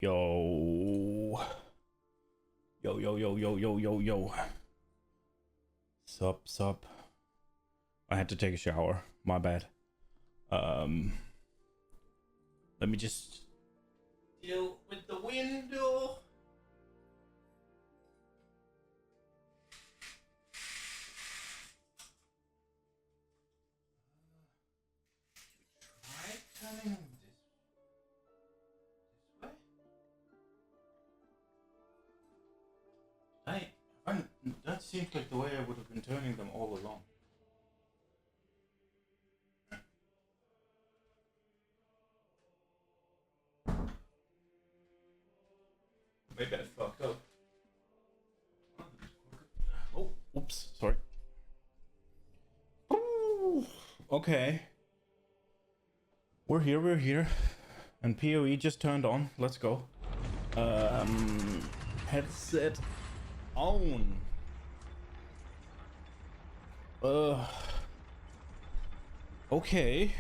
Yo. Yo. Sup. I had to take a shower. My bad. Let me just deal with the window. Try coming this way. That seems like the way I would have been turning them all along. Maybe I fucked up. Oh, oops, sorry. Ooh, okay. We're here. And PoE just turned on. Let's go. Headset on. Okay.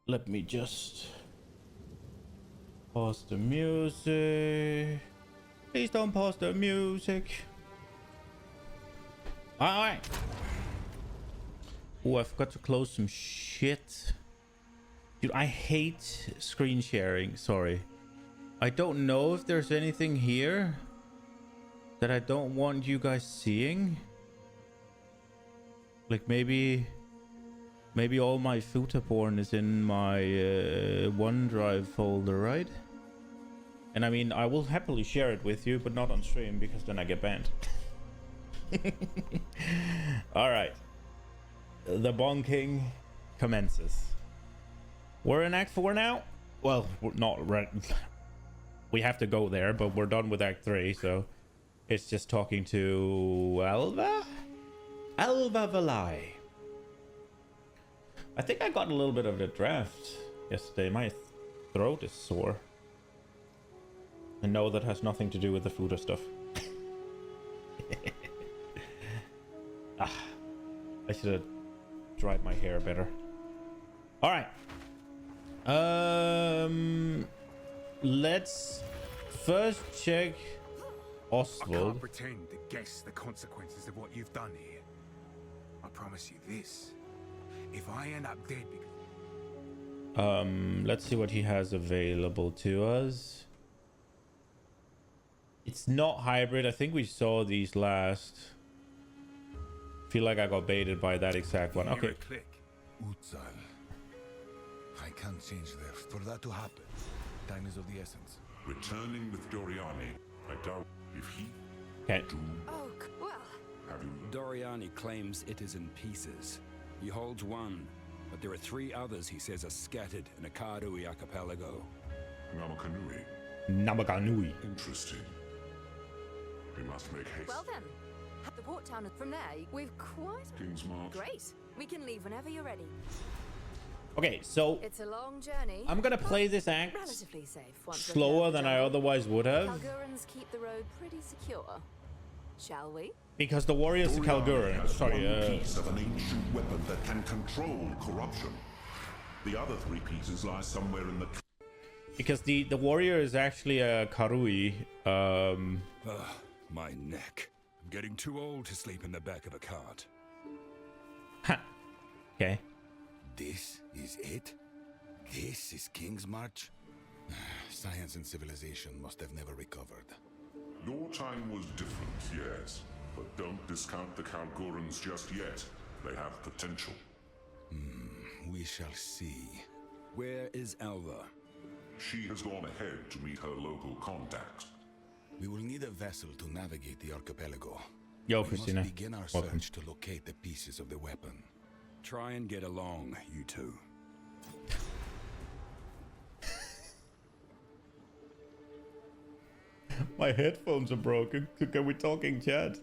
Let me just pause the music. Please don't pause the music. Alright. Oh, I forgot to close some shit. Dude, I hate screen sharing. Sorry. I don't know if there's anything here that I don't want you guys seeing. Like maybe all my Futa porn is in my OneDrive folder, right? And I mean, I will happily share it with you, but not on stream because then I get banned. All right. The bonking commences. We're in Act 4 now. Well, we're not right. We have to go there, but we're done with Act 3, so it's just talking to Alva Valai. I think I got a little bit of the draft yesterday. My throat is sore. I know that has nothing to do with the food or stuff. I should have dried my hair better. All right. Let's first check Oswald. I can't pretend to guess the consequences of what you've done here. I promise you this. If I end up dead because... Let's see what he has available to us. It's not hybrid. I think we saw these last. Feel like I got baited by that exact one. Okay. Exile. I can't change there. For that to happen, time is of the essence. Returning with Doriani, I doubt if he... Okay. Oh, well. Have you... Doriani claims it is in pieces. He holds one, but there are 3 others he says are scattered in a Karui archipelago. Namakanui. Interesting. We must make haste. Well then, the port town from there, we've quite... King's March. Great. We can leave whenever you're ready. Okay, so It's a long journey. I'm gonna play this act Relatively safe once we're slower clear than of the I jungle. otherwise would have. Kalgurans keep the road pretty secure. Shall we? Because the warriors of Doriani Kalguran. has Sorry, one piece of an ancient weapon that can control corruption. The other 3 pieces lie somewhere in the... because the warrior is actually a Karui. My neck. I'm getting too old to sleep in the back of a cart. Okay. This is it? This is King's March? Science and civilization must have never recovered. Your time was different, yes. But don't discount the Kalgurans just yet. They have potential. We shall see. Where is Alva? She has gone ahead to meet her local contacts. We will need a vessel to navigate the archipelago. Yo, We Christina. must begin our Welcome. search to locate the pieces of the weapon. Try and get along, you two. My headphones are broken. Can we talk in chat?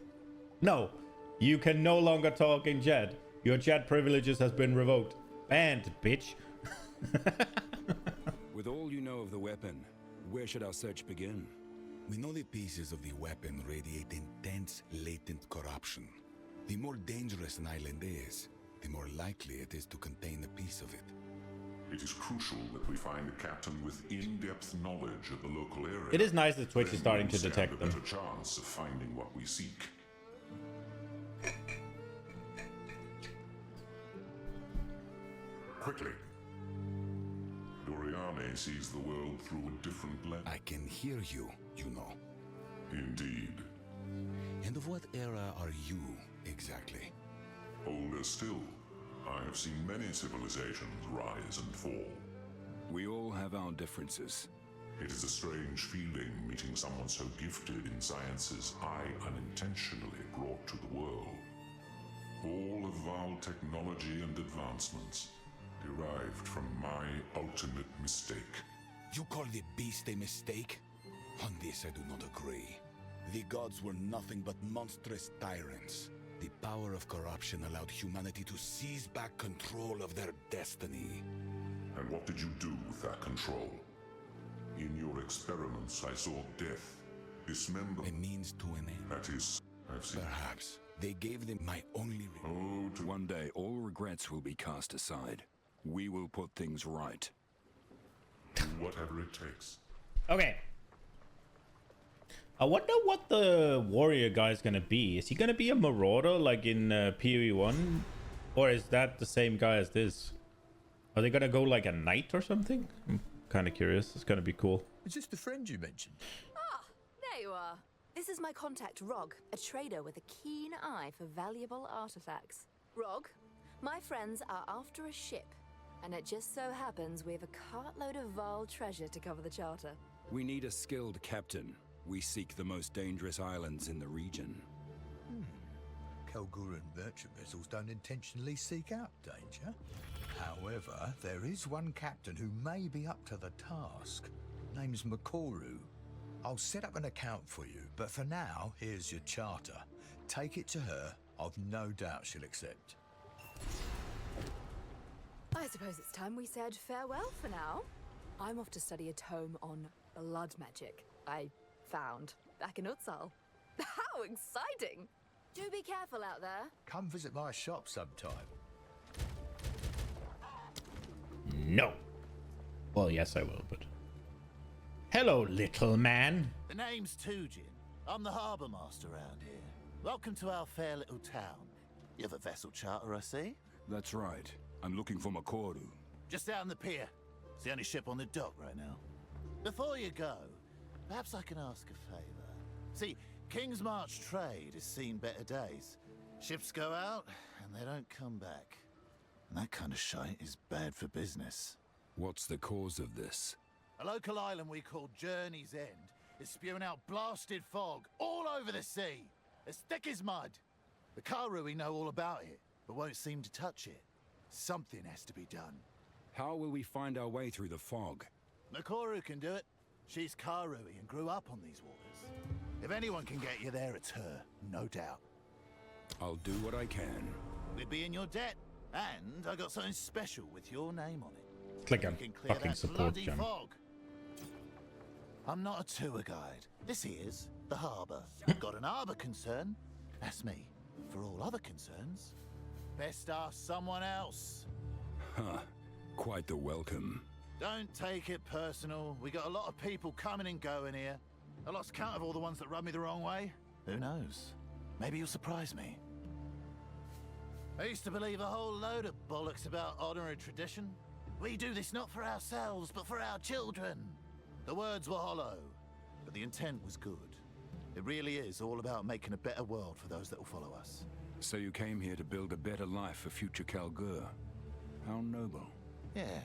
No, you can no longer talk in chat. Your chat privileges has been revoked. Banned, bitch. With all you know of the weapon, where should our search begin? We know the pieces of the weapon radiate intense, latent corruption. The more dangerous an island is, the more likely it is to contain a piece of it. It is crucial that we find a captain with in-depth knowledge of the local area. It is nice that Twitch is Then starting we to stand detect a them. better chance of finding what we seek. Quickly. Doriane sees the world through a different lens. I can hear you, you know. Indeed. And of what era are you, exactly? Older still, I have seen many civilizations rise and fall. We all have our differences. It is a strange feeling meeting someone so gifted in sciences I unintentionally brought to the world. All of Val technology and advancements derived from my ultimate mistake. You call the beast a mistake? On this I do not agree. The gods were nothing but monstrous tyrants. The power of corruption allowed humanity to seize back control of their destiny. And what did you do with that control? In your experiments, I saw death, dismember. A means to an end. That is, I've seen. Perhaps. They gave them my only Oh, to One day, all regrets will be cast aside. We will put things right. do whatever it takes. Okay. I wonder what the warrior guy's gonna be. Is he gonna be a marauder like in PoE1? Or is that the same guy as this? Are they gonna go like a knight or something? I'm kind of curious. It's gonna be cool. Is this the friend you mentioned? Ah, there you are. This is my contact, Rog, a trader with a keen eye for valuable artifacts. Rog, my friends are after a ship, and it just so happens we have a cartload of Val treasure to cover the charter. We need a skilled captain. We seek the most dangerous islands in the region. Kalguran merchant vessels don't intentionally seek out danger. However, there is one captain who may be up to the task. Name's Makoru. I'll set up an account for you, but for now, here's your charter. Take it to her. I've no doubt she'll accept. I suppose it's time we said farewell for now. I'm off to study a tome on blood magic I found back in Exile. How exciting! Do be careful out there. Come visit my shop sometime. No. Well, yes, I will, but... Hello, little man. The name's Tujin. I'm the harbour master around here. Welcome to our fair little town. You have a vessel charter, I see? That's right. I'm looking for Makoru. Just out on the pier. It's the only ship on the dock right now. Before you go, perhaps I can ask a favour. See, King's March trade has seen better days. Ships go out, and they don't come back. And that kind of shite is bad for business. What's the cause of this? A local island we call Journey's End is spewing out blasted fog all over the sea, as thick as mud. The Karui know all about it, but won't seem to touch it. Something has to be done. How will we find our way through the fog? Makoru can do it. She's Karui and grew up on these waters. If anyone can get you there, it's her, no doubt. I'll do what I can. We'd be in your debt, and I got something special with your name on it. It's like a We can clear fucking that support bloody gem. fog. I'm not a tour guide. This here's the harbour. Got an harbour concern? That's me. For all other concerns, best ask someone else. Huh. Quite the welcome. Don't take it personal. We got a lot of people coming and going here. I lost count of all the ones that rubbed me the wrong way. Who knows? Maybe you'll surprise me. I used to believe a whole load of bollocks about honor and tradition. We do this not for ourselves, but for our children. The words were hollow, but the intent was good. It really is all about making a better world for those that will follow us. So you came here to build a better life for future Kalgur. How noble. Yeah,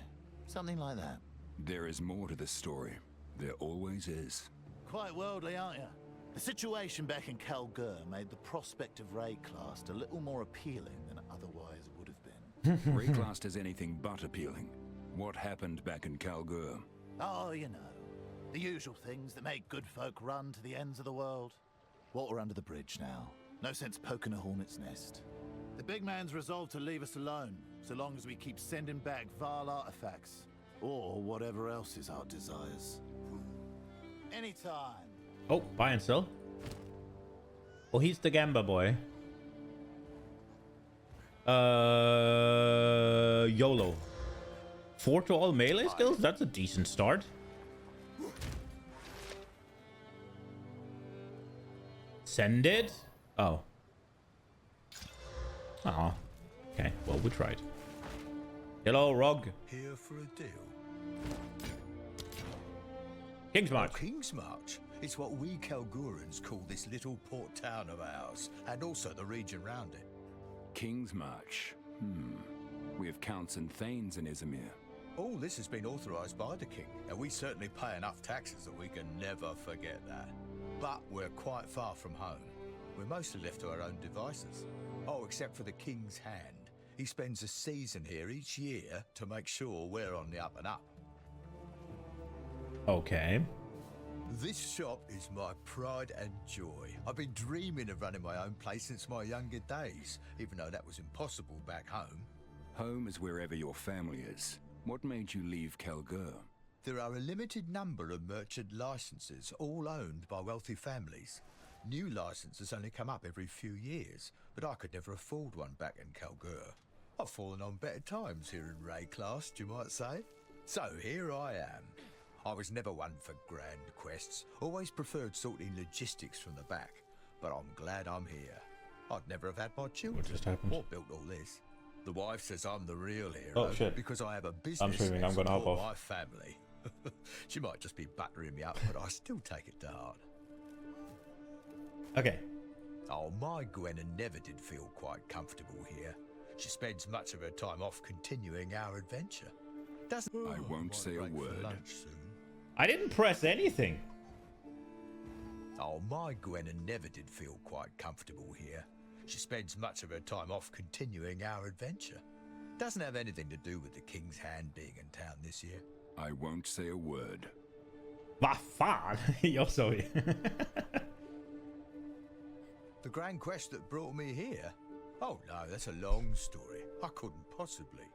something like that. There is more to this story. There always is. Quite worldly, aren't you? The situation back in Kalgur made the prospect of Rayclast a little more appealing than it otherwise would have been. Rayclast is anything but appealing. What happened back in Kalgur? Oh, you know. The usual things that make good folk run to the ends of the world. Water under the bridge now. No sense poking a hornet's nest. The big man's resolved to leave us alone, so long as we keep sending back Val artifacts. Or whatever else his heart desires. Anytime. Oh, buy and sell. Oh, he's the Gamba boy. YOLO. 4 to all melee skills? That's a decent start. Send it? Oh. Oh. Okay, well, we tried. Hello, Rog. Here for a deal. King's March. King's March. It's what we Kalgurans call this little port town of ours, and also the region round it. King's March. We have counts and thanes in Izmir. All this has been authorized by the king, and we certainly pay enough taxes that we can never forget that. But we're quite far from home. We're mostly left to our own devices. Oh, except for the king's hand. He spends a season here each year to make sure we're on the up and up. Okay. This shop is my pride and joy. I've been dreaming of running my own place since my younger days, even though that was impossible back home. Home is wherever your family is. What made you leave Kalgur? There are a limited number of merchant licenses, all owned by wealthy families. New licenses only come up every few years, but I could never afford one back in Kalgur. I've fallen on better times here in Rayclass, you might say. So here I am. I was never one for grand quests, always preferred sorting logistics from the back, but I'm glad I'm here. I'd never have had my children just happened? or built all this. The wife says I'm the real hero Oh, shit. because I have a business I'm streaming, and I'm gonna hop support off. my family. She might just be buttering me up, but I still take it to heart. Okay. Oh, my Gwenna never did feel quite comfortable here. She spends much of her time off continuing our adventure. Doesn't I won't say a break for word. lunch soon. I didn't press anything. Oh, my Gwenna never did feel quite comfortable here. She spends much of her time off continuing our adventure. Doesn't have anything to do with the King's Hand being in town this year. I won't say a word. Vad fan? Jag såg ju. The grand quest that brought me here? Oh no, that's a long story. I couldn't possibly.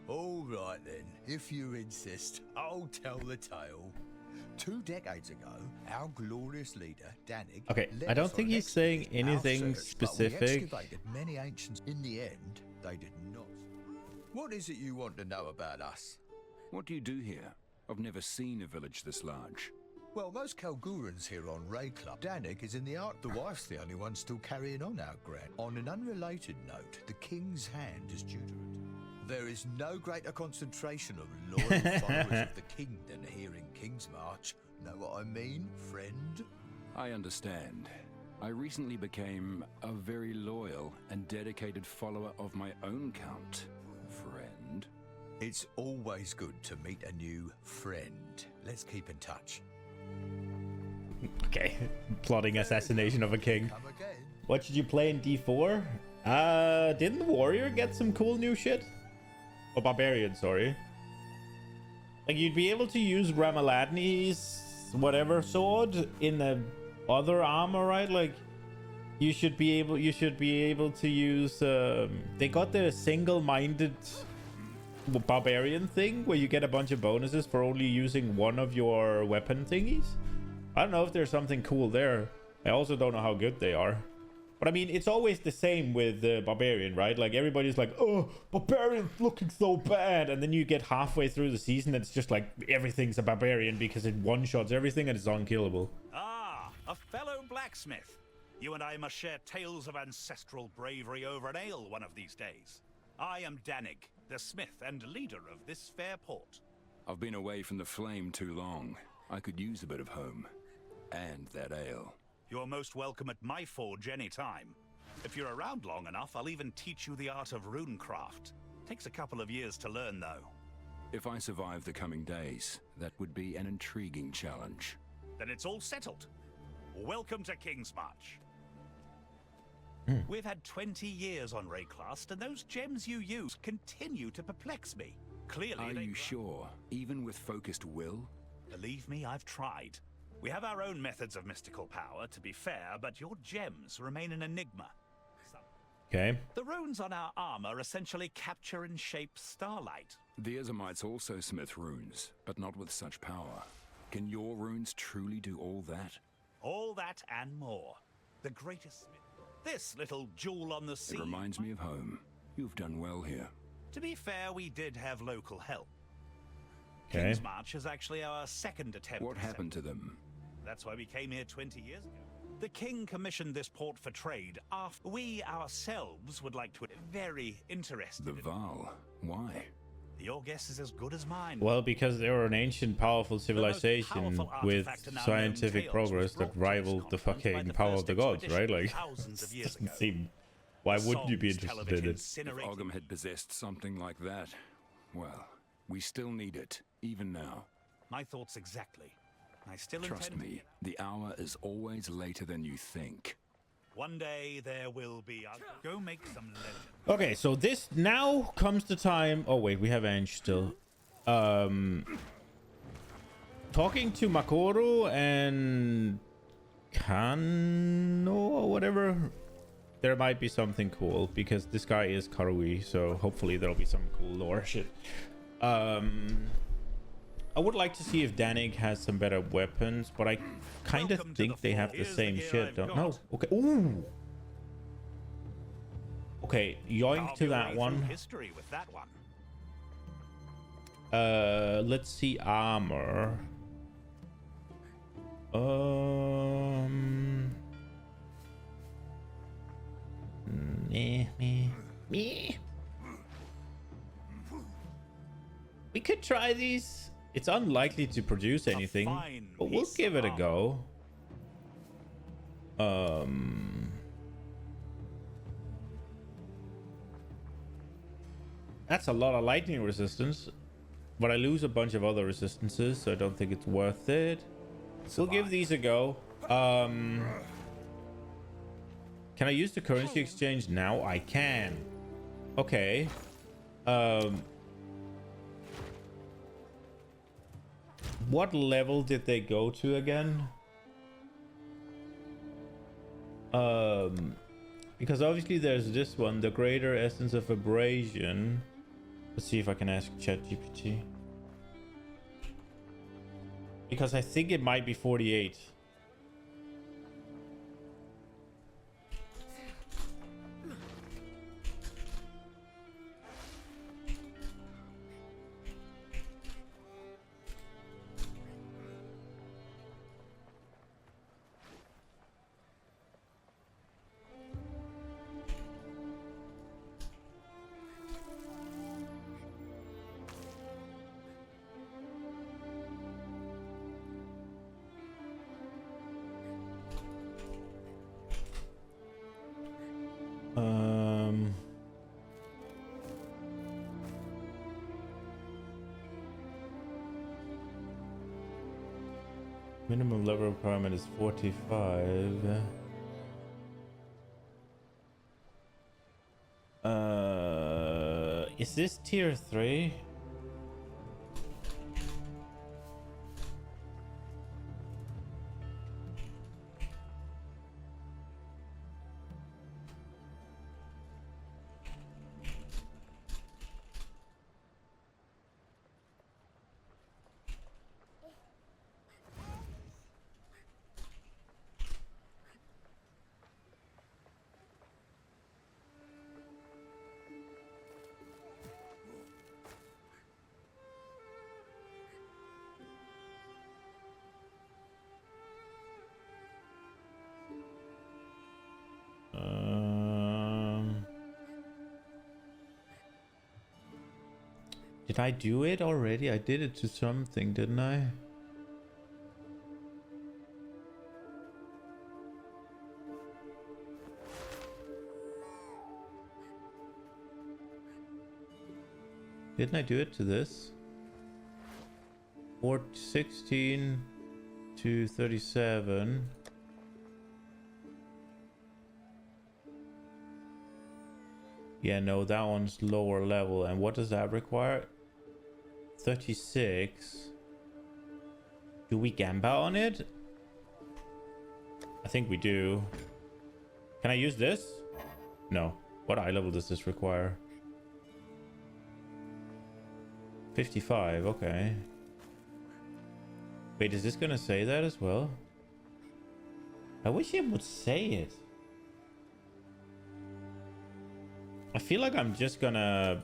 All right then, if you insist, I'll tell the tale. 2 decades ago, our glorious leader, Danig... Okay, led I don't us on think an he's saying expedition anything outskirts, but we specific. excavated many ancients. In the end, they did not. What is it you want to know about us? What do you do here? I've never seen a village this large. Well, most Kalgurans here on Ray Club. Danig is in the art. The wife's the only one still carrying on our grant. On an unrelated note, the King's Hand is due to it. There is no greater concentration of loyal followers of the King than here in King's March. Know what I mean, friend? I understand. I recently became a very loyal and dedicated follower of my own count. Friend. It's always good to meet a new friend. Let's keep in touch. Okay. Plotting assassination of a king. Come again. What did you play in D4? Didn't the warrior get some cool new shit? Or barbarian, sorry. Like, you'd be able to use Ramaladni's whatever sword in the other armor, right? Like, you should be able to use they got the single-minded barbarian thing where you get a bunch of bonuses for only using one of your weapon thingies. I don't know if there's something cool there. I also don't know how good they are. But I mean, it's always the same with Barbarian, right? Like, everybody's like, oh, Barbarian's looking so bad. And then you get halfway through the season, and it's just like, everything's a Barbarian because it one-shots everything and it's unkillable. Ah, a fellow blacksmith. You and I must share tales of ancestral bravery over an ale one of these days. I am Danig, the smith and leader of this fair port. I've been away from the flame too long. I could use a bit of home. And that ale. You're most welcome at my forge any time. If you're around long enough, I'll even teach you the art of runecraft. Takes a couple of years to learn, though. If I survive the coming days, that would be an intriguing challenge. Then it's all settled. Welcome to King's March. We've had 20 years on Rayclast, and those gems you use continue to perplex me. Clearly, Are you sure? Even with focused will? Believe me, I've tried. We have our own methods of mystical power, to be fair, but your gems remain an enigma. Okay. The runes on our armor essentially capture and shape starlight. The Izamites also smith runes, but not with such power. Can your runes truly do all that? All that and more. The greatest smith. This little jewel on the sea. It reminds me of home. You've done well here. To be fair, we did have local help. Okay. King's March is actually our second attempt. What happened to them? That's why we came here 20 years ago. The king commissioned this port for trade after we ourselves would like to... Very interested. The Val. Why? Your guess is as good as mine. Well, because they were an ancient, powerful civilization powerful with artifact in our scientific known tales progress was that brought to this rivaled the continent by fucking the power of first the gods, expedition right? Like, thousands of years doesn't ago. seem... Why wouldn't you be Songs tell of interested in it? If incinerating- Ogham had possessed something like that, well, we still need it, even now. My thoughts exactly. I still Trust intend to me, the hour is always later than you think. One day there will be. I'll go make some legend. Okay, so this now comes the time. Oh wait, we have Ange still. Talking to Makoru and Kano or whatever. There might be something cool because this guy is Karui, so hopefully there'll be some cool lore shit. I would like to see if Danig has some better weapons, but I kind of Welcome to think the they have fort. the Here's same the gear shit, I've don't got. know. Okay. Ooh. Okay, yoink Carve to your that way through one. History with that one. Let's see armor. Me. We could try these. It's unlikely to produce anything, fine but we'll piece give of it a go. That's a lot of lightning resistance, but I lose a bunch of other resistances, so I don't think it's worth it. We'll give these a go. Can I use the currency exchange now? I can. Okay. What level did they go to again? Because obviously there's this one, the greater essence of abrasion. Let's see if I can ask ChatGPT. Because I think it might be 48. Minimum level requirement is 45. Is this tier 3? Did I do it already? I did it to something, didn't I? Didn't I do it to this? 16 to 37. Yeah, no, that one's lower level. And what does that require? 36. Do we gamba on it? I think we do. Can I use this? No. What eye level does this require? 55, okay. Wait, is this gonna say that as well? I wish it would say it. I feel like I'm just gonna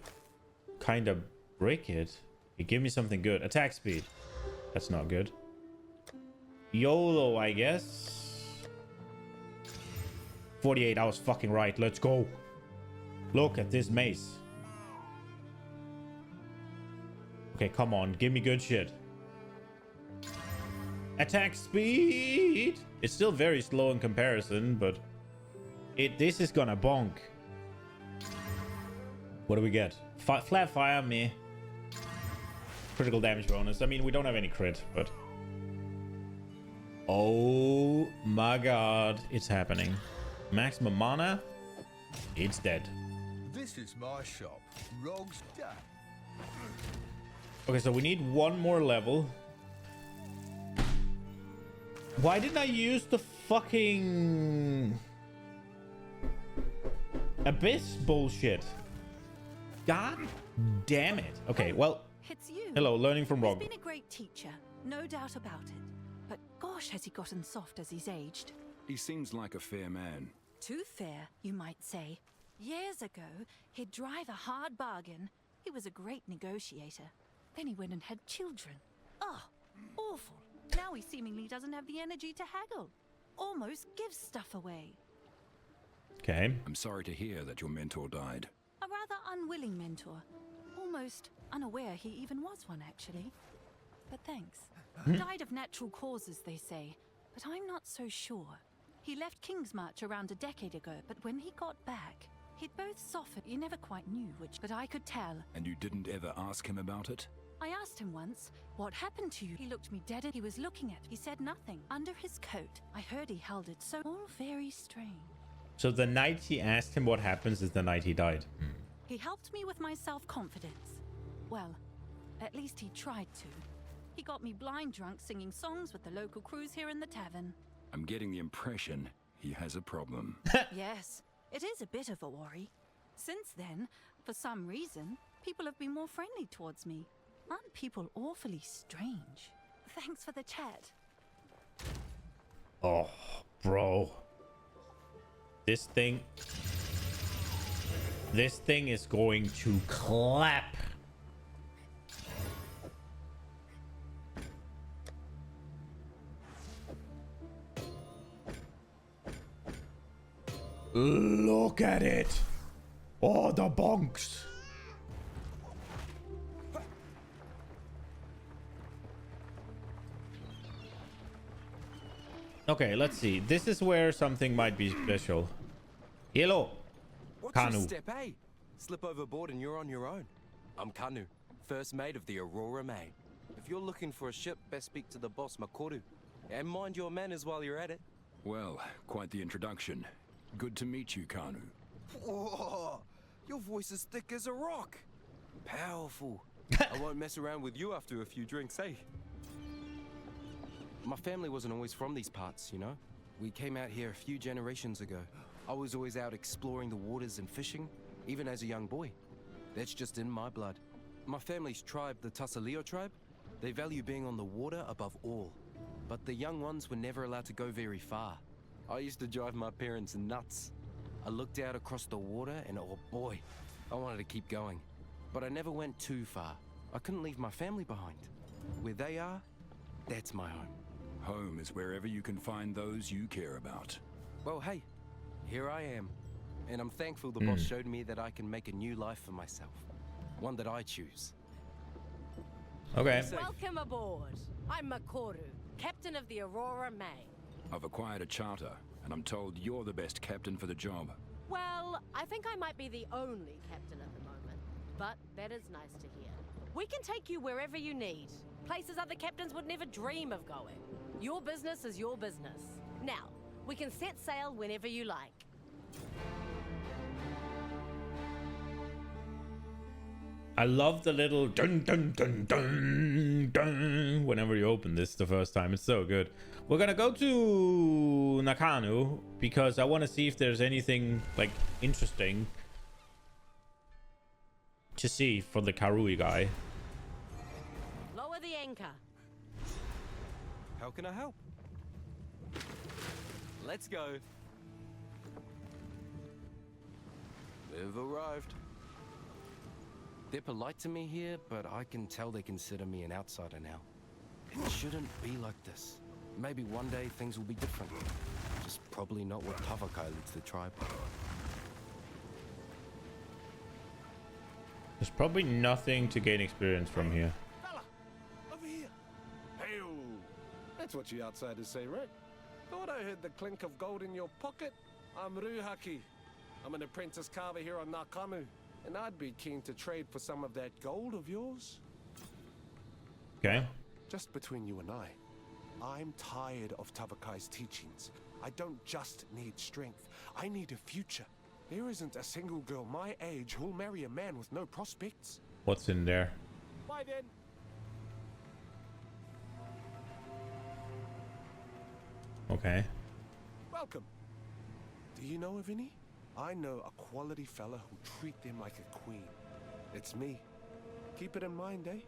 kind of break it. You give me something good. Attack speed. That's not good. YOLO, I guess. 48. I was fucking right. Let's go. Look at this mace. Okay, come on. Give me good shit. Attack speed. It's still very slow in comparison, but this is gonna bonk. What do we get? Flat fire, meh. Critical damage bonus. I mean, we don't have any crit, but... Oh my god. It's happening. Maximum mana. It's dead. This is my shop. Rog's dad. Okay, so we need one more level. Why didn't I use the fucking... Abyss bullshit? God damn it. Okay, well... It's you. Hello, learning from Rog. He's been a great teacher, no doubt about it. But gosh, has he gotten soft as he's aged. He seems like a fair man. Too fair, you might say. Years ago, he'd drive a hard bargain. He was a great negotiator. Then he went and had children. Oh, awful. Now he seemingly doesn't have the energy to haggle. Almost gives stuff away. Okay. I'm sorry to hear that your mentor died. A rather unwilling mentor. Almost unaware he even was one, actually. But thanks. Died of natural causes, they say. But I'm not so sure. He left Kingsmarch around a decade ago, but when he got back, he'd both softened. You never quite knew which, but I could tell. And you didn't ever ask him about it? I asked him once, what happened to you? He looked me dead and he was looking at. He said nothing. Under his coat, I heard he held it, so all very strange. So the night he asked him what happens is the night he died. He helped me with my self-confidence. Well, at least he tried to. He got me blind drunk singing songs with the local crews here in the tavern. I'm getting the impression he has a problem. Yes, it is a bit of a worry. Since then, for some reason, people have been more friendly towards me. Aren't people awfully strange? Thanks for the chat. Oh, bro. This thing is going to clap. Look at it. Oh, the bonks. Okay, let's see. This is where something might be special. Hello. What's Kanu. your step, eh? Slip overboard and you're on your own. I'm Kanu, first mate of the Aurora May. If you're looking for a ship, best speak to the boss, Makoru. And mind your manners while you're at it. Well, quite the introduction. Good to meet you, Kanu. Whoa! Your voice is thick as a rock. Powerful. I won't mess around with you after a few drinks, eh? My family wasn't always from these parts, you know? We came out here a few generations ago. I was always out exploring the waters and fishing, even as a young boy. That's just in my blood. My family's tribe, the Tasaleo tribe, they value being on the water above all. But the young ones were never allowed to go very far. I used to drive my parents nuts. I looked out across the water and oh boy, I wanted to keep going. But I never went too far. I couldn't leave my family behind. Where they are, that's my home. Home is wherever you can find those you care about. Well, hey, here I am. And I'm thankful the boss showed me that I can make a new life for myself. One that I choose. Okay. Welcome aboard. I'm Makoru, captain of the Aurora May. I've acquired a charter, and I'm told you're the best captain for the job. Well, I think I might be the only captain at the moment, but that is nice to hear. We can take you wherever you need, places other captains would never dream of going. Your business is your business. Now, we can set sail whenever you like. I love the little dun dun dun dun dun whenever you open this the first time. It's so good. We're gonna go to Nakano because I want to see if there's anything like interesting to see for the Karui guy. Lower the anchor. How can I help? Let's go. We've arrived. They're polite to me here, but I can tell they consider me an outsider now. It shouldn't be like this. Maybe one day things will be different. Just probably not what Tavakai leads the tribe. There's probably nothing to gain experience from here. Fella, over here. Hey, that's what you outsiders say, right? Thought I heard the clink of gold in your pocket. I'm Ruhaki. I'm an apprentice carver here on Nakamu, and I'd be keen to trade for some of that gold of yours. Okay. Just between you and I'm tired of Tavakai's teachings. I don't just need strength. I need a future. There isn't a single girl my age who'll marry a man with no prospects. What's in there? Bye then. Okay. Welcome. Do you know of any? I know a quality fella who'll treat them like a queen. It's me. Keep it in mind, eh?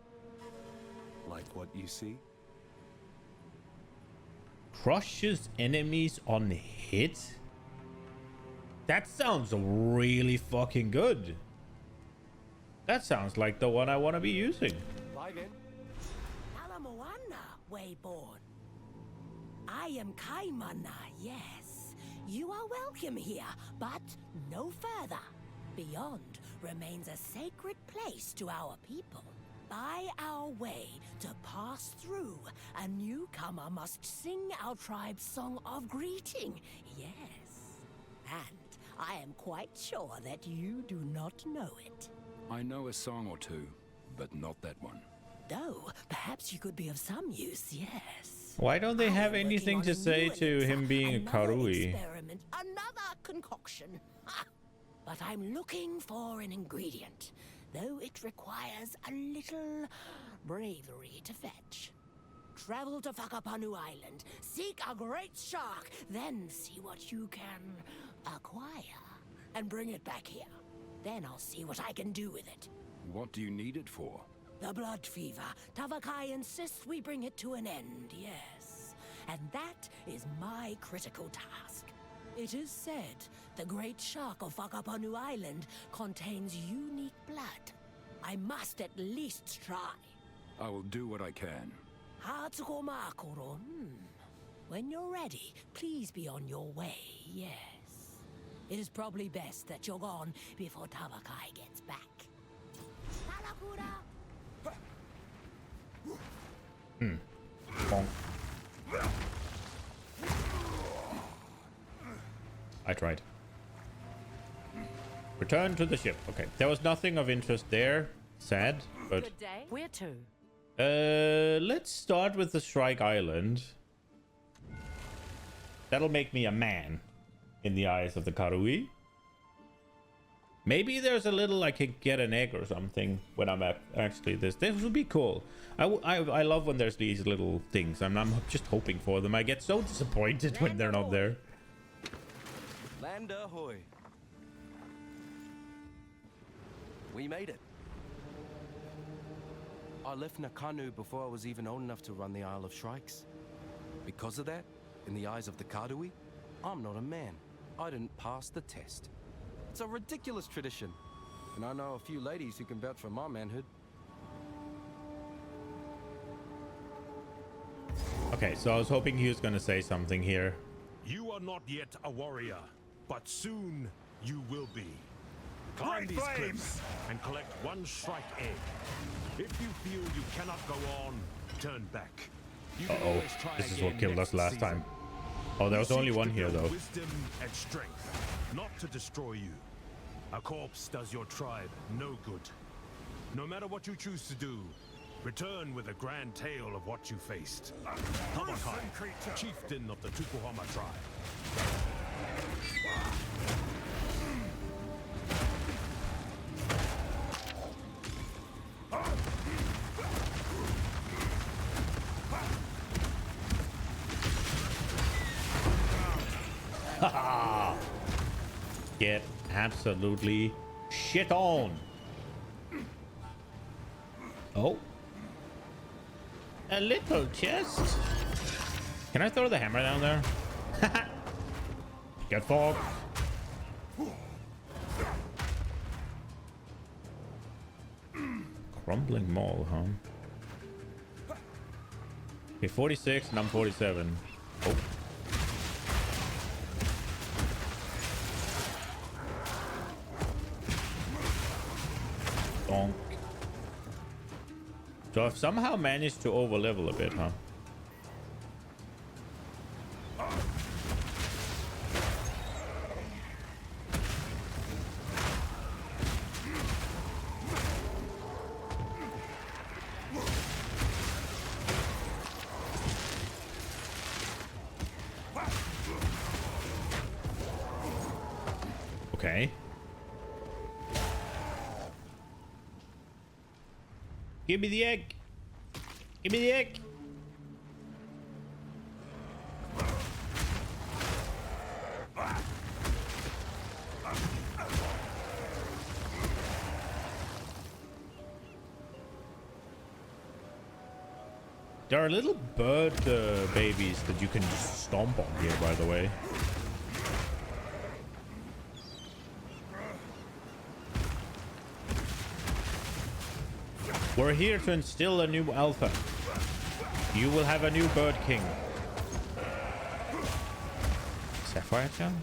Like what you see? Crushes enemies on hit? That sounds really fucking good. That sounds like the one I want to be using. Bye then. Alamoana, Wayborn. I am Kaimana, yes. You are welcome here, but no further. Beyond remains a sacred place to our people. By our way to pass through, a newcomer must sing our tribe's song of greeting, yes. And I am quite sure that you do not know it. I know a song or two, but not that one. Though, perhaps you could be of some use, yes. Why don't they have anything to say to him being a Karui? Experiment, another concoction. Ha! But I'm looking for an ingredient, though it requires a little bravery to fetch. Travel to Whakapanu Island, seek a great shark, then see what you can acquire, and bring it back here. Then I'll see what I can do with it. What do you need it for? The blood fever. Tavakai insists we bring it to an end, yes. And that is my critical task. It is said the great shark of Whakapanu Island contains unique blood. I must at least try. I will do what I can. Hatsuko Makoro. When you're ready, please be on your way, yes. It is probably best that you're gone before Tavakai gets back. Tarakura! Bonk. I tried. Return to the ship. Okay, there was nothing of interest there. Sad, but Good day. Where to? let's start with the Strike Island. That'll make me a man in the eyes of the Karui. Maybe there's a little I can get an egg or something when I'm actually this. This would be cool. I love when there's these little things. I'm just hoping for them. I get so disappointed when they're not there. Land ahoy. We made it. I left Nakanu before I was even old enough to run the Isle of Shrikes. Because of that, in the eyes of the Karui, I'm not a man. I didn't pass the test. It's a ridiculous tradition. And I know a few ladies who can vouch for my manhood. Okay, so I was hoping he was gonna say something here. You are not yet a warrior, but soon you will be. Climb these cliffs and collect one strike egg. If you feel you cannot go on, turn back. You can always try This is again what killed us next last season. time. Oh, there was only one here though. Wisdom and strength, not to destroy you. A corpse does your tribe no good. No matter what you choose to do, return with a grand tale of what you faced. Tavakai, chieftain of the Tukuhama tribe. Get absolutely shit on. Oh. A little chest. Can I throw the hammer down there? Get fucked. Crumbling mall, huh? Okay, 46 and I'm 47. Oh. Donk. So I've somehow managed to overlevel a bit, huh? Okay. Give me the egg. Give me the egg. There are little bird babies that you can just stomp on here, by the way. We're here to instill a new alpha. You will have a new bird king. Sapphire Town?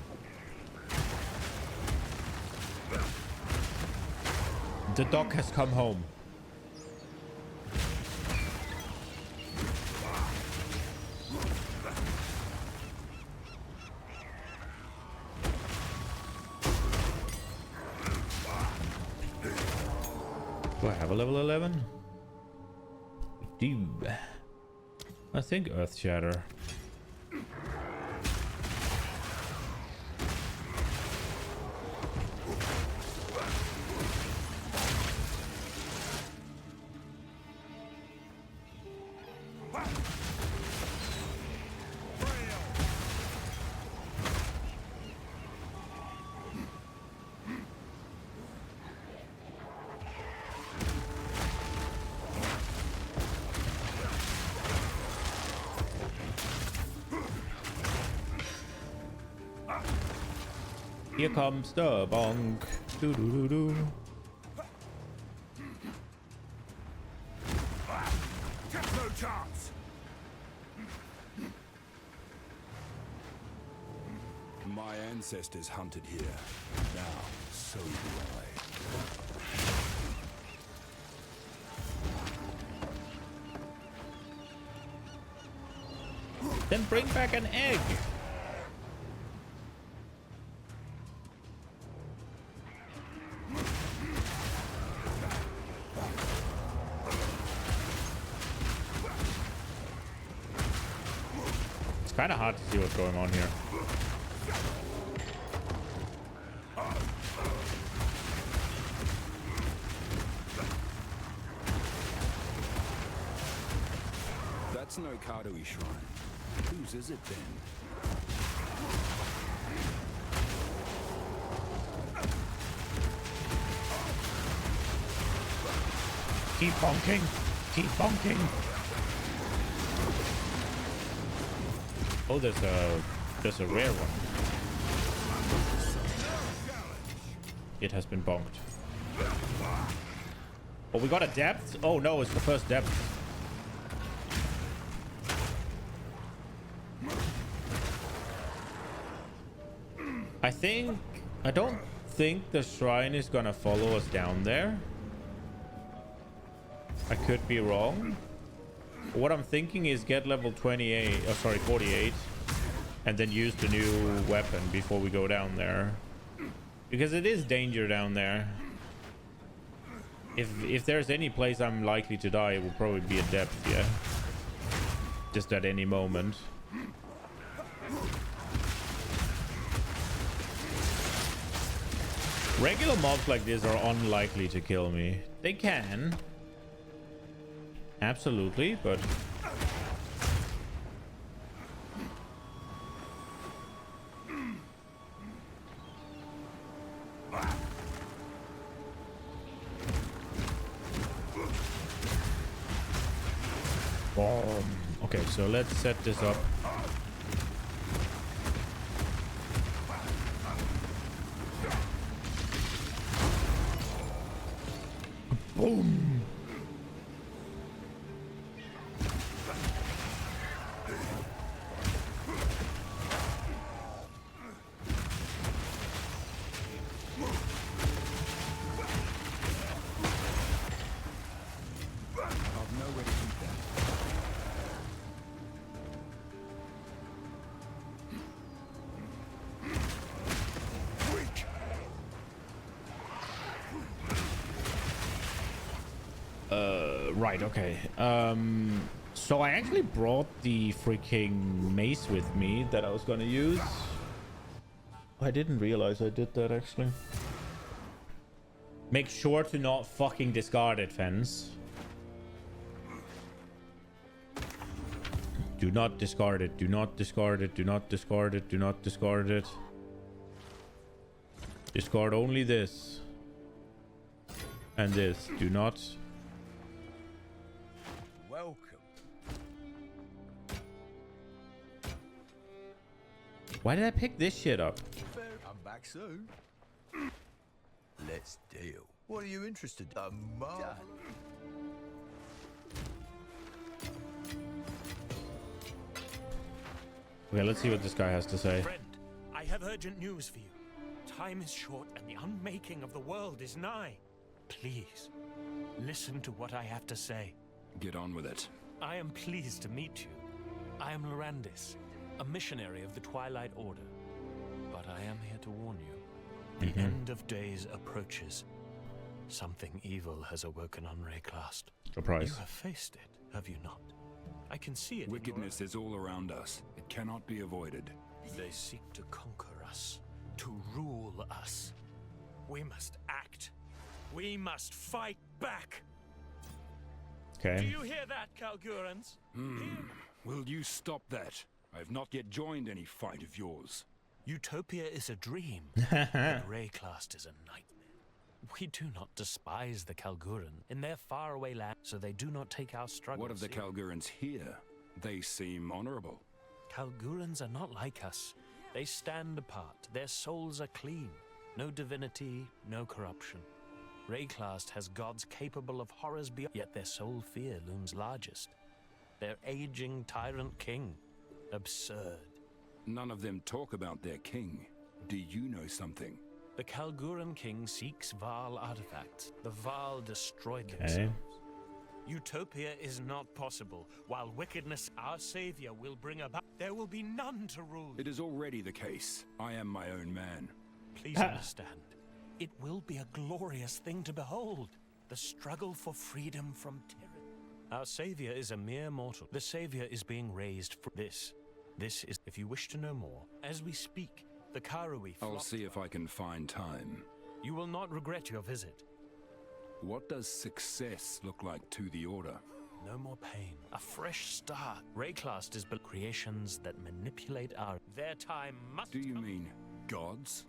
The dog has come home. Do I have a level 11? Do I think Earth Shatter. Here comes the bonk. Doo doo doo doo. No chance. My ancestors hunted here. Now, so do I. Then bring back an egg. Kind of hard to see what's going on here. That's no Kardui shrine. Whose is it then? Keep bonking. Keep bonking. Oh, there's a rare one. It has been bonked. Oh, we got a depth? Oh no, it's the first depth. I don't think the shrine is gonna follow us down there. I could be wrong. What I'm thinking is get level 28, oh sorry, 48, and then use the new weapon before we go down there. Because it is danger down there. If there's any place I'm likely to die, it will probably be a depth, yeah. Just at any moment. Regular mobs like this are unlikely to kill me. They can. Absolutely, but okay, so let's set this up. Boom. Right, okay. So I actually brought the freaking mace with me that I was gonna use. I didn't realize I did that, actually. Make sure to not fucking discard it, Fence. Do not discard it. Do not discard it. Do not discard it. Do not discard it. Discard only this. And this. Do not. Welcome. Why did I pick this shit up? I'm back soon. Let's deal. What are you interested in? Okay, let's see what this guy has to say. Friend, I have urgent news for you. Time is short and the unmaking of the world is nigh. Please, listen to what I have to say. Get on with it. I am pleased to meet you. I am Lorandis, a missionary of the Twilight Order. But I am here to warn you. The end of days approaches. Something evil has awoken on Rayclast. Surprise. You have faced it, have you not? I can see it. Wickedness is all around us. It cannot be avoided. They seek to conquer us, to rule us. We must act. We must fight back. Okay. Do you hear that, Kalgurans? Will you stop that? I have not yet joined any fight of yours. Utopia is a dream, but Rayclast is a nightmare. We do not despise the Kalguran in their faraway land, so they do not take our struggles. What of the Kalgurans here? They seem honorable. Kalgurans are not like us. They stand apart. Their souls are clean. No divinity, no corruption. Rayclast has gods capable of horrors beyond, yet their sole fear looms largest. Their aging tyrant king. Absurd. None of them talk about their king. Do you know something? The Kalguran king seeks Val artifacts. The Val destroyed themselves. Utopia is not possible. While wickedness, our savior, will bring about, there will be none to rule. It is already the case. I am my own man. Please understand. It will be a glorious thing to behold. The struggle for freedom from tyranny. Our savior is a mere mortal. The savior is being raised for this. This is, if you wish to know more, as we speak, the Karui flock. I'll see if I can find time. You will not regret your visit. What does success look like to the Order? No more pain. A fresh start. Rayclast is built creations that manipulate our... Their time must... Do you mean gods?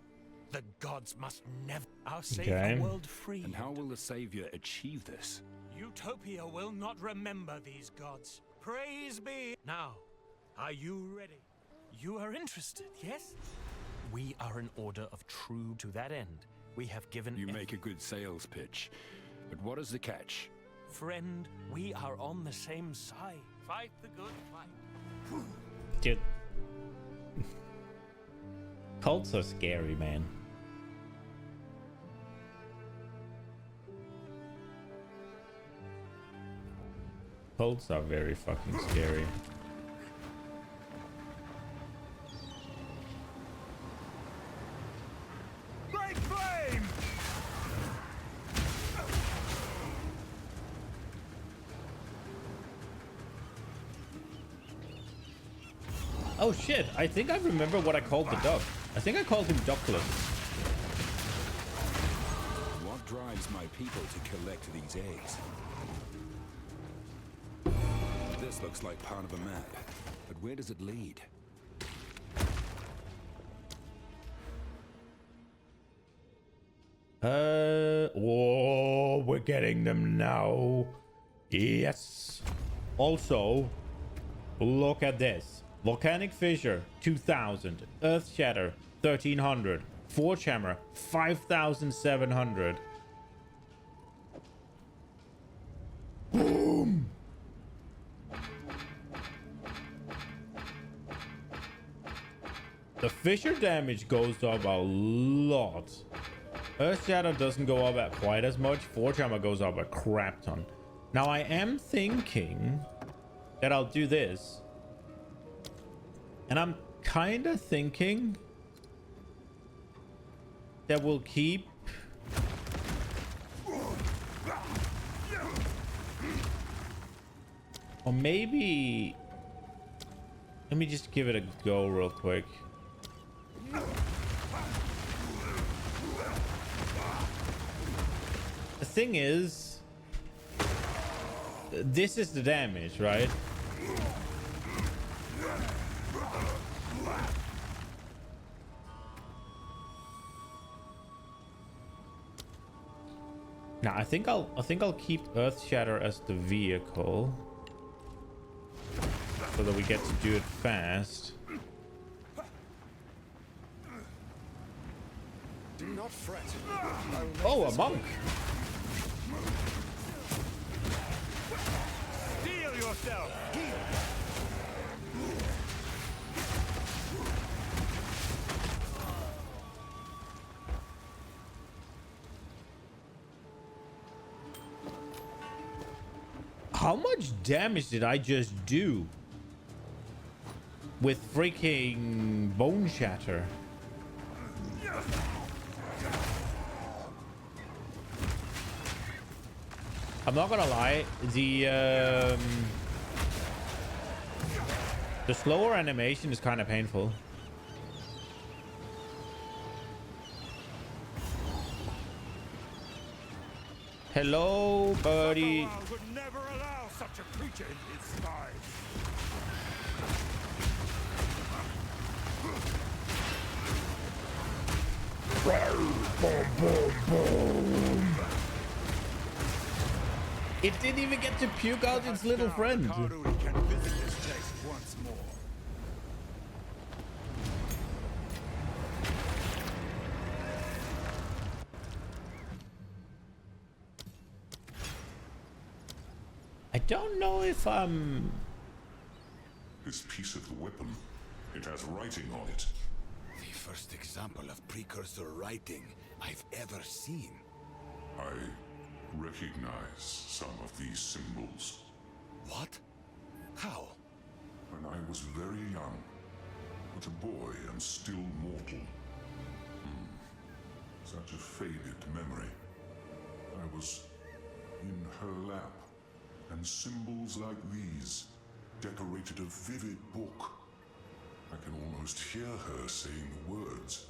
The gods must never... Our savior world free. And how will the savior achieve this? Utopia will not remember these gods. Praise be. Now, are you ready? You are interested, yes? We are an order of true to that end. We have given... You make a good sales pitch. But what is the catch? Friend, we are on the same side. Fight the good fight. Dude. Cults are scary, man. Cults are very fucking scary. Break flame! Oh shit, I think I remember what I called the duck. I think I called him Duckless. What drives my people to collect these eggs? This looks like part of a map, but where does it lead? Whoa, we're getting them now. Yes. Also, look at this. Volcanic Fissure, 2000. Earth Shatter, 1300. Forge Hammer, 5700. Boom! The fissure damage goes up a lot. Earth Shatter doesn't go up at quite as much. Forge Hammer goes up a crap ton. Now I am thinking that I'll do this. And I'm kind of thinking that we'll keep... Or maybe... Let me just give it a go real quick. The thing is... This is the damage, right? Now I think I'll keep Earth Shatter as the vehicle, so that we get to do it fast. Do not fret. Oh, a monk. Steel yourself. How much damage did I just do with freaking Bone Shatter? I'm not gonna lie, the slower animation is kind of painful. Hello, buddy. Would never allow such a creature in his skies. It didn't even get to puke out its little friend. Can visit this place once more. I don't know if I'm... This piece of the weapon, it has writing on it. The first example of precursor writing I've ever seen. I recognize some of these symbols. What? How? When I was very young, but a boy and still mortal. Such a faded memory. I was in her lap, and symbols like these decorated a vivid book. I can almost hear her saying the words,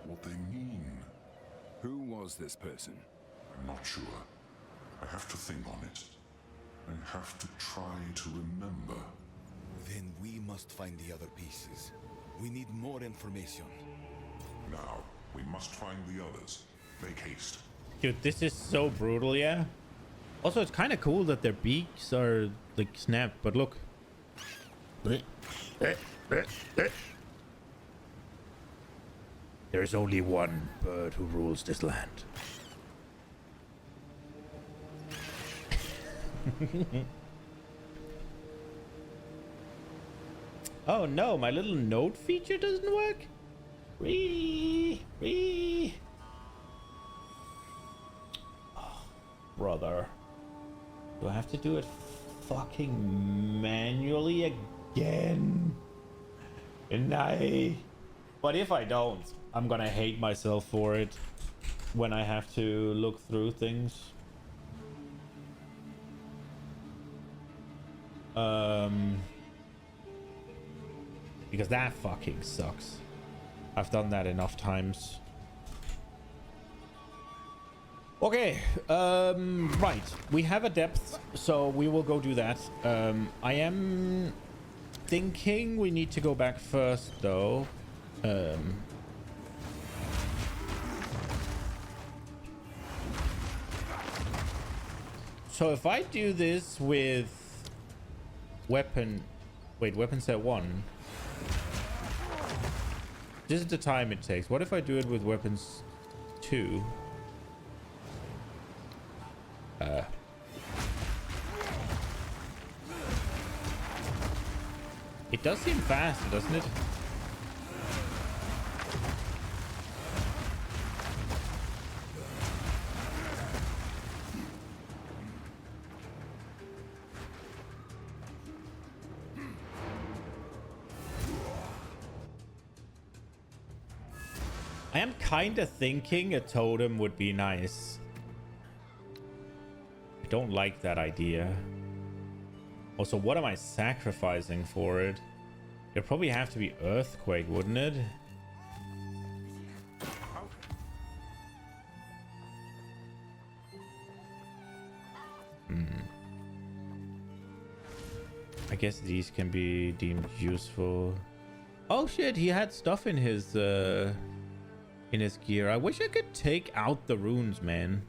what they mean. Who was this person? I'm not sure. I have to think on it. I have to try to remember. Then we must find the other pieces. We need more information. Now, we must find the others. Make haste. Dude, this is so brutal, yeah? Also, it's kind of cool that their beaks are, like, snapped, but look. There's only one bird who rules this land. Oh no, my little note feature doesn't work? Oh, brother. Do I have to do it fucking manually again? But if I don't, I'm gonna hate myself for it when I have to look through things. Because that fucking sucks. I've done that enough times. Okay, right. We have a depth, so we will go do that. I am thinking we need to go back first, though. So if I do this with weapon set 1, this is the time it takes. What if I do it with weapons 2? It does seem faster, doesn't it? I am kind of thinking a totem would be nice. I don't like that idea. Also, what am I sacrificing for it? It'd probably have to be Earthquake, wouldn't it? I guess these can be deemed useful. Oh shit, he had stuff in his gear. I wish I could take out the runes, man.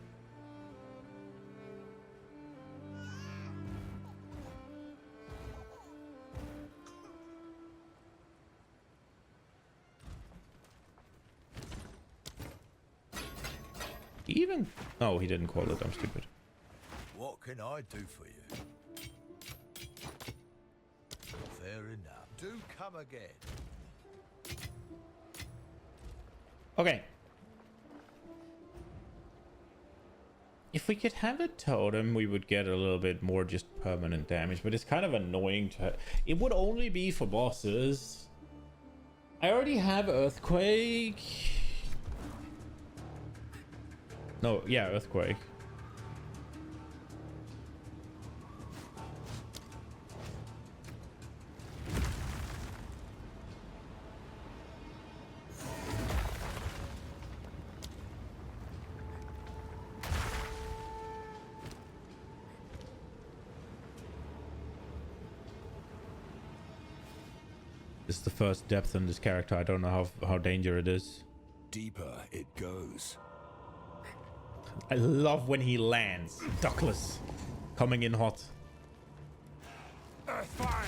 Even... Oh, he didn't call it. I'm stupid. What can I do for you? Fair enough. Do come again. Okay. If we could have a totem, we would get a little bit more just permanent damage, but it's kind of annoying to... It would only be for bosses. I already have Earthquake. No, yeah, Earthquake. This is the first depth in this character. I don't know how dangerous it is. Deeper it goes. I love when he lands. Duckless. Coming in hot. Earth fires!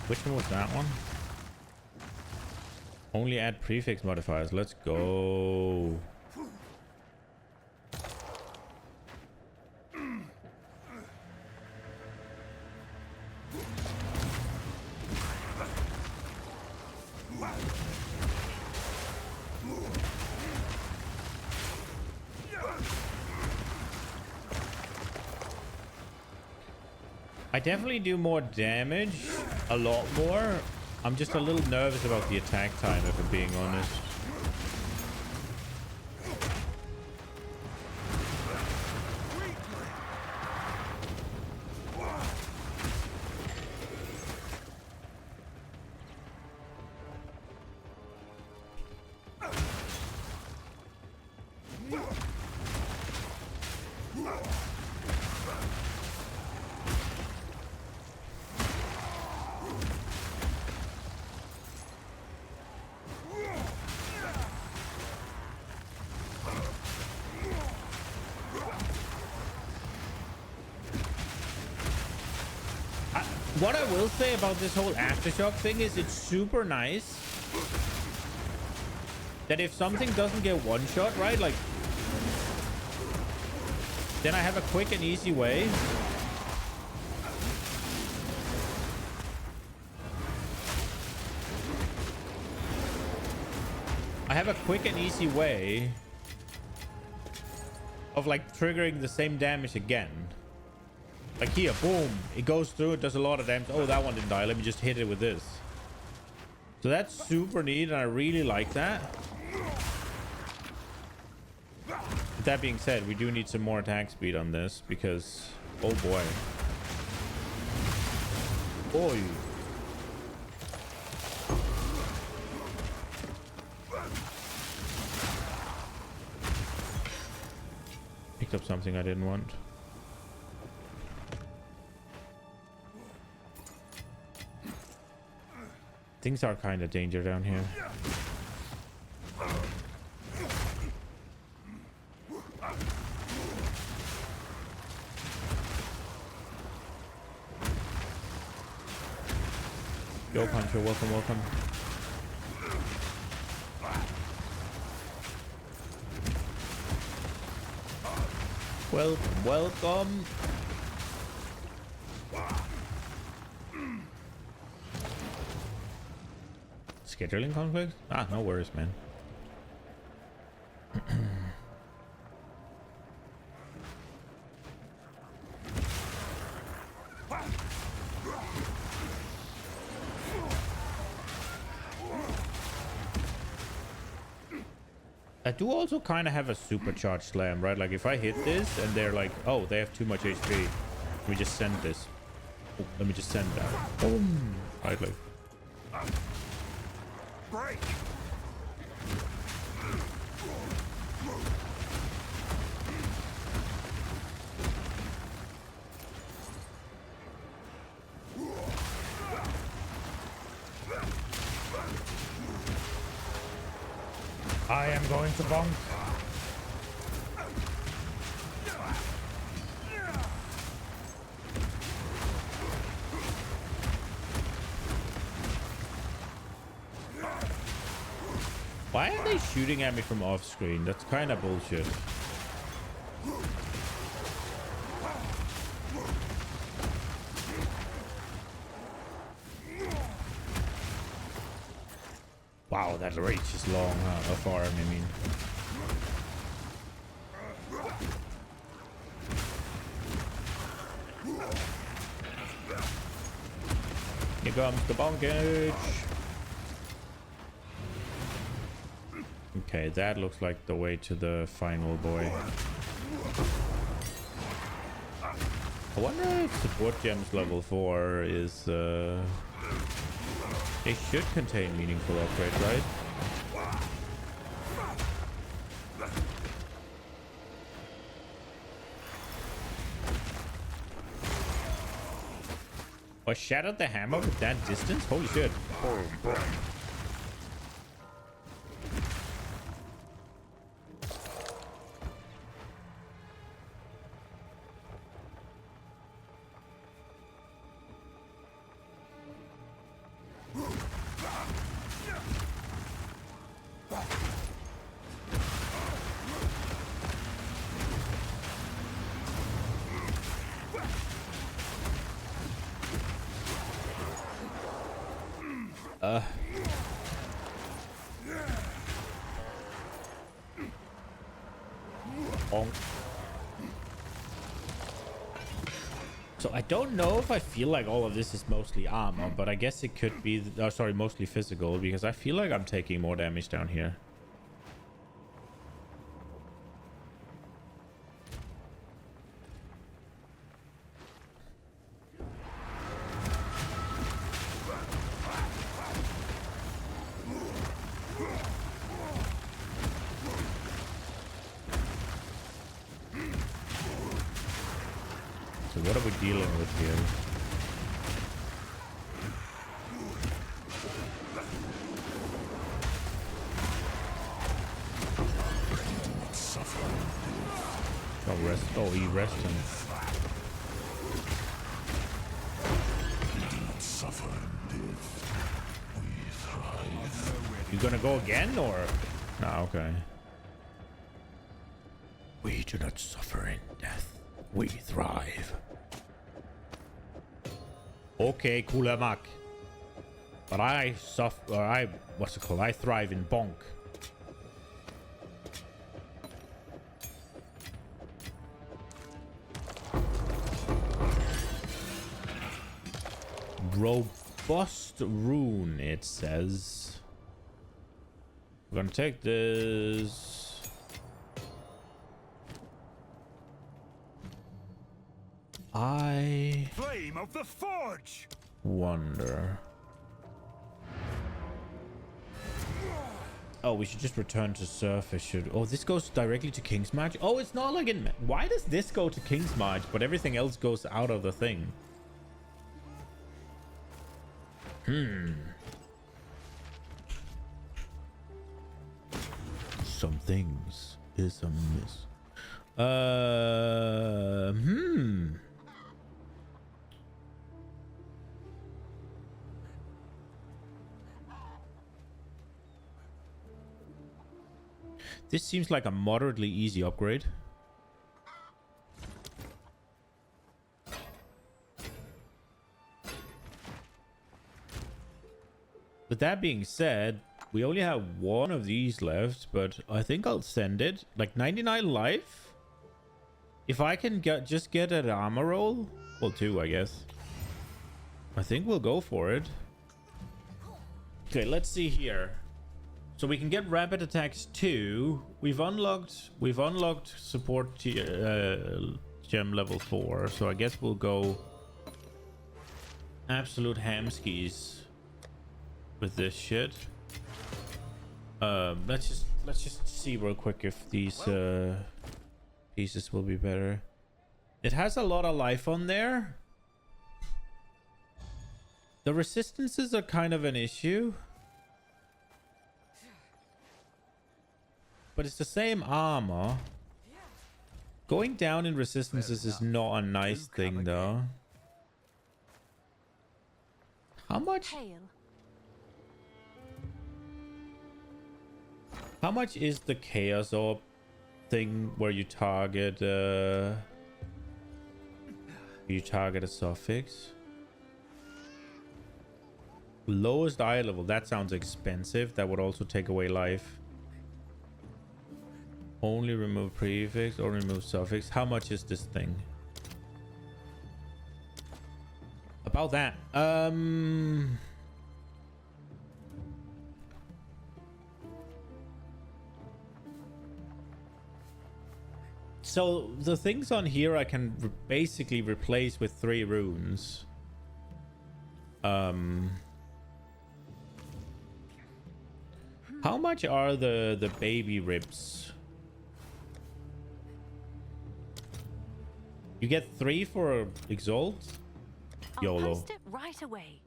Which one was that one? Only add prefix modifiers. Let's go. I definitely do more damage, a lot more. I'm just a little nervous about the attack time, if I'm being honest. What I will say about this whole aftershock thing is it's super nice that if something doesn't get one shot, right, like, then I have a quick and easy way of like triggering the same damage again. Like here, boom, it goes through, it does a lot of damage. Oh, that one didn't die. Let me just hit it with this. So that's super neat, and I really like that. With that being said, we do need some more attack speed on this because, oh boy. Boy. Picked up something I didn't want. Things are kind of danger down here. Yo, Pancho, welcome, welcome. Welcome, welcome. Scheduling conflict? Ah, no worries, man. I do also kind of have a supercharged slam, right? Like if I hit this and they're like, oh, they have too much HP. Let me just send this. Oh, let me just send that. Boom. Right, like. Break. I am going to bonk. Why are they shooting at me from off screen? That's kind of bullshit. Wow, that reach is long, huh? Far, I mean. Here comes the bonkage. Okay, that looks like the way to the final boy. I wonder if support gems level 4 is they should contain meaningful upgrade, right? I shattered the hammer with that distance? Holy shit. Oh, boy. So I don't know if I feel like all of this is mostly armor, but I guess it could be, sorry, mostly physical, because I feel like I'm taking more damage down here. What are we dealing with here? Oh, rest. Oh, he resting. You gonna go again, or? No, okay. We do not suffer in death. We thrive. Okay, cooler Mac. But I suffer. What's it called? I thrive in bonk. Robust rune, it says. We're gonna take this. Flame of the Forge. Wonder. Oh, we should just return to surface. Should this goes directly to King's March? Oh, it's not like in. Why does this go to King's March, but everything else goes out of the thing? Some things is amiss. This seems like a moderately easy upgrade. With that being said, we only have one of these left, but I think I'll send it. Like 99 life? If I can just get an armor roll? Well, 2, I guess. I think we'll go for it. Okay, let's see here. So we can get rapid attacks too. We've unlocked support gem level 4. So I guess we'll go absolute hamskis with this shit. Let's just see real quick if these pieces will be better. It has a lot of life on there. The resistances are kind of an issue. But it's the same armor. Going down in resistances is not a nice thing though. How much? How much is the Chaos Orb thing where you target a suffix? Lowest eye level, that sounds expensive. That would also take away life. Only remove prefix or remove suffix. How much is this thing? About that. So the things on here I can basically replace with 3 runes. How much are the baby ribs? You get 3 for Exalt? YOLO. I'll post it right away.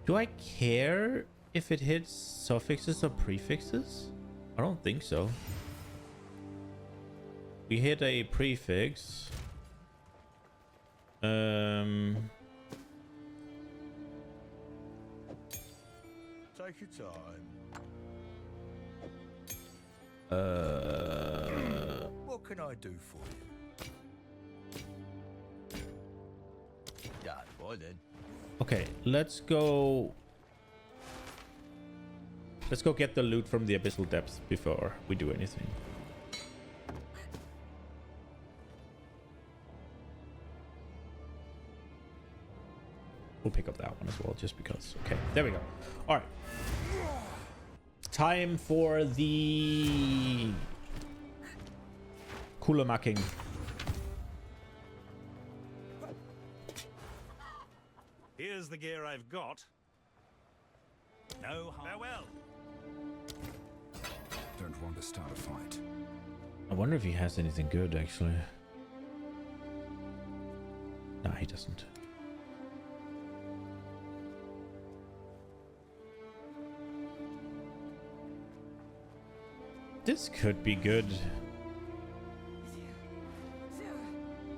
Do I care if it hits suffixes or prefixes? I don't think so. We hit a prefix. Take your time. What can I do for you? Yeah, boy then. Okay, let's go get the loot from the Abyssal Depths before we do anything. We'll pick up that one as well, just because. Okay, there we go. All right. Time for the Kulamaking. Here's the gear I've got. No harm. Farewell. Don't want to start a fight. I wonder if he has anything good, actually. Nah, he doesn't. This could be good.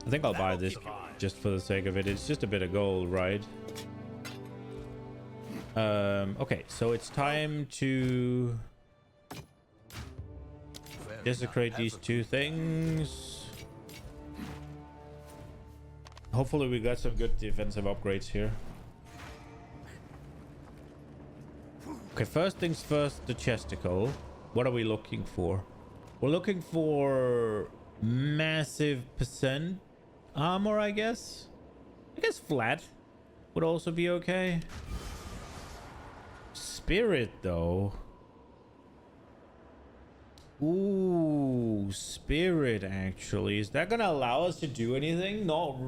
I think I'll buy this just for the sake of it. It's just a bit of gold, right? Okay, so it's time to desecrate these 2 things. Hopefully we got some good defensive upgrades here. Okay, first things first, the chesticle. What are we looking for? We're looking for massive percent armor, I guess. I guess flat would also be okay. Spirit, though. Ooh, spirit, actually. Is that gonna allow us to do anything? No.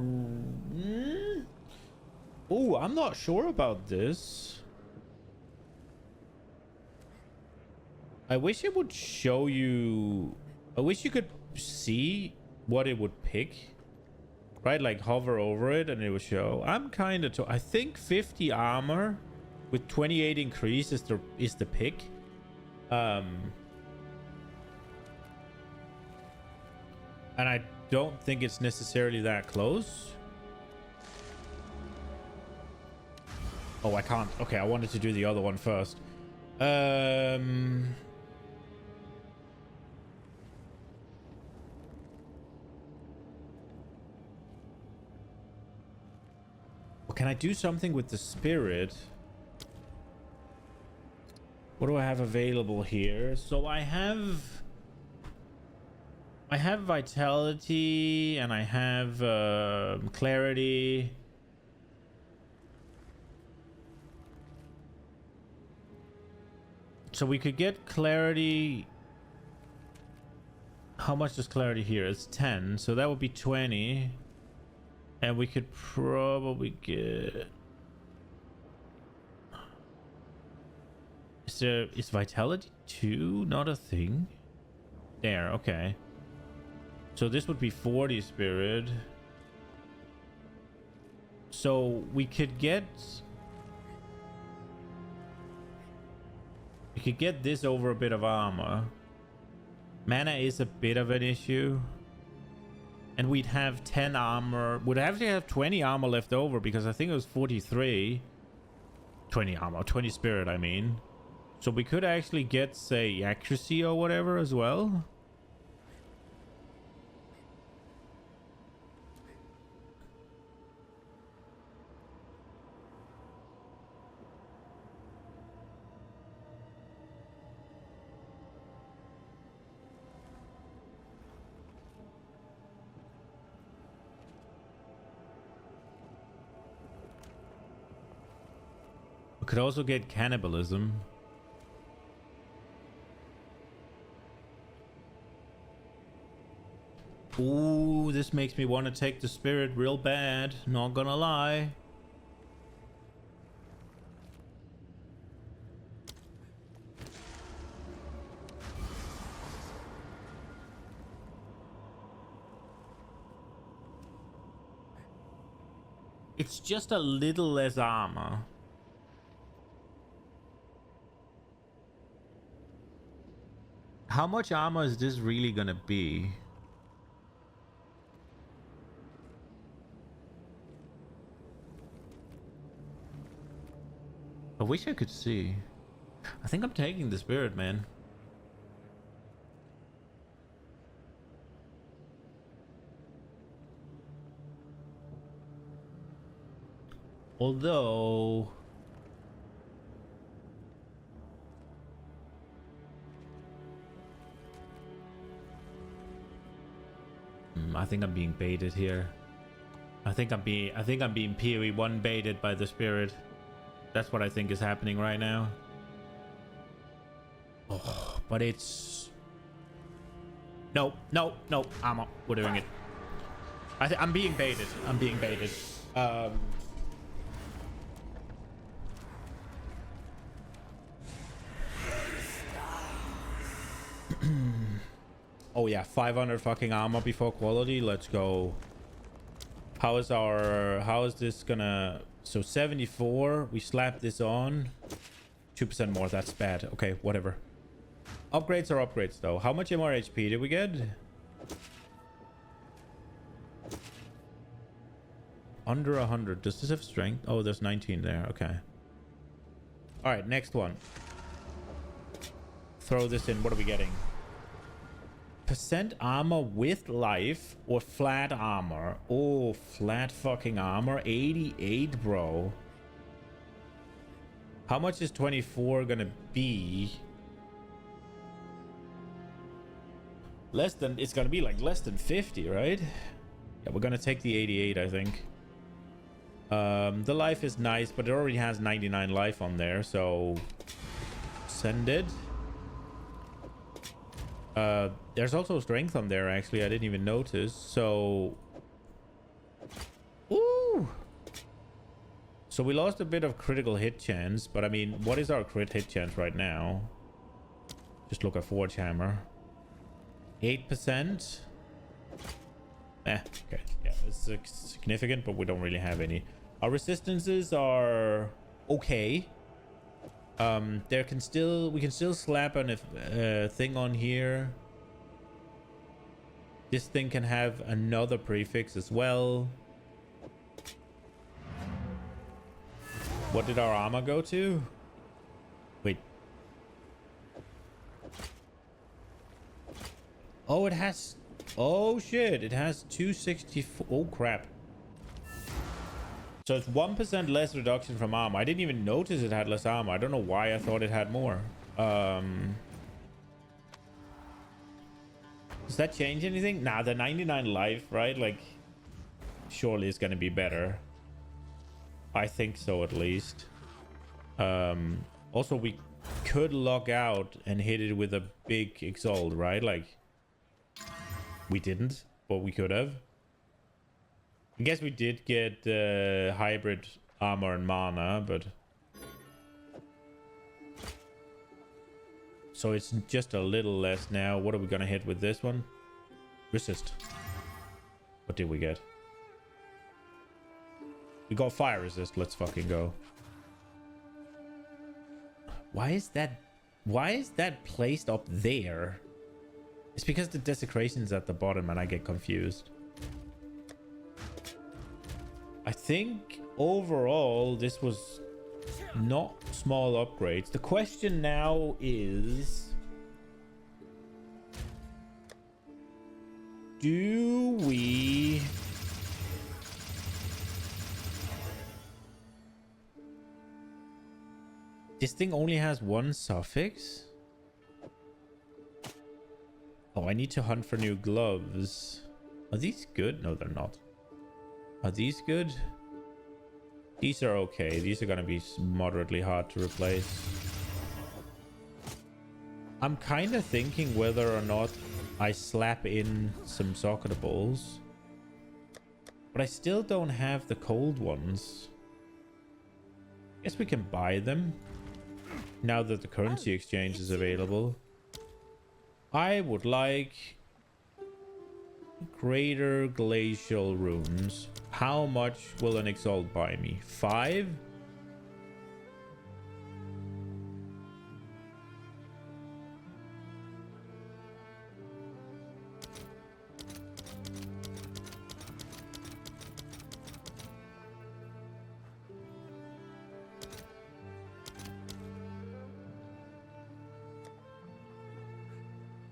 Ooh, I'm not sure about this. I wish it would show you... I wish you could see what it would pick. Right? Like hover over it and it would show. I'm kind of... I think 50 armor with 28 increase is the pick. And I don't think it's necessarily that close. Oh, I can't. Okay, I wanted to do the other one first. Can I do something with the spirit? What do I have available here? So I have I have vitality and I have clarity. So we could get clarity. How much is clarity here? It's 10, so that would be 20. And we could probably get... Is vitality 2 not a thing? There, okay. So this would be 40 spirit. So we could get... We could get this over a bit of armor. Mana is a bit of an issue. And we'd have 10 armor. We'd have to have 20 armor left over because I think it was 43. 20 armor, 20 spirit, I mean. So we could actually get, say, accuracy or whatever as well. We could also get cannibalism. Ooh, this makes me want to take the spirit real bad. Not gonna lie. It's just a little less armor. How much armor is this really gonna be? I wish I could see. I think I'm taking the spirit, man. Although... I think I'm being baited here. I think I'm being PoE1 baited by the spirit. That's what I think is happening right now. Oh, but it's... No, no, no. We're doing it. I'm being baited. I'm being baited. Oh yeah, 500 fucking armor before quality. Let's go. How is this gonna... So 74, we slap this on. 2% more, that's bad. Okay, whatever. Upgrades are upgrades though. How much more HP did we get? Under 100. Does this have strength? Oh, there's 19 there. Okay. All right, next one. Throw this in. What are we getting? Percent armor with life or flat armor? Oh, flat fucking armor. 88, bro. How much is 24 gonna be? Less than... It's gonna be like less than 50, right? Yeah, we're gonna take the 88, I think. The life is nice, but it already has 99 life on there, so... Send it. There's also strength on there, actually. I didn't even notice. So... Ooh! So we lost a bit of critical hit chance. But I mean, what is our crit hit chance right now? Just look at Forge Hammer. 8%? Okay. Yeah, it's significant, but we don't really have any. Our resistances are... okay. We can still slap a thing on here. This thing can have another prefix as well. What did our armor go to? Wait. Oh, it has... Oh, shit. It has 264... Oh, crap. So it's 1% less reduction from armor. I didn't even notice it had less armor. I don't know why I thought it had more. Does that change anything? Nah, the 99 life, right? Like, surely it's gonna be better. I think so, at least. Also, we could log out and hit it with a big Exalt, right? Like, we didn't, but we could have. I guess we did get hybrid armor and mana, but... So it's just a little less now. What are we gonna hit with this one? Resist. What did we get? We got fire resist. Let's fucking go. Why is that placed up there? It's because the desecration's at the bottom and I get confused. I think overall this was not small upgrades. The question now is, do we... This thing only has one suffix? Oh, I need to hunt for new gloves. Are these good? No, they're not. Are these good? These are okay. These are gonna be moderately hard to replace. I'm kind of thinking whether or not I slap in some socketables. But I still don't have the cold ones. Guess we can buy them. Now that the currency exchange is available. I would like greater glacial runes. How much will an Exalt buy me? 5?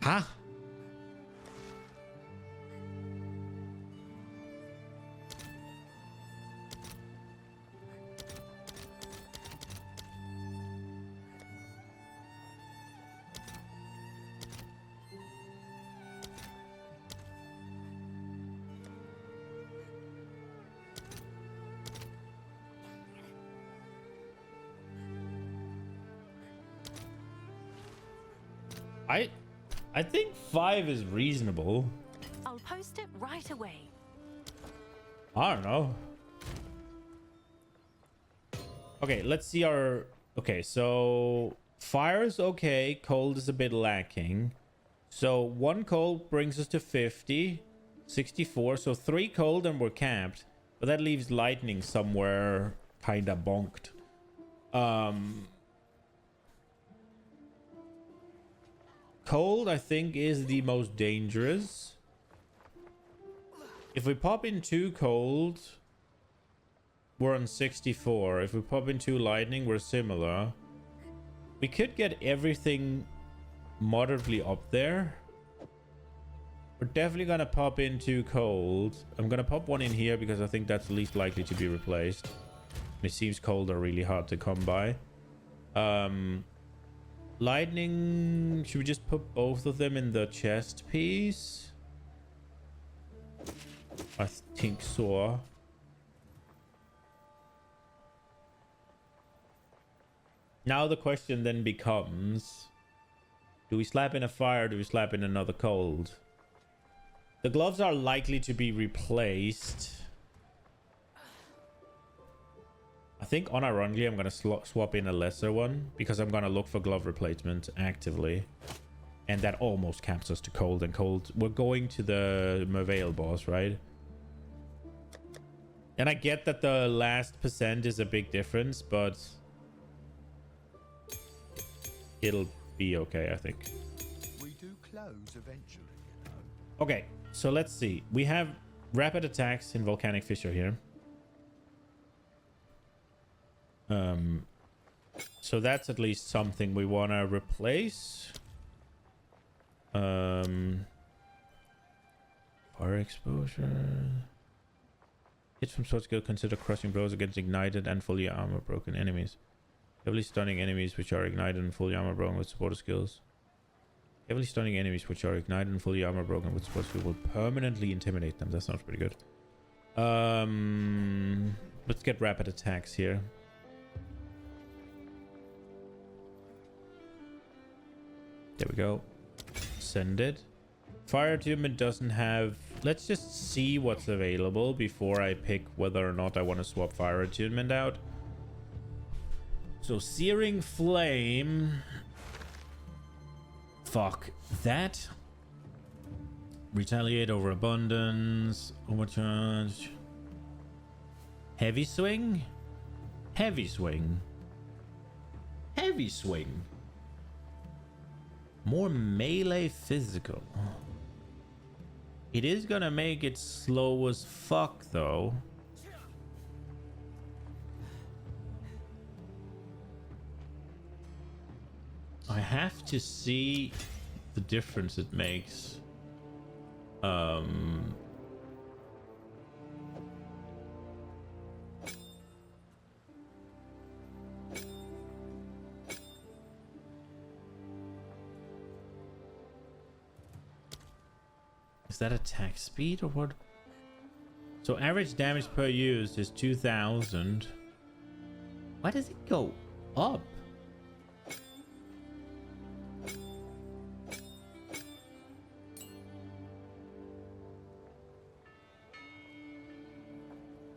Huh? I think 5 is reasonable. I'll post it right away. I don't know. Okay, let's see our... Okay, so fire is okay. Cold is a bit lacking. So 1 cold brings us to 50. 64. So 3 cold and we're capped. But that leaves lightning somewhere kind of bonked. Cold, I think, is the most dangerous. If we pop in 2 cold, we're on 64. If we pop in 2 lightning, we're similar. We could get everything moderately up there. We're definitely gonna pop in 2 cold. I'm gonna pop 1 in here because I think that's least likely to be replaced. It seems cold are really hard to come by. Lightning, should we just put both of them in the chest piece? I think so. Now the question then becomes, do we slap in a fire or do we slap in another cold? The gloves are likely to be replaced. I think unironically I'm going to swap in a lesser one because I'm going to look for glove replacement actively. And that almost caps us to cold and cold. We're going to the Merveil boss, right? And I get that the last % is a big difference, but it'll be okay, I think. We do close eventually, you know. Okay, so let's see. We have rapid attacks in Volcanic Fissure here. So that's at least something we want to replace. Fire exposure. Hits from sword skill consider crushing blows against ignited and fully armor broken enemies. Heavily stunning enemies which are ignited and fully armor broken with supporter skills. Heavily stunning enemies which are ignited and fully armor broken with sports will permanently intimidate them. That sounds pretty good. Let's get rapid attacks here. There we go. Send it. Fire attunement doesn't have... Let's just see what's available before I pick whether or not I want to swap fire attunement out. So Searing Flame... Fuck that. Retaliate over abundance. Overcharge. Heavy swing. Heavy swing. Heavy swing. More melee physical. It is gonna make it slow as fuck though. I have to see the difference it makes. Is that attack speed or what? So average damage per use is 2000. Why does it go up?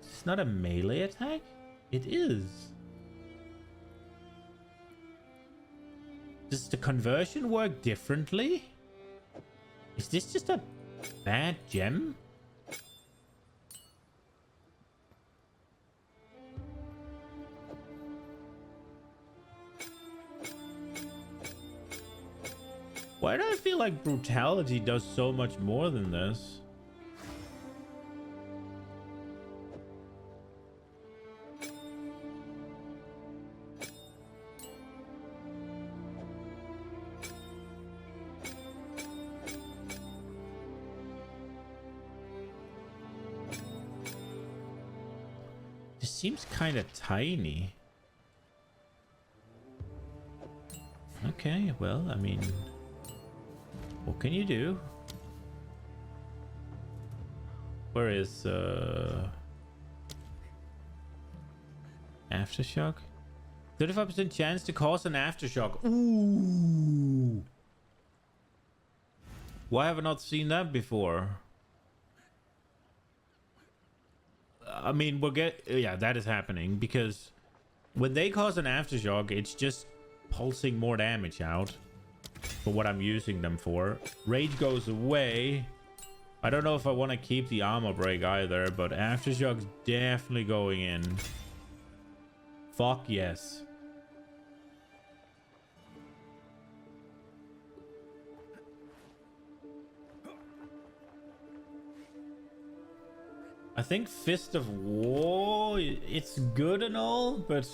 It's not a melee attack? It is. Does the conversion work differently? Is this just a bad gem? Why do I feel like brutality does so much more than this? Seems kind of tiny. Okay, well, I mean, what can you do? Where is aftershock? 35% chance to cause an aftershock. Ooh. Why have I not seen that before? I mean, yeah, that is happening because when they cause an aftershock, it's just pulsing more damage out for what I'm using them for. Rage goes away. I don't know if I want to keep the armor break either, but aftershock's definitely going in. Fuck yes. I think Fist of War, it's good and all, but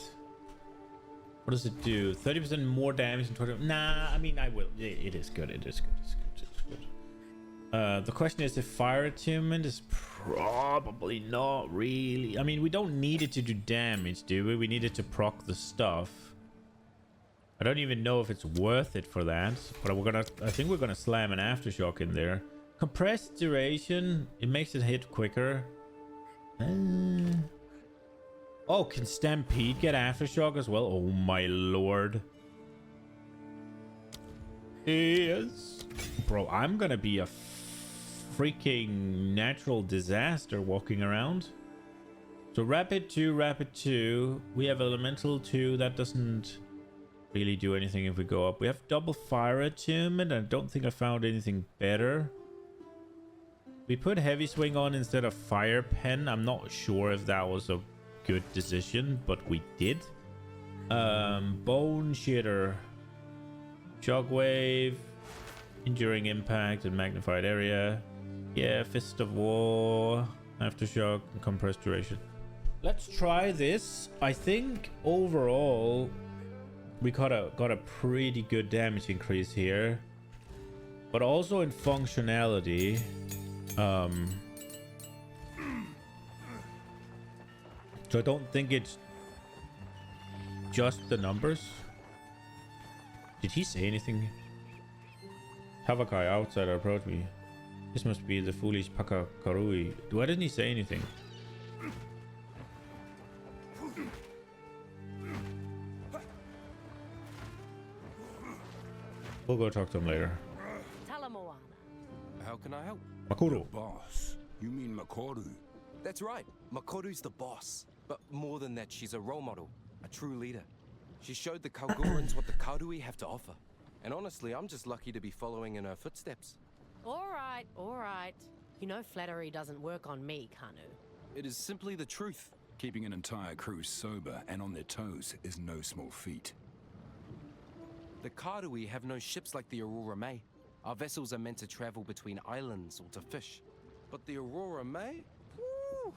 what does it do? 30% more damage and 20. Nah, I mean, I will. It is good. It is good. It's good. It's good. The question is if fire attunement is probably not really. I mean, we don't need it to do damage, do we? We need it to proc the stuff. I don't even know if it's worth it for that, but I think we're gonna slam an aftershock in there. Compressed duration, it makes it hit quicker. Oh, can Stampede get aftershock as well? Oh my lord. Yes. Bro, I'm gonna be a freaking natural disaster walking around. So rapid 2. We have elemental 2. That doesn't really do anything if we go up. We have double fire attunement. I don't think I found anything better. We put heavy swing on instead of fire pen. I'm not sure if that was a good decision, but we did. Bone shitter, shockwave, enduring impact and magnified area. Yeah, Fist of War, aftershock, and compressed duration. Let's try this. I think overall we got a pretty good damage increase here, but also in functionality. So I don't think it's just the numbers. Did he say anything? Tavakai, outsider, approach me. This must be the foolish Paka Karui. Why didn't he say anything? We'll go talk to him later. Talamoana. How can I help? Makuru. Boss, you mean Makoru? That's right. Makoru's the boss. But more than that, she's a role model, a true leader. She showed the Kalgorans what the Karui have to offer. And honestly, I'm just lucky to be following in her footsteps. All right, all right. You know flattery doesn't work on me, Kanu. It is simply the truth. Keeping an entire crew sober and on their toes is no small feat. The Karui have no ships like the Aurora May. Our vessels are meant to travel between islands or to fish. But the Aurora May? Woo!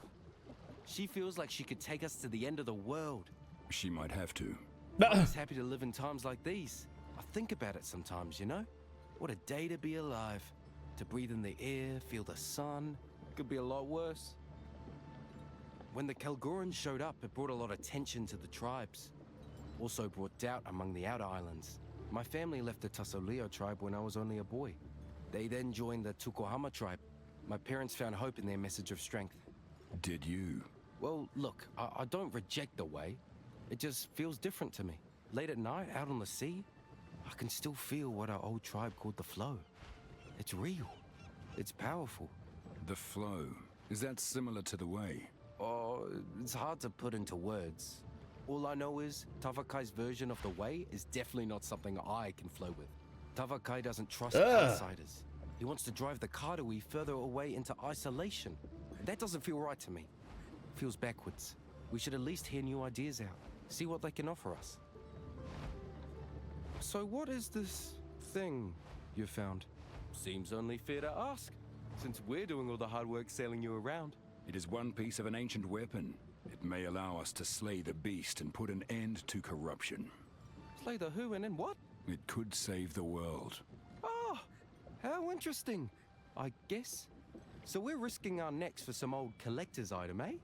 She feels like she could take us to the end of the world. She might have to. I'm just happy to live in times like these. I think about it sometimes, you know? What a day to be alive. To breathe in the air, feel the sun. Could be a lot worse. When the Kalgorans showed up, it brought a lot of tension to the tribes. Also brought doubt among the outer islands. My family left the Tasoleo tribe when I was only a boy. They then joined the Tukohama tribe. My parents found hope in their message of strength. Did you? Well, look, I don't reject the way. It just feels different to me. Late at night, out on the sea, I can still feel what our old tribe called the flow. It's real. It's powerful. The flow. Is that similar to the way? Oh, it's hard to put into words. All I know is Tavakai's version of the way is definitely not something I can flow with. Tavakai doesn't trust outsiders. He wants to drive the Karui further away into isolation. That doesn't feel right to me. Feels backwards. We should at least hear new ideas out. See what they can offer us. So what is this thing you found? Seems only fair to ask, since we're doing all the hard work sailing you around. It is one piece of an ancient weapon. It may allow us to slay the beast and put an end to corruption. Slay the who and then what? It could save the world. Ah, how interesting. I guess. So we're risking our necks for some old collector's item, eh?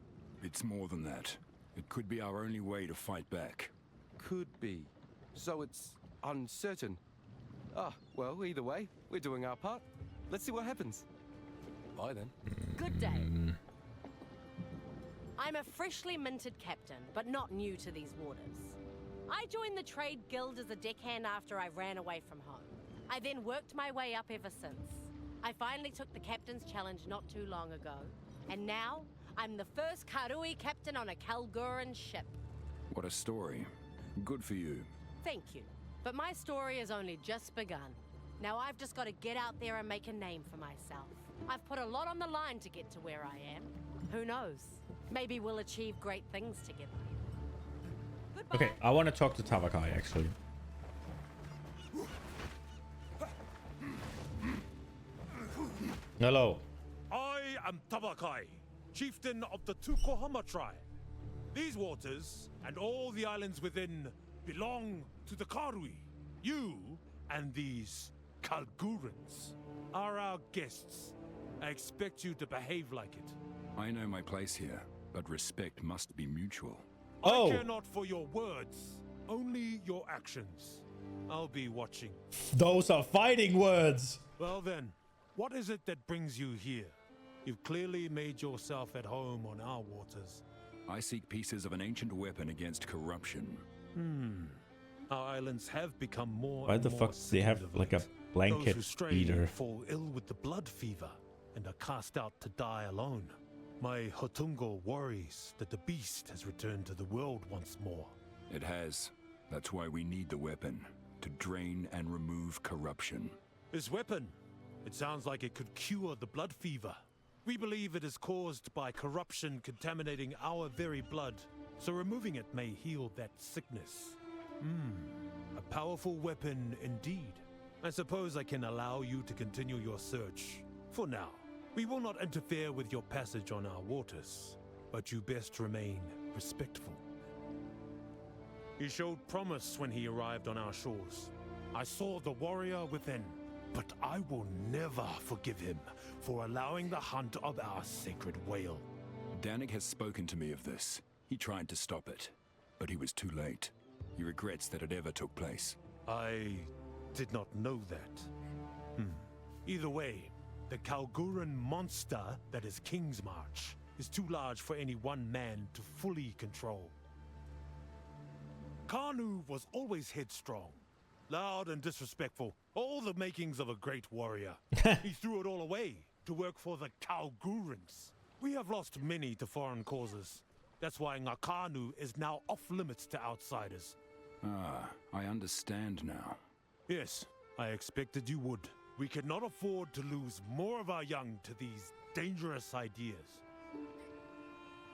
It's more than that. It could be our only way to fight back. Could be. So it's uncertain. Ah, well, either way, we're doing our part. Let's see what happens. Bye then. Good day. I'm a freshly minted captain, but not new to these waters. I joined the Trade Guild as a deckhand after I ran away from home. I then worked my way up ever since. I finally took the captain's challenge not too long ago, and now I'm the first Karui captain on a Kalgoran ship. What a story. Good for you. Thank you. But my story has only just begun. Now I've just got to get out there and make a name for myself. I've put a lot on the line to get to where I am. Who knows? Maybe we'll achieve great things together. Goodbye. Okay, I want to talk to Tavakai actually. Hello. I am Tavakai, chieftain of the Tukohama tribe. These waters and all the islands within belong to the Karui. You and these Kalgurans are our guests. I expect you to behave like it. I know my place here, but respect must be mutual. I care not for your words, only your actions. I'll be watching. Those are fighting words. Well then, what is it that brings you here? You've clearly made yourself at home on our waters. I seek pieces of an ancient weapon against corruption. Our islands have become more Why and the more fuck do they have sick like a of it. blanket Those who stray eater? fall ill with the blood fever and are cast out to die alone. My Hotungo worries that the beast has returned to the world once more. It has. That's why we need the weapon, to drain and remove corruption. This weapon, it sounds like it could cure the blood fever. We believe it is caused by corruption contaminating our very blood, so removing it may heal that sickness. A powerful weapon indeed. I suppose I can allow you to continue your search. For now, we will not interfere with your passage on our waters, but you best remain respectful. He showed promise when he arrived on our shores. I saw the warrior within, but I will never forgive him for allowing the hunt of our sacred whale. Danik has spoken to me of this. He tried to stop it, but he was too late. He regrets that it ever took place. I did not know that. Either way, the Kalguran monster that is King's March is too large for any one man to fully control. Kanu was always headstrong, loud and disrespectful, all the makings of a great warrior. He threw it all away to work for the Kalgurans. We have lost many to foreign causes. That's why Ngakanu is now off limits to outsiders. Ah, I understand now. Yes, I expected you would. We cannot afford to lose more of our young to these dangerous ideas.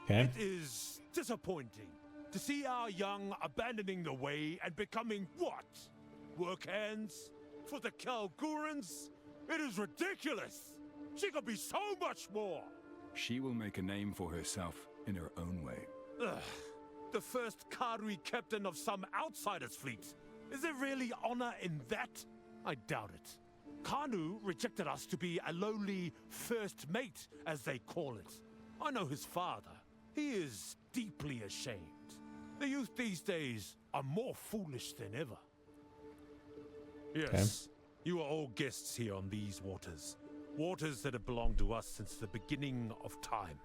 Okay. It is disappointing to see our young abandoning the way and becoming what? Work hands? For the Kalgurans? It is ridiculous! She could be so much more! She will make a name for herself in her own way. Ugh. The first Karui captain of some outsider's fleet. Is there really honor in that? I doubt it. Kanu rejected us to be a lowly first mate, as they call it. I know his father. He is deeply ashamed. The youth these days are more foolish than ever. Yes, you are all guests here on these waters. Waters that have belonged to us since the beginning of time.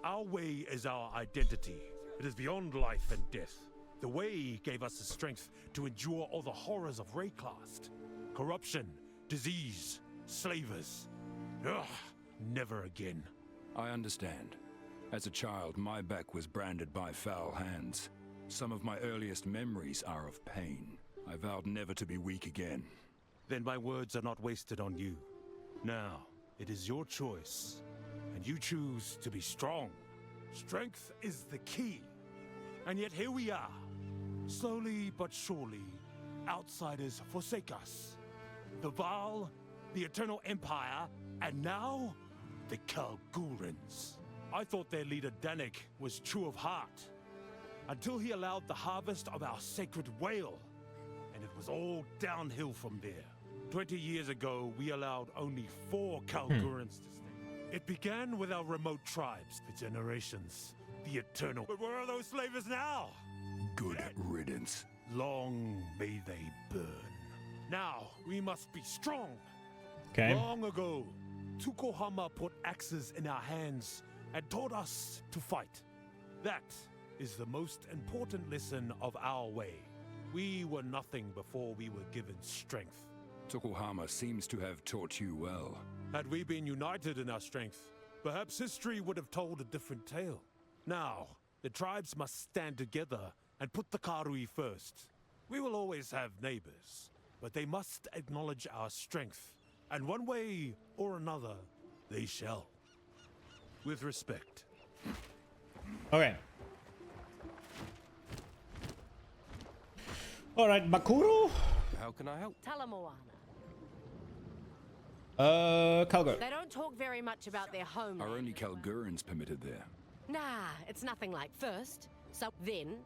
Our way is our identity. It is beyond life and death. The way gave us the strength to endure all the horrors of Rayclast. Corruption, disease, slavers. Ugh, never again. I understand. As a child, my back was branded by foul hands. Some of my earliest memories are of pain. I vowed never to be weak again. Then my words are not wasted on you. Now, it is your choice, and you choose to be strong. Strength is the key. And yet here we are. Slowly but surely, outsiders forsake us. The Val, the Eternal Empire, and now, the Kalgurans. I thought their leader Danik was true of heart, until he allowed the harvest of our sacred whale, and it was all downhill from there. 20 years ago, we allowed only 4 Kalgurans to stay. It began with our remote tribes for generations, the Eternal. But where are those slavers now? Good riddance. Long may they burn. Now, we must be strong. Okay. Long ago, Tukohama put axes in our hands and taught us to fight. That is the most important lesson of our way. We were nothing before we were given strength. Tokuhama seems to have taught you well. Had we been united in our strength, perhaps history would have told a different tale. Now, the tribes must stand together and put the Karui first. We will always have neighbors, but they must acknowledge our strength, and one way or another, they shall. With respect. Okay. All right, Makuru. How can I help? Talamoana. Kalgur. They don't talk very much about their home. Are only Kalgurans permitted there? Nah, it's nothing like first. So then,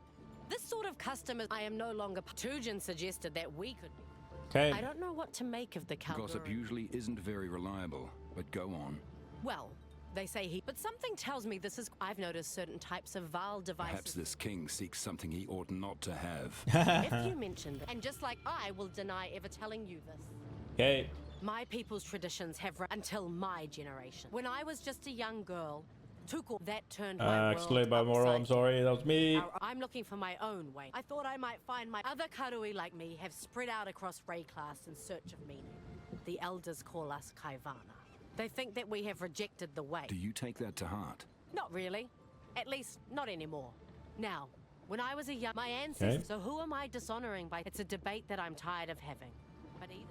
this sort of custom is I am no longer. Tujin suggested that we could. Okay. I don't know what to make of the Kalgur. Gossip usually isn't very reliable, but go on. Well, they say he. But something tells me this is. I've noticed certain types of Val devices. Perhaps this king seeks something he ought not to have. If you mentioned it, and just like I will deny ever telling you this. Okay. My people's traditions have run until my generation. When I was just a young girl, Tuko, that turned my world Actually, by moral, I'm sorry, that was me. I'm looking for my own way. I thought I might find my other Karui like me have spread out across Rayclast in search of meaning. The elders call us Kaivana. They think that we have rejected the way. Do you take that to heart? Not really. At least, not anymore. Now, when I was a young... My ancestors... So who am I dishonoring by... It's a debate that I'm tired of having. But either...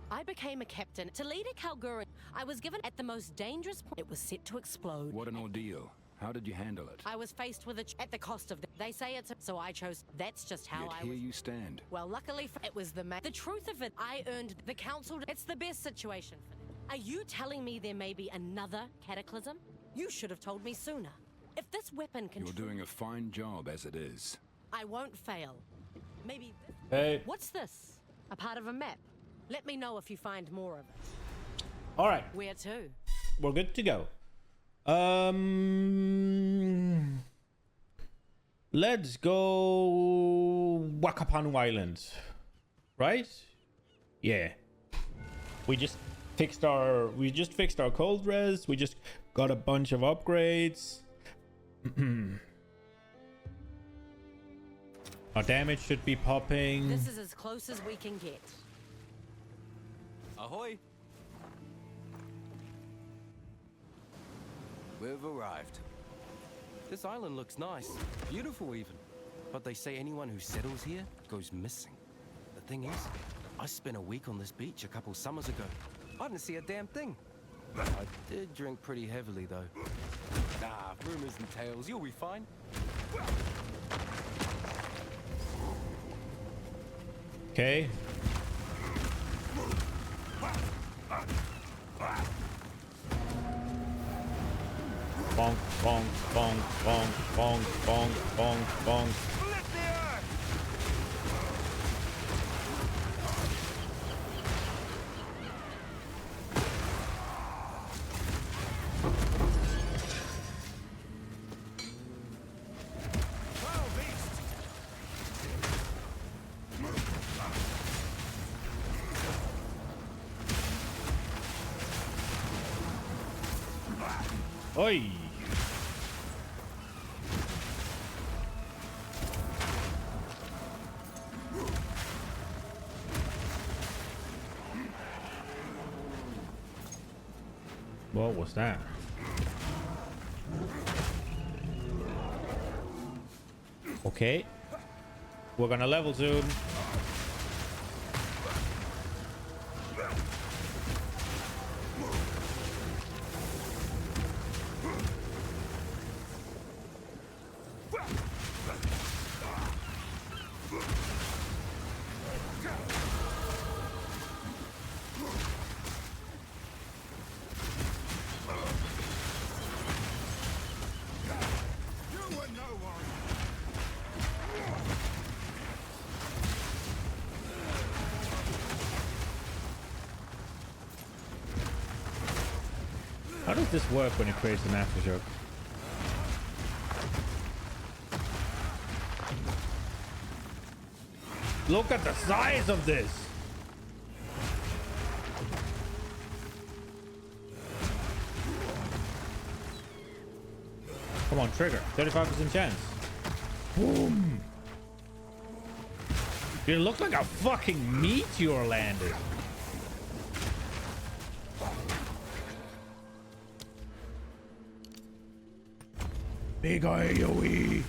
I became a captain to lead a Kalguran. I was given at the most dangerous point. It was set to explode. What an ordeal. How did you handle it? I was faced with at the cost of... They say it's... So I chose... That's just how Yet I here was... you stand. Well, luckily, it was the truth of it, I earned the council. It's the best situation for them. Are you telling me there may be another cataclysm? You should have told me sooner. If this weapon can... You're doing a fine job as it is. I won't fail. Maybe... Hey. What's this? A part of a map? Let me know if you find more of it. All right. Where to? We're good to go. Let's go Wakapanu Island. Right? Yeah. We just We just fixed our cold res. We just got a bunch of upgrades. Our damage should be popping. This is as close as we can get. Ahoy! We've arrived. This island looks nice, beautiful even. But they say anyone who settles here goes missing. The thing is, I spent a week on this beach a couple summers ago. I didn't see a damn thing. I did drink pretty heavily though. Nah, rumors and tales, you'll be fine. Okay. Bonk, bonk, bonk, bonk, bonk, bonk, bonk, bonk. Oi! What was that? Okay. We're gonna level soon. How does this work when it creates an aftershock? Look at the size of this! Come on, trigger. 35% chance. Boom! It looked like a fucking meteor landed. Big AoE.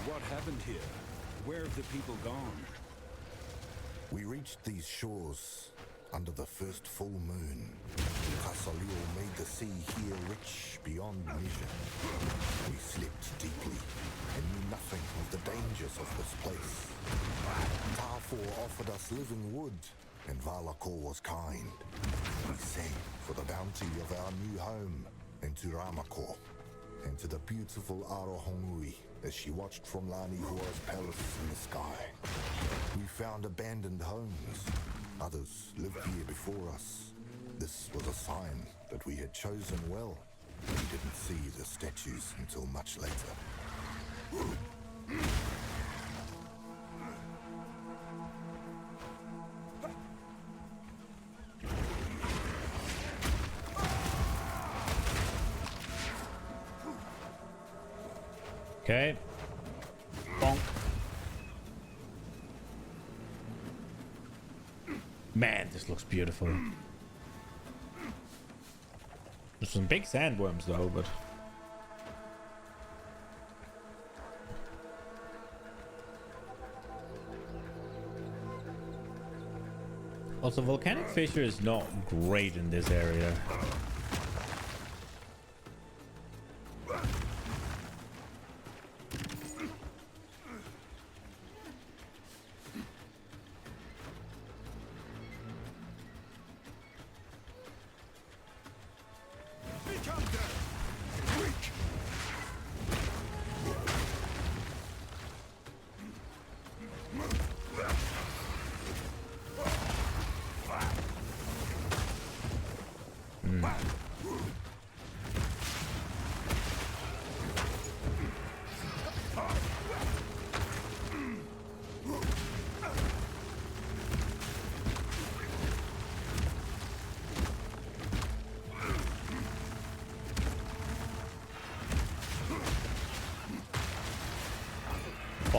What happened here? Where have the people gone? We reached these shores under the first full moon. Kasalil made the sea here rich beyond measure. We slept deeply and knew nothing of the dangers of this place. Tarfor offered us living wood, and Valakor was kind. We sang for the bounty of our new home, and to Ramakor, and to the beautiful Arohongui as she watched from Lani Hua's palace in the sky. We found abandoned homes. Others lived here before us. This was a sign that we had chosen well. We didn't see the statues until much later. Okay. Bonk. Man, this looks beautiful. There's some big sandworms though, but... Also, volcanic fissure is not great in this area.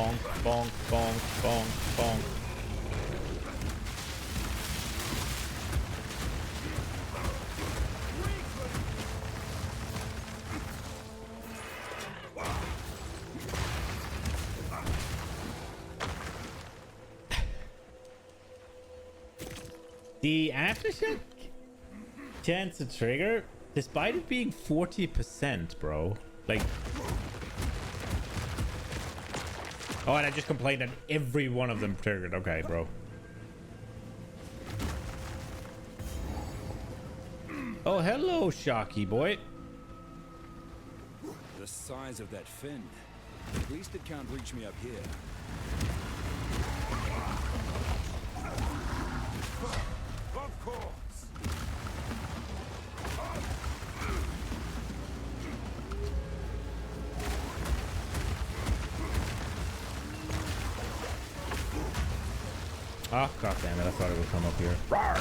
Bonk, bonk, bonk, bonk, bonk. The aftershock chance to trigger, despite it being 40%, bro. Like, oh, and I just complained that every one of them triggered. Okay, bro. Oh, hello, Shocky boy. The size of that fin. At least it can't reach me up here. Of course. Oh, god damn it, I thought it would come up here. Rawr!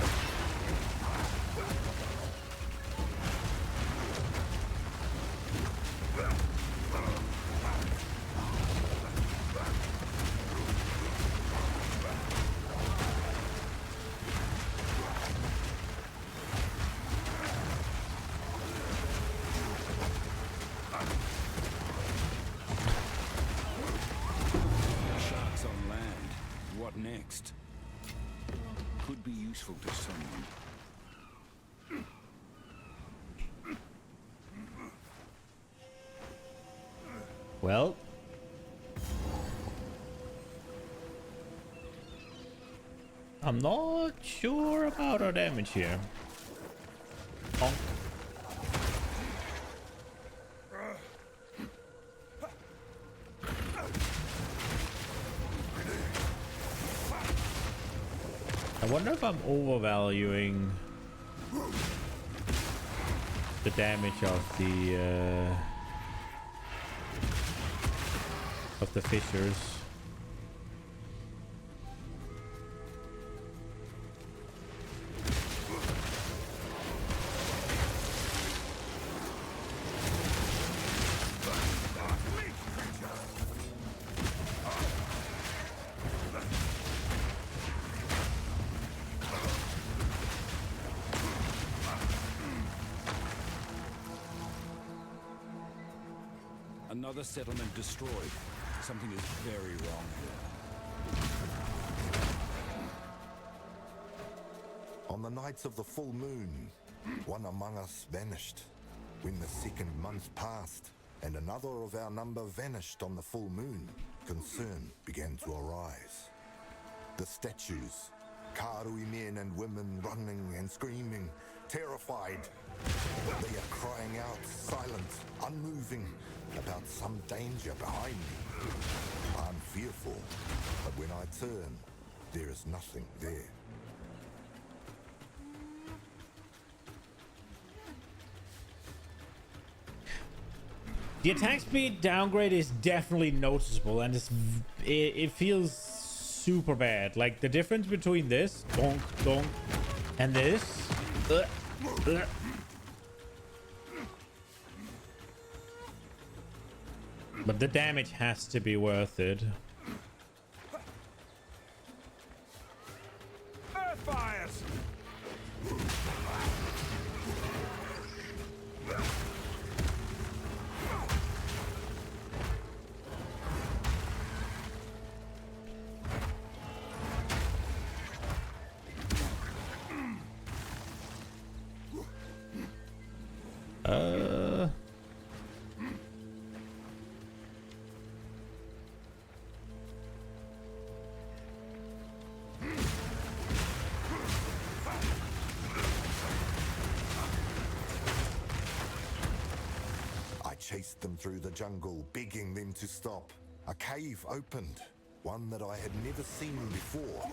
Sharks on land. What next? Could be useful to someone. Well, I'm not sure about our damage here. Bonk. I wonder if I'm overvaluing the damage of the fissures. Another settlement destroyed. Something is very wrong here. On the nights of the full moon, one among us vanished. When the second month passed, and another of our number vanished on the full moon, concern began to arise. The statues, Karui men and women running and screaming, terrified. They are crying out, silent, unmoving, about some danger behind me. I'm fearful, but when I turn, there is nothing there. The attack speed downgrade is definitely noticeable, and it feels super bad. Like the difference between this donk donk and this. But the damage has to be worth it. Earth fires! Chased them through the jungle, begging them to stop. A cave opened, one that I had never seen before,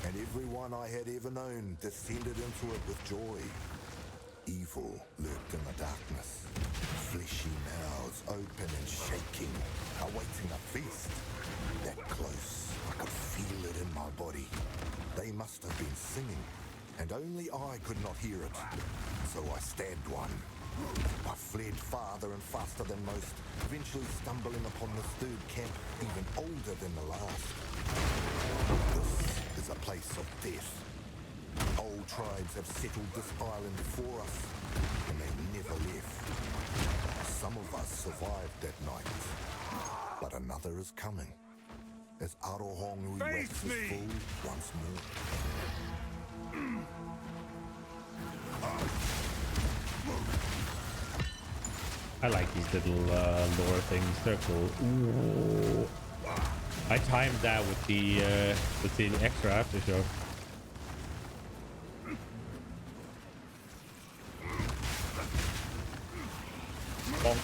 and everyone I had ever known descended into it with joy. Evil lurked in the darkness, fleshy mouths open and shaking, awaiting a feast. That close, I could feel it in my body. They must have been singing, and only I could not hear it. So I stabbed one, I fled farther and faster than most, eventually stumbling upon this third camp, even older than the last. This is a place of death. Old tribes have settled this island for us, and they never left. Some of us survived that night, but another is coming. As Arohongu waxes full once more. I like these little lore things. They're cool. Ooh. I timed that with the extra aftershow. Bonk.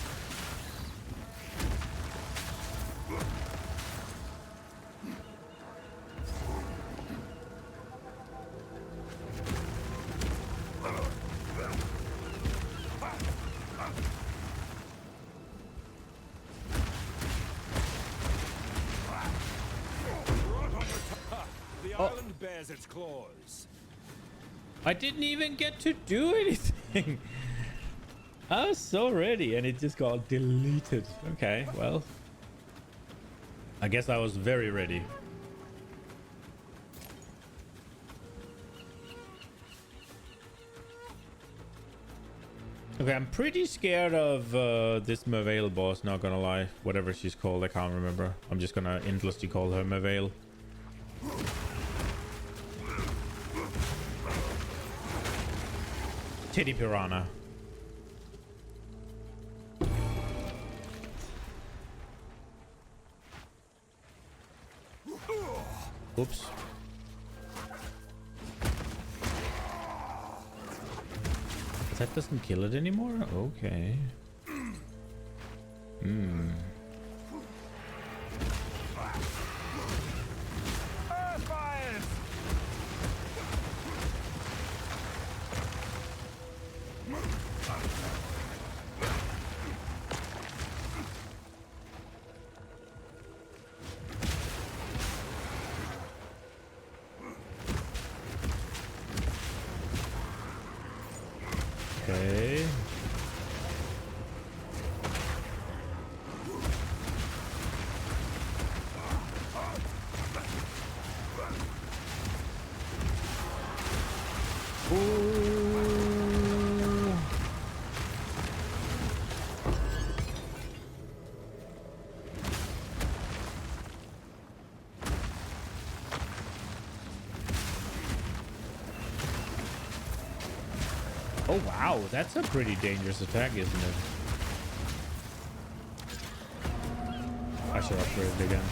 The island bears its claws. I didn't even get to do anything. I was so ready and it just got deleted. Okay, well. I guess I was very ready. Okay, I'm pretty scared of this Mervale boss, not gonna lie. Whatever she's called, I can't remember. I'm just gonna endlessly call her Mervale. Titty Piranha. Oops. That doesn't kill it anymore? Okay. Hmm. Okay. Ooh. Oh wow, that's a pretty dangerous attack, isn't it? I should upgrade it again.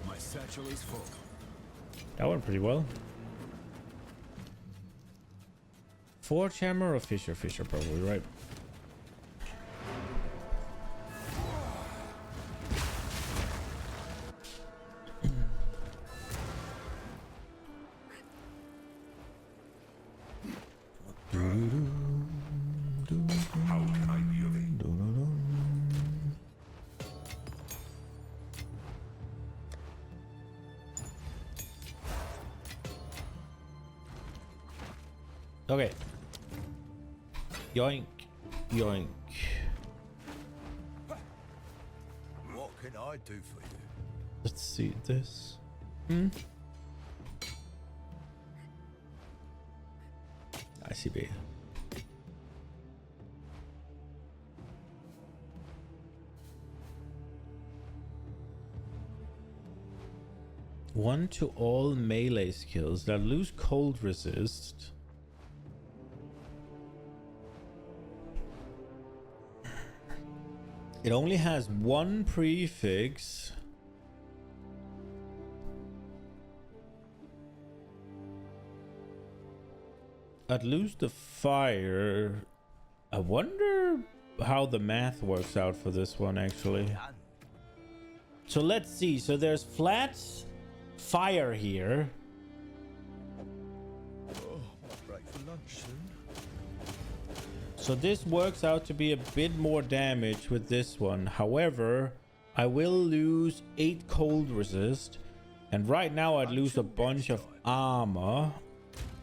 My satchel is full. That went pretty well. Forge hammer or Fisher? Fisher probably, right? How can I be of aid? Okay. Yoink. Yoink. What can I do for you? Let's see this. Hmm. ICB. One to all melee skills that lose cold resist. It only has one prefix. At lose the fire. I wonder how the math works out for this one actually. So let's see. So there's flat fire here. Oh, might break for lunch soon. So this works out to be a bit more damage with this one. However, I will lose 8 cold resist. And right now I'd lose a bunch of armor.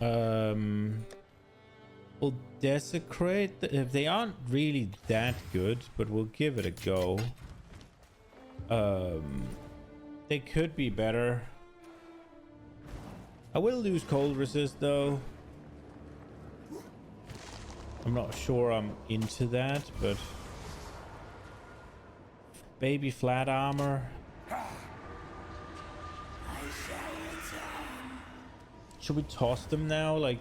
We'll desecrate. They aren't really that good, but we'll give it a go. They could be better. I will lose cold resist though. I'm not sure I'm into that, but baby flat armor. Should we toss them now? Like,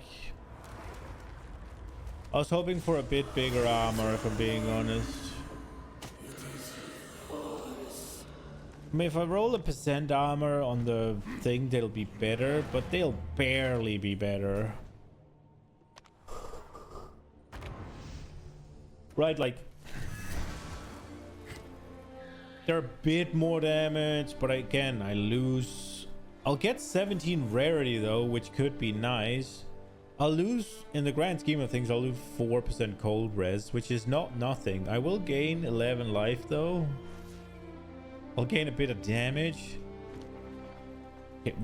I was hoping for a bit bigger armor, if I'm being honest. I mean, if I roll a percent armor on the thing, they'll be better, but they'll barely be better. Right, like, they're a bit more damage, but again, I lose. I'll get 17 rarity though, which could be nice. I'll lose, in the grand scheme of things, I'll lose 4% cold res, which is not nothing. I will gain 11 life though. I'll gain a bit of damage. Okay,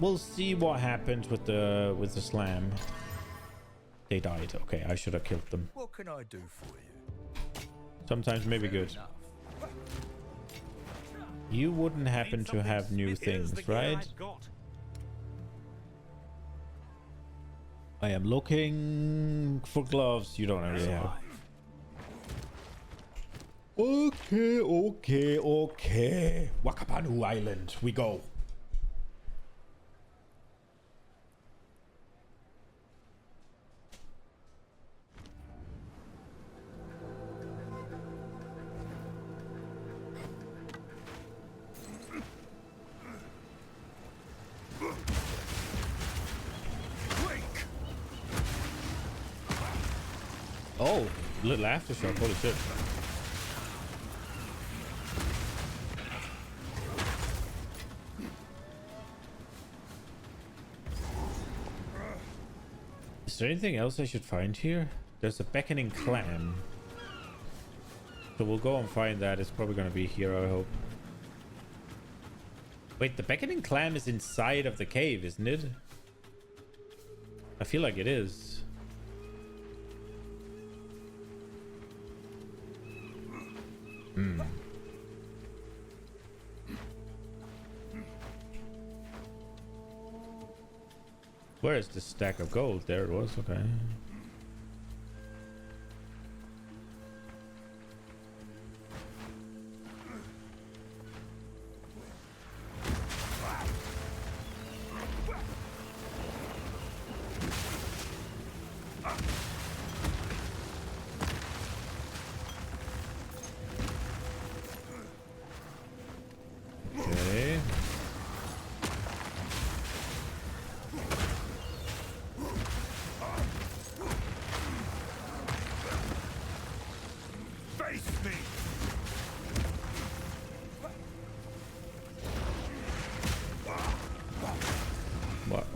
we'll see what happens with the slam. They died. Okay, I should have killed them. What can I do for you? Sometimes maybe good. You wouldn't happen to have new things, right? I am looking for gloves. You don't really have. Okay. Wakapanu Island. We go. Oh, little aftershock. Holy shit. Is there anything else I should find here? There's a beckoning clam. So we'll go and find that. It's probably going to be here, I hope. Wait, the beckoning clam is inside of the cave, isn't it? I feel like it is. Where is the stack of gold? There it was. Okay.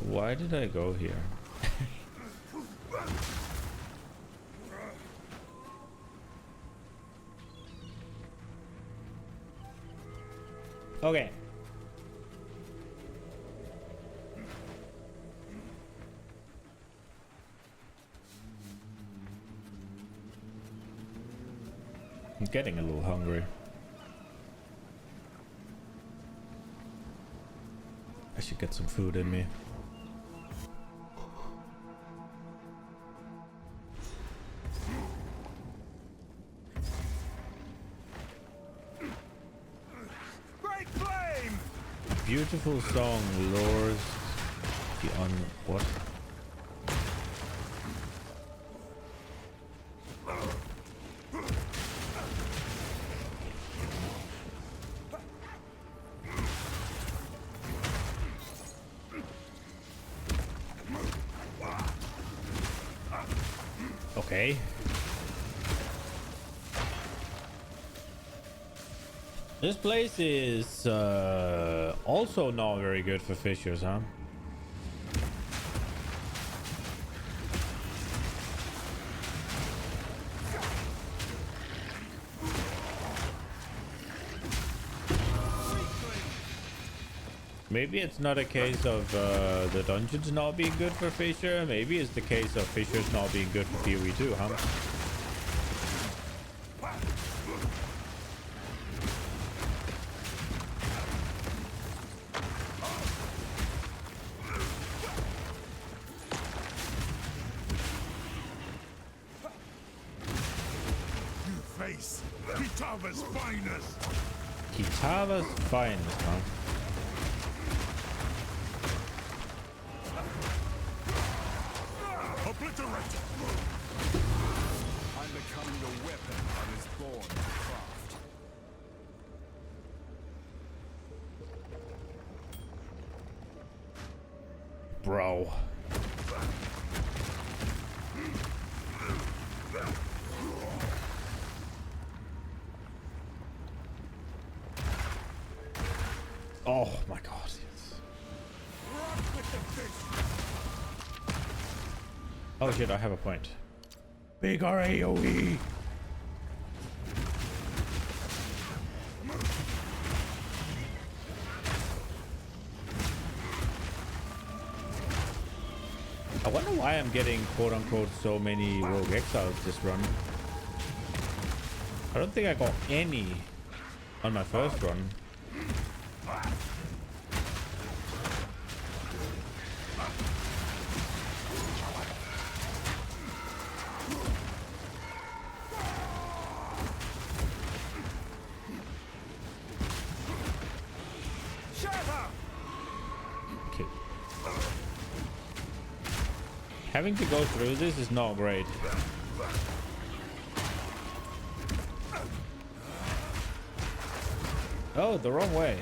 Why did I go here? Okay. I'm getting a little hungry. I should get some food in me. Beautiful song lures the what? Okay. This place is also not very good for fishers, huh? Maybe it's not a case of the dungeons not being good for Fisher. Maybe it's the case of Fisher's not being good for PoE too, huh? Face Kitava's finest. Kitava's finest, huh? Obliterate! I'm becoming the weapon I was born to craft. Bro. Oh my god, yes. Oh shit, I have a point. Big AoE. I wonder why I'm getting quote unquote so many rogue exiles this run. I don't think I got any on my first run. Okay. Having to go through this is not great. Oh, the wrong way.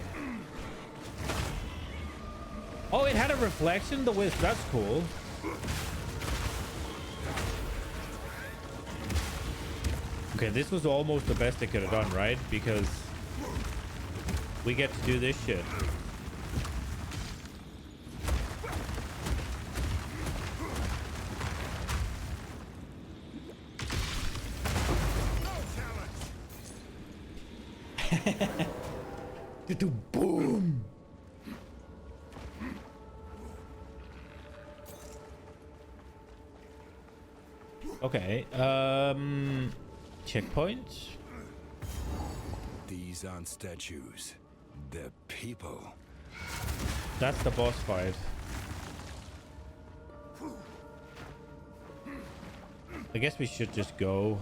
Oh, it had a reflection, the wisp. That's cool. Okay, this was almost the best they could have done, right? Because we get to do this shit. Boom. Okay, checkpoint. These aren't statues, they're people. That's the boss fight. I guess we should just go.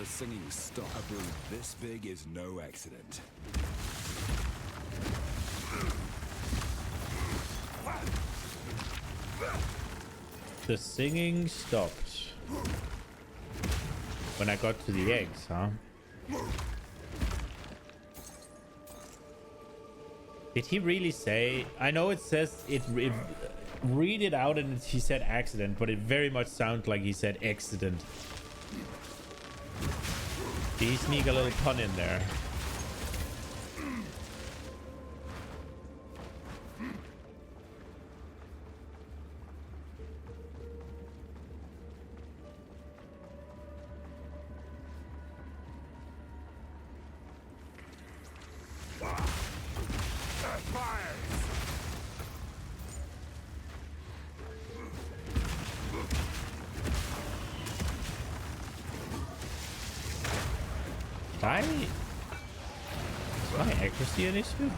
Singing stop. A brood this big is no accident. The singing stopped when I got to the eggs, huh? Did he really say? I know it says it read it out and he said accident, but it very much sounds like he said accident. Did he sneak a little pun in there? Is my accuracy an issue?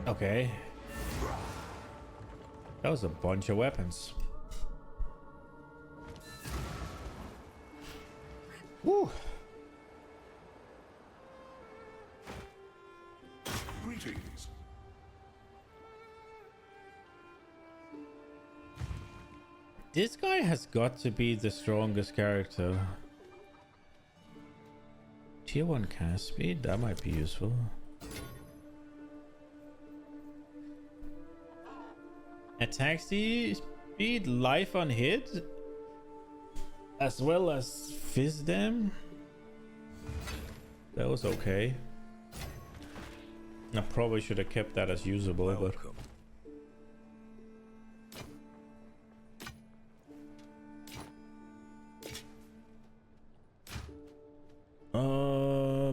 Okay. That was a bunch of weapons. Woo! Greetings. This guy has got to be the strongest character. Tier 1 cast speed, that might be useful. Attack speed, life on hit, as well as fizz dam. That was okay. I probably should have kept that as usable, but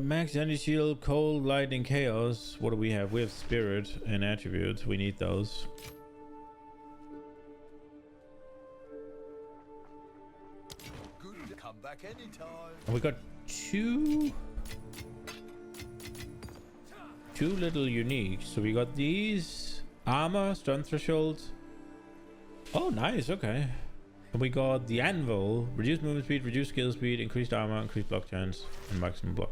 max anti-shield, cold, lightning, chaos. What do we have? We have spirit and attributes. We need those. Good to come back anytime. And we got two little uniques. So we got these armor, strength threshold. Oh, nice. Okay. And we got the anvil, reduced movement speed, reduced skill speed, increased armor, increased block chance, and maximum block.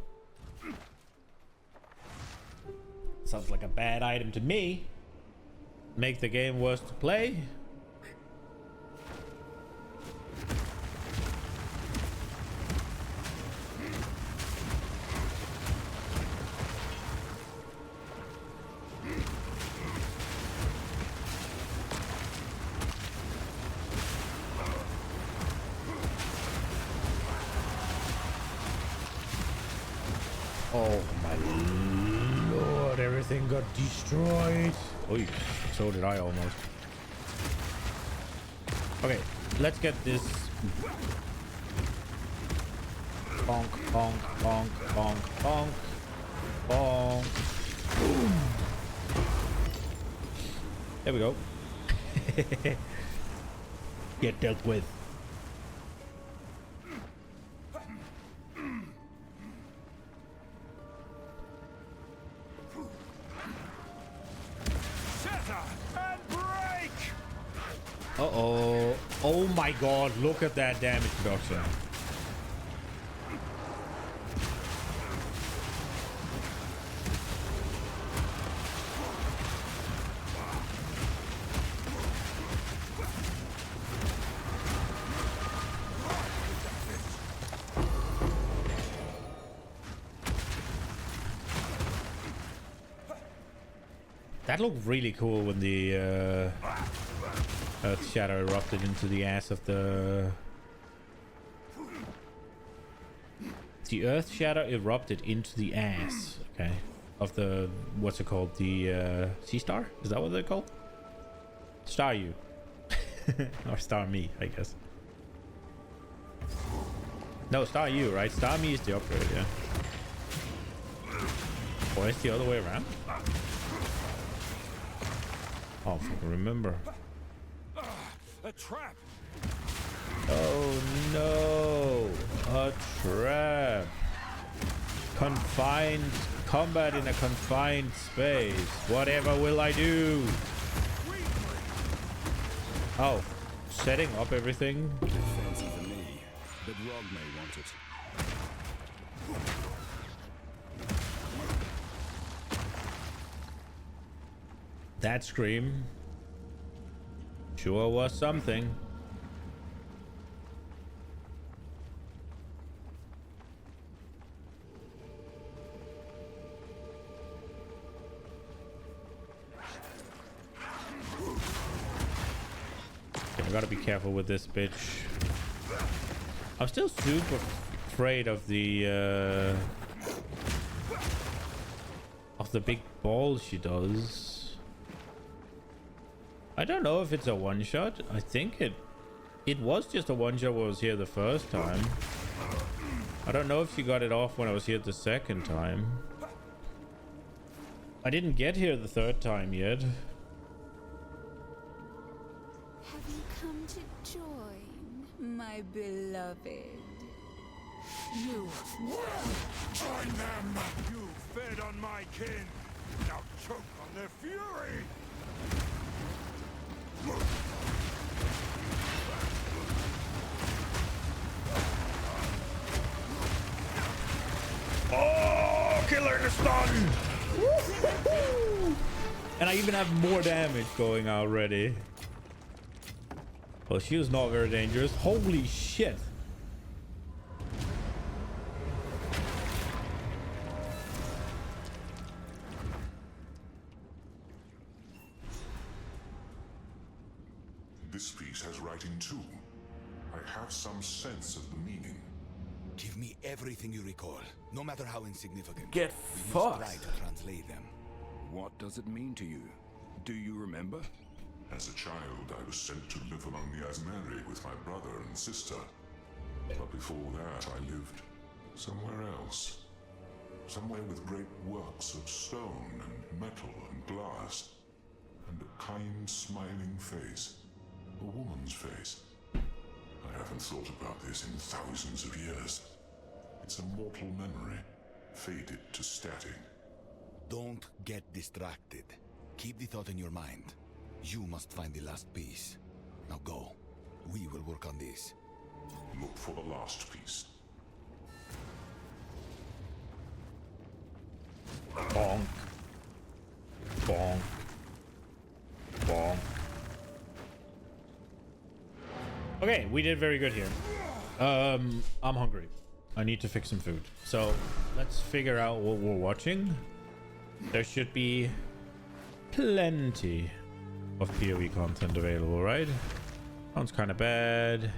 Sounds like a bad item to me. Make the game worse to play. Oh my lord, everything got destroyed. Oh, so did I almost. Okay, let's get this. Bonk, bonk, bonk, bonk, bonk, bonk. Boom. There we go. Get dealt with. Uh-oh. Oh my god, look at that damage reduction. That looked really cool when the Earth Shadow erupted into the ass of the... The Earth Shadow erupted into the ass, okay, of the... What's it called? The Sea Star? Is that what they're called? Star You. Or Star Me, I guess. No, Star You, right? Star Me is the upgrade, yeah. Or is the other way around? Oh, fucking remember. A trap. Oh no, a trap. Confined combat in a confined space. Whatever will I do? Oh, setting up everything. Fancy for me, but Rog may want it. That scream sure was something. Okay, I gotta be careful with this bitch. I'm still super afraid of the big ball she does. I don't know if it's a one-shot. I think it was just a one-shot when I was here the first time. I don't know if she got it off when I was here the second time. I didn't get here the third time yet. Have you come to join, my beloved? You will join them! You fed on my kin! Now choke on their fury! Oh, killer the stun! And I even have more damage going already. Well, she was not very dangerous. Holy shit. This piece has writing too. I have some sense of the meaning. Give me everything you recall, no matter how insignificant. Get we fucked. must try to translate them. What does it mean to you? Do you remember? As a child, I was sent to live among the Asmeri with my brother and sister. But before that, I lived somewhere else. Somewhere with great works of stone and metal and glass. And a kind, smiling face. A woman's face. I haven't thought about this in thousands of years. It's a mortal memory, faded to static. Don't get distracted. Keep the thought in your mind. You must find the last piece. Now go. We will work on this. Look for the last piece. Bonk. Bonk. Bonk. Okay, we did very good here. I'm hungry. I need to fix some food. So let's figure out what we're watching. There should be plenty of PoE content available, right? Sounds kind of bad.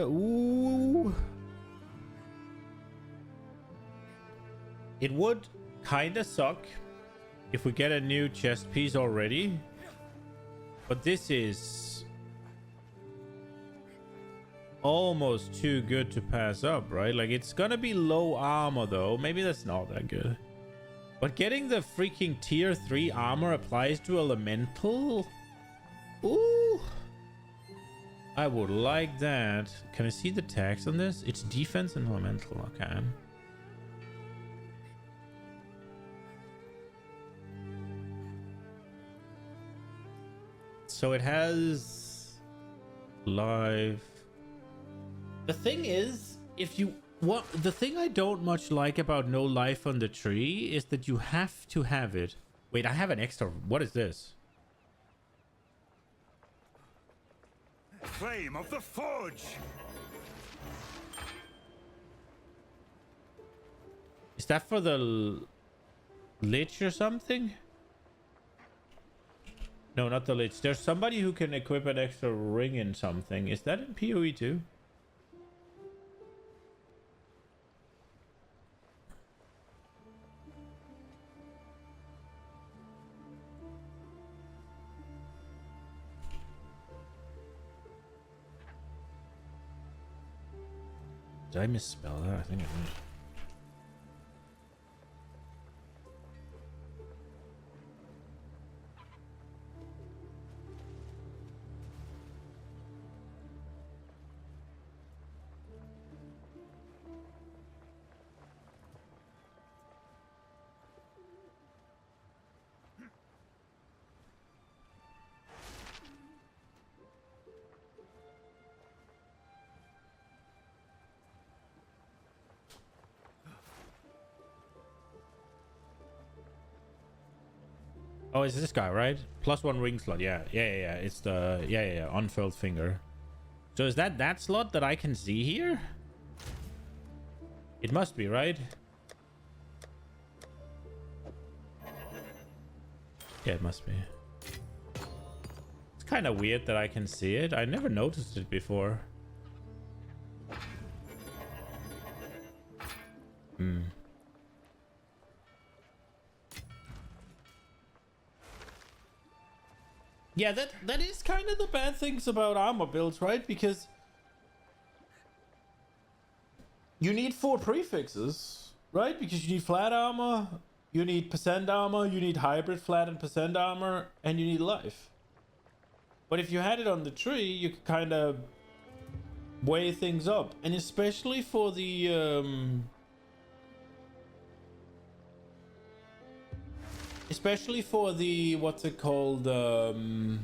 Ooh. It would kind of suck if we get a new chest piece already. But this is almost too good to pass up, right? Like, it's gonna be low armor though. Maybe that's not that good. But getting the freaking tier 3 armor applies to elemental. Ooh. I would like that. Can I see the tags on this? It's defense and elemental. Okay. So it has live. The thing is, if you want, the thing I don't much like about no life on the tree is that you have to have it. Wait, I have an extra. What is this? Flame of the Forge! Is that for the Lich or something? No, not the Lich. There's somebody who can equip an extra ring in something. Is that in PoE too? Did I misspell that? I think I did. Oh, it's this guy, right? +1 ring slot. Yeah. It's the unfurled finger. So is that slot that I can see here? It must be, right? Yeah, it must be. It's kind of weird that I can see it. I never noticed it before. Yeah, that is kind of the bad things about armor builds, right? Because you need 4 prefixes, right? Because you need flat armor, you need percent armor, you need hybrid flat and percent armor, and you need life. But if you had it on the tree, you could kind of weigh things up. And especially for the Especially for the, what's it called, the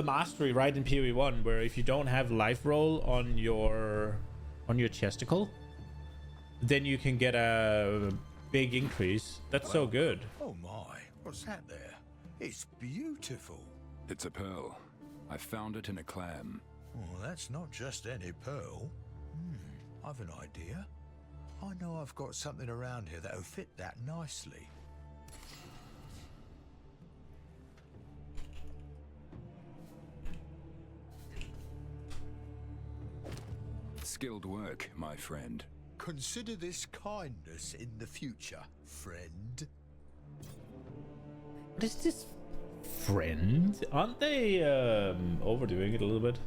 mastery, right, in PoE1, where if you don't have life roll on your chesticle, then you can get a big increase. That's so good. Oh my, what's that there? It's beautiful. It's a pearl. I found it in a clam. Oh, that's not just any pearl. I've an idea. I know I've got something around here that'll fit that nicely. Skilled work, my friend. Consider this kindness in the future, friend. What is this, friend? Aren't they overdoing it a little bit?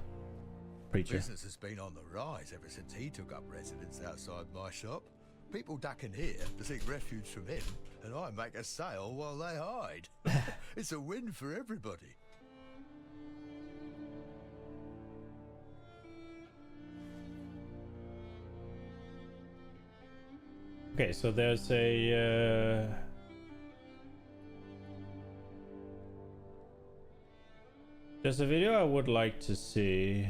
Preacher. Business has been on the rise ever since he took up residence outside my shop. People duck in here to seek refuge from him, and I make a sale while they hide. It's a win for everybody. Okay, so there's a video I would like to see.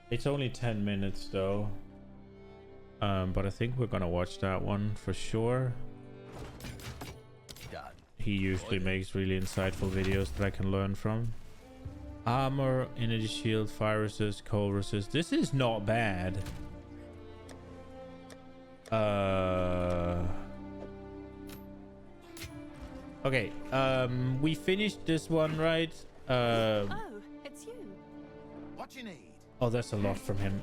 It's only 10 minutes though, but I think we're gonna watch that one for sure. Done. He usually makes really insightful videos that I can learn from. Armor, energy shield, fire resist, cold resist. This is not bad. Okay, we finished this one, right? Oh, it's you. What you need? Oh, that's a lot from him.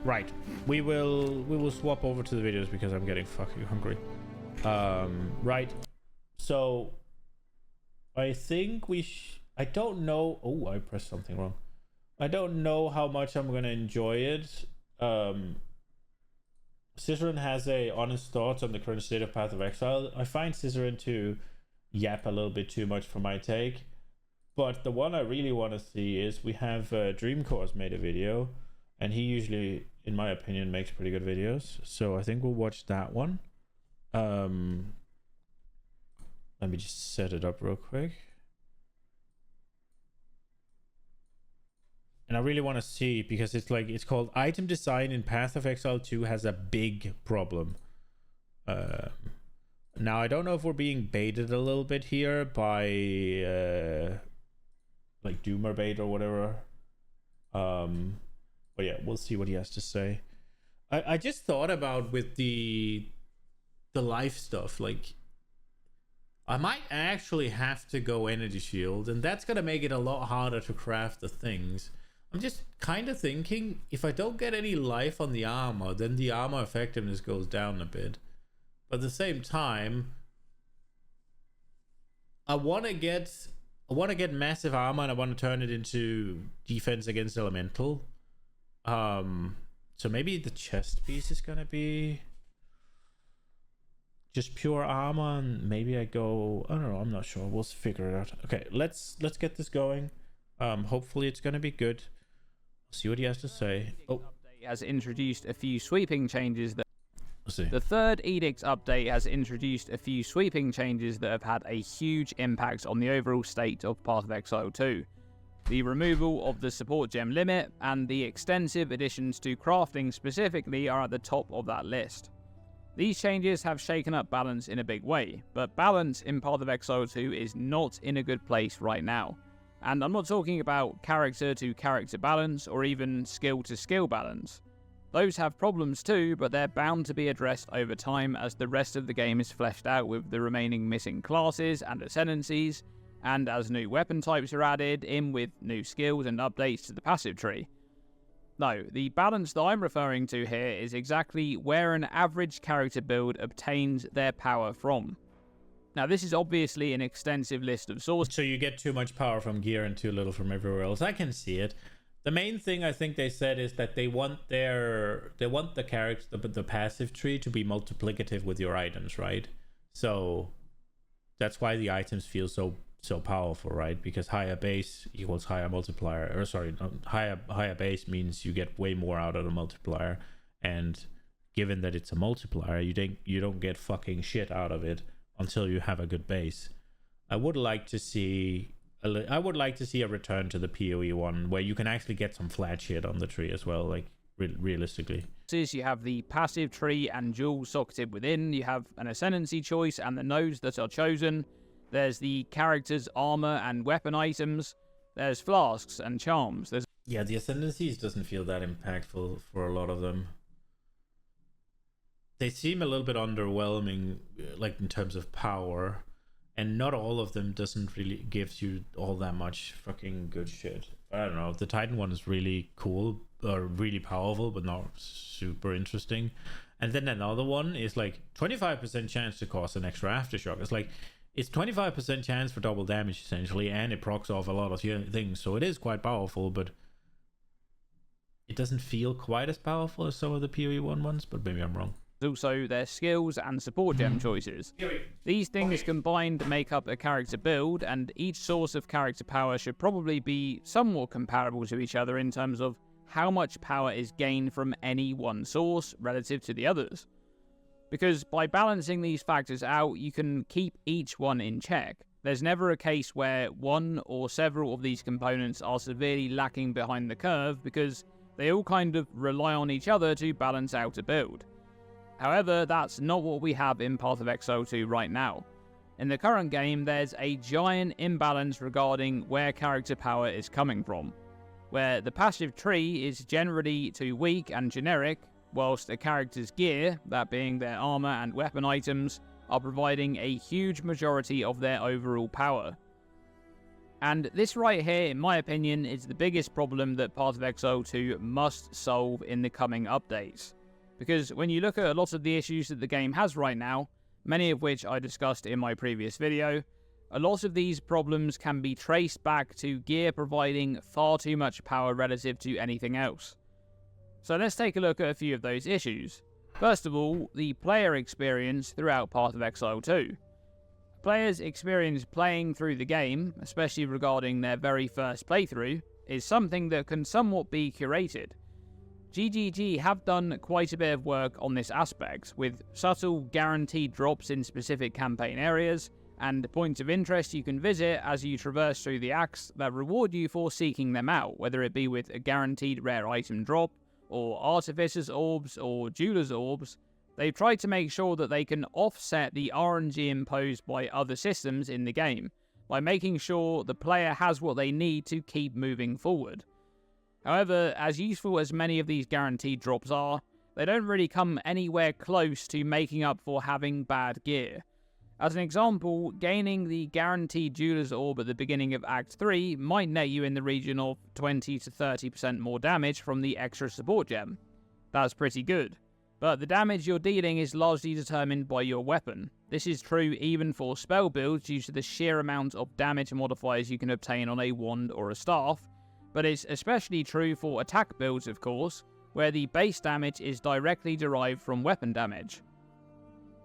Right. We will swap over to the videos because I'm getting fucking hungry. Right. So I think I don't know. Oh, I pressed something wrong. I don't know how much I'm gonna enjoy it. Cicerin has a honest thoughts on the current state of Path of Exile. I find Cicerin to yap a little bit too much for my take. But the one I really want to see is we have Dreamcore's made a video, and he usually, in my opinion, makes pretty good videos. So I think we'll watch that one. Let me just set it up real quick. And I really want to see, because it's like, it's called Item Design in Path of Exile 2 has a big problem. Now, I don't know if we're being baited a little bit here by like Doomer bait or whatever. But yeah, we'll see what he has to say. I just thought about with the life stuff, like I might actually have to go energy shield, and that's gonna make it a lot harder to craft the things. I'm just kind of thinking, if I don't get any life on the armor, then the armor effectiveness goes down a bit. But at the same time, I want to get massive armor, and I want to turn it into defense against elemental. So maybe the chest piece is gonna be just pure armor, and maybe I go, I don't know, I'm not sure, we'll figure it out. Okay, let's get this going. Hopefully it's gonna be good. See what he has to say. Oh, has introduced a few sweeping changes that see. The third Edict update has introduced a few sweeping changes that have had a huge impact on the overall state of Path of Exile 2. The removal of the support gem limit and the extensive additions to crafting specifically are at the top of that list. These changes have shaken up balance in a big way, but balance in Path of Exile 2 is not in a good place right now. And I'm not talking about character to character balance or even skill to skill balance. Those have problems too, but they're bound to be addressed over time as the rest of the game is fleshed out with the remaining missing classes and ascendancies, and as new weapon types are added in with new skills and updates to the passive tree. No, the balance that I'm referring to here is exactly where an average character build obtains their power from. Now, this is obviously an extensive list of sources. So you get too much power from gear and too little from everywhere else. I can see it. The main thing I think they said is that they want the character, the passive tree to be multiplicative with your items, right? So that's why the items feel so so powerful, right? Because higher base equals higher multiplier, or sorry, higher base means you get way more out of the multiplier, and given that it's a multiplier, you don't get fucking shit out of it until you have a good base. I would like to see a return to the PoE one where you can actually get some flat shit on the tree as well, like realistically. You have the passive tree and jewels socketed within. You have an ascendancy choice and the nodes that are chosen. There's the character's armor and weapon items. There's flasks and charms. Yeah, the ascendancies doesn't feel that impactful for a lot of them. They seem a little bit underwhelming, like in terms of power, and not all of them doesn't really gives you all that much fucking good shit. I don't know. The Titan one is really cool, or really powerful, but not super interesting. And then another one is like 25% chance to cause an extra aftershock. It's like, it's 25% chance for double damage essentially, and it procs off a lot of things. So it is quite powerful, but it doesn't feel quite as powerful as some of the PoE 1 ones, but maybe I'm wrong. Also their skills and support gem choices. These things combined make up a character build, and each source of character power should probably be somewhat comparable to each other in terms of how much power is gained from any one source relative to the others. Because by balancing these factors out, you can keep each one in check. There's never a case where one or several of these components are severely lacking behind the curve, because they all kind of rely on each other to balance out a build. However, that's not what we have in Path of Exile 2 right now. In the current game, there's a giant imbalance regarding where character power is coming from, where the passive tree is generally too weak and generic, whilst a character's gear, that being their armor and weapon items, are providing a huge majority of their overall power. And this right here, in my opinion, is the biggest problem that Path of Exile 2 must solve in the coming updates. Because when you look at a lot of the issues that the game has right now, many of which I discussed in my previous video, a lot of these problems can be traced back to gear providing far too much power relative to anything else. So let's take a look at a few of those issues. First of all, the player experience throughout Path of Exile 2. Players' experience playing through the game, especially regarding their very first playthrough, is something that can somewhat be curated. GGG have done quite a bit of work on this aspect, with subtle guaranteed drops in specific campaign areas, and points of interest you can visit as you traverse through the acts that reward you for seeking them out, whether it be with a guaranteed rare item drop, or Artificer's Orbs, or Jeweler's Orbs. They've tried to make sure that they can offset the RNG imposed by other systems in the game, by making sure the player has what they need to keep moving forward. However, as useful as many of these guaranteed drops are, they don't really come anywhere close to making up for having bad gear. As an example, gaining the guaranteed Jeweler's Orb at the beginning of Act 3 might net you in the region of 20 to 30% more damage from the extra support gem. That's pretty good, but the damage you're dealing is largely determined by your weapon. This is true even for spell builds due to the sheer amount of damage modifiers you can obtain on a wand or a staff, but it's especially true for attack builds, of course, where the base damage is directly derived from weapon damage.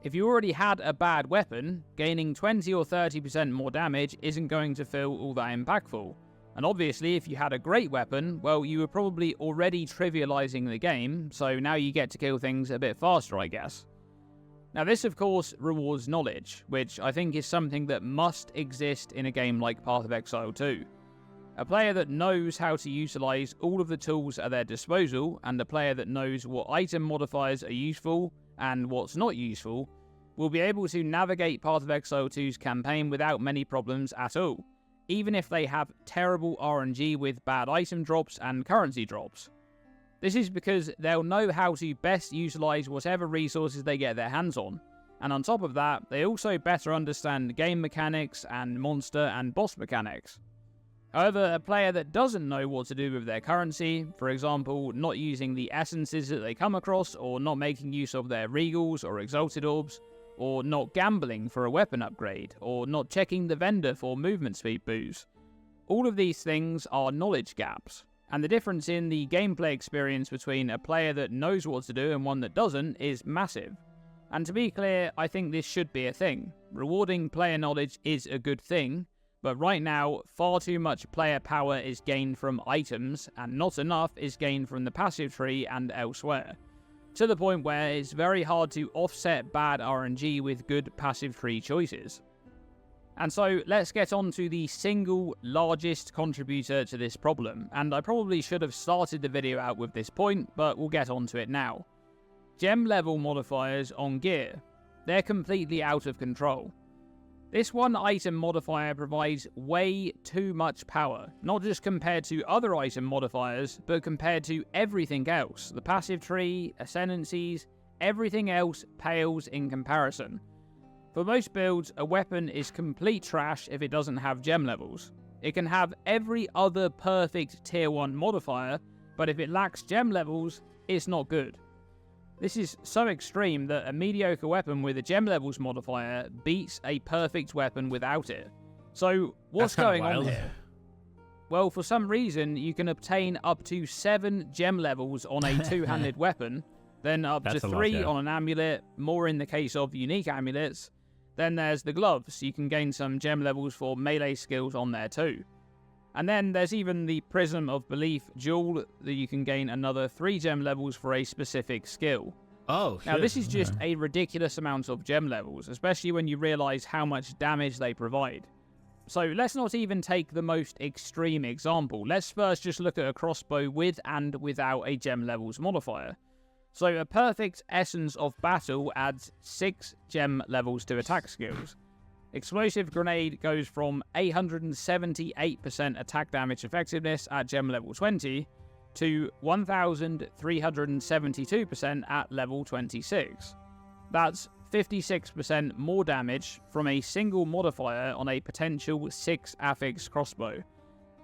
If you already had a bad weapon, gaining 20 or 30% more damage isn't going to feel all that impactful. And obviously, if you had a great weapon, well, you were probably already trivializing the game, so now you get to kill things a bit faster, I guess. Now this, of course, rewards knowledge, which I think is something that must exist in a game like Path of Exile 2. A player that knows how to utilize all of the tools at their disposal, and a player that knows what item modifiers are useful and what's not useful, will be able to navigate Path of Exile 2's campaign without many problems at all, even if they have terrible RNG with bad item drops and currency drops. This is because they'll know how to best utilize whatever resources they get their hands on, and on top of that, they also better understand game mechanics and monster and boss mechanics. However, a player that doesn't know what to do with their currency, for example, not using the essences that they come across, or not making use of their regals or exalted orbs, or not gambling for a weapon upgrade, or not checking the vendor for movement speed boosts. All of these things are knowledge gaps, and the difference in the gameplay experience between a player that knows what to do and one that doesn't is massive. And to be clear, I think this should be a thing. Rewarding player knowledge is a good thing, but right now, far too much player power is gained from items, and not enough is gained from the passive tree and elsewhere, to the point where it's very hard to offset bad RNG with good passive tree choices. And so, let's get on to the single largest contributor to this problem, and I probably should have started the video out with this point, but we'll get on to it now. Gem level modifiers on gear. They're completely out of control. This one item modifier provides way too much power, not just compared to other item modifiers, but compared to everything else. The passive tree, ascendancies, everything else pales in comparison. For most builds, a weapon is complete trash if it doesn't have gem levels. It can have every other perfect tier 1 modifier, but if it lacks gem levels, it's not good. This is so extreme that a mediocre weapon with a gem levels modifier beats a perfect weapon without it. So, what's going on here? Well, for some reason, you can obtain up to 7 gem levels on a two-handed weapon, then up to 3 on an amulet, more in the case of unique amulets. Then there's the gloves. You can gain some gem levels for melee skills on there too. And then there's even the Prism of Belief jewel that you can gain another 3 gem levels for a specific skill. Oh, shit. Now this is just a ridiculous amount of gem levels, especially when you realise how much damage they provide. So let's not even take the most extreme example. Let's first just look at a crossbow with and without a gem levels modifier. So a perfect Essence of Battle adds 6 gem levels to attack skills. Explosive Grenade goes from 878% attack damage effectiveness at gem level 20 to 1372% at level 26. That's 56% more damage from a single modifier on a potential 6 affix crossbow.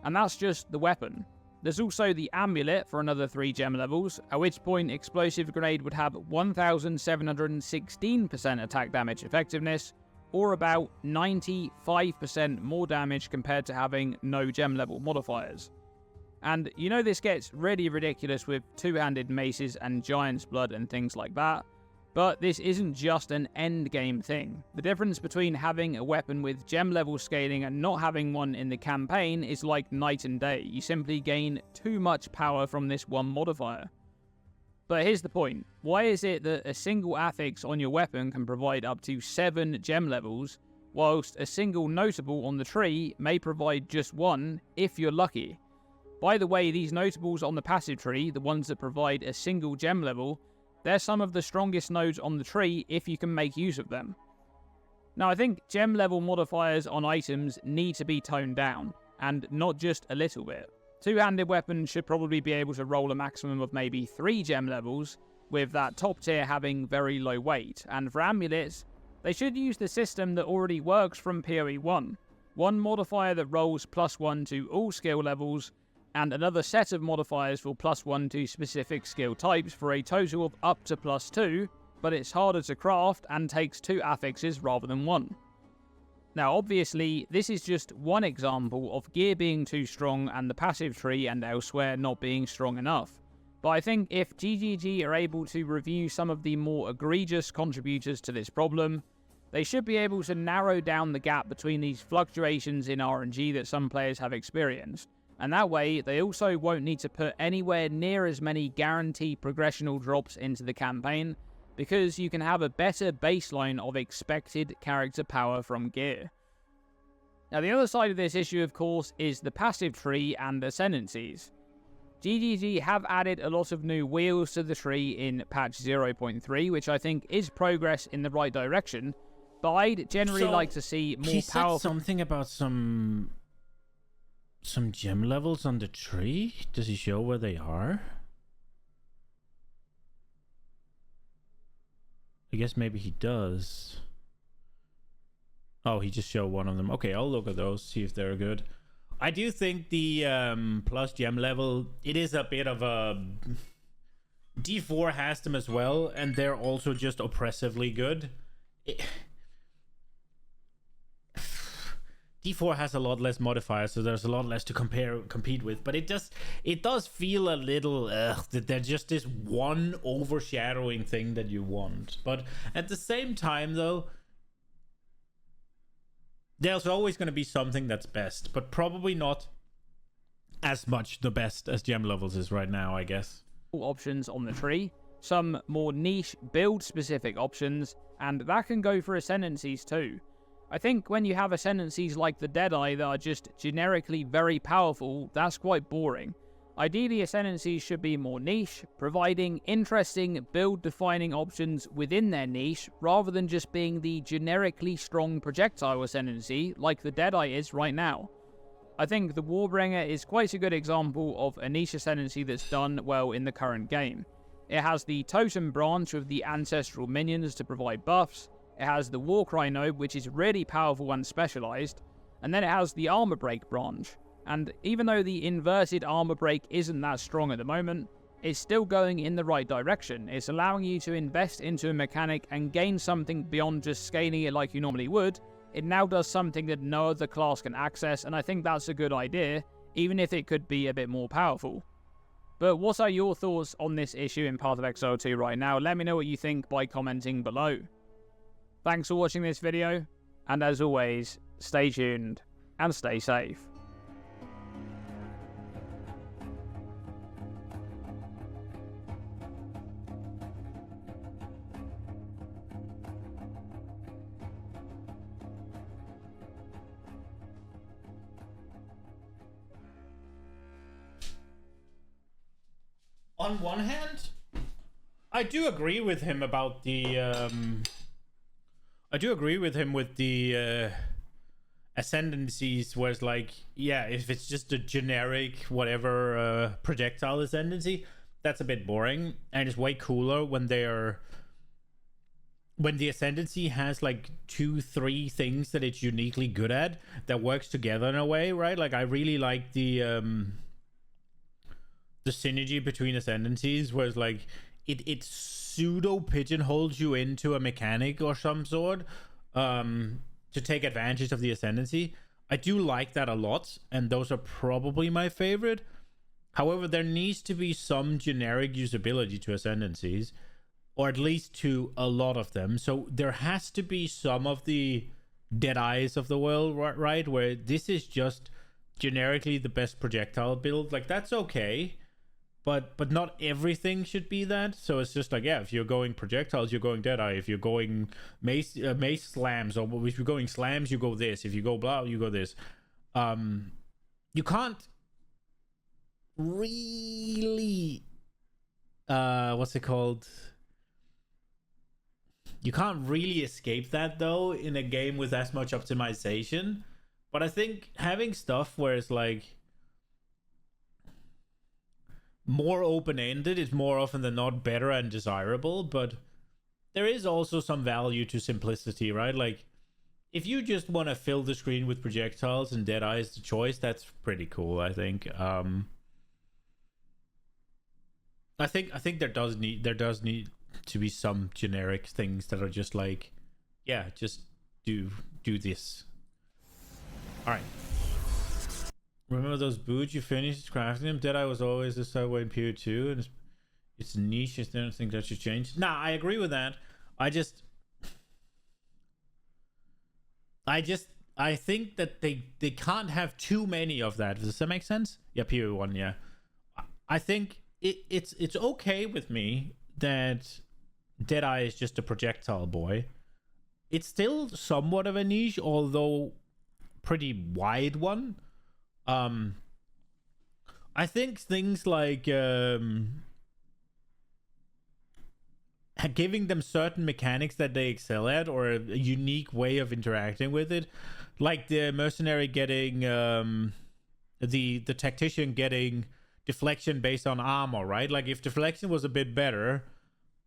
And that's just the weapon. There's also the amulet for another 3 gem levels, at which point Explosive Grenade would have 1716% attack damage effectiveness, or about 95% more damage compared to having no gem level modifiers. And you know this gets really ridiculous with two-handed maces and giant's blood and things like that, but this isn't just an endgame thing. The difference between having a weapon with gem level scaling and not having one in the campaign is like night and day. You simply gain too much power from this one modifier. But here's the point. Why is it that a single affix on your weapon can provide up to 7 gem levels, whilst a single notable on the tree may provide just 1 if you're lucky? By the way, these notables on the passive tree, the ones that provide a single gem level, they're some of the strongest nodes on the tree if you can make use of them. Now I think gem level modifiers on items need to be toned down, and not just a little bit. Two-handed weapons should probably be able to roll a maximum of maybe 3 gem levels, with that top tier having very low weight, and for amulets, they should use the system that already works from PoE 1. One modifier that rolls +1 to all skill levels, and another set of modifiers for +1 to specific skill types for a total of up to +2, but it's harder to craft and takes 2 affixes rather than 1. Now obviously, this is just one example of gear being too strong and the passive tree and elsewhere not being strong enough. But I think if GGG are able to review some of the more egregious contributors to this problem, they should be able to narrow down the gap between these fluctuations in RNG that some players have experienced. And that way, they also won't need to put anywhere near as many guaranteed progressional drops into the campaign, because you can have a better baseline of expected character power from gear. Now the other side of this issue, of course, is the passive tree and ascendancies. GGG have added a lot of new wheels to the tree in patch 0.3, which I think is progress in the right direction, but I'd generally like to see more powerful... He said something about some gem levels on the tree? Does he show where they are? I guess maybe he does. Oh, he just showed one of them. Okay, I'll look at those, see if they're good. I do think the plus gem level, it is a bit of a... D4 has them as well, and they're also just oppressively good. D4 has a lot less modifiers, so there's a lot less to compete with, but it does feel a little that there's just this one overshadowing thing that you want. But at the same time, though, there's always going to be something that's best, but probably not as much the best as gem levels is right now, I guess. Options on the tree, some more niche build-specific options, and that can go for ascendancies too. I think when you have ascendancies like the Deadeye that are just generically very powerful, that's quite boring. Ideally, ascendancies should be more niche, providing interesting build-defining options within their niche, rather than just being the generically strong projectile ascendancy like the Deadeye is right now. I think the Warbringer is quite a good example of a niche ascendancy that's done well in the current game. It has the Totem branch with the ancestral minions to provide buffs, it has the Warcry node which is really powerful and specialized, and then it has the Armor Break branch. And even though the inverted armor break isn't that strong at the moment, it's still going in the right direction. It's allowing you to invest into a mechanic and gain something beyond just scaling it like you normally would. It now does something that no other class can access, and I think that's a good idea, even if it could be a bit more powerful. But what are your thoughts on this issue in Path of Exile 2 right now? Let me know what you think by commenting below. Thanks for watching this video, and as always, stay tuned and stay safe. On one hand, I do agree with him about the ascendancies, where it's like, yeah, if it's just a generic whatever projectile ascendancy, that's a bit boring, and it's way cooler when the ascendancy has like 2-3 things that it's uniquely good at that works together in a way, right? Like I really like the synergy between ascendancies, where it's like it pseudo pigeonholes you into a mechanic or some sort to take advantage of the ascendancy. I do like that a lot, and those are probably my favorite. However, there needs to be some generic usability to ascendancies, or at least to a lot of them. So there has to be some of the Deadeyes of the world, right, where this is just generically the best projectile build. Like that's okay, but not everything should be that. So it's just like, yeah, if you're going projectiles, you're going Deadeye. If you're going mace slams, or if you're going slams, you go this. If you go blah, you go this. You can't really what's it called? You can't really escape that though in a game with as much optimization. But I think having stuff where it's like more open-ended is more often than not better and desirable, but there is also some value to simplicity, right? Like if you just want to fill the screen with projectiles and Deadeye is the choice, that's pretty cool, I think. I think there does need to be some generic things that are just like, yeah, just do this. All right. Remember those boots you finished crafting them? Deadeye was always this way in PO2, and it's niche. I don't think that should change. Nah, I agree with that. I think that they can't have too many of that. Does that make sense? Yeah, PO1, yeah. I think it's okay with me that Deadeye is just a projectile boy. It's still somewhat of a niche, although pretty wide one. I think things like giving them certain mechanics that they excel at, or a unique way of interacting with it, like the mercenary getting the tactician getting deflection based on armor, right? Like if deflection was a bit better,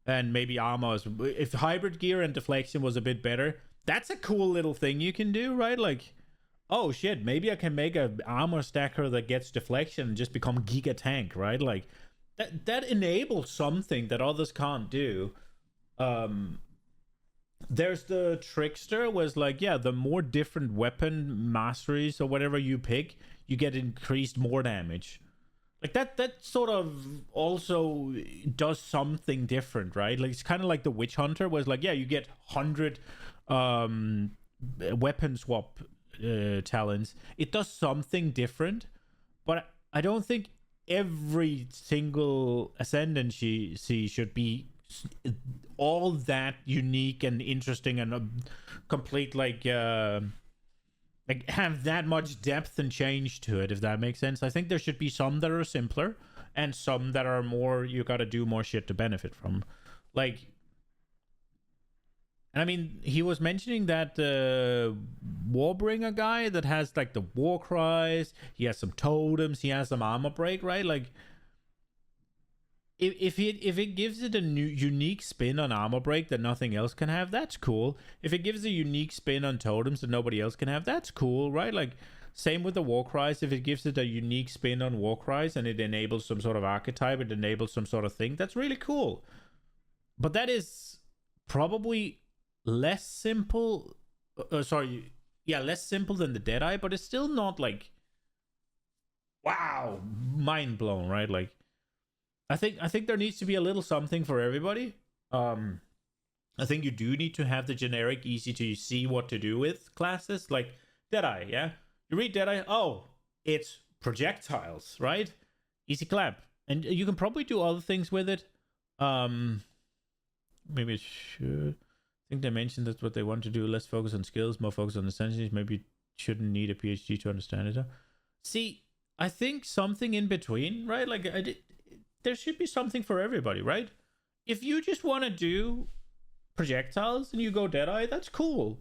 and maybe armor is, if hybrid gear and deflection was a bit better, that's a cool little thing you can do, right? Like, oh shit, maybe I can make an armor stacker that gets deflection and just become giga tank, right? Like that enables something that others can't do. There's the trickster, was like, yeah, the more different weapon masteries or whatever you pick, you get increased more damage. Like that sort of also does something different, right? Like it's kind of like the witch hunter was like, yeah, you get 100 weapon swap talents, it does something different. But I don't think every single ascendancy should be all that unique and interesting and complete, like have that much depth and change to it, if that makes sense. I think there should be some that are simpler and some that are more, you gotta do more shit to benefit from. Like, I mean, he was mentioning that Warbringer guy that has like the war cries, he has some totems, he has some armor break, right? Like, if it gives it a new unique spin on armor break that nothing else can have, that's cool. If it gives a unique spin on totems that nobody else can have, that's cool, right? Like, same with the war cries. If it gives it a unique spin on war cries and it enables some sort of archetype, it enables some sort of thing, that's really cool. But that is probably less simple. Less simple than the Deadeye, but it's still not like, wow, mind blown, right? Like, I think there needs to be a little something for everybody. I think you do need to have the generic, easy to see what to do with classes, like Deadeye, yeah? You read Deadeye, oh, it's projectiles, right? Easy clap. And you can probably do other things with it. Maybe it should. I think they mentioned that's what they want to do. Less focus on skills, more focus on essentials. Maybe shouldn't need a PhD to understand it. See, I think something in between, right? Like, there should be something for everybody, right? If you just want to do projectiles and you go Deadeye, that's cool.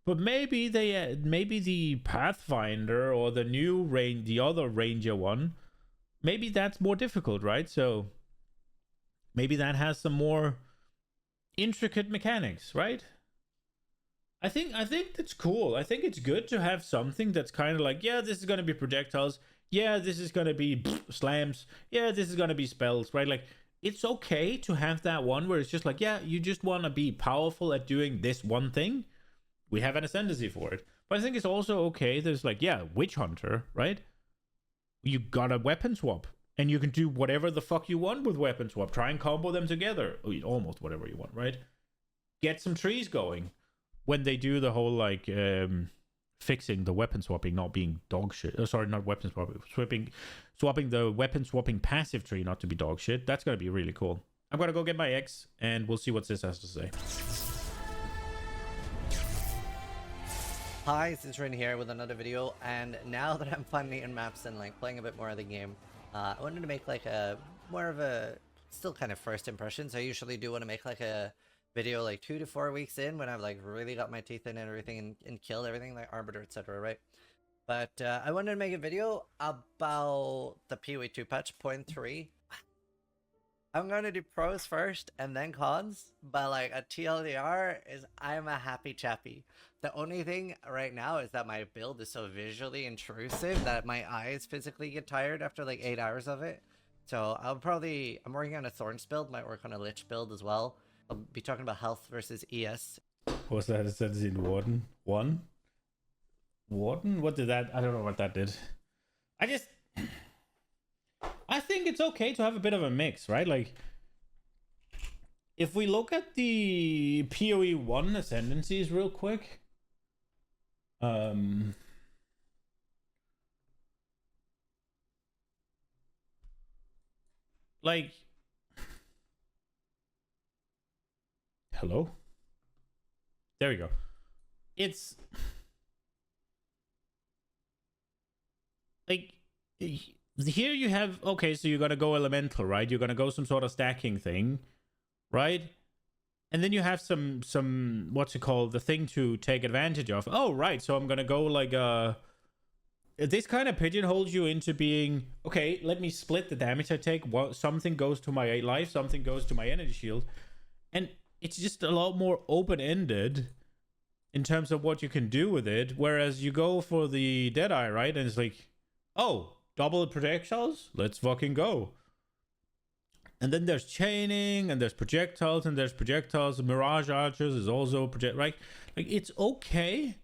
But maybe maybe the Pathfinder or the other Ranger one, maybe that's more difficult, right? So maybe that has some more intricate mechanics, right? I think that's cool. I think it's good to have something that's kind of like, yeah, this is going to be projectiles. Yeah, this is going to be slams. Yeah, this is going to be spells, right? Like, it's okay to have that one where it's just like, yeah, you just want to be powerful at doing this one thing. We have an ascendancy for it. But I think it's also okay. There's like, yeah, Witch Hunter, right? You got a weapon swap. And you can do whatever the fuck you want with weapon swap. Try and combo them together. Almost whatever you want, right? Get some trees going. When they do the whole, like, fixing the weapon swapping not being dog shit. Oh, sorry, not weapon swapping. Swapping the weapon swapping passive tree not to be dog shit. That's going to be really cool. I'm going to go get my X, and we'll see what this has to say. Hi, Citroen here with another video, and now that I'm finally in maps and like playing a bit more of the game, I wanted to make like a more of a still kind of first impressions. I usually do want to make like a video like 2 to 4 weeks in when I've like really got my teeth in and everything and killed everything like Arbiter, etc., right? But I wanted to make a video about the PoE 2 patch 0.3. I'm going to do pros first and then cons, but like a TLDR is I'm a happy chappy. The only thing right now is that my build is so visually intrusive that my eyes physically get tired after like 8 hours of it. So I'm working on a Thorns build, might work on a Lich build as well. I'll be talking about health versus ES. What's that? Is that in Warden? One? Warden? What did that? I don't know what that did. I think it's okay to have a bit of a mix, right? Like, if we look at the PoE 1 ascendancies real quick, like, hello? There we go. It's like, here you have, okay, so you're gonna go elemental, right? You're gonna go some sort of stacking thing, right? And then you have some what's it called, the thing to take advantage of. Oh, right, so I'm gonna go like this kind of pigeonholes you into being, okay, let me split the damage I take. Something goes to my life, something goes to my energy shield, and it's just a lot more open-ended in terms of what you can do with it. Whereas you go for the Deadeye, right, and it's like, oh, double projectiles? Let's fucking go. And then there's chaining, and there's projectiles, and there's projectiles. Mirage Archers is also right? Like, it's okay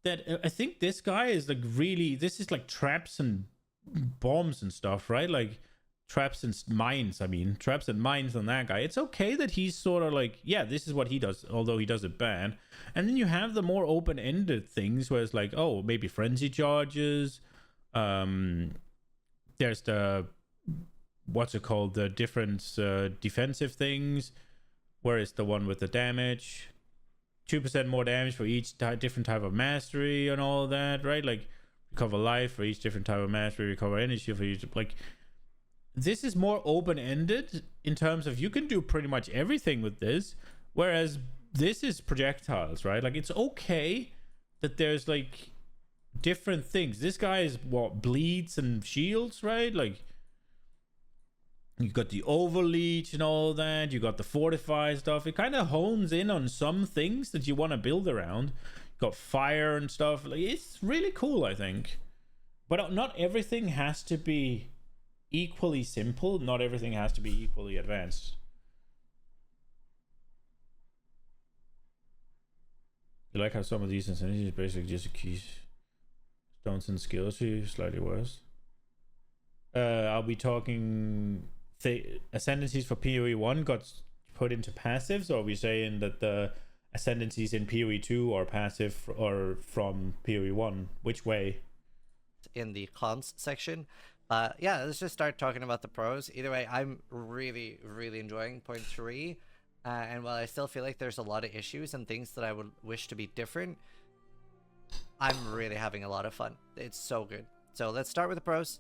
that I think this guy is like really, this is like traps and bombs and stuff, right? Like, traps and mines. I mean, traps and mines on that guy. It's okay that he's sort of like, yeah, this is what he does, although he does it bad. And then you have the more open-ended things where it's like, oh, maybe frenzy charges. There's the, what's it called, the different defensive things. Where is the one with the damage? 2% more damage for each different type of mastery and all that, right? Like, recover life for each different type of mastery, recover energy for each, like, this is more open-ended in terms of you can do pretty much everything with this, whereas this is projectiles, right? Like, it's okay that there's like different things. This guy is what, bleeds and shields, right? Like, you got the overleech and all that, you got the fortify stuff. It kind of hones in on some things that you want to build around. You got fire and stuff. Like, it's really cool, I think. But not everything has to be equally simple. Not everything has to be equally advanced. You like how some of these incentives is basically just keys, stones and skills, slightly worse. Are we talking ascendancies for PoE 1 got put into passives, or are we saying that the ascendancies in PoE 2 are passive or from PoE 1? Which way? In the cons section. Yeah, let's just start talking about the pros. Either way, I'm really, really enjoying point 3. And while I still feel like there's a lot of issues and things that I would wish to be different, I'm really having a lot of fun. It's so good. So let's start with the pros.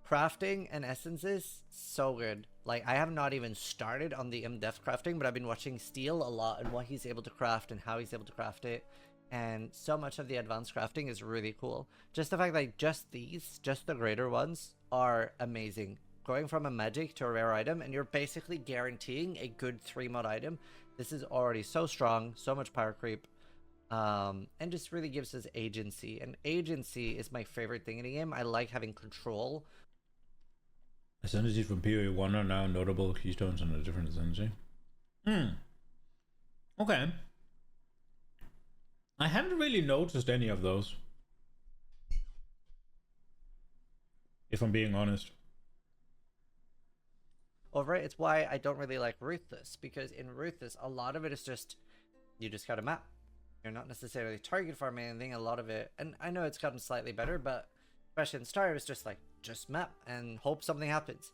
Crafting and essences, so good. Like, I have not even started on the in-depth crafting, but I've been watching Steel a lot and what he's able to craft and how he's able to craft it. And so much of the advanced crafting is really cool. Just the fact that just the greater ones are amazing. Going from a magic to a rare item, and you're basically guaranteeing a good 3-mod item. This is already so strong, so much power creep. And just really gives us agency. And agency is my favorite thing in the game. I like having control. Ascendancies from PoE 1 are now notable keystones on a different ascendancy. Okay. I haven't really noticed any of those, if I'm being honest. Over it, it's why I don't really like Ruthless, because in Ruthless, a lot of it is just, you just got a map. You're not necessarily target farming anything, a lot of it, and I know it's gotten slightly better, but especially in Star, it's just like, just map and hope something happens,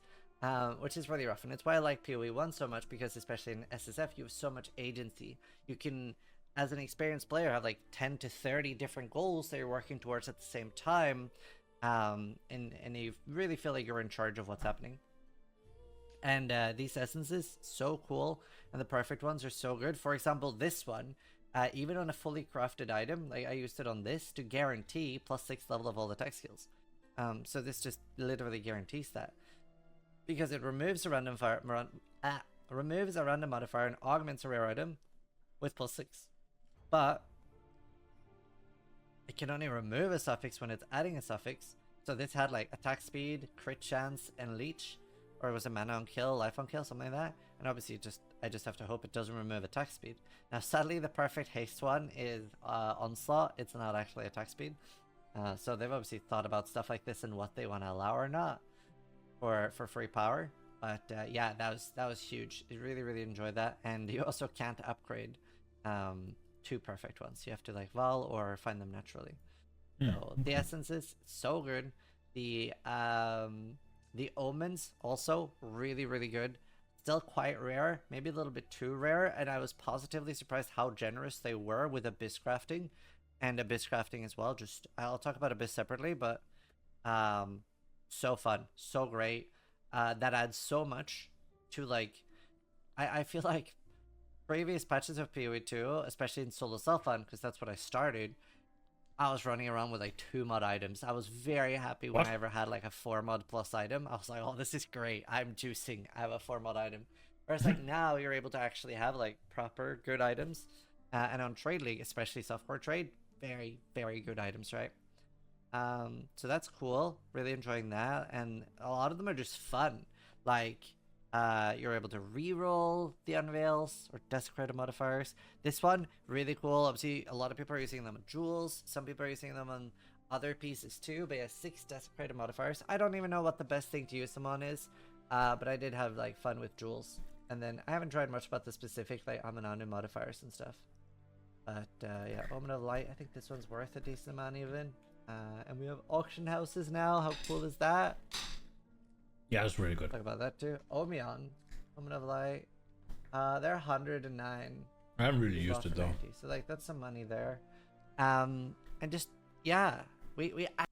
which is really rough. And it's why I like PoE 1 so much, because especially in SSF, you have so much agency. You can, as an experienced player, have like 10 to 30 different goals that you're working towards at the same time, and you really feel like you're in charge of what's happening. And these essences, so cool, and the perfect ones are so good. For example, this one, even on a fully crafted item, like I used it on this to guarantee +6 level of all attack skills. So this just literally guarantees that, because it removes a random modifier and augments a rare item with +6. But it can only remove a suffix when it's adding a suffix. So this had like attack speed, crit chance, and leech, or it was a mana on kill, life on kill, something like that. And obviously, I just have to hope it doesn't remove attack speed. Now, sadly, the perfect haste one is onslaught. It's not actually attack speed. So they've obviously thought about stuff like this and what they want to allow or not for free power. But yeah, that was huge. I really, really enjoyed that. And you also can't upgrade 2 perfect ones. You have to like Val or find them naturally. So the essences, so good. The omens also really, really good. Still quite rare, maybe a little bit too rare, and I was positively surprised how generous they were with Abyss crafting and Abyss crafting as well. Just, I'll talk about Abyss separately, but so fun, so great. That adds so much to, like, I feel like previous patches of PoE 2, especially in solo self-fun, because that's what I started, I was running around with like 2-mod items. I was very happy when I ever had like a 4-mod plus item. I was like, oh, this is great. I'm juicing. I have a 4-mod item. Whereas like now you're able to actually have like proper good items. And on Trade League, especially softcore trade, very, very good items, right? So that's cool. Really enjoying that. And a lot of them are just fun. Like, you're able to reroll the unveils or desecrated modifiers. This one, really cool. Obviously, a lot of people are using them on jewels. Some people are using them on other pieces too, but yeah, 6 desecrated modifiers. I don't even know what the best thing to use them on is. But I did have like fun with jewels. And then I haven't tried much about the specific like Amananu modifiers and stuff. But yeah, Omen of Light, I think this one's worth a decent amount even. And we have auction houses now. How cool is that? Yeah, it's really good. Talk about that too. Omeon, Omen of Light. They're 109. I haven't really used it though. So like that's some money there. And just yeah, we. I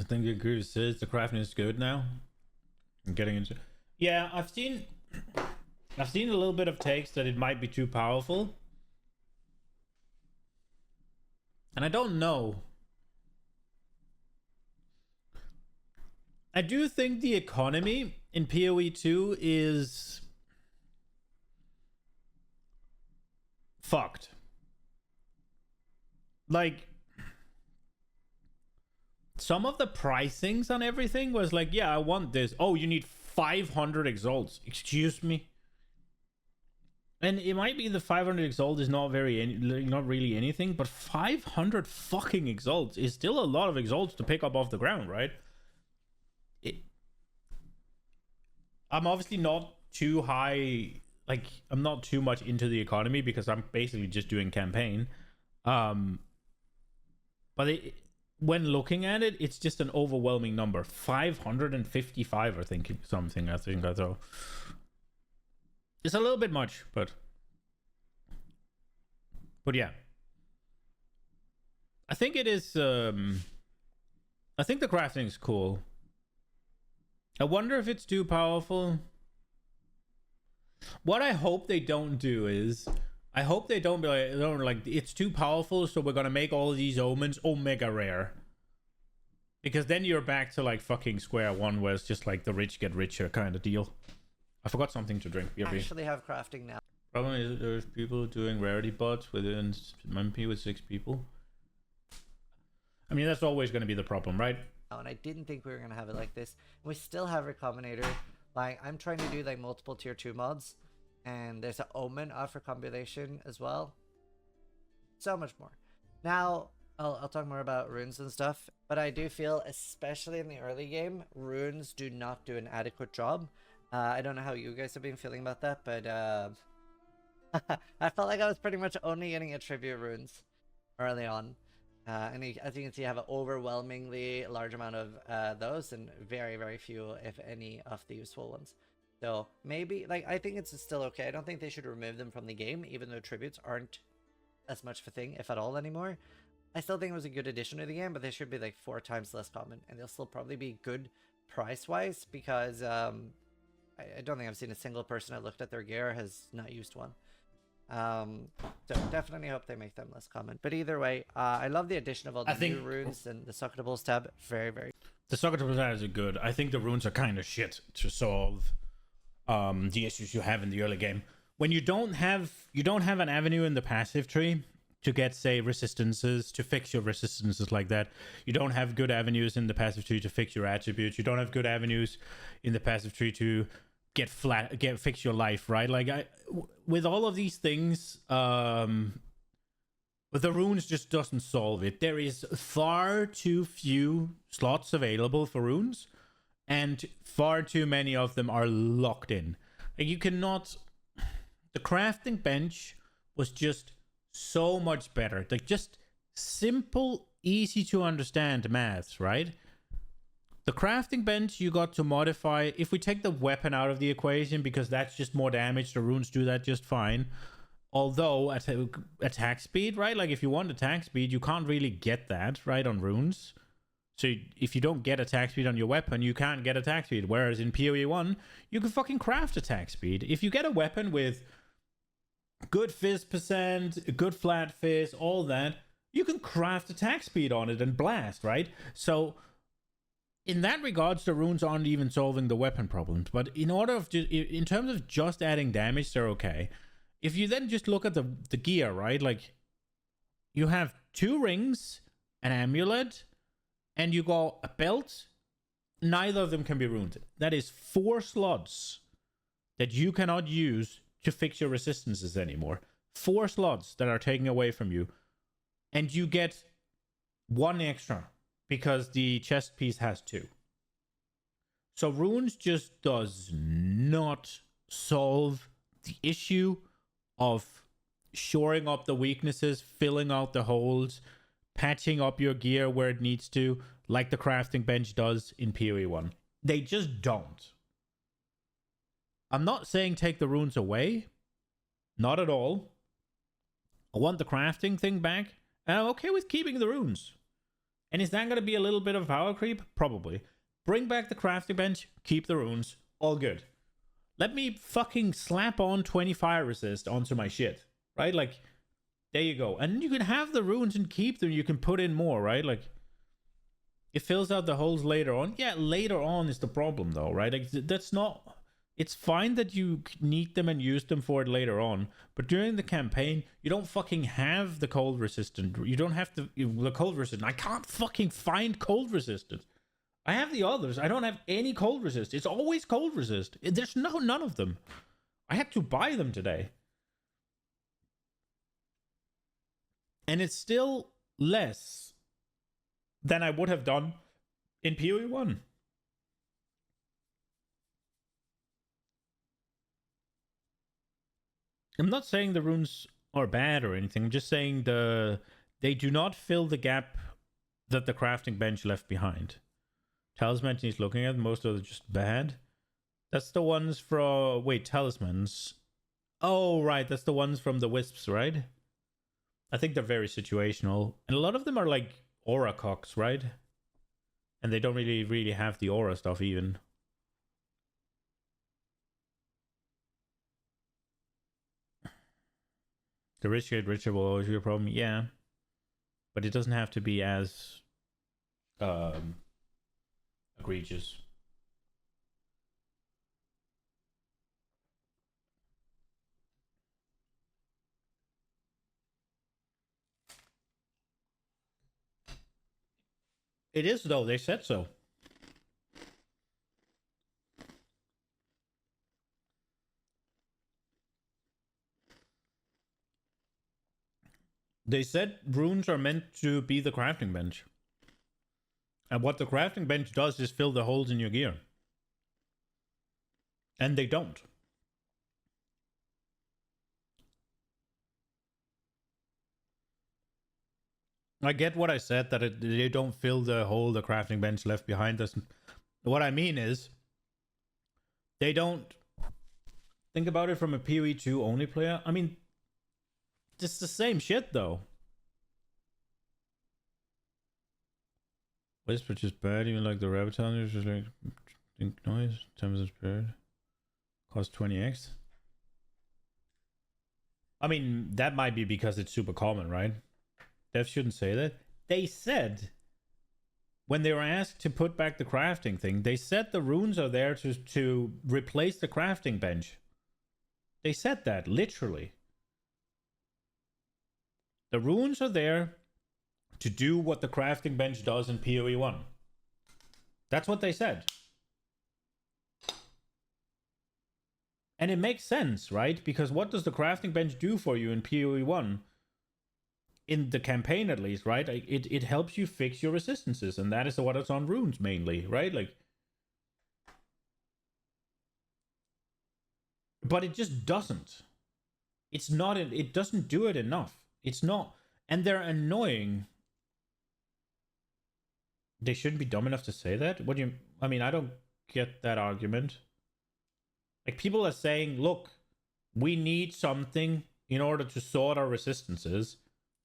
think you agree with this. The crafting is good now. I'm getting into. Yeah, I've seen a little bit of takes that it might be too powerful, and I don't know. I do think the economy in PoE 2 is fucked. Like, some of the pricings on everything was like, yeah, I want this. Oh, you need 500 exalts. Excuse me. And it might be the 500 exalt is not really anything, but 500 fucking exalts is still a lot of exalts to pick up off the ground, right? I'm obviously not too high, like, I'm not too much into the economy because I'm basically just doing campaign. But when looking at it, it's just an overwhelming number. 555 I think I thought. It's a little bit much, but yeah. I think it is, I think the crafting is cool. I wonder if it's too powerful. What I hope they don't do is, I hope they don't be like, it's too powerful, so we're gonna make all of these omens omega rare. Because then you're back to like fucking square one, where it's just like the rich get richer kind of deal. I forgot something to drink. I actually have crafting now. Problem is there's people doing rarity bots within MP with 6 people. I mean, that's always going to be the problem, right? And I didn't think we were going to have it like this. We still have Recombinator. Like, I'm trying to do like multiple tier 2 mods. And there's an Omen offer combination as well. So much more. Now, I'll talk more about runes and stuff. But I do feel, especially in the early game, runes do not do an adequate job. I don't know how you guys have been feeling about that, but I felt like I was pretty much only getting attribute runes early on. And as you can see, I have an overwhelmingly large amount of those and very, very few, if any, of the useful ones. So maybe, like, I think it's still okay. I don't think they should remove them from the game, even though attributes aren't as much of a thing, if at all, anymore. I still think it was a good addition to the game, but they should be like 4 times less common, and they'll still probably be good price-wise, because I don't think I've seen a single person that looked at their gear has not used one. So definitely hope they make them less common. But either way, I love the addition of all the new runes and the Socketables tab. Very, very. The Socketables tabs are good. I think the runes are kind of shit to solve the issues you have in the early game. When you don't have an avenue in the passive tree to get, say, resistances, to fix your resistances like that. You don't have good avenues in the passive tree to fix your attributes. You don't have good avenues in the passive tree to fix your life, right? Like, with all of these things, but the runes just doesn't solve it. There is far too few slots available for runes, and far too many of them are locked in. Like, you cannot. The crafting bench was just so much better. Like, just simple, easy to understand maths, right? The crafting bench you got to modify. If we take the weapon out of the equation, because that's just more damage, the runes do that just fine. Although at attack speed, right? Like, if you want attack speed, you can't really get that, right, on runes. So if you don't get attack speed on your weapon, you can't get attack speed. Whereas in PoE 1, you can fucking craft attack speed. If you get a weapon with good fizz percent, good flat fizz, all that, you can craft attack speed on it and blast, right? So in that regards, the runes aren't even solving the weapon problems. But in terms of just adding damage, they're okay. If you then just look at the gear, right? Like, you have 2 rings, an amulet, and you got a belt. Neither of them can be ruined. That is 4 slots that you cannot use to fix your resistances anymore. 4 slots that are taken away from you. And you get 1 extra because the chest piece has 2. So runes just does not solve the issue of shoring up the weaknesses, filling out the holes, patching up your gear where it needs to, like the crafting bench does in PoE 1. They just don't. I'm not saying take the runes away. Not at all. I want the crafting thing back, and I'm okay with keeping the runes. And is that going to be a little bit of power creep? Probably. Bring back the crafting bench, keep the runes, all good. Let me fucking slap on 20 fire resist onto my shit, right? Like, there you go. And you can have the runes and keep them, you can put in more, right? Like, it fills out the holes later on. Yeah, later on is the problem though, right? Like, that's not... It's fine that you need them and use them for it later on, but during the campaign, you don't fucking have the cold resistant. You don't have the cold resistant. I can't fucking find cold resistant. I have the others. I don't have any cold resist. It's always cold resist. There's none of them. I had to buy them today. And it's still less than I would have done in PoE 1. I'm not saying the runes are bad or anything. I'm just saying they do not fill the gap that the crafting bench left behind. Talisman he's looking at, most of them are just bad. That's the ones from... Wait, talismans. Oh, right. That's the ones from the wisps, right? I think they're very situational. And a lot of them are like aura cocks, right? And they don't really have the aura stuff even. The rich get richer will always be a problem. Yeah. But it doesn't have to be as egregious. It is though, they said so. They said runes are meant to be the crafting bench. And what the crafting bench does is fill the holes in your gear. And they don't. I get what I said, that they don't fill the hole the crafting bench left behind us. What I mean is, they don't... Think about it from a PoE 2 only player. I mean, it's the same shit though. Whisper is bad, even like the rabbit sound is just like think noise, times spirit. Cost 20x. I mean, that might be because it's super common, right? Devs shouldn't say that. They said, when they were asked to put back the crafting thing, they said the runes are there to replace the crafting bench. They said that, literally. The runes are there to do what the crafting bench does in PoE 1. That's what they said. And it makes sense, right? Because what does the crafting bench do for you in PoE 1? In the campaign, at least, right? It helps you fix your resistances, and that is what it's on runes mainly, right? Like, but it just doesn't. It's not. It doesn't do it enough. It's not, and they're annoying. They shouldn't be dumb enough to say that. What do you? I mean, I don't get that argument. Like, people are saying, look, we need something in order to sort our resistances.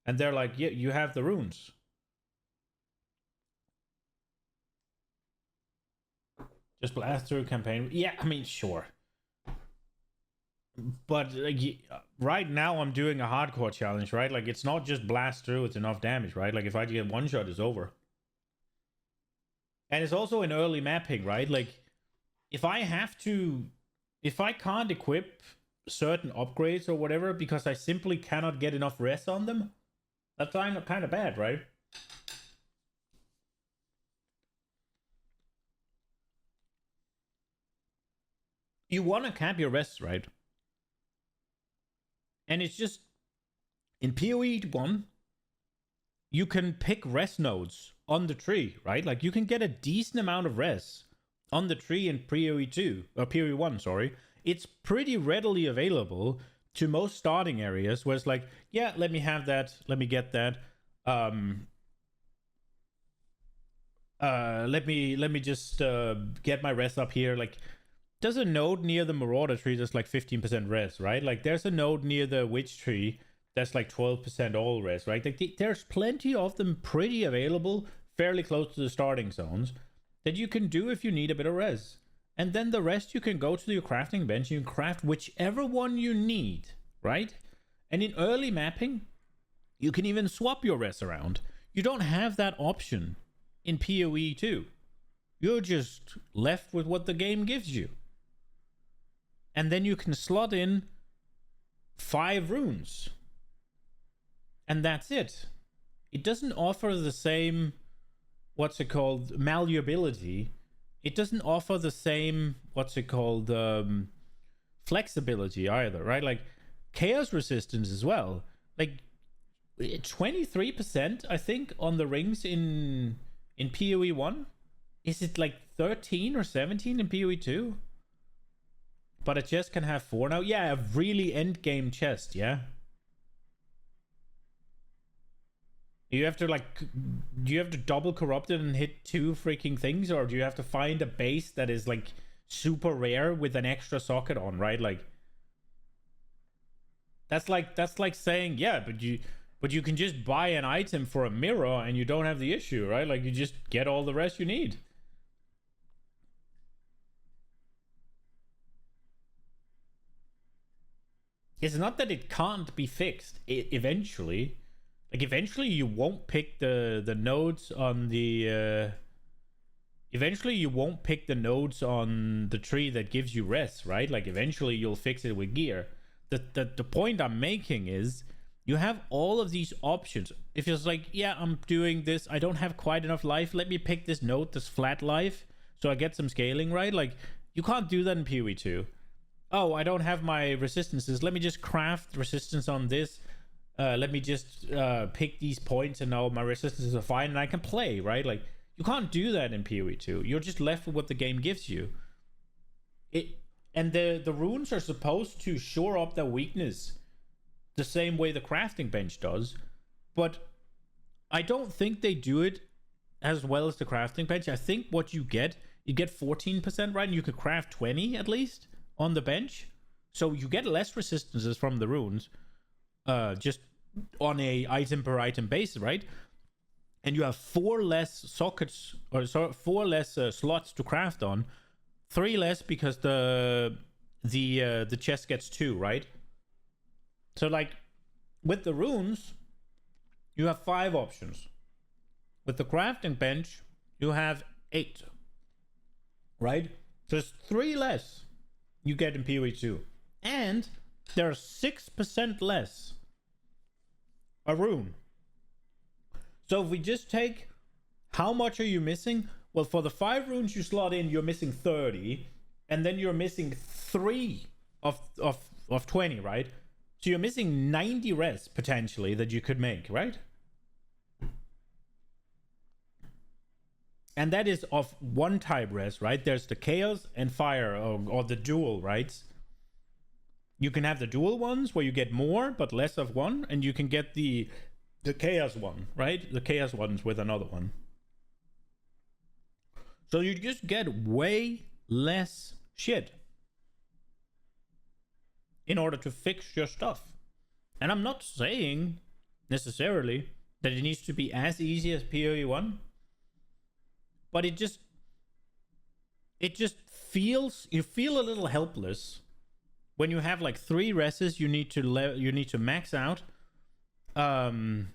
And they're like, yeah, you have the runes. Just blast through campaign. Yeah, I mean, sure. But right now I'm doing a hardcore challenge, right? Like, it's not just blast through, it's enough damage, right? Like, if I get one shot, it's over. And it's also in early mapping, right? Like, if I can't equip certain upgrades or whatever because I simply cannot get enough res on them, that's kind of bad, right? You want to cap your rests, right? And it's just, in PoE 1, you can pick rest nodes on the tree, right? Like, you can get a decent amount of res on the tree in PoE 2 or PoE 1, sorry, it's pretty readily available to most starting areas where it's like, yeah, let me have that, let me get that. Let me just get my res up here. Like, there's a node near the Marauder tree that's like 15% res, right? Like, there's a node near the Witch tree that's like 12% all res, right? Like, there's plenty of them pretty available, fairly close to the starting zones, that you can do if you need a bit of res. And then the rest you can go to your crafting bench, you can craft whichever one you need, right? And in early mapping, you can even swap your res around. You don't have that option in PoE 2. You're just left with what the game gives you. And then you can slot in 5 runes. And that's it. It doesn't offer the same, what's it called, malleability. It doesn't offer the same, what's it called, flexibility either, right? Like, chaos resistance as well. Like, 23%, I think, on the rings in PoE 1. Is it like 13 or 17 in PoE 2? But a chest can have 4 now. Yeah, a really endgame chest, yeah. You have to, like, do you have to double corrupt it and hit 2 freaking things? Or do you have to find a base that is, like, super rare with an extra socket on, right? Like, that's like saying, yeah, but you can just buy an item for a mirror and you don't have the issue, right? Like, you just get all the rest you need. It's not that it can't be fixed. Eventually, like, eventually you won't pick the nodes on the eventually you won't pick the nodes on the tree that gives you rest, right? Like, eventually you'll fix it with gear. The point I'm making is, you have all of these options. If it's like, yeah, I'm doing this, I don't have quite enough life, let me pick this node, this flat life, so I get some scaling, right? Like, you can't do that in PoE 2. Oh, I don't have my resistances, let me just craft resistance on this. Let me just pick these points and now my resistances are fine and I can play, right? Like, you can't do that in PoE 2. You're just left with what the game gives you. And the runes are supposed to shore up their weakness the same way the crafting bench does, but I don't think they do it as well as the crafting bench. I think what you get 14%, right? And you could craft 20 at least on the bench. So you get less resistances from the runes, just on a item per item basis, right? And you have 4 less sockets, or sorry, 4 less slots to craft on, 3 less because the chest gets 2, right? So, like, with the runes, you have 5 options. With the crafting bench, you have 8. Right? So it's 3 less you get in PoE 2. And there are 6% less a rune. So if we just take, how much are you missing? Well, for the 5 runes you slot in, you're missing 30. And then you're missing 3 of 20, right? So you're missing 90 res, potentially, that you could make, right? And that is of one type res, right? There's the chaos and fire, or the dual, right? You can have the dual ones where you get more, but less of one. And you can get the chaos one, right? The chaos ones with another one. So you just get way less shit in order to fix your stuff. And I'm not saying necessarily that it needs to be as easy as PoE 1, but it just feels, you feel a little helpless when you have like 3 reses you need to max out. You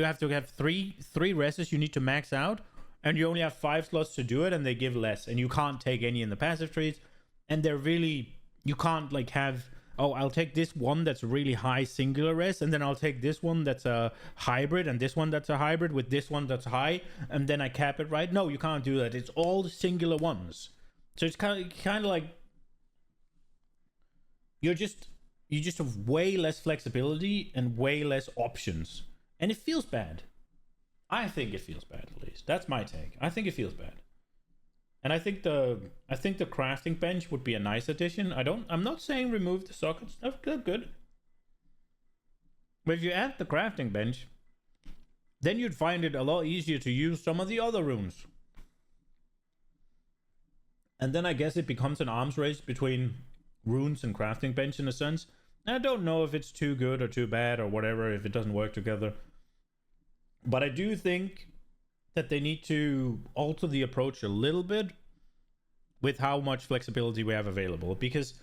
have to have three reses you need to max out, and you only have 5 slots to do it, and they give less, and you can't take any in the passive trees, and they're really, you can't like have, oh, I'll take this one that's really high singular res, and then I'll take this one that's a hybrid, and this one that's a hybrid with this one that's high, and then I cap it, right? No, you can't do that. It's all singular ones. So it's kind of like you just have way less flexibility and way less options, and it feels bad. I think it feels bad, at least. That's my take. I think it feels bad. And I think the crafting bench would be a nice addition. I'm not saying remove the sockets. They're good. But if you add the crafting bench, then you'd find it a lot easier to use some of the other runes. And then I guess it becomes an arms race between runes and crafting bench in a sense. And I don't know if it's too good or too bad or whatever, if it doesn't work together. But I do think that they need to alter the approach a little bit with how much flexibility we have available, because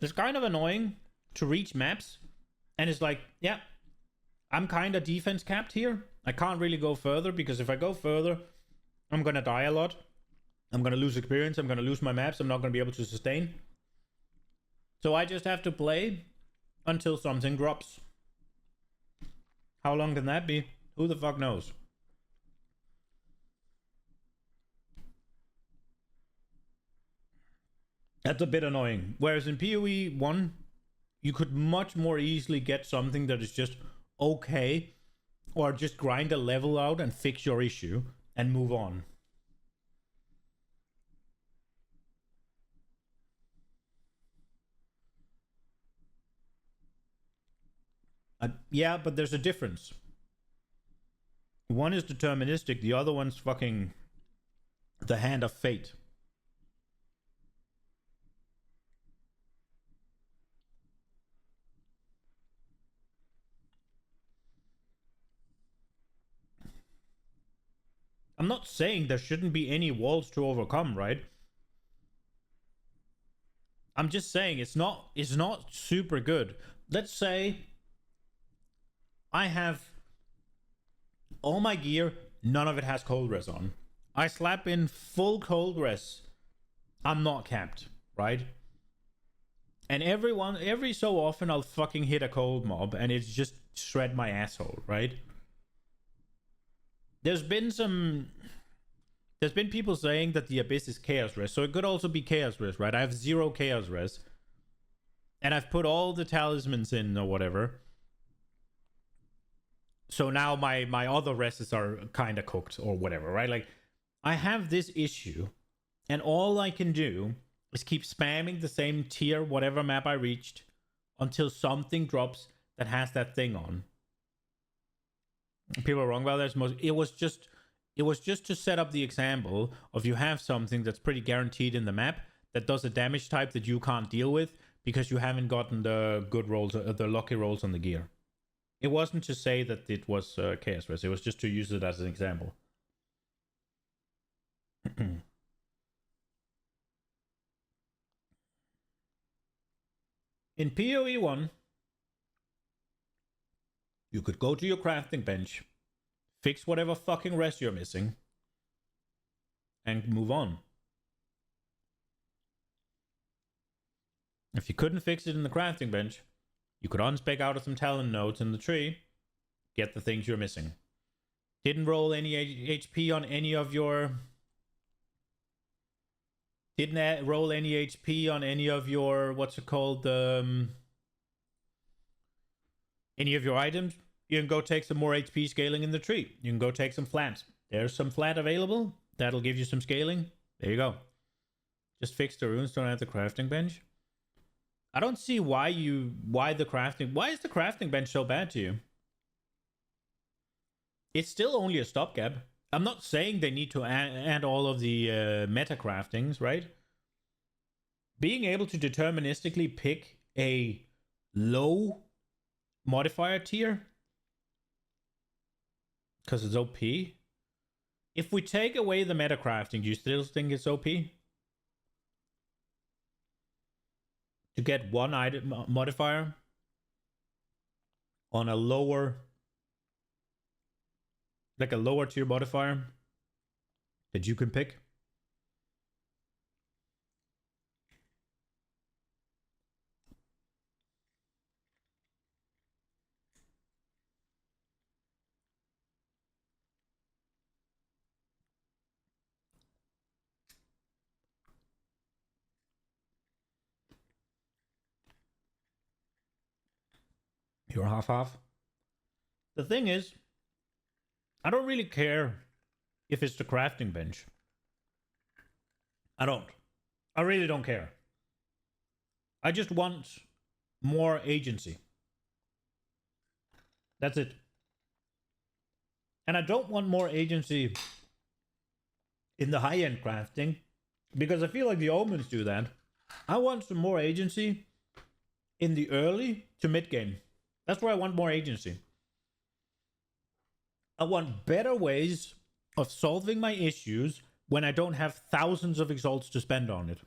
it's kind of annoying to reach maps and it's like, yeah, I'm kind of defense capped here. I can't really go further, because if I go further, I'm gonna die a lot. I'm gonna lose experience, I'm gonna lose my maps, I'm not gonna be able to sustain. So I just have to play until something drops. How long can that be? Who the fuck knows? That's a bit annoying. Whereas in PoE 1, you could much more easily get something that is just okay, or just grind a level out and fix your issue and move on. Yeah, but there's a difference. One is deterministic, the other one's fucking the hand of fate. I'm not saying there shouldn't be any walls to overcome, right? I'm just saying it's not super good. Let's say I have all my gear, none of it has cold res on. I slap in full cold res. I'm not capped, right? And every so often I'll fucking hit a cold mob and it's just shred my asshole, right? There's been people saying that the Abyss is chaos res, so it could also be chaos res, right? I have 0 chaos res. And I've put all the talismans in or whatever. So now my other reses are kind of cooked or whatever, right? Like, I have this issue, and all I can do is keep spamming the same tier, whatever map I reached, until something drops that has that thing on. People are wrong about that. It was just to set up the example of you have something that's pretty guaranteed in the map that does a damage type that you can't deal with because you haven't gotten the good rolls, the lucky rolls on the gear. It wasn't to say that it was chaos res. It was just to use it as an example. In PoE 1, you could go to your crafting bench, fix whatever fucking res you're missing, and move on. If you couldn't fix it in the crafting bench, you could unspec out of some talent nodes in the tree, get the things you're missing. Didn't roll any HP on any of your... Didn't roll any HP on any of your... What's it called? Any of your items? You can go take some more HP scaling in the tree. You can go take some flats. There's some flat available. That'll give you some scaling. There you go. Just fix the runestone at the crafting bench. I don't see why is the crafting bench so bad to you? It's still only a stopgap. I'm not saying they need to add all of the meta craftings, right? Being able to deterministically pick a low modifier tier because it's OP. If we take away the meta crafting, do you still think it's OP? To get one item modifier on a lower, like a lower tier modifier that you can pick. You're half-half. The thing is, I don't really care if it's the crafting bench. I don't. I really don't care. I just want more agency. That's it. And I don't want more agency in the high-end crafting, because I feel like the omens do that. I want some more agency in the early to mid-game. That's where I want more agency. I want better ways of solving my issues when I don't have thousands of exalts to spend on it.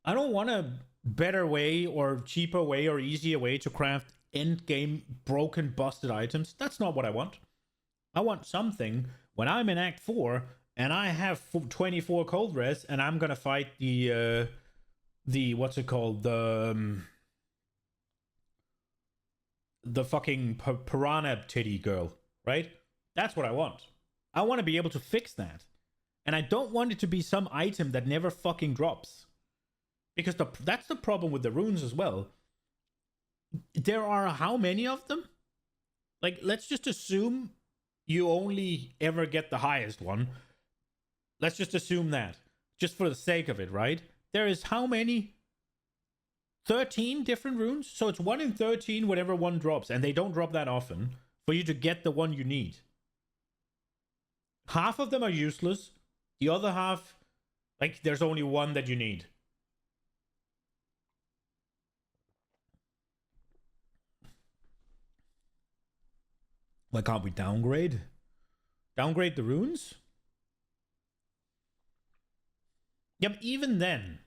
I don't want a better way or cheaper way or easier way to craft end-game broken, busted items. That's not what I want. I want something when I'm in Act 4 and I have 24 cold res and I'm gonna fight the what's it called, the fucking piranha titty girl, right? That's what I want. I want to be able to fix that, and I don't want it to be some item that never fucking drops, because that's the problem with the runes as well. There are how many of them? Like, let's just assume you only ever get the highest one. Let's just assume that, just for the sake of it, right? There is how many? 13 different runes? So it's 1 in 13 whenever one drops, and they don't drop that often for you to get the one you need. Half of them are useless. The other half, like, there's only one that you need. Why can't we downgrade? Downgrade the runes? Yep, even then,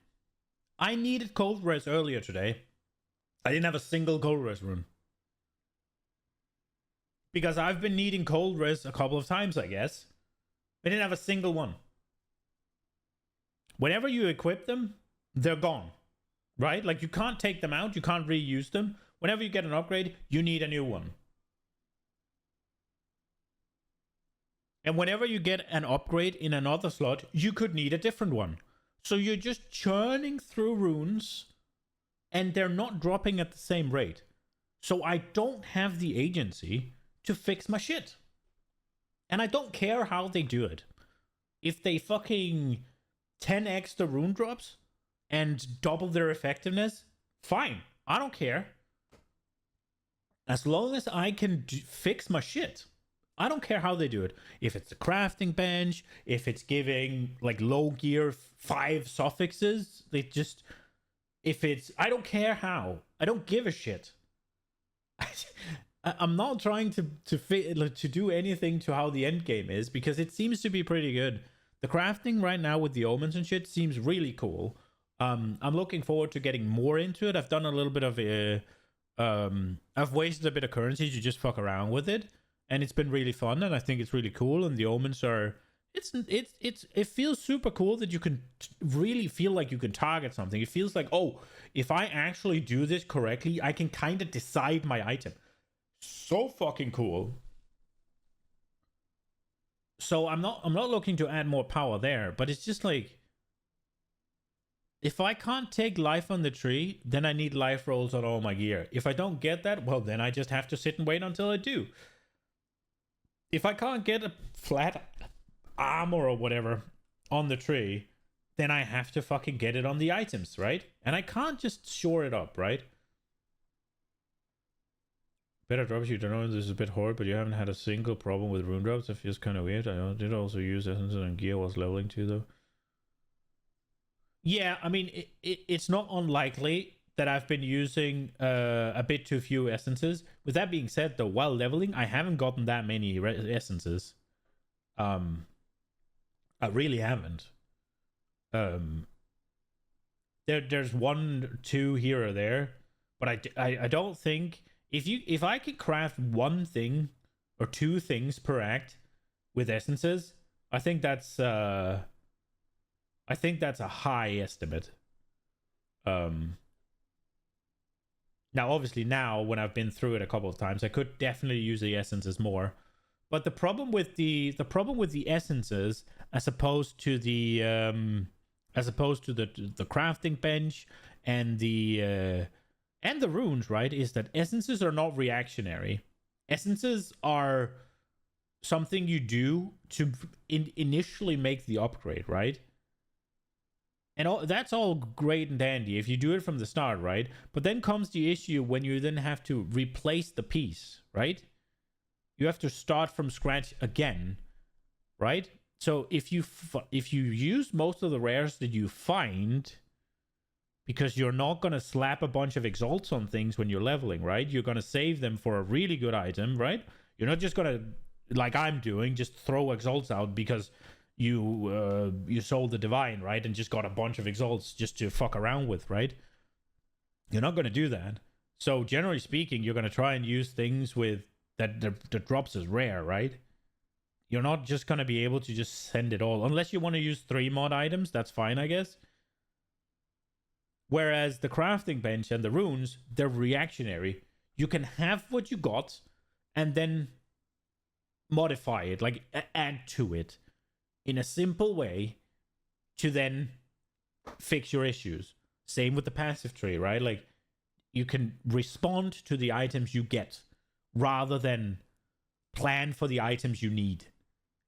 I needed cold res earlier today. I didn't have a single cold res rune. Because I've been needing cold res a couple of times, I guess. I didn't have a single one. Whenever you equip them, they're gone. Right? Like, you can't take them out, you can't reuse them. Whenever you get an upgrade, you need a new one. And whenever you get an upgrade in another slot, you could need a different one. So you're just churning through runes, and they're not dropping at the same rate. So I don't have the agency to fix my shit. And I don't care how they do it. If they fucking 10x the rune drops and double their effectiveness, fine. I don't care. As long as I can fix my shit. I don't care how they do it. If it's a crafting bench, if it's giving like low gear 5 suffixes, they just, if it's, I don't care how. I don't give a shit. I'm not trying to do anything to how the end game is, because it seems to be pretty good. The crafting right now with the omens and shit seems really cool. I'm looking forward to getting more into it. I've done a little bit of I've wasted a bit of currency to just fuck around with it. And it's been really fun, and I think it's really cool. And the omens are, it feels super cool that you can really feel like you can target something. It feels like, oh, if I actually do this correctly, I can kind of decide my item. So fucking cool. So I'm not looking to add more power there, but it's just like, if I can't take life on the tree, then I need life rolls on all my gear. If I don't get that, well, then I just have to sit and wait until I do. If I can't get a flat armor or whatever on the tree, then I have to fucking get it on the items, right? And I can't just shore it up, right? Better drops, you don't know, this is a bit hard, but you haven't had a single problem with rune drops. It feels kind of weird. I did also use essences and gear whilst leveling too, though. Yeah, I mean, it's not unlikely that I've been using a bit too few essences. With that being said, though, while leveling, I haven't gotten that many essences. I really haven't. There's 1, 2 here or there, but I don't think if I could craft 1 thing or 2 things per act with essences, I think that's a high estimate. Now, obviously, when I've been through it a couple of times, I could definitely use the essences more. But the problem with the essences, as opposed to the crafting bench and the runes, right, is that essences are not reactionary. Essences are something you do to initially make the upgrade, right? And that's all great and dandy if you do it from the start, right? But then comes the issue when you then have to replace the piece, right? You have to start from scratch again, right? So if you use most of the rares that you find, because you're not going to slap a bunch of exalts on things when you're leveling, right? You're going to save them for a really good item, right? You're not just going to, like I'm doing, just throw exalts out because you sold the divine, right? And just got a bunch of exalts just to fuck around with, right? You're not going to do that. So generally speaking, you're going to try and use things with that drops as rare, right? You're not just going to be able to just send it all. Unless you want to use 3 mod items, that's fine, I guess. Whereas the crafting bench and the runes, they're reactionary. You can have what you got and then modify it, like add to it in a simple way to then fix your issues. Same with the passive tree, right? Like you can respond to the items you get rather than plan for the items you need.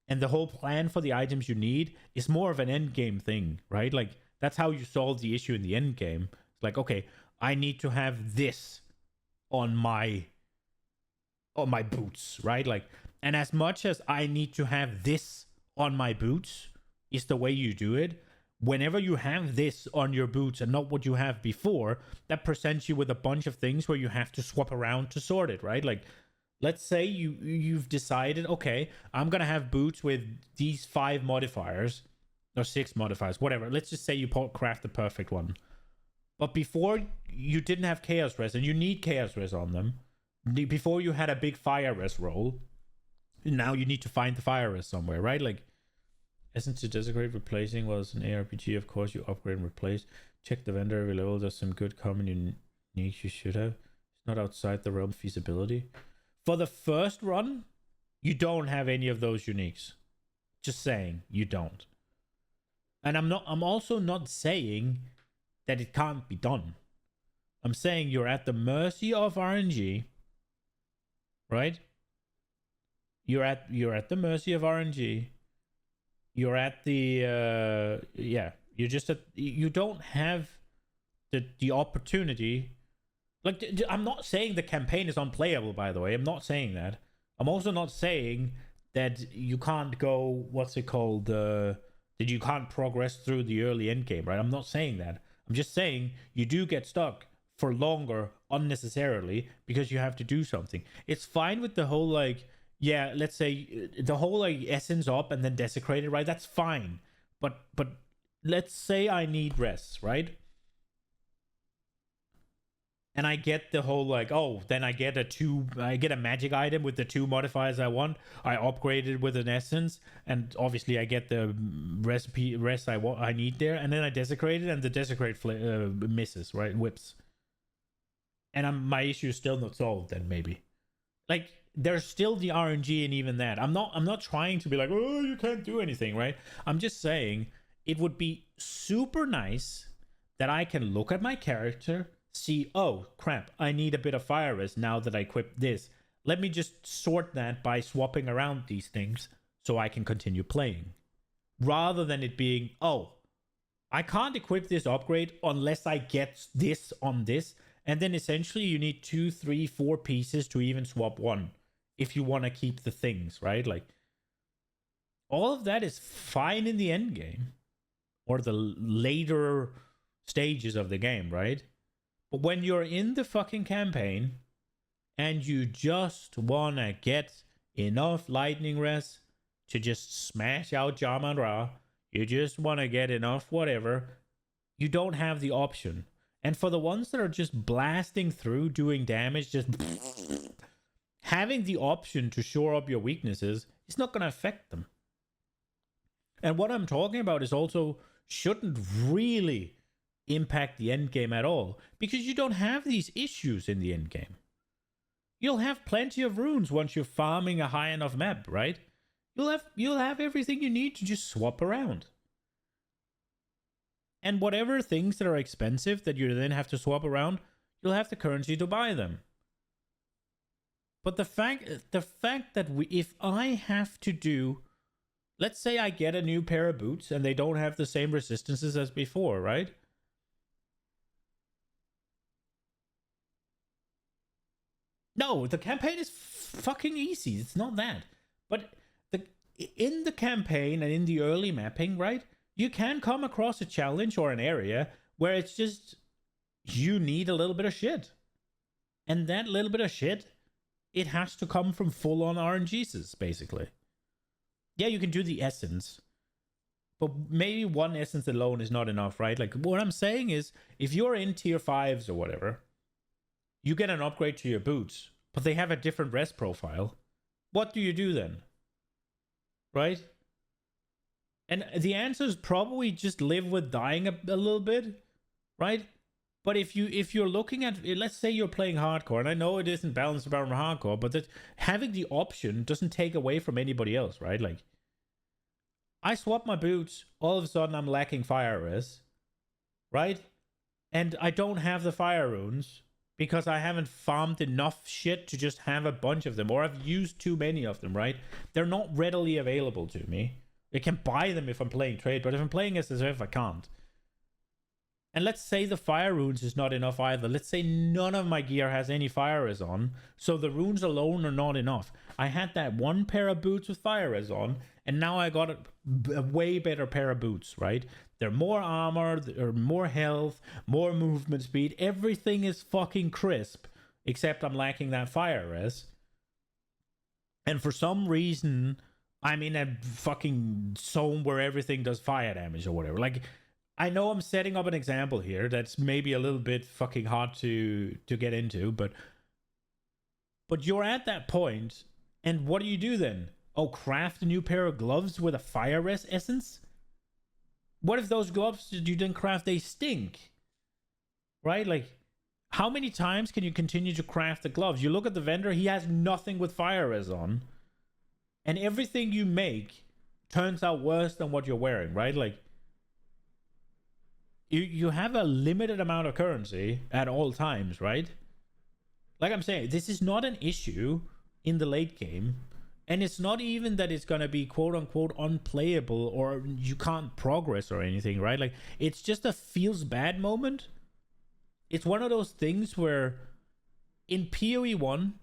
And the whole plan for the items you need is more of an end game thing, right? Like that's how you solve the issue in the end game. It's like, okay, I need to have this on my boots, right? Like, and as much as I need to have this on my boots is the way you do it. Whenever you have this on your boots and not what you have before, that presents you with a bunch of things where you have to swap around to sort it, right? Like, let's say you've decided, okay, I'm gonna have boots with these 5 modifiers or 6 modifiers, whatever. Let's just say you craft the perfect one, but before you didn't have chaos res and you need chaos res on them. Before you had a big fire res roll, now you need to find the fire res somewhere, right? Like, Essence to Desecrate replacing was an ARPG, of course you upgrade and replace. Check the vendor every level, there's some good common unique you should have. It's not outside the realm of feasibility. For the first run, you don't have any of those uniques. Just saying, you don't. And I'm also not saying that it can't be done. I'm saying you're at the mercy of RNG, right? You're at the mercy of RNG. You're at the you're just at, you don't have the opportunity. Like, I'm not saying the campaign is unplayable, by the way. I'm not saying that. I'm also not saying that you can't go, what's it called, that you can't progress through the early end game, right? I'm not saying that. I'm just saying you do get stuck for longer unnecessarily because you have to do something. It's fine with the whole, like, yeah, let's say the whole, like, essence up and then desecrate it, right? That's fine. But let's say I need rest, right? And I get the whole, like, oh, then I get a magic item with the 2 modifiers I want. I upgrade it with an essence, and obviously I get the rest I need there, and then I desecrate it, and the desecrate misses, right? Whips. And my issue is still not solved. Then maybe, like, there's still the RNG in even that. I'm not trying to be like, oh, you can't do anything, right? I'm just saying it would be super nice that I can look at my character, see, oh crap, I need a bit of fire res now that I equipped this. Let me just sort that by swapping around these things so I can continue playing. Rather than it being, oh, I can't equip this upgrade unless I get this on this. And then essentially you need 2, 3, 4 pieces to even swap one if you want to keep the things, right? Like, all of that is fine in the end game or the later stages of the game, right? But when you're in the fucking campaign and you just want to get enough lightning res to just smash out Jarman Ra, you just want to get enough whatever, you don't have the option. And for the ones that are just blasting through, doing damage, just having the option to shore up your weaknesses is not going to affect them. And what I'm talking about is also shouldn't really impact the end game at all, because you don't have these issues in the end game. You'll have plenty of runes once you're farming a high enough map, right? You'll have everything you need to just swap around. And whatever things that are expensive that you then have to swap around, you'll have the currency to buy them. But the fact that if I have to do, let's say I get a new pair of boots and they don't have the same resistances as before, right? No, the campaign is fucking easy. It's not that. But in the campaign and in the early mapping, right? You can come across a challenge or an area where it's just you need a little bit of shit. And that little bit of shit, it has to come from full-on RNGs, basically. Yeah, you can do the essence. But maybe one essence alone is not enough, right? Like, what I'm saying is, if you're in tier 5s or whatever, you get an upgrade to your boots, but they have a different rest profile. What do you do then? Right? And the answer is probably just live with dying a little bit, right? But if you're looking at, let's say you're playing hardcore, and I know it isn't balanced around hardcore, but that having the option doesn't take away from anybody else, right? Like, I swap my boots, all of a sudden I'm lacking fire res, right? And I don't have the fire runes because I haven't farmed enough shit to just have a bunch of them, or I've used too many of them, right? They're not readily available to me. I can buy them if I'm playing trade, but if I'm playing SSF, I can't. And let's say the fire runes is not enough either. Let's say none of my gear has any fire res on, so the runes alone are not enough. I had that one pair of boots with fire res on, and now I got a way better pair of boots, right? They're more armor, they're more health, more movement speed. Everything is fucking crisp, except I'm lacking that fire res. And for some reason, I'm in a fucking zone where everything does fire damage or whatever. Like, I know I'm setting up an example here that's maybe a little bit fucking hard to get into, but you're at that point, and what do you do then? Oh, craft a new pair of gloves with a fire res essence? What if those gloves you didn't craft, they stink? Right? Like, how many times can you continue to craft the gloves? You look at the vendor, he has nothing with fire res on, and everything you make turns out worse than what you're wearing, right? Like, you have a limited amount of currency at all times, right? Like I'm saying, this is not an issue in the late game. And it's not even that it's going to be quote-unquote unplayable or you can't progress or anything, right? Like, it's just a feels bad moment. It's one of those things where in PoE 1,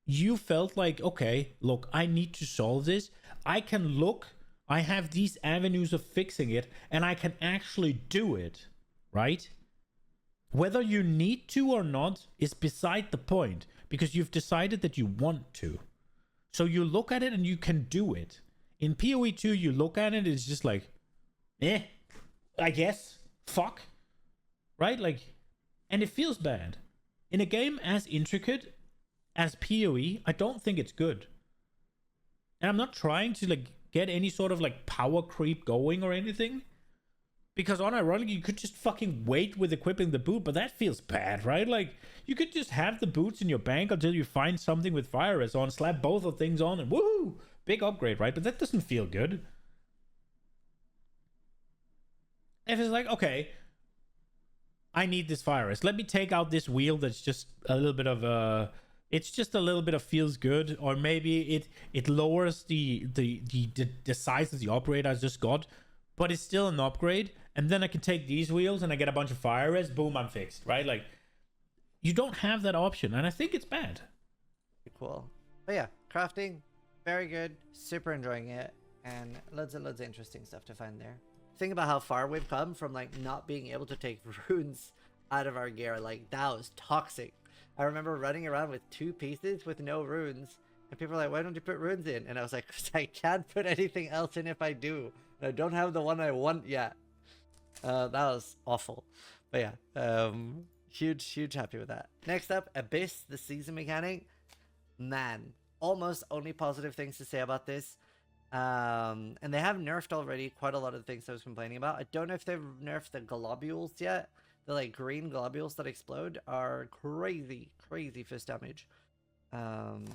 you felt like, okay, look, I need to solve this. I can look... I have these avenues of fixing it, and I can actually do it, right? Whether you need to or not is beside the point, because you've decided that you want to. So you look at it and you can do it. In PoE 2, you look at it, it's just like, I guess, fuck, right? Like, and it feels bad. In a game as intricate as PoE, I don't think it's good. And I'm not trying to, like, get any sort of like power creep going or anything, because unironically you could just fucking wait with equipping the boot, but that feels bad, right? Like, you could just have the boots in your bank until you find something with fire res on, slap both of things on, and woohoo, big upgrade, right? But that doesn't feel good. If it's like, okay, I need this fire res, let me take out this wheel that's just a little bit of it's just a little bit of feels good, or maybe it lowers the size of the upgrade I just got, but it's still an upgrade, and then I can take these wheels and I get a bunch of fire res, boom, I'm fixed, right? Like, you don't have that option, and I think it's bad. Cool. But yeah, crafting, very good, super enjoying it, and loads and loads of interesting stuff to find there. Think about how far we've come from like not being able to take runes out of our gear. Like, that was toxic. I remember running around with 2 pieces with no runes, and people were like, why don't you put runes in? And I was like, because I can't put anything else in if I do. And I don't have the one I want yet. That was awful. But yeah, huge happy with that. Next up, Abyss, the season mechanic. Man, almost only positive things to say about this. And they have nerfed already quite a lot of the things I was complaining about. I don't know if they've nerfed the globules yet. The like green globules that explode are crazy fist damage. And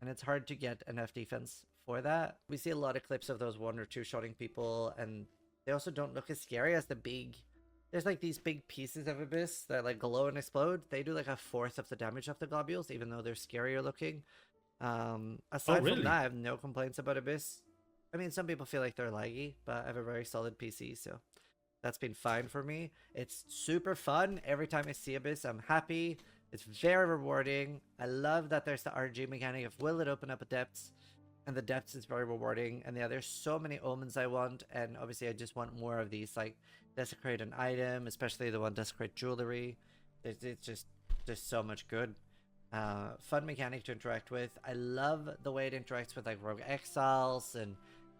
it's hard to get enough defense for that. We see a lot of clips of those 1 or 2 shotting people, and they also don't look as scary as the big there's like these big pieces of Abyss that like glow and explode. They do like a fourth of the damage of the globules, even though they're scarier looking. Aside really? from that, I have no complaints about Abyss. I mean, some people feel like they're laggy, but I have a very solid PC, so that's been fine for me. It's super fun. Every time I see Abyss, I'm happy. It's very rewarding. I love that there's the RNG mechanic of will it open up a depths, and the depths is very rewarding. And yeah, there's so many omens I want, and obviously I just want more of these, like desecrate an item, especially the one desecrate jewelry. It's just so much good. Fun mechanic to interact with. I love the way it interacts with like rogue exiles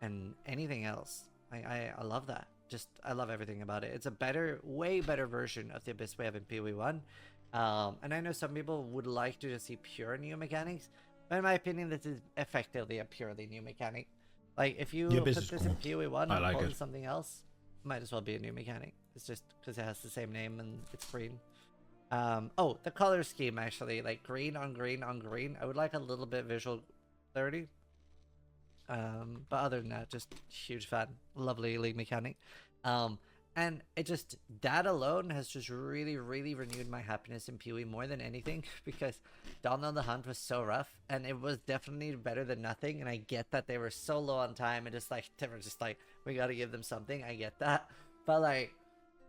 and anything else. I love that. Just I love everything about it. It's a better, way better version of the Abyss we have in PoE1. And I know some people would like to just see pure new mechanics, but in my opinion, this is effectively a purely new mechanic. Like if you put this in PoE1 and call it something else, it might as well be a new mechanic. It's just because it has the same name and it's green. Oh, the color scheme actually, like green on green on green. I would like a little bit visual clarity. But other than that, just huge fan. Lovely league mechanic. And it just, that alone has just really, really renewed my happiness in PoE more than anything, because Dawn of the Hunt was so rough, and it was definitely better than nothing. And I get that they were so low on time, and just like they were just like, we got to give them something. I get that, but like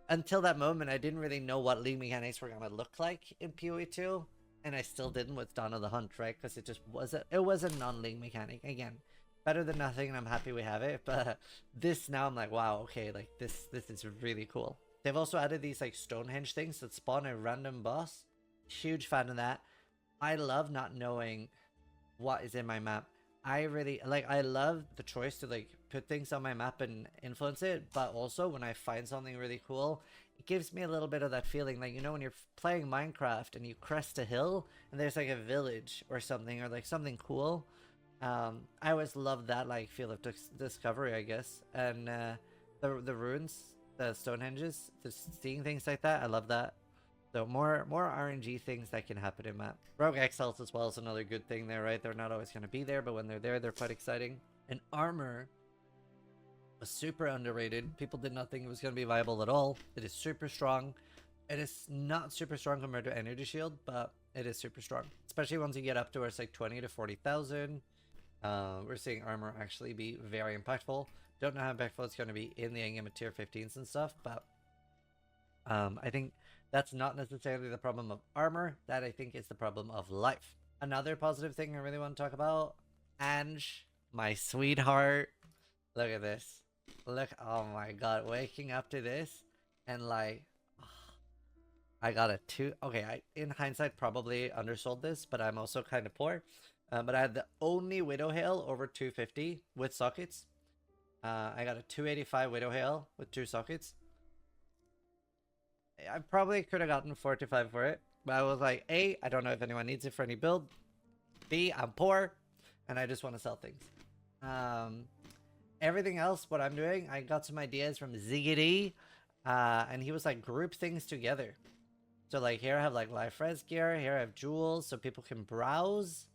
until that moment, I didn't really know what league mechanics were gonna look like in PoE2, and I still didn't with Dawn of the Hunt, right? Because it was a non-league mechanic. Again, better than nothing, and I'm happy we have it. But this now, I'm like, wow, okay, like this is really cool. They've also added these like Stonehenge things that spawn a random boss. Huge fan of that. I love not knowing what is in my map. I really like, I love the choice to like put things on my map and influence it, but also when I find something really cool, it gives me a little bit of that feeling, like, you know, when you're playing Minecraft and you crest a hill and there's like a village or something, or like something cool. I always love that like feel of discovery, I guess. And the ruins, the Stonehenges, just seeing things like that, I love that. So more RNG things that can happen in map. Rogue Exiles as well is another good thing there, right? They're not always going to be there, but when they're there, they're quite exciting. And armor was super underrated. People did not think it was going to be viable at all. It is super strong. It is not super strong compared to Energy Shield, but it is super strong. Especially once you get up to where it's like 20 to 40,000. We're seeing armor actually be very impactful. Don't know how impactful it's going to be in the endgame of tier 15s and stuff, but I think that's not necessarily the problem of armor. That I think is the problem of life. Another positive thing I really want to talk about, Ange, my sweetheart. Look at this. Look, oh my god, waking up to this and like, I got a 2. Okay, I in hindsight probably undersold this, but I'm also kind of poor. But I had the only Widow Hail over 250 with sockets. I got a 285 Widow Hail with 2 sockets. I probably could have gotten 45 for it, but I was like, A, I don't know if anyone needs it for any build. B, I'm poor, and I just want to sell things. Everything else, what I'm doing, I got some ideas from Ziggity, and he was like, group things together. So like here I have like life res gear, here I have jewels, so people can browse.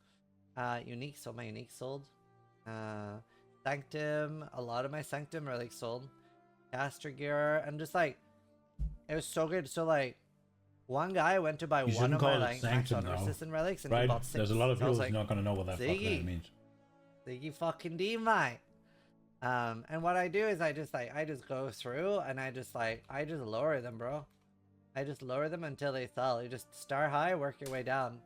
Unique, so my unique sold. Sanctum, a lot of my Sanctum are like sold. Caster gear, and just like, it was so good. So like, one guy went to buy one of my like max resistant relics, and right? he bought 6. There's a lot of so people who's like, not gonna know what that fucking means. Ziggy fucking D, mate. And what I do is I just go through and I just lower them, bro. I just lower them until they sell. You just start high, work your way down.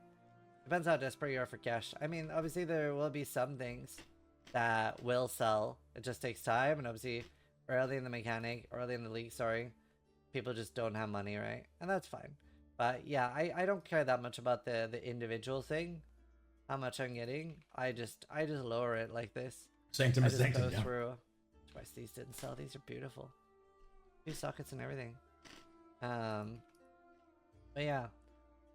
Depends how desperate you are for cash. I mean, obviously there will be some things that will sell. It just takes time, and obviously early in the mechanic, early in the league, sorry, people just don't have money, right? And that's fine. But yeah, I don't care that much about the individual thing, how much I'm getting. I just lower it like this. Sanctum is sanctum, go through. Twice these didn't sell. These are beautiful. 2 sockets and everything. But yeah,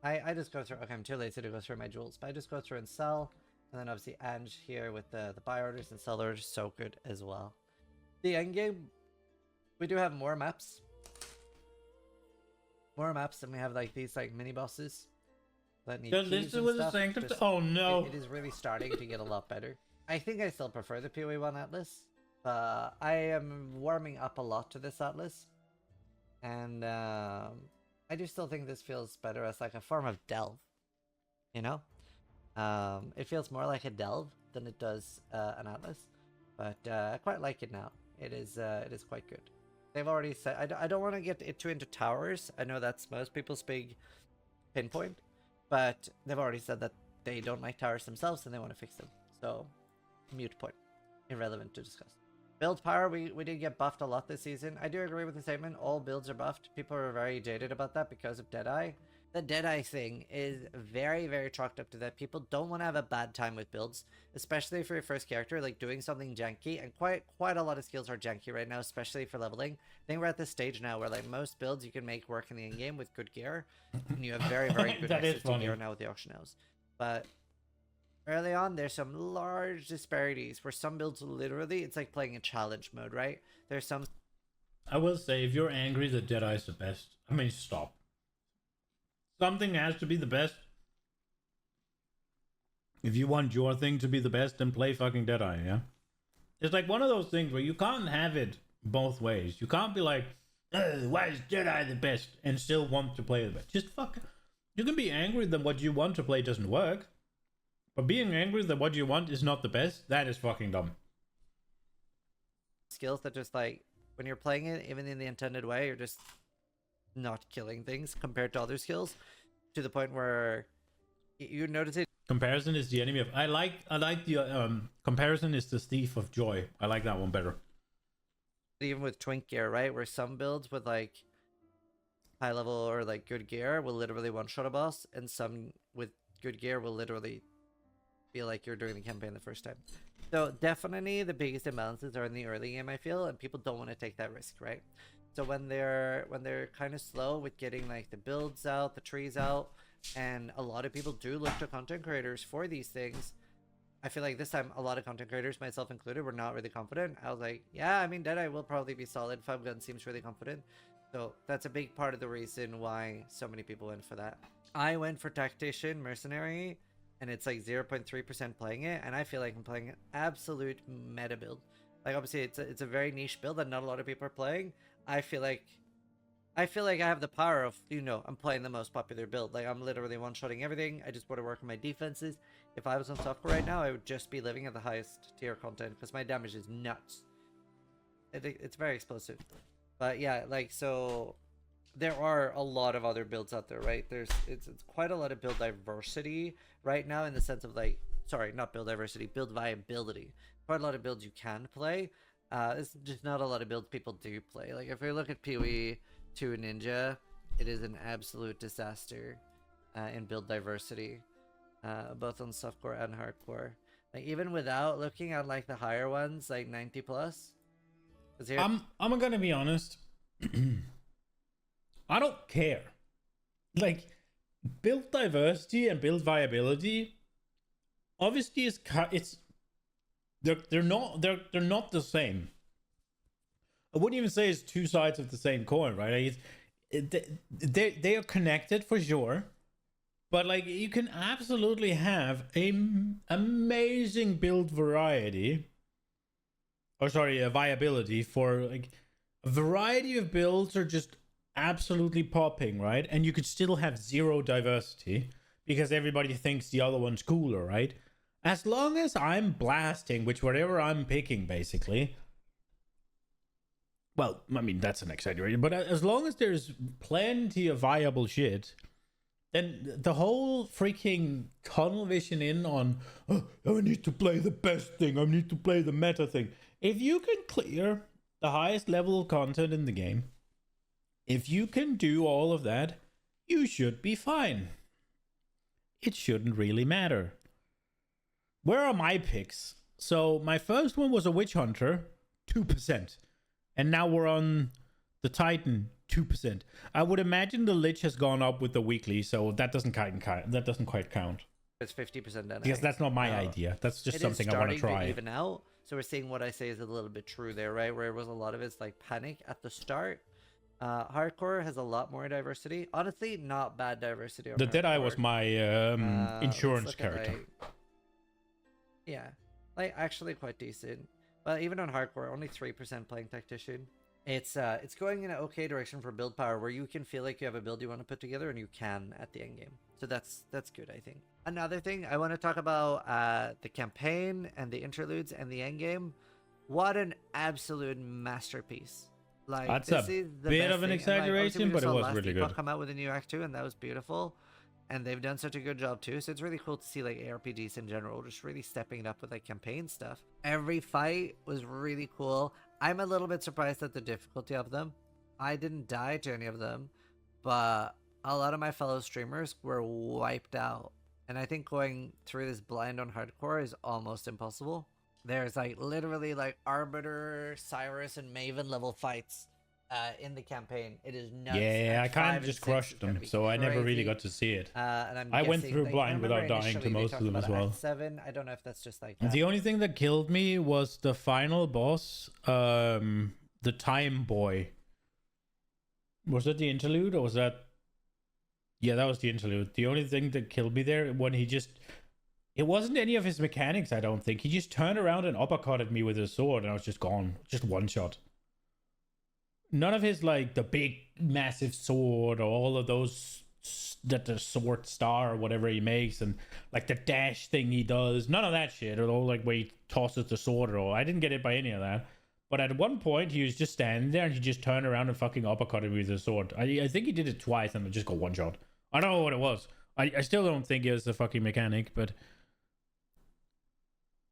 I just go through. Okay, I'm too lazy to go through my jewels, but I just go through and sell. And then obviously Ange here with the buy orders and sell orders, so good as well. The end game, we do have more maps. More maps, and we have like these like mini bosses that need keys and stuff. Just, oh no! It is really starting to get a lot better. I think I still prefer the PoE1 Atlas, but I am warming up a lot to this Atlas. And I do still think this feels better as like a form of delve, you know? It feels more like a delve than it does an atlas, but I quite like it now. It is quite good. They've already said, I don't want to get it too into towers. I know that's most people's big pinpoint, but they've already said that they don't like towers themselves and they want to fix them. So, mute point. Irrelevant to discuss. Build power, we did get buffed a lot this season. I do agree with the statement, all builds are buffed. People are very jaded about that because of Deadeye. The Deadeye thing is very, very chalked up to that. People don't want to have a bad time with builds, especially for your first character, like doing something janky, and quite a lot of skills are janky right now, especially for leveling. I think we're at this stage now where like most builds you can make work in the in-game with good gear, and you have very, very good access to gear now with the auction house. But early on, there's some large disparities where some builds literally, it's like playing a challenge mode, right? There's some... I will say, if you're angry that Deadeye is the best, I mean, stop. Something has to be the best. If you want your thing to be the best, then play fucking Deadeye, yeah? It's like one of those things where you can't have it both ways. You can't be like, why is Deadeye the best? And still want to play the best. Just fuck. You can be angry that what you want to play doesn't work. But being angry that what you want is not the best, that is fucking dumb. Skills that just like, when you're playing it, even in the intended way, you're just not killing things compared to other skills, to the point where you notice it. Comparison is the enemy of... I like the comparison is the thief of joy. I like that one better. Even with twink gear, right? Where some builds with like high level or like good gear will literally one-shot a boss, and some with good gear will literally feel like you're doing the campaign the first time. So definitely the biggest imbalances are in the early game, I feel, and people don't want to take that risk, right? So when they're kind of slow with getting like the builds out, the trees out, and a lot of people do look to content creators for these things, I feel like this time a lot of content creators, myself included, were not really confident. I was like, yeah, I mean, Deadeye will probably be solid. Gun seems really confident. So that's a big part of the reason why so many people went for that. I went for Tactician Mercenary, and it's like 0.3% playing it, and I feel like I'm playing an absolute meta build. Like, obviously, it's a very niche build that not a lot of people are playing. I feel like I have the power of, you know, I'm playing the most popular build. Like, I'm literally one-shotting everything. I just want to work on my defenses. If I was on software right now, I would just be living at the highest tier content, because my damage is nuts. It's very explosive. But yeah, like, so there are a lot of other builds out there, right? It's quite a lot of build diversity right now, in the sense of like, sorry, not build diversity, build viability. Quite a lot of builds you can play. It's just not a lot of builds people do play. Like, if we look at PoE 2 Ninja, it is an absolute disaster in build diversity, both on softcore and hardcore. Like, even without looking at like the higher ones, like 90 plus. I'm gonna be honest. I don't care. Like, build diversity and build viability, obviously, they're not the same. I wouldn't even say it's two sides of the same coin, right? They are connected for sure, but like, you can absolutely have a amazing build variety, or sorry, a viability for like a variety of builds are just absolutely popping, right? And you could still have zero diversity because everybody thinks the other one's cooler, right? As long as I'm blasting, which whatever I'm picking, basically. Well, I mean, that's an exaggeration, but as long as there's plenty of viable shit, then the whole freaking tunnel vision in on, oh, I need to play the best thing, I need to play the meta thing. If you can clear the highest level of content in the game, if you can do all of that, you should be fine. It shouldn't really matter. Where are my picks? So my first one was a Witch Hunter, 2%. And now we're on the Titan, 2%. I would imagine the Lich has gone up with the weekly, so that doesn't quite count. It's 50% done. Because that's not my idea. That's just something I want to try. Even out. So we're seeing what I say is a little bit true there, right? Where it was a lot of it's like panic at the start. Hardcore has a lot more diversity. Honestly, not bad diversity. The Deadeye was my insurance character. Yeah, like actually quite decent. But even on hardcore, only 3% playing Tactician. It's going in an okay direction for build power, where you can feel like you have a build you want to put together, and you can at the end game. So that's good, I think. Another thing I want to talk about, the campaign and the interludes and the end game. What an absolute masterpiece! Like, That's this a is the bit best of an thing. And, like, obviously exaggeration, we but just it saw was Last really Epoch good. come out with a new act 2, and that was beautiful. And they've done such a good job too. So it's really cool to see like ARPGs in general just really stepping it up with like campaign stuff. Every fight was really cool. I'm a little bit surprised at the difficulty of them. I didn't die to any of them, but a lot of my fellow streamers were wiped out. And I think going through this blind on hardcore is almost impossible. There's like literally like Arbiter, Cyrus, and Maven level fights in the campaign. It is nuts. Yeah, Act I kind 5 of and just 6 crushed is gonna them, be so I never really crazy. got to see it. And I'm I went guessing, through like, I blind without remember dying to initially they most of talked them as about well. Act 7. I don't know if that's just like that. The only thing that killed me was the final boss, the Time Boy. Was that the interlude, or was that... Yeah, that was the interlude. The only thing that killed me there, when he just... It wasn't any of his mechanics, I don't think. He just turned around and uppercutted me with his sword, and I was just gone. Just one shot. None of his, like, the big, massive sword, or all of those... That the sword star or whatever he makes, and like the dash thing he does, none of that shit, or all like where he tosses the sword, or all. I didn't get it by any of that. But at one point he was just standing there and he just turned around and fucking uppercutted me with his sword. I think he did it twice and I just got one shot. I don't know what it was. I still don't think it was a fucking mechanic, but...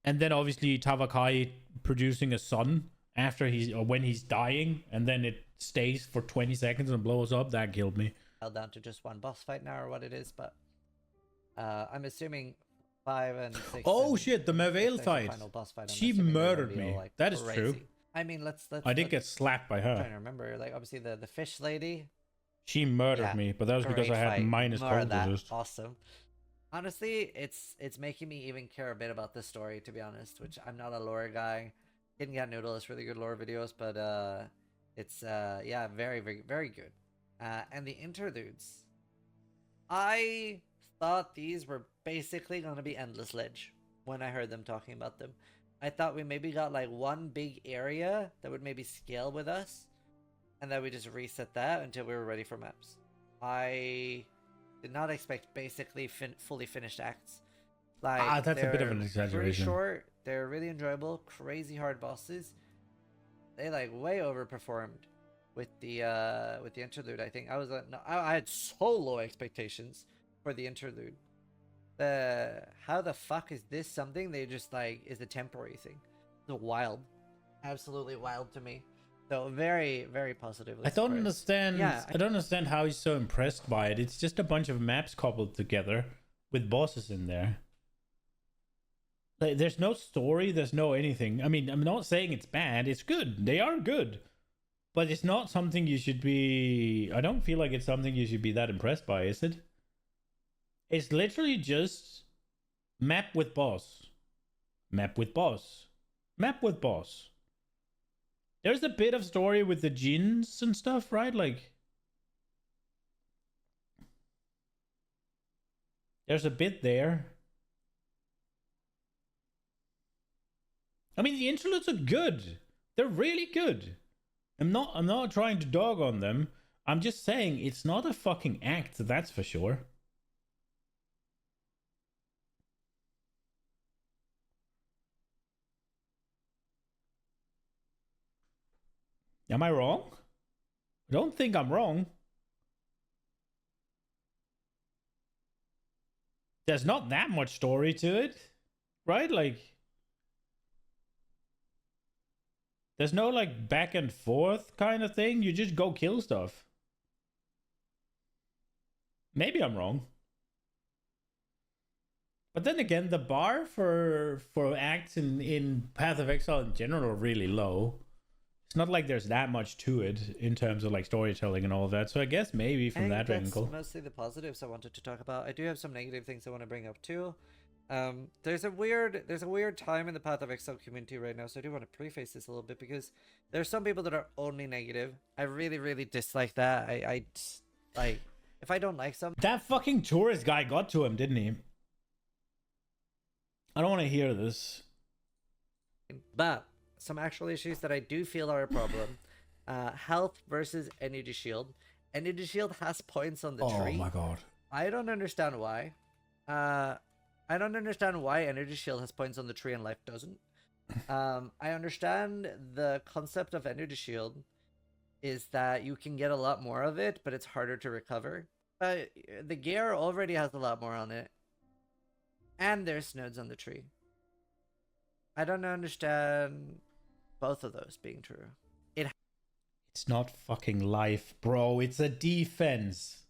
And then obviously Tavakai producing a sun after when he's dying, and then it stays for 20 seconds and blows up, that killed me. Held down to just one boss fight now, or what it is, but I'm assuming 5 and 6. Oh and shit, the Merveil fight. Final boss fight, I'm She assuming they're gonna murdered be all, me. like, That is crazy. true. I mean, let's I did get slapped by I'm trying her. to remember, like, obviously the fish lady. She murdered Yeah, me, but that was because great I had fight. minus More of that. resist. Awesome. Honestly, it's making me even care a bit about this story, to be honest, which I'm not a lore guy. Hidden Cat Noodle is really good lore videos, but it's yeah, very, very, very good. And the interludes, I thought these were basically going to be Endless Ledge when I heard them talking about them. I thought we maybe got like one big area that would maybe scale with us, and that we just reset that until we were ready for maps. I did not expect basically fully finished acts. Like, that's a bit of they're an exaggeration. Pretty short. They're really enjoyable. Crazy hard bosses. They like way overperformed with the interlude. I think I was I had so low expectations for the interlude. How the fuck is this something they just like is a temporary thing? It's wild, absolutely wild to me. So very, very positively. I don't surprised. understand. Yeah, I don't understand how he's so impressed by it. It's just a bunch of maps cobbled together with bosses in there. Like, there's no story. There's no anything. I mean, I'm not saying it's bad. It's good. They are good, but it's not something you should be. I don't feel like it's something you should be that impressed by. Is it? It's literally just map with boss, map with boss, map with boss. There's a bit of story with the djinns and stuff, right? Like, there's a bit there. I mean, the interludes are good. They're really good. I'm not trying to dog on them. I'm just saying it's not a fucking act, that's for sure. Am I wrong? I don't think I'm wrong. There's not that much story to it, right? Like, there's no like back and forth kind of thing. You just go kill stuff. Maybe I'm wrong. But then again, the bar for acts in Path of Exile in general are really low. It's not like there's that much to it in terms of like storytelling and all of that. So I guess maybe from that angle. That's mostly the positives I wanted to talk about. I do have some negative things I want to bring up too. There's a weird time in the Path of Exile community right now, so I do want to preface this a little bit because there's some people that are only negative. I really, really dislike that. I like, if I don't like something. That fucking tourist guy got to him, didn't he? I don't want to hear this. But some actual issues that I do feel are a problem. Health versus energy shield. Energy shield has points on the tree. Oh my god. I don't understand why. I don't understand why energy shield has points on the tree and life doesn't. I understand the concept of energy shield is that you can get a lot more of it, but it's harder to recover. But the gear already has a lot more on it. And there's nodes on the tree. I don't understand both of those being true. It's not fucking life, bro. It's a defense.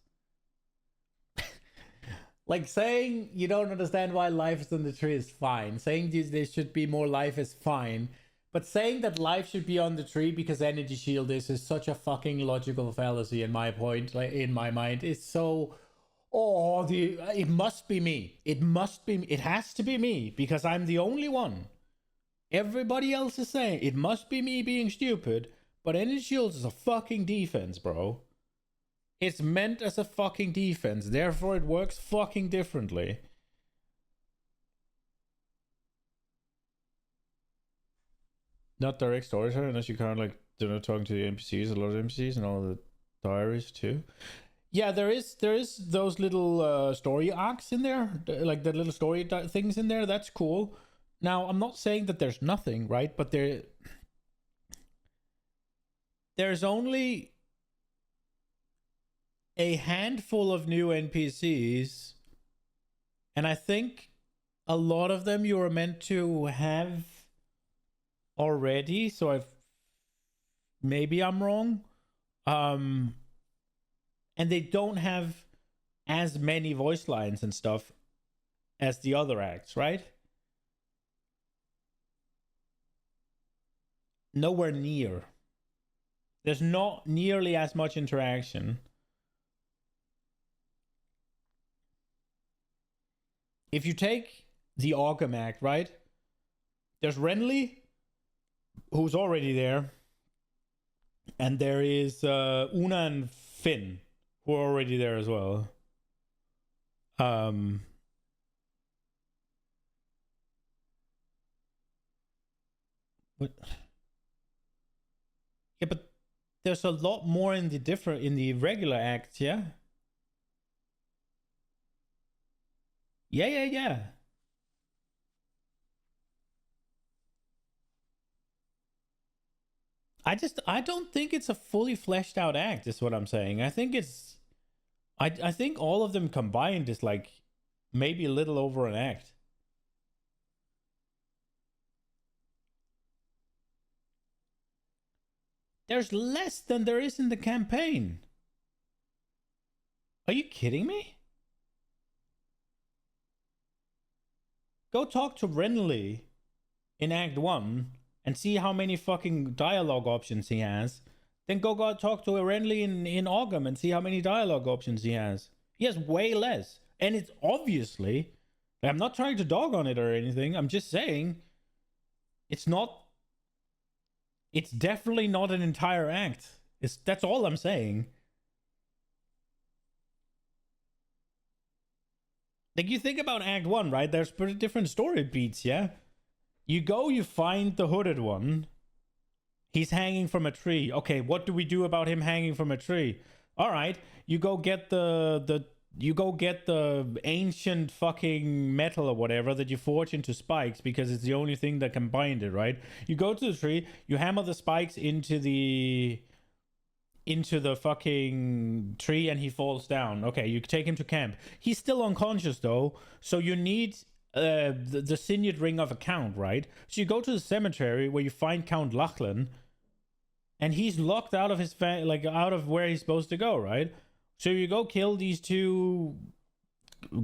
Like, saying you don't understand why life is on the tree is fine. Saying there should be more life is fine. But saying that life should be on the tree because energy shield is such a fucking logical fallacy in my point, like in my mind. It's so... Oh, it must be me. It must be... It has to be me because I'm the only one. Everybody else is saying it must be me being stupid. But energy shield is a fucking defense, bro. It's meant as a fucking defense. Therefore, it works fucking differently. Not direct storytelling, unless you kind of like, you know, talking to the NPCs, a lot of NPCs and all the diaries too. Yeah, there is those little story arcs in there, like the little story things in there. That's cool. Now, I'm not saying that there's nothing, right? But there's only a handful of new NPCs, and I think a lot of them you are meant to have already, so maybe I'm wrong. And they don't have as many voice lines and stuff as the other acts, right? Nowhere near. There's not nearly as much interaction. If you take the Ogham act, right? There's Renly, who's already there. And there is Una and Finn, who are already there as well. What? Yeah, but there's a lot more in the regular acts, yeah? Yeah. I don't think it's a fully fleshed out act, is what I'm saying. I think I think all of them combined is like maybe a little over an act. There's less than there is in the campaign. Are you kidding me? Go talk to Renly in Act 1 and see how many fucking dialogue options he has. Then go talk to Renly in Ogham and see how many dialogue options he has. He has way less. And it's obviously... I'm not trying to dog on it or anything. I'm just saying... It's definitely not an entire act. That's all I'm saying. Like, you think about Act 1, right? There's pretty different story beats, yeah? You go, you find the hooded one. He's hanging from a tree. Okay, what do we do about him hanging from a tree? All right, you go get the ancient fucking metal or whatever that you forge into spikes because it's the only thing that can bind it, right? You go to the tree, you hammer the spikes into the fucking tree and he falls down. Okay, you take him to camp. He's still unconscious though, so you need the signet ring of a count, right? So you go to the cemetery where you find Count Lachlan and he's locked out of his out of where he's supposed to go, right? So you go kill these two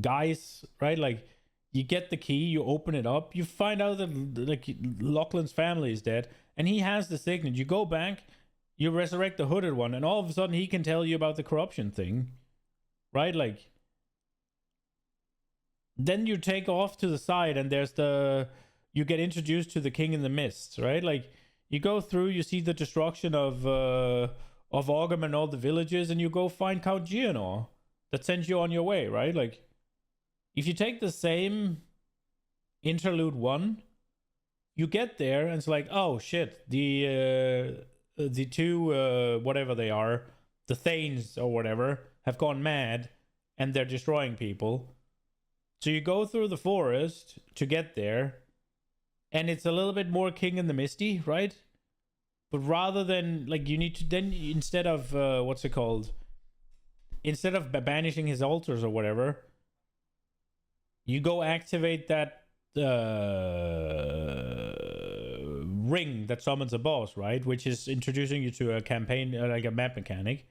guys, right? Like, you get the key, you open it up, you find out that like Lachlan's family is dead and he has the signet. You go back, you resurrect the hooded one, and all of a sudden he can tell you about the corruption thing, right? Like, then you take off to the side and there's you get introduced to the King in the Mist, right? Like, you go through, you see the destruction of Ogham and all the villages, and you go find Count Geonor that sends you on your way, right? Like, if you take the same interlude 1, you get there and it's like, oh shit, the whatever they are, the Thanes or whatever, have gone mad and they're destroying people. So you go through the forest to get there, and it's a little bit more King in the Misty, right? But rather than, like, you need to then, instead of instead of banishing his altars or whatever, you go activate that ring that summons a boss, right? Which is introducing you to a campaign, like a map mechanic.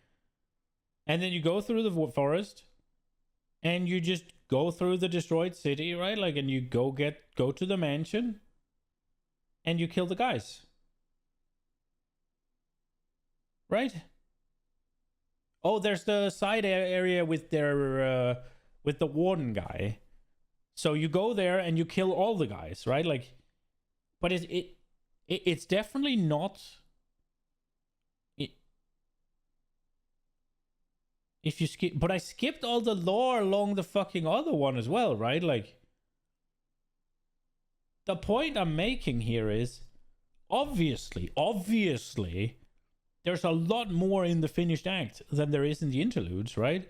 And then you go through the forest, and you just go through the destroyed city, right? Like, and you go to the mansion, and you kill the guys. Right? Oh, there's the side area with their with the warden guy. So you go there and you kill all the guys, right? Like, but it's definitely not. If you skip, but I skipped all the lore along the fucking other one as well, right? Like, the point I'm making here is, obviously, there's a lot more in the finished act than there is in the interludes, right?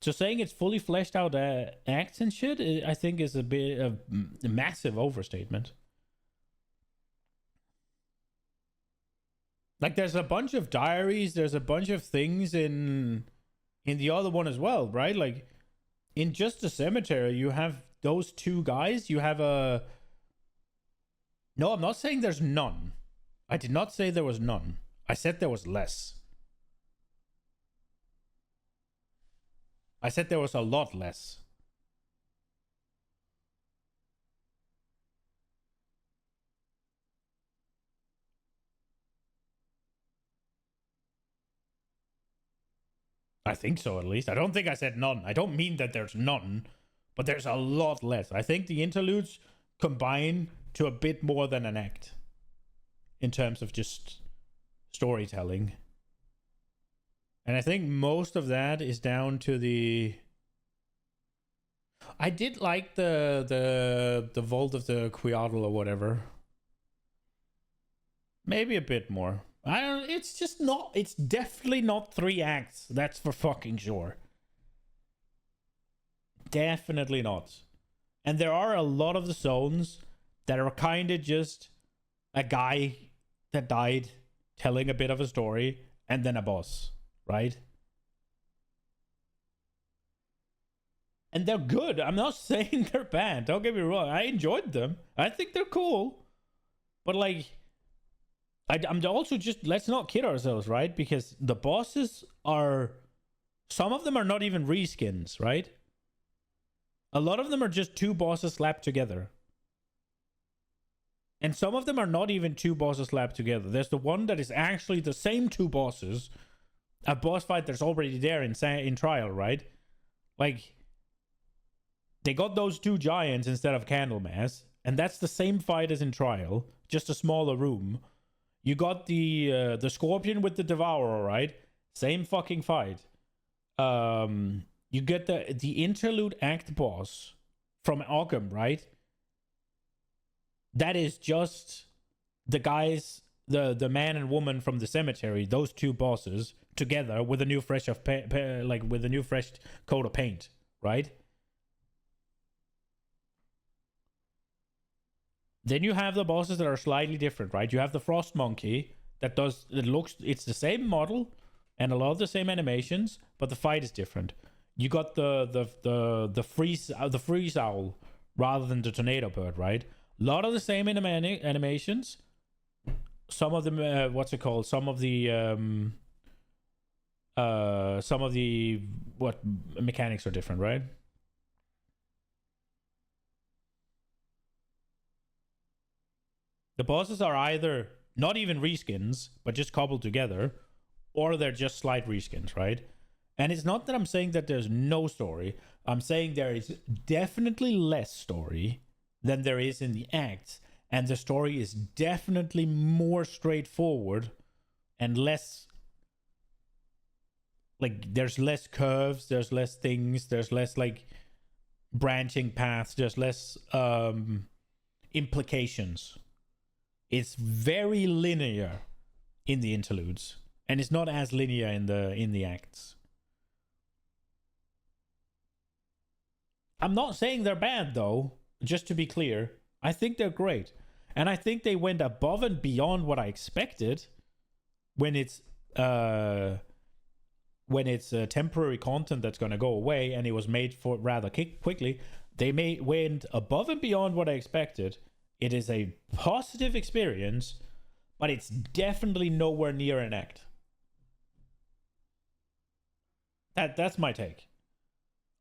So saying it's fully fleshed out acts and shit, I think is a bit of a massive overstatement. Like, there's a bunch of diaries, there's a bunch of things in the other one as well, right? Like, in just the cemetery, you have those two guys. You have a... No, I'm not saying there's none. I did not say there was none. I said there was less. I said there was a lot less. I think so, at least. I don't think I said none. I don't mean that there's none, but there's a lot less. I think the interludes combine to a bit more than an act in terms of just storytelling. And I think most of that is down to the... I did like the Vault of the Quiadal or whatever. Maybe a bit more. I don't... It's just not... It's definitely not 3 acts. That's for fucking sure. Definitely not. And there are a lot of the zones that are kind of just a guy that died telling a bit of a story and then a boss, right? And they're good. I'm not saying they're bad. Don't get me wrong. I enjoyed them. I think they're cool. But like... I'm also just, let's not kid ourselves, right? Because the bosses are, some of them are not even reskins, right? A lot of them are just 2 bosses slapped together. And some of them are not even 2 bosses slapped together. There's the one that is actually the same 2 bosses, a boss fight that's already there in Trial, right? Like, they got those 2 giants instead of Candlemas, and that's the same fight as in Trial, just a smaller room. You got the Scorpion with the Devourer, right? Same fucking fight. You get the interlude act boss from Ogham, right? That is just the guys, the man and woman from the cemetery, those 2 bosses together with a new fresh with a new fresh coat of paint, right? Then you have the bosses that are slightly different, right? You have the Frost Monkey it's the same model and a lot of the same animations, but the fight is different. You got the freeze owl rather than the tornado bird, right? A lot of the same animations. Some of them, some of the mechanics are different, right? The bosses are either not even reskins, but just cobbled together, or they're just slight reskins, right? And it's not that I'm saying that there's no story. I'm saying there is definitely less story than there is in the acts, and the story is definitely more straightforward and less... Like, there's less curves, there's less things, there's less, like, branching paths, there's less implications. It's very linear in the interludes, and it's not as linear in the acts. I'm not saying they're bad though, just to be clear. I think they're great. And I think they went above and beyond what I expected when it's temporary content that's going to go away, and it was made for rather quickly. They went above and beyond what I expected. It is a positive experience, but it's definitely nowhere near an act. That's my take.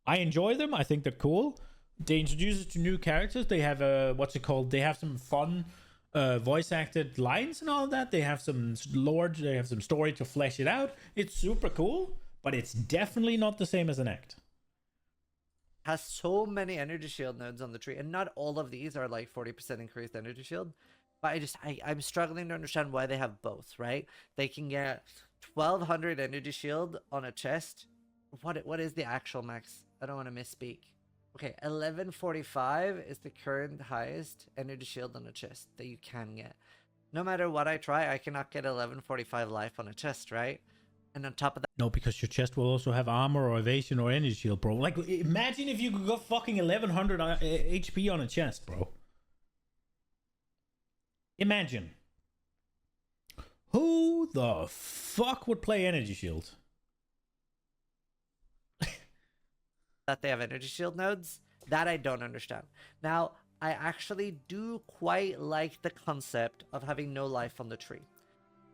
I enjoy them. I think they're cool. They introduce us to new characters. They have they have some fun voice acted lines and all of that. They have some lore. They have some story to flesh it out. It's super cool, but it's definitely not the same as an act. Has so many energy shield nodes on the tree, and not all of these are like 40% increased energy shield. But I'm struggling to understand why they have both, right? They can get 1200 energy shield on a chest. What is the actual max? I don't want to misspeak. Okay, 1145 is the current highest energy shield on a chest that you can get. No matter what I try, I cannot get 1145 life on a chest, right? And on top of that... No, because your chest will also have armor or evasion or energy shield, bro. Like, imagine if you could go fucking 1100 HP on a chest, bro. Imagine. Who the fuck would play energy shield? That they have energy shield nodes, that I don't understand. Now, I actually do quite like the concept of having no life on the tree,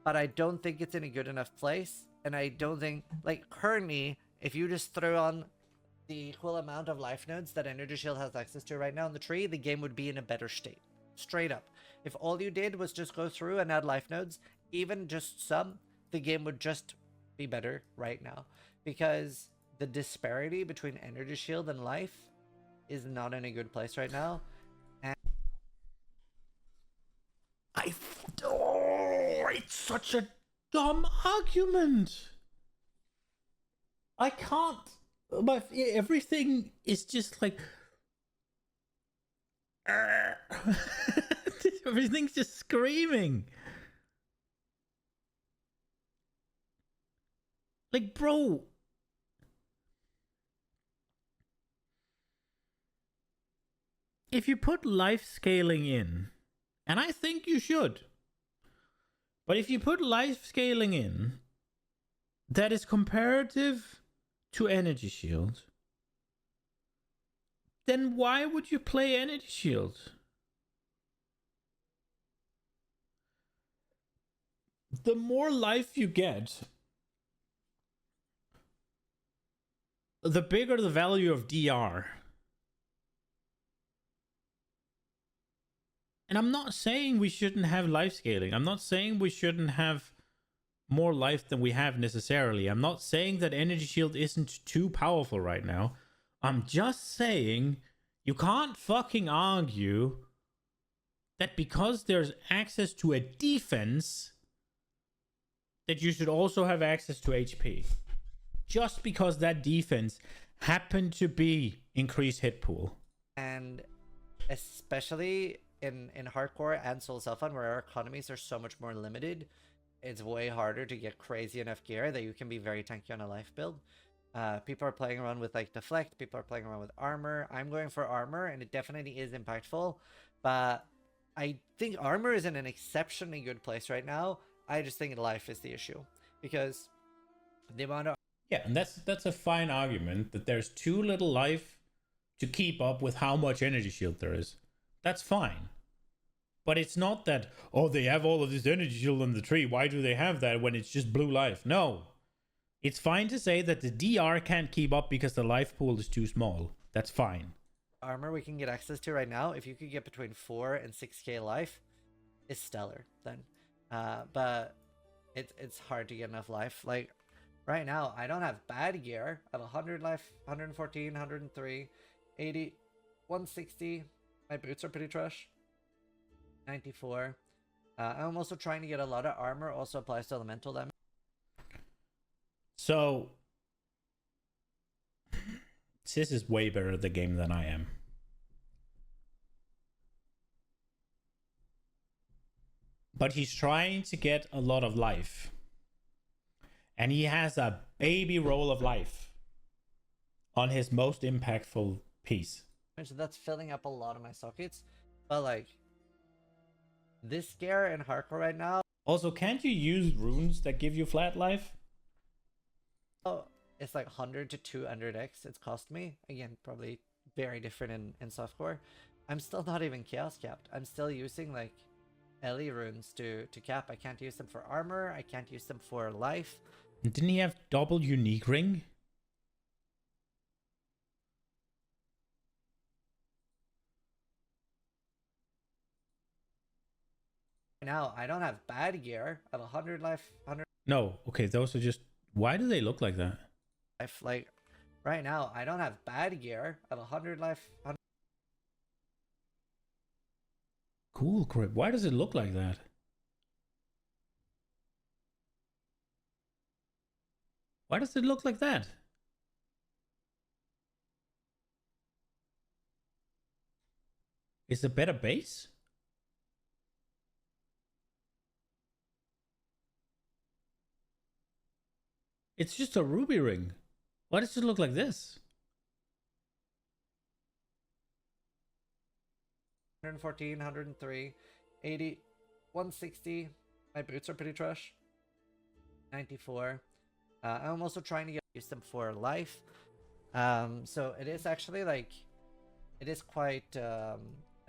but I don't think it's in a good enough place, and I don't think, like, currently, if you just throw on the equal amount of life nodes that energy shield has access to right now on the tree, the game would be in a better state. Straight up. If all you did was just go through and add life nodes, even just some, the game would just be better right now, because the disparity between energy shield and life is not in a good place right now. And it's such a dumb argument. I can't. But everything is just like everything's just screaming. Like, bro. If you put life scaling in, and I think you should, but if you put life scaling in that is comparative to energy shield, then why would you play energy shield? The more life you get, the bigger the value of DR. And I'm not saying we shouldn't have life scaling. I'm not saying we shouldn't have more life than we have necessarily. I'm not saying that energy shield isn't too powerful right now. I'm just saying you can't fucking argue that because there's access to a defense that you should also have access to HP. Just because that defense happened to be increased hit pool. And especially in hardcore and Soul Self-Fun, where our economies are so much more limited, it's way harder to get crazy enough gear that you can be very tanky on a life build. People are playing around with like deflect, people are playing around with armor. I'm going for armor, and it definitely is impactful, but I think armor is in an exceptionally good place right now. I just think life is the issue, because the amount of... Yeah, and that's a fine argument, that there's too little life to keep up with how much energy shield there is. That's fine. But it's not that, oh, they have all of this energy shield on the tree, why do they have that when it's just blue life? No. It's fine to say that the DR can't keep up because the life pool is too small. That's fine. Armor we can get access to right now, if you could get between 4 and 6k life, is stellar then. But it's hard to get enough life. Like, right now, I don't have bad gear. I have 100 life, 114, 103, 80, 160. My boots are pretty trash. 94. I'm also trying to get a lot of armor. Also applies to elemental damage. So, Sis is way better at the game than I am. but he's trying to get a lot of life. And he has a baby roll of life on his most impactful piece. So that's filling up a lot of my sockets. But like, this gear in hardcore right now. Also, can't you use runes that give you flat life? Oh, it's like 100 to 200x it's cost me. Again, probably very different in softcore. I'm still not even chaos capped. I'm still using like LE runes to cap. I can't use them for armor. I can't use them for life. Didn't he have double unique ring? Now, I don't have bad gear. I have 100 life, 100 No, okay, those are just... Why do they look like that? life. Like, right now, I don't have bad gear. I have 100 life, 100... Cool grip. Why does it look like that? Why does it look like that? Is it better base? It's just a ruby ring. Why does it look like this? 114, 103, 80, 160. My boots are pretty trash. 94. I'm also trying to use them for life. So it is actually like, it is quite a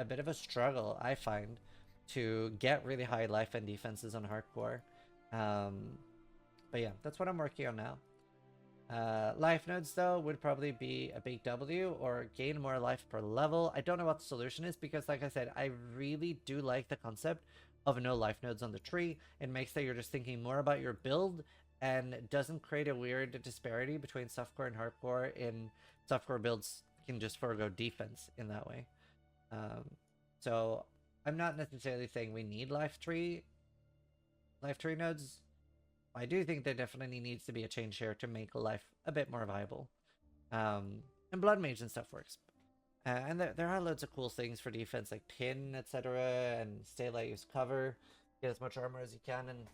bit of a struggle, I find, to get really high life and defenses on hardcore. But yeah, that's what I'm working on now. Life nodes though would probably be a big W or gain more life per level. I don't know what the solution is because like I said, I really do like the concept of no life nodes on the tree. It makes that you're just thinking more about your build and doesn't create a weird disparity between softcore and hardcore. In softcore builds can just forego defense in that way. So I'm not necessarily saying we need life tree nodes. I do think there definitely needs to be a change here to make life a bit more viable. And blood mage and stuff works. And there are loads of cool things for defense like pin, etc. and stay light, use cover, get as much armor as you can, and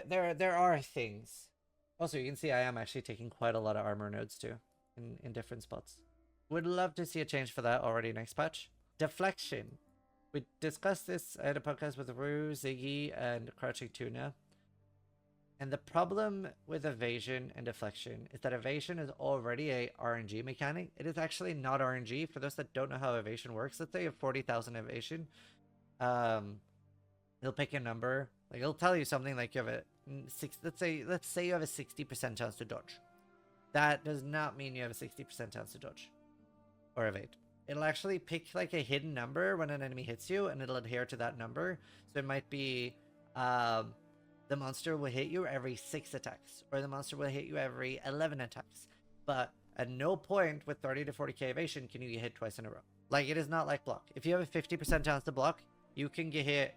there are things. Also, you can see I am actually taking quite a lot of armor nodes too in different spots. Would love to see a change for that already next patch. Deflection. We discussed this at a podcast with Rue, Ziggy, and Crouching Tuna. And the problem with evasion and deflection is that evasion is already a RNG mechanic. It is actually not RNG. For those that don't know how evasion works, let's say you have 40,000 evasion. It'll pick a number. Like it'll tell you something like you have a let's say you have a 60% chance to dodge. That does not mean you have a 60% chance to dodge or evade. It'll actually pick like a hidden number when an enemy hits you, and it'll adhere to that number. So it might be the monster will hit you every 6 attacks, or the monster will hit you every 11 attacks. But at no point with 30 to 40k evasion can you get hit twice in a row. Like, it is not like block. If you have a 50% chance to block, you can get hit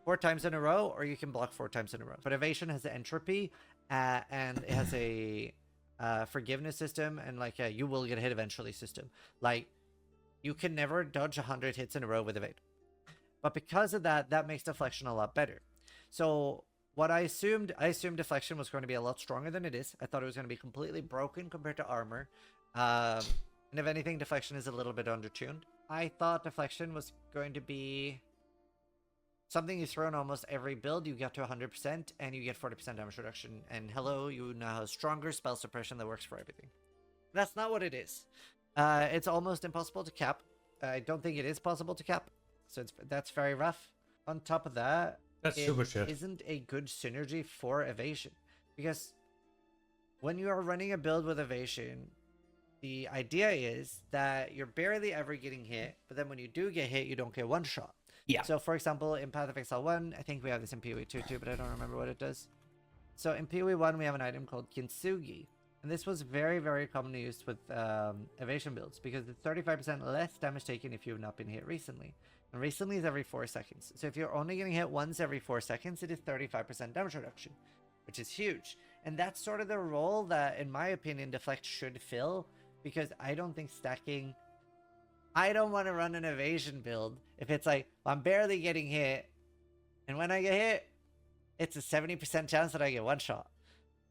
4 times in a row, or you can block 4 times in a row. But evasion has an entropy, and it has a forgiveness system, and like a you will get hit eventually system. Like, you can never dodge 100 hits in a row with evade. But because of that, that makes deflection a lot better. So what I assumed deflection was going to be a lot stronger than it is. I thought it was going to be completely broken compared to armor. And if anything, deflection is a little bit undertuned. I thought deflection was going to be something you throw in almost every build. You get to 100% and you get 40% damage reduction. And hello, you now have stronger spell suppression that works for everything. That's not what it is. It's almost impossible to cap. I don't think it is possible to cap. So that's very rough. On top of that, that's super shit. Isn't a good synergy for evasion, because when you are running a build with evasion, the idea is that you're barely ever getting hit, but then when you do get hit, you don't get one shot. Yeah. So for example, in Path of Exile 1, I think we have this in PoE 2 too, but I don't remember what it does. So in PoE 1, we have an item called Kintsugi. And this was very, very commonly used with evasion builds, because it's 35% less damage taken if you have not been hit recently. And recently is every 4 seconds. So if you're only getting hit once every 4 seconds, it is 35% damage reduction, which is huge. And that's sort of the role that, in my opinion, Deflect should fill, because I don't think stacking... I don't want to run an evasion build if it's like, I'm barely getting hit, And when I get hit, it's a 70% chance that I get one shot.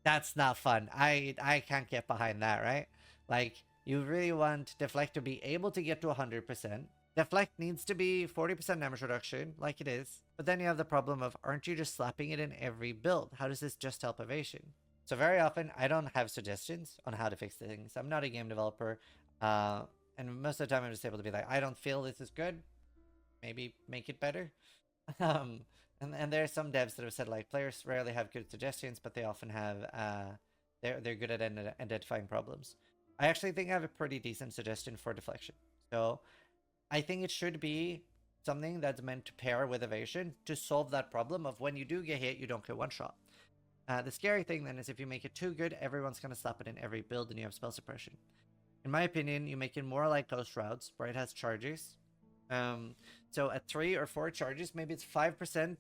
That's not fun. I can't get behind that, right? Like, you really want Deflect to be able to get to 100%. Deflect needs to be 40% damage reduction, like it is. But then you have the problem of, aren't you just slapping it in every build? How does this just help evasion? So very often, I don't have suggestions on how to fix things. I'm not a game developer. And most of the time, I'm just able to be like, I don't feel this is good. Maybe make it better. And there are some devs that have said, like, players rarely have good suggestions, but they often have, they're good at identifying problems. I actually think I have a pretty decent suggestion for deflection. So I think it should be something that's meant to pair with evasion to solve that problem of when you do get hit, you don't get one shot. The scary thing then is if you make it too good, everyone's going to slap it in every build and you have spell suppression. In my opinion, you make it more like Ghost Routes, where it has charges. So at 3 or 4 charges, maybe it's 5%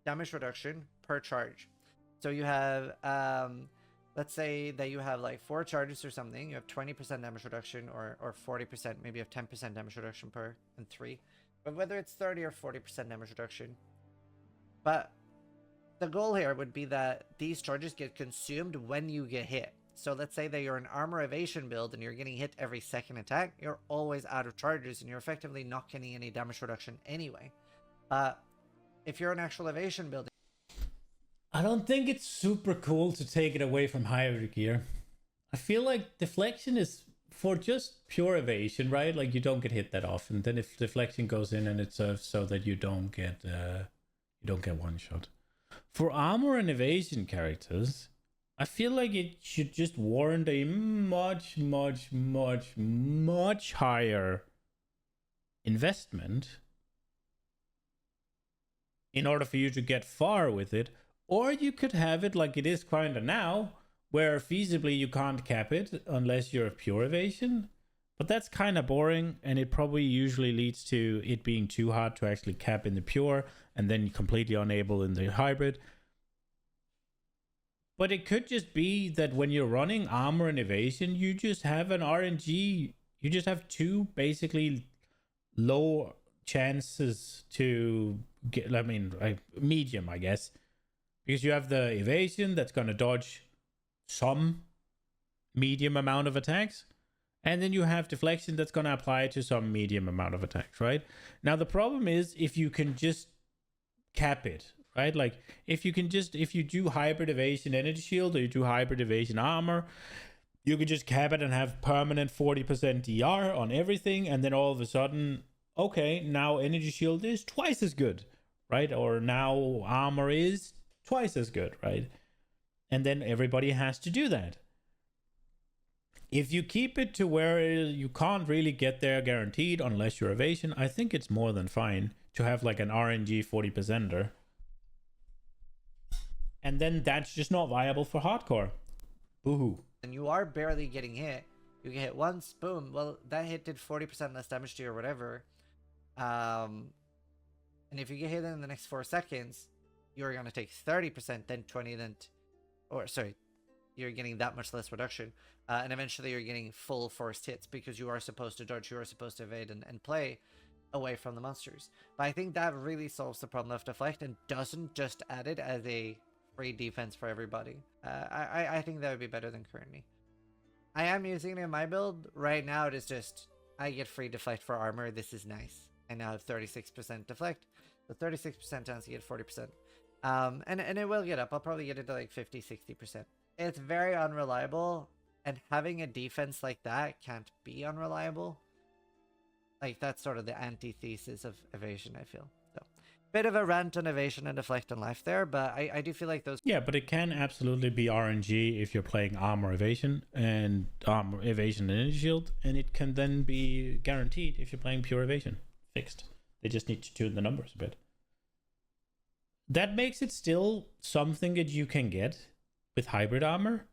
damage reduction per charge. So you have, let's say that you have like 4 charges or something, you have 20% damage reduction or 40%, maybe you have 10% damage reduction per and 3. But whether it's 30 or 40% damage reduction. But the goal here would be that these charges get consumed when you get hit. So let's say that you're an armor evasion build and you're getting hit every second attack, you're always out of charges and you're effectively not getting any damage reduction anyway. If you're an actual evasion build... I don't think it's super cool to take it away from hybrid gear. I feel like deflection is for just pure evasion, right? Like you don't get hit that often. Then if deflection goes in and it serves so that you don't get one shot. For armor and evasion characters, I feel like it should just warrant a much higher investment in order for you to get far with it. Or you could have it like it is kind of now, where feasibly you can't cap it unless you're a pure evasion. But that's kind of boring, and it probably usually leads to it being too hard to actually cap in the pure, and then completely unable in the hybrid. But it could just be that when you're running armor and evasion, you just have an RNG. You just have 2 basically low chances to get, medium, I guess. Because you have the evasion that's going to dodge some medium amount of attacks. And then you have deflection that's going to apply to some medium amount of attacks, right? Now, the problem is if you can just cap it, right? Like if you do hybrid evasion energy shield or you do hybrid evasion armor, you can just cap it and have permanent 40% DR on everything. And then all of a sudden, okay, now energy shield is twice as good, right? Or now armor is twice as good, right? And then everybody has to do that. If you keep it to where you can't really get there guaranteed unless you're evasion, I think it's more than fine to have like an RNG 40%er. And then that's just not viable for hardcore. Boo-hoo. And you are barely getting hit. You get hit once, boom. Well, that hit did 40% less damage to you or whatever. And if you get hit in the next 4 seconds, you're going to take 30%, then 20, then... you're getting that much less reduction. And eventually you're getting full forced hits because you are supposed to dodge, you are supposed to evade and play away from the monsters. But I think that really solves the problem of deflect and doesn't just add it as a free defense for everybody. I think that would be better than currently. I am using it in my build. Right now it is just, I get free deflect for armor. This is nice. I now have 36% deflect. So 36% chance to get 40%. And it will get up. I'll probably get it to like 50-60%. It's very unreliable, and having a defense like that can't be unreliable. Like, that's sort of the antithesis of evasion, I feel. So, bit of a rant on evasion and deflect in life there, but I do feel like those... Yeah, but it can absolutely be RNG if you're playing armor evasion and armor evasion and energy shield, and it can then be guaranteed if you're playing pure evasion. Fixed. They just need to tune the numbers a bit. That makes it still something that you can get with hybrid armor,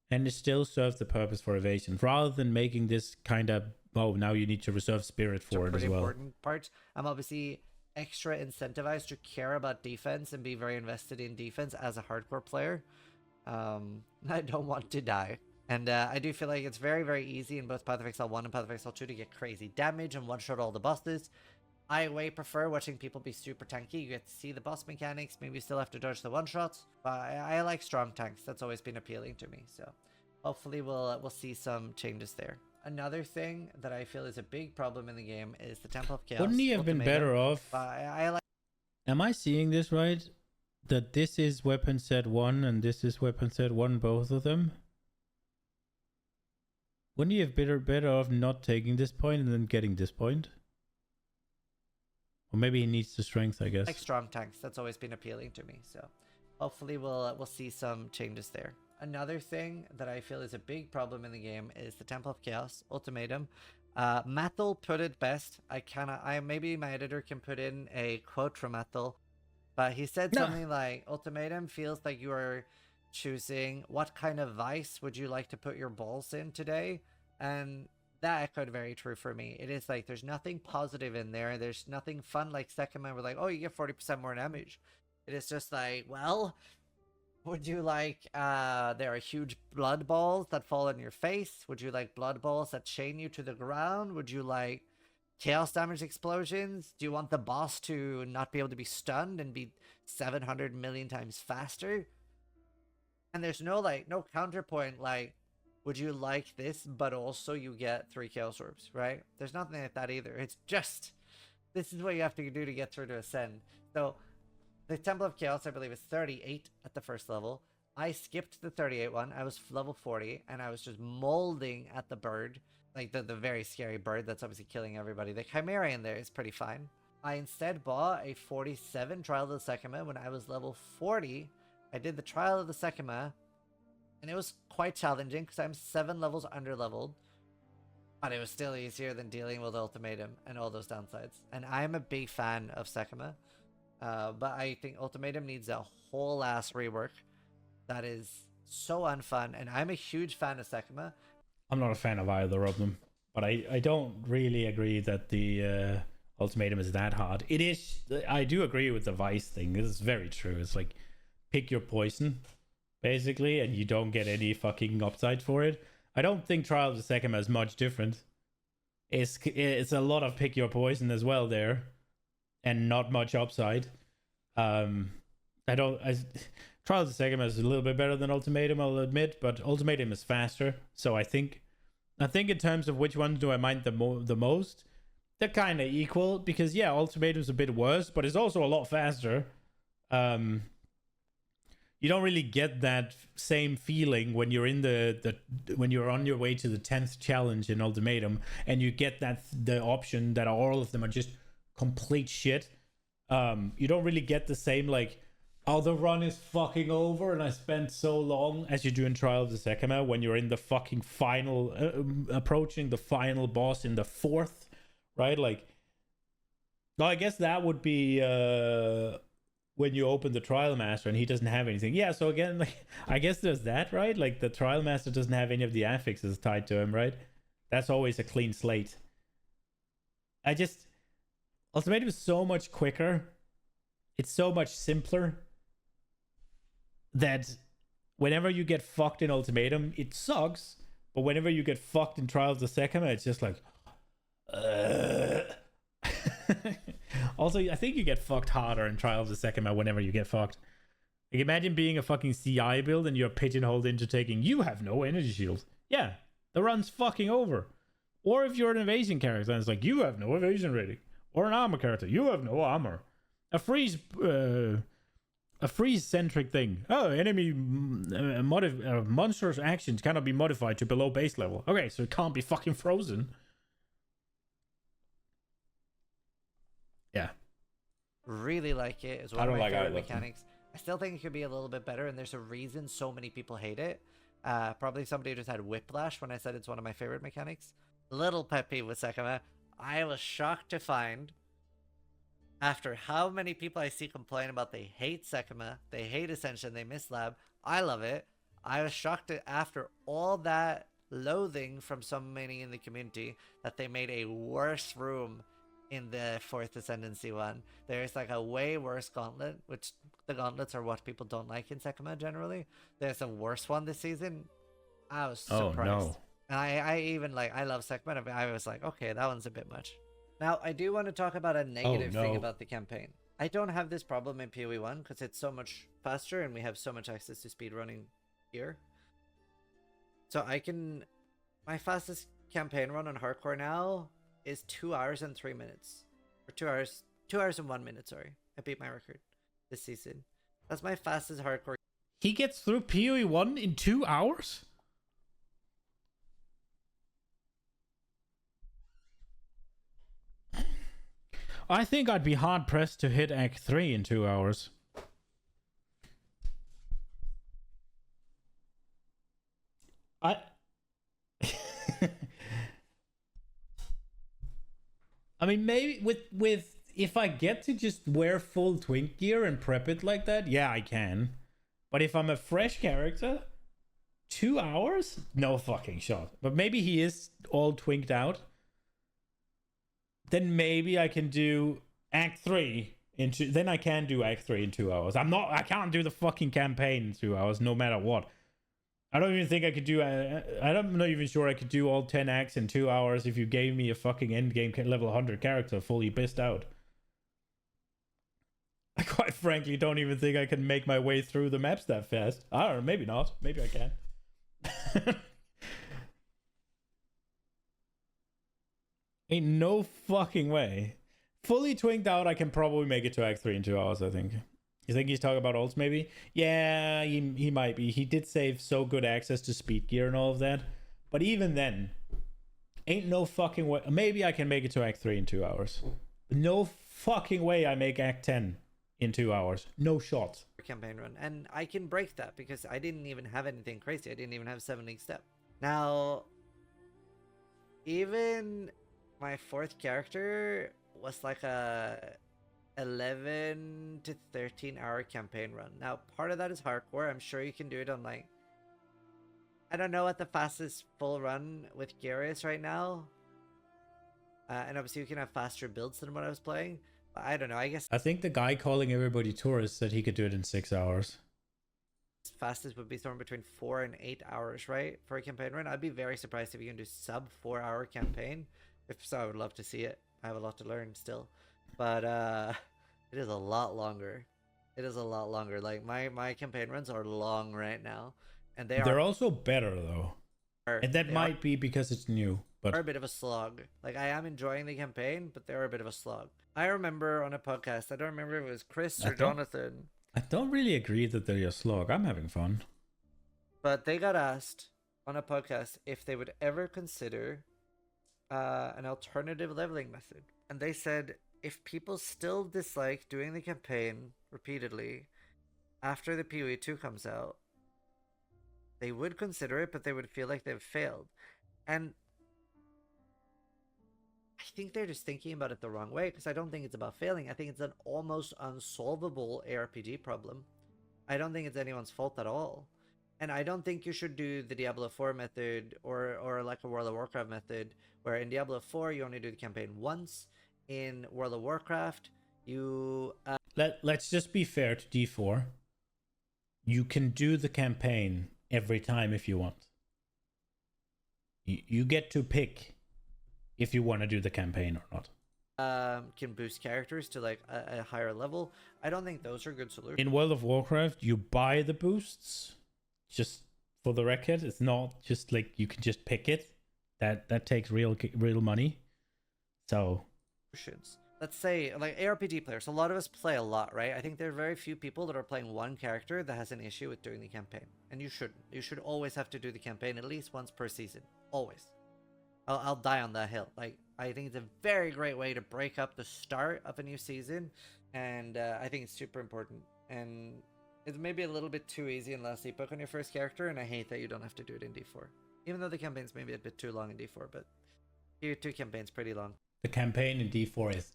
and it still serves the purpose for evasion, rather than making this kind of, oh, now you need to reserve spirit for it as well. Important part. I'm obviously extra incentivized to care about defense and be very invested in defense as a hardcore player. I don't want to die. And I do feel like it's very, very easy in both Path of Exile 1 and Path of Exile 2 to get crazy damage and one-shot all the bosses. I way prefer watching people be super tanky. You get to see the boss mechanics. Maybe you still have to dodge the one-shots. But I like strong tanks. That's always been appealing to me. So hopefully we'll see some changes there. Another thing that I feel is a big problem in the game is the Temple of Chaos. Wouldn't he have been better off? But I like. Am I seeing this right? That this is weapon set 1 and this is weapon set 1, both of them? Wouldn't he have better off not taking this point and then getting this point? Or maybe he needs the strength, I guess. Like strong tanks. That's always been appealing to me. So hopefully we'll see some changes there. Another thing that I feel is a big problem in the game is the Temple of Chaos Ultimatum. Mathel put it best. Maybe my editor can put in a quote from Mathel, but he said something like, Ultimatum feels like you are choosing what kind of vice would you like to put your balls in today, and that echoed very true for me. It is like there's nothing positive in there. There's nothing fun like Sekima. We're like, oh, you get 40% more damage. It is just like, well, would you like there are huge blood balls that fall on your face? Would you like blood balls that chain you to the ground? Would you like chaos damage explosions? Do you want the boss to not be able to be stunned and be 700 million times faster? And there's no counterpoint like, would you like this, but also you get 3 Chaos Orbs, right? There's nothing like that either. It's just, this is what you have to do to get through to Ascend. So, the Temple of Chaos, I believe, is 38 at the first level. I skipped the 38 one. I was level 40, and I was just molding at the bird. Like, the very scary bird that's obviously killing everybody. The Chimera in there is pretty fine. I instead bought a 47 Trial of the Sekima when I was level 40. I did the Trial of the Sekima, and it was quite challenging because I'm 7 levels under-leveled. But it was still easier than dealing with Ultimatum and all those downsides. And I'm a big fan of Sekima. But I think Ultimatum needs a whole ass rework that is so unfun. And I'm a huge fan of Sekima. I'm not a fan of either of them. But I don't really agree that the Ultimatum is that hard. It is. I do agree with the Vice thing. This is very true. It's like, pick your poison, basically, and you don't get any fucking upside for it. I don't think Trial of the Sekima is much different. It's a lot of pick your poison as well there, and not much upside. Trial of the Sekima is a little bit better than Ultimatum, I'll admit, but Ultimatum is faster. So I think in terms of which ones do I mind the most, they're kind of equal, because yeah, Ultimatum's a bit worse, but it's also a lot faster. You don't really get that same feeling when you're in when you're on your way to the 10th challenge in Ultimatum, and you get the option that all of them are just complete shit. You don't really get the same like, oh, the run is fucking over and I spent so long, as you do in Trial of the Sekima when you're in the fucking final, approaching the final boss in the 4th, right? Like, well, I guess that would be when you open the Trial Master and he doesn't have anything. Yeah, so again, like, I guess there's that, right? Like, the Trial Master doesn't have any of the affixes tied to him, right? That's always a clean slate. Ultimatum is so much quicker. It's so much simpler that whenever you get fucked in Ultimatum, it sucks. But whenever you get fucked in Trial of the Sekima, it's just like... Also, I think you get fucked harder in Trial of the Sekima whenever you get fucked. Like, imagine being a fucking CI build and you're pigeonholed into taking, you have no energy shield. Yeah, the run's fucking over. Or if you're an evasion character and it's like, you have no evasion rating. Or an armor character, you have no armor. A freeze-centric thing. Oh, enemy monster's actions cannot be modified to below base level. Okay, so it can't be fucking frozen. Yeah. Really like it. It's one of my favorite mechanics. I still think it could be a little bit better, and there's a reason so many people hate it. Probably somebody just had whiplash when I said it's one of my favorite mechanics. Little pet peeve with Sekima. I was shocked to find, after how many people I see complain about they hate Sekima, they hate Ascension, they miss Lab. I love it. I was shocked that after all that loathing from so many in the community that they made a worse room in the 4th Ascendancy one. There's like a way worse gauntlet, which the gauntlets are what people don't like in Sekima generally. There's a worse one this season. I was surprised. Oh, no. And I even like, I love Sekima. I was like, okay, that one's a bit much. Now, I do want to talk about a negative thing no. about the campaign. I don't have this problem in PoE 1 because it's so much faster and we have so much access to speedrunning here. So I can... My fastest campaign run on hardcore now is 2 hours and 3 minutes. Or 2 hours and 1 minute, sorry. I beat my record this season. That's my fastest hardcore. He gets through PoE 1 in 2 hours? I think I'd be hard pressed to hit Act 3 in 2 hours. I mean, maybe with if I get to just wear full twink gear and prep it like that, yeah, I can. But if I'm a fresh character, 2 hours? No fucking shot. But maybe he is all twinked out. Then maybe I can do Act 3 then I can do Act 3 in 2 hours. I can't do the fucking campaign in 2 hours no matter what. I don't even think I could do I'm not even sure I could do all 10 acts in 2 hours if you gave me a fucking endgame level 100 character fully pissed out. I quite frankly don't even think I can make my way through the maps that fast. I don't know, maybe not. Maybe I can. Ain't no fucking way. Fully twinked out, I can probably make it to Act 3 in 2 hours, I think. You think he's talking about ults, maybe? Yeah, he might be. He did save so good access to speed gear and all of that. But even then, ain't no fucking way. Maybe I can make it to Act 3 in 2 hours. No fucking way I make Act 10 in 2 hours. No shot. Campaign run. And I can break that because I didn't even have anything crazy. I didn't even have 7 league step. Now, even my 4th character was like a 11 to 13 hour campaign run. Now, part of that is hardcore. I'm sure you can do it on like... I don't know what the fastest full run with gear is right now. And obviously you can have faster builds than what I was playing. But I don't know, I guess... I think the guy calling everybody tourists said he could do it in 6 hours. Fastest would be somewhere between 4 and 8 hours, right? For a campaign run. I'd be very surprised if you can do sub 4 hour campaign. If so, I would love to see it. I have a lot to learn still. But it is a lot longer. It is a lot longer. Like my campaign runs are long right now. And they're also better though. And that might be because it's new. But are a bit of a slog. Like I am enjoying the campaign, but they're a bit of a slog. I remember on a podcast, I don't remember if it was Chris or Jonathan. I don't really agree that they're a slog. I'm having fun. But they got asked on a podcast if they would ever consider an alternative leveling method. And they said if people still dislike doing the campaign repeatedly after the PoE 2 comes out, they would consider it, but they would feel like they've failed. And I think they're just thinking about it the wrong way, because I don't think it's about failing. I think it's an almost unsolvable ARPG problem. I don't think it's anyone's fault at all. And I don't think you should do the Diablo 4 method or like a World of Warcraft method, where in Diablo 4 you only do the campaign once. In World of Warcraft, you... Let's just be fair to D4. You can do the campaign every time if you want. You get to pick if you want to do the campaign or not. Can boost characters to like a higher level. I don't think those are good solutions. In World of Warcraft, you buy the boosts. Just for the record, it's not just like you can just pick it. That takes real money. So... Let's say, like, ARPG players, a lot of us play a lot, right? I think there are very few people that are playing one character that has an issue with doing the campaign. And you shouldn't. You should always have to do the campaign at least once per season. Always. I'll die on that hill. Like, I think it's a very great way to break up the start of a new season. And I think it's super important. And it's maybe a little bit too easy in Last Epoch on your first character, and I hate that you don't have to do it in D4. Even though the campaign's maybe a bit too long in D4, but Tier 2 campaign's pretty long. The campaign in D4 is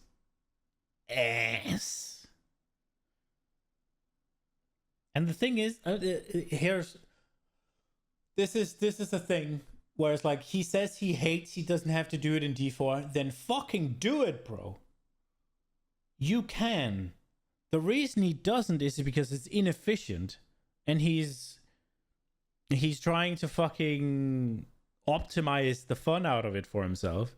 ass. And the thing is, this is the thing where it's like he says he doesn't have to do it in D4, then fucking do it, bro. You can. The reason he doesn't is because it's inefficient, and he's trying to fucking optimize the fun out of it for himself.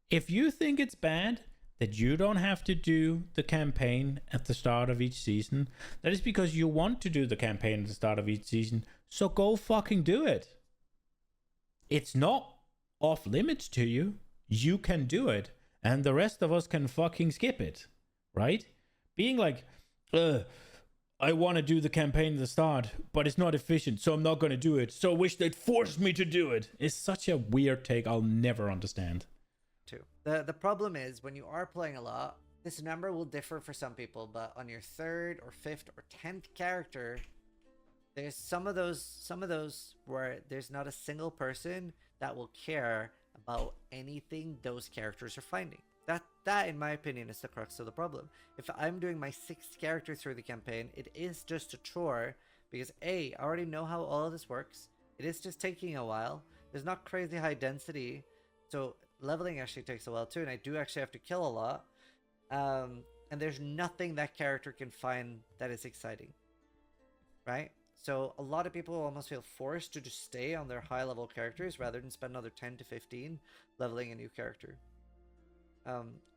If you think it's bad, that you don't have to do the campaign at the start of each season. That is because you want to do the campaign at the start of each season. So go fucking do it. It's not off limits to you. You can do it. And the rest of us can fucking skip it. Right? Being like, I want to do the campaign at the start, but it's not efficient, so I'm not going to do it. So I wish they'd forced me to do it. It's such a weird take I'll never understand. The problem is when you are playing a lot, this number will differ for some people, but on your 3rd or 5th or 10th character, there's some of those where there's not a single person that will care about anything those characters are finding. That in my opinion is the crux of the problem. If I'm doing my 6th character through the campaign, it is just a chore because I already know how all of this works. It is just taking a while. There's not crazy high density, so leveling actually takes a while too, and I do actually have to kill a lot. And there's nothing that character can find that is exciting, right? So a lot of people almost feel forced to just stay on their high level characters rather than spend another 10 to 15 leveling a new character.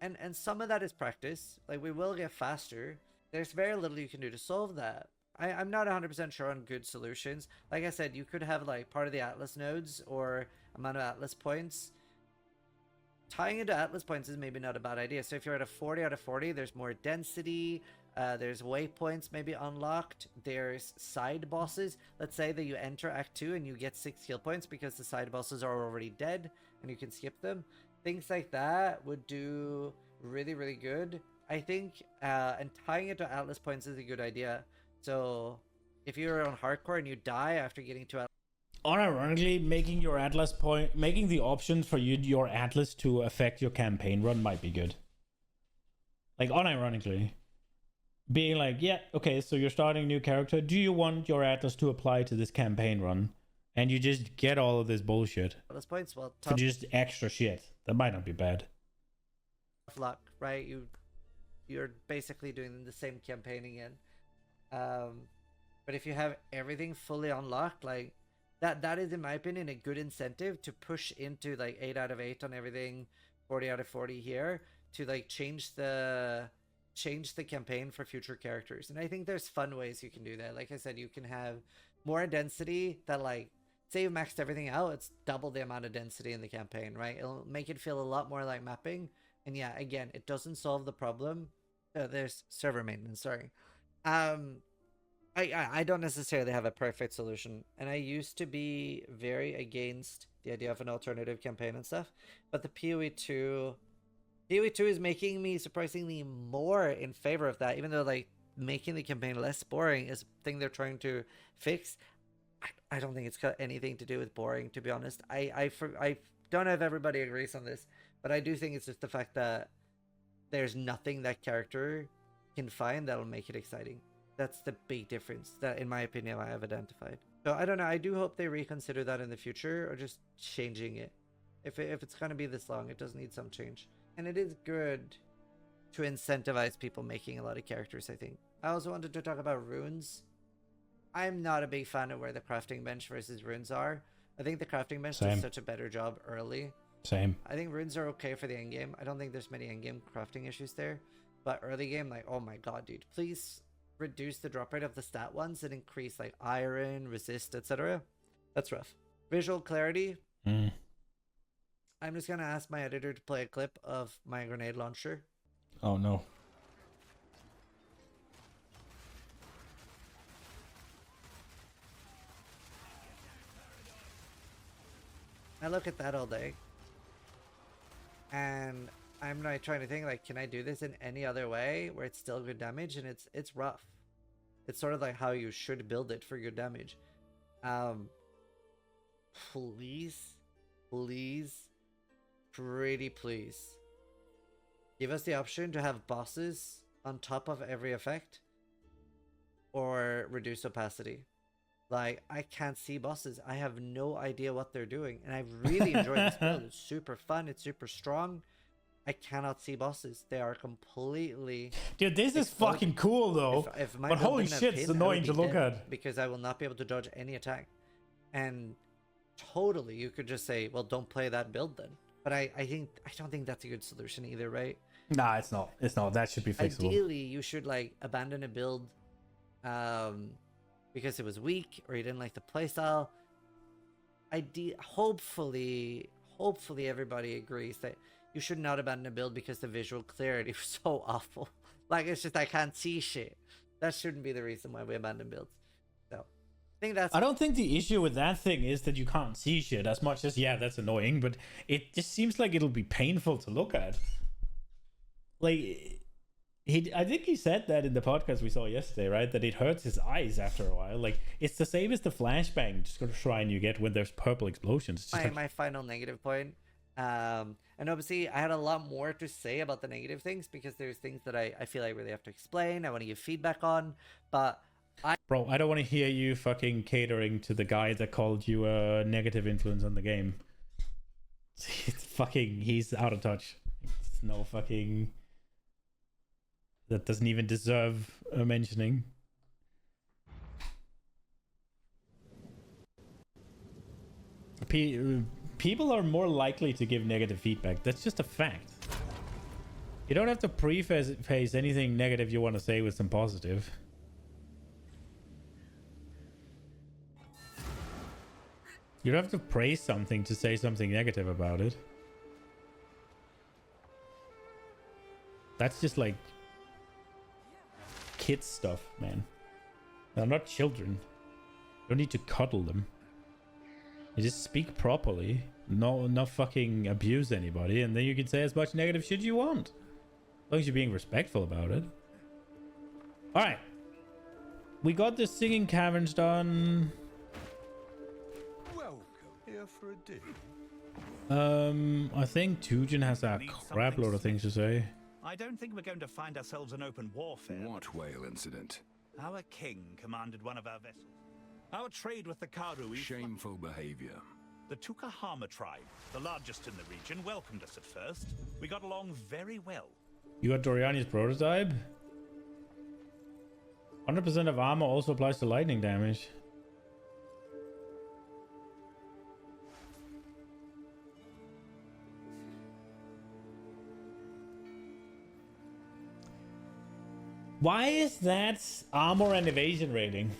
And some of that is practice. Like, we will get faster. There's very little you can do to solve that. I'm not 100% sure on good solutions. Like I said, you could have like part of the Atlas nodes or amount of Atlas points. Tying into Atlas points is maybe not a bad idea. So if you're at a 40 out of 40, there's more density. There's waypoints maybe unlocked. There's side bosses. Let's say that you enter Act 2 and you get 6 skill points because the side bosses are already dead and you can skip them. Things like that would do really, really good, I think. And tying it to Atlas points is a good idea. So if you're on hardcore and you die after getting to Atlas, unironically, making your Atlas point, making the options for your Atlas to affect your campaign run might be good. Like, unironically, being like, yeah, okay, so you're starting a new character. Do you want your Atlas to apply to this campaign run? And you just get all of this bullshit Atlas points, well, for just extra shit. That might not be bad. Luck, right? You're basically doing the same campaign again. But if you have everything fully unlocked, like that is, in my opinion, a good incentive to push into like 8 out of 8 on everything, 40 out of 40 here, to like change the campaign for future characters. And I think there's fun ways you can do that. Like I said, you can have more density that, like, say you maxed everything out, it's double the amount of density in the campaign, right? It'll make it feel a lot more like mapping. And yeah, again, it doesn't solve the problem. There's server maintenance, sorry. I don't necessarily have a perfect solution, and I used to be very against the idea of an alternative campaign and stuff, but the PoE 2 is making me surprisingly more in favor of that, even though like making the campaign less boring is a thing they're trying to fix. I don't think it's got anything to do with boring, to be honest. I don't know if everybody agrees on this, but I do think it's just the fact that there's nothing that character can find that'll make it exciting. That's the big difference that, in my opinion, I have identified. So I don't know. I do hope they reconsider that in the future, or just changing it. If it's going to be this long, it does need some change. And it is good to incentivize people making a lot of characters, I think. I also wanted to talk about runes. I'm not a big fan of where the crafting bench versus runes are. I think the crafting bench does such a better job early. Same. I think runes are okay for the endgame. I don't think there's many endgame crafting issues there. But early game, like, oh my god, dude. Please reduce the drop rate of the stat ones and increase, like, iron, resist, etc. That's rough. Visual clarity. I'm just going to ask my editor to play a clip of my grenade launcher. Oh, no. I look at that all day, and I'm like trying to think, like, can I do this in any other way where it's still good damage? And it's rough. It's sort of like how you should build it for good damage. Please, pretty please, give us the option to have bosses on top of every effect, or reduce opacity. Like, I can't see bosses. I have no idea what they're doing. And I've really enjoyed this build. It's super fun. It's super strong. I cannot see bosses. They are completely... Dude, this is fucking cool, though. If my but holy build shit, pin, it's annoying to look at. Because I will not be able to dodge any attack. And totally, you could just say, well, don't play that build then. But I don't think that's a good solution either, right? Nah, it's not. It's not. That should be fixable. Ideally, you should like abandon a build because it was weak or you didn't like the playstyle. Hopefully everybody agrees that you should not abandon a build because the visual clarity was so awful. Like, it's just I can't see shit. That shouldn't be the reason why we abandon builds. So I think that's... I don't think the issue with that thing is that you can't see shit as much as, yeah, that's annoying, but it just seems like it'll be painful to look at. Like, I think he said that in the podcast we saw yesterday, right? That it hurts his eyes after a while. Like, it's the same as the flashbang shrine you get when there's purple explosions. My final negative point. And obviously I had a lot more to say about the negative things because there's things that I feel I really have to explain. I want to give feedback on, but Bro, I don't want to hear you fucking catering to the guy that called you a negative influence on the game. He's out of touch. It's no fucking... That doesn't even deserve a mentioning. People are more likely to give negative feedback. That's just a fact. You don't have to preface anything negative you want to say with some positive. You don't have to praise something to say something negative about it. That's just like kids stuff, man. They're not children. You don't need to cuddle them. You just speak properly. Not fucking abuse anybody, and then you can say as much negative shit you want. As long as you're being respectful about it. Alright. We got the singing caverns done. Welcome here for a dig. I think Tujin has a crap load of things to say. I don't think we're going to find ourselves in open warfare. What whale incident? Our king commanded one of our vessels. Our trade with the Karui... Shameful behavior. The Tukahama tribe, the largest in the region, welcomed us at first. We got along very well. You got Doriani's prototype? 100% of armor also applies to lightning damage. Why is that armor and evasion rating?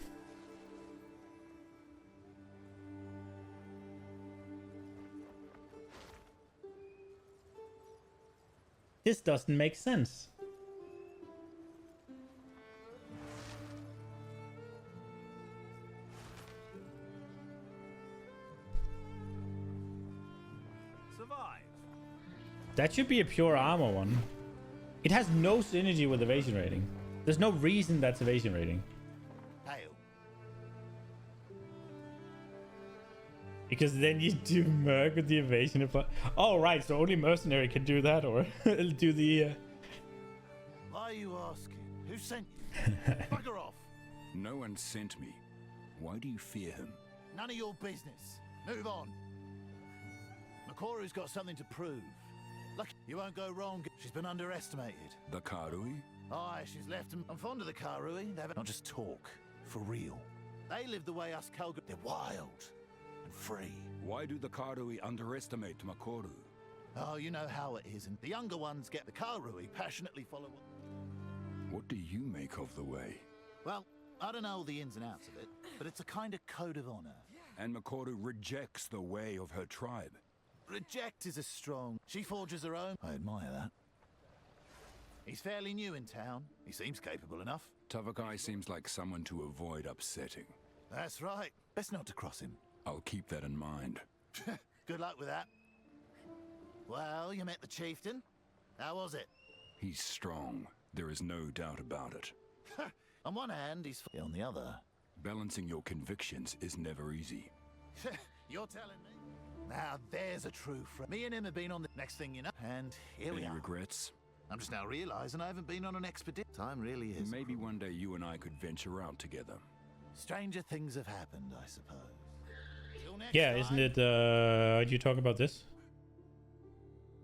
This doesn't make sense. Survive. That should be a pure armor one. It has no synergy with evasion rating. There's no reason that's evasion rating. Hail. Because then you do merc with the evasion apply. Oh, right. So only mercenary can do that, or do the. Why are you asking? Who sent you? Bugger off. No one sent me. Why do you fear him? None of your business. Move on. Makoru's got something to prove. Look, you won't go wrong. She's been underestimated. The Karui? Aye, she's left them. I'm fond of the Karui. They haven't not just talk. For real. They live the way us Kalga. They're wild. And free. Why do the Karui underestimate Makoru? Oh, you know how it is. And the younger ones get the Karui passionately follow. What do you make of the way? Well, I don't know all the ins and outs of it, but it's a kind of code of honor. And Makoru rejects the way of her tribe. Reject is a strong. She forges her own. I admire that. He's fairly new in town. He seems capable enough. Tavakai seems like someone to avoid upsetting. That's right. Best not to cross him. I'll keep that in mind. Good luck with that. Well, you met the chieftain. How was it? He's strong. There is no doubt about it. On one hand, he's on the other. Balancing your convictions is never easy. You're telling me? Now there's a true friend. Me and him have been on the next thing you know, and here we are. Any regrets? I'm just now realizing I haven't been on an expedition. Time really is. Maybe one day you and I could venture out together. Stranger things have happened, I suppose. Till next Yeah, time. isn't it? You talk about this?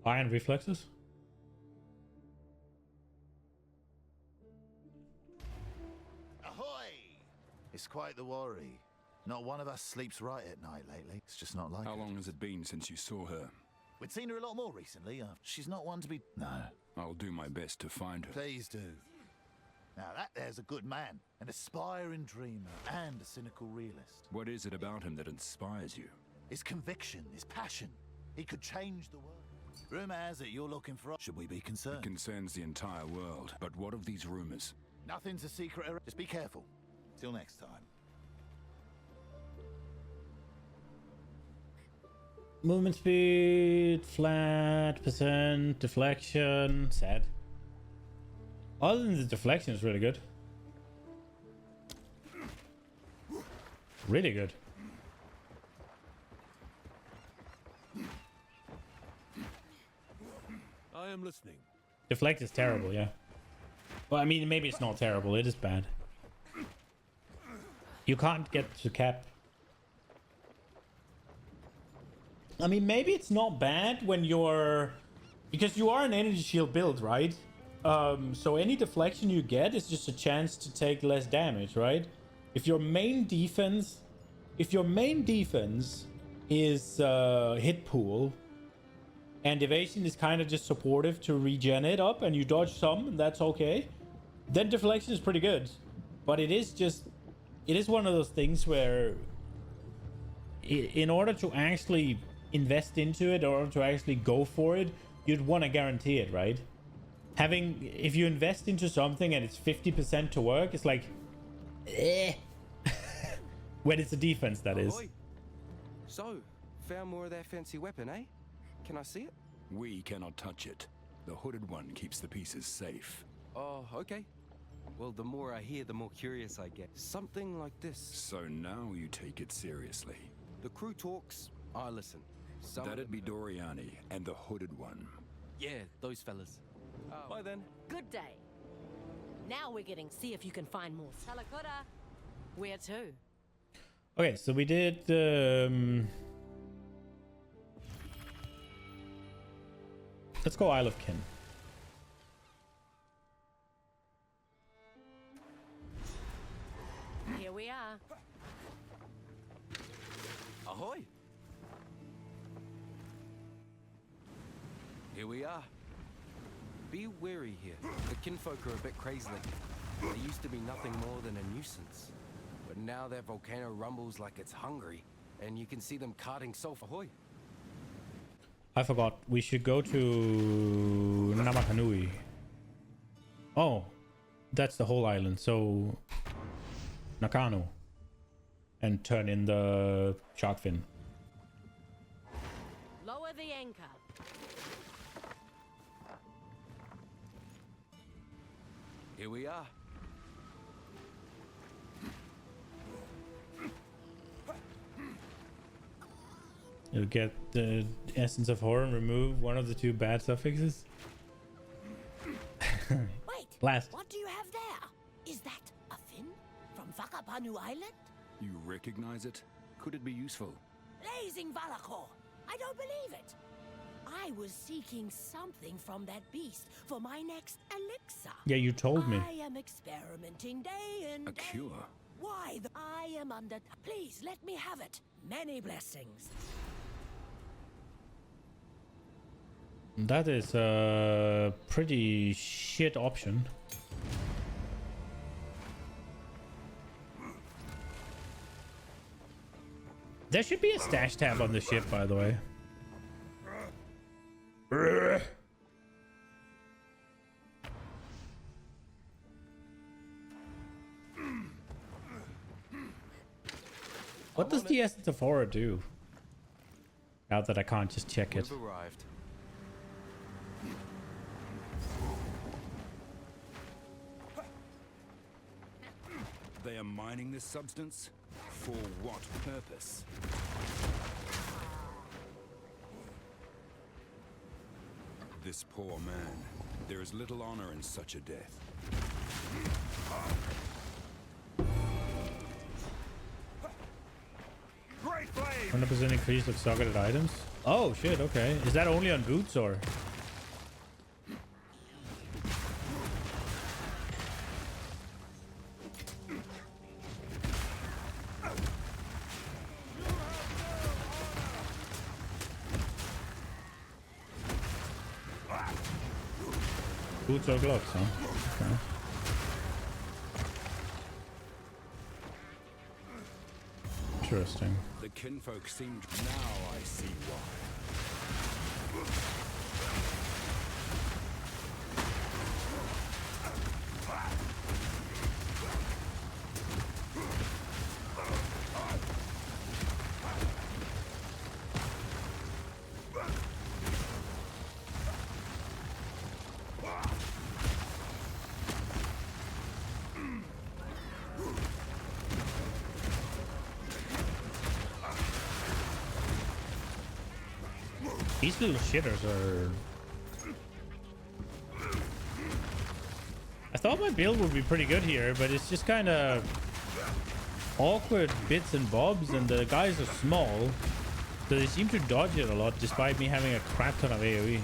Iron reflexes? Ahoy! It's quite the worry. Not one of us sleeps right at night lately. It's just not like How long has it been since you saw her? We'd seen her a lot more recently. She's not one to be... No, I'll do my best to find her. Please do. Now that there's a good man, an aspiring dreamer, and a cynical realist. What is it about him that inspires you? His conviction, his passion. He could change the world. Rumor has it you're looking for... Should we be concerned? It concerns the entire world. But what of these rumors? Nothing's a secret. Just be careful. Till next time. Movement speed, flat, percent, deflection, sad. Other than the deflection is really good. Really good. I am listening. Deflect is terrible, yeah. Well, I mean, maybe it's not terrible. It is bad. You can't get to cap. I mean, maybe it's not bad when you're... Because you are an energy shield build, right? So any deflection you get is just a chance to take less damage, right? If your main defense... If your main defense is hit pool, and evasion is kind of just supportive to regen it up, and you dodge some, and that's okay, then deflection is pretty good. But it is just... It is one of those things where... In order to actually invest into it, or to actually go for it, you'd want to guarantee it, right? If you invest into something and it's 50% to work, it's like... Eh. When it's a defense, that is. So, found more of that fancy weapon, eh? Can I see it? We cannot touch it. The hooded one keeps the pieces safe. Oh, okay. Well, the more I hear, the more curious I get. Something like this. So now you take it seriously. The crew talks, I listen. That'd be Doriani and the hooded one. Yeah, those fellas. Bye then. Good day. Now we're getting... See if you can find more. Talakura. Where to? Okay, so we did... Let's go Isle of Kin. Here we are. Ahoy! Here we are. Be wary here. The kinfolk are a bit crazy. They used to be nothing more than a nuisance. But now that volcano rumbles like it's hungry, and you can see them carting sulfur. Ahoy! I forgot. We should go to Namakanui. Oh, that's the whole island. So Nakano, and turn in the shark fin. Lower the anchor. Here we are. You'll get the essence of horror and remove one of the two bad suffixes. Wait, Blast. what do you have there? Is that a fin from Vakapanu Island? You recognize it? Could it be useful? Blazing Valakor! I don't believe it! I was seeking something from that beast for my next elixir. Yeah, you told me. I am experimenting day and day. A cure? Why? I am under... Please, let me have it. Many blessings. That is a pretty shit option. There should be a stash tab on the ship, by the way. What does the Essence of Horror do? Now that I can't just check it. We've arrived. They are mining this substance? For what purpose? This poor man. There is little honor in such a death. 100% increase of socketed items. Oh shit, okay. Is that only on boots or? Boots or gloves, huh? Okay. Interesting. The kinfolk seemed... Now I see why. These little shitters are... I thought my build would be pretty good here, but it's just kind of awkward bits and bobs, and the guys are small, so they seem to dodge it a lot despite me having a crap ton of AoE.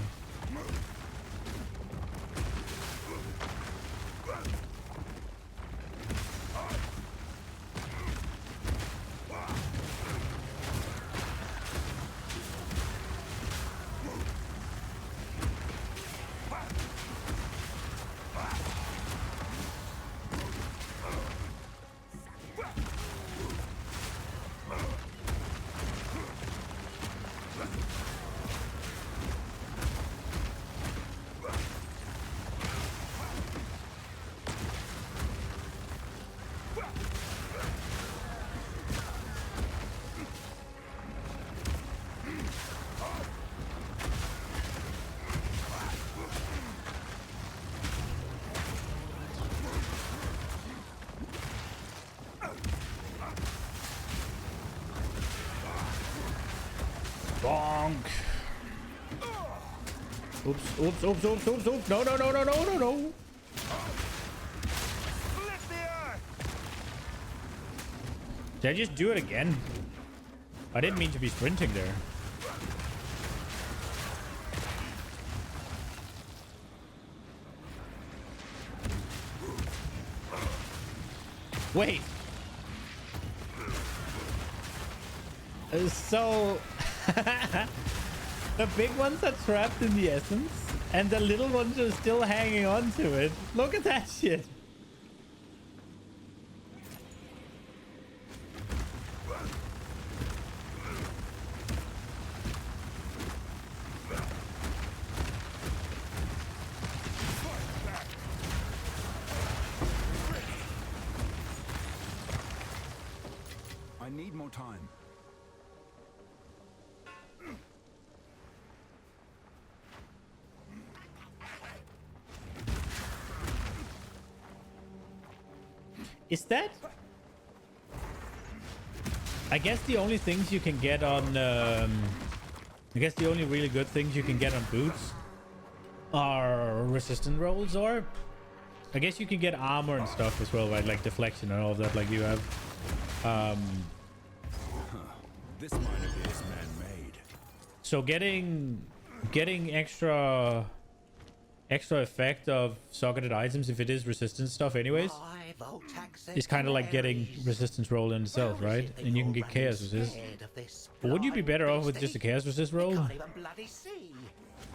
Bonk. Oops, oops, oops, oops, oops, oops. No, no, no, no, no, no, no. Did I just do it again? I didn't mean to be sprinting there. Wait. So the big ones are trapped in the essence and the little ones are still hanging on to it. Look at that shit. I need more time. Is that? I guess the only things you can get on... I guess the only really good things you can get on boots are resistant rolls, or... I guess you can get armor and stuff as well, right? Like deflection and all of that, like you have. This minor bit is man-made. So getting extra effect of socketed items, if it is resistance stuff anyways, is kind of like getting resistance roll in itself, right? And you can get chaos resist. But wouldn't you be better off with just a chaos resist roll? Can't even bloody see.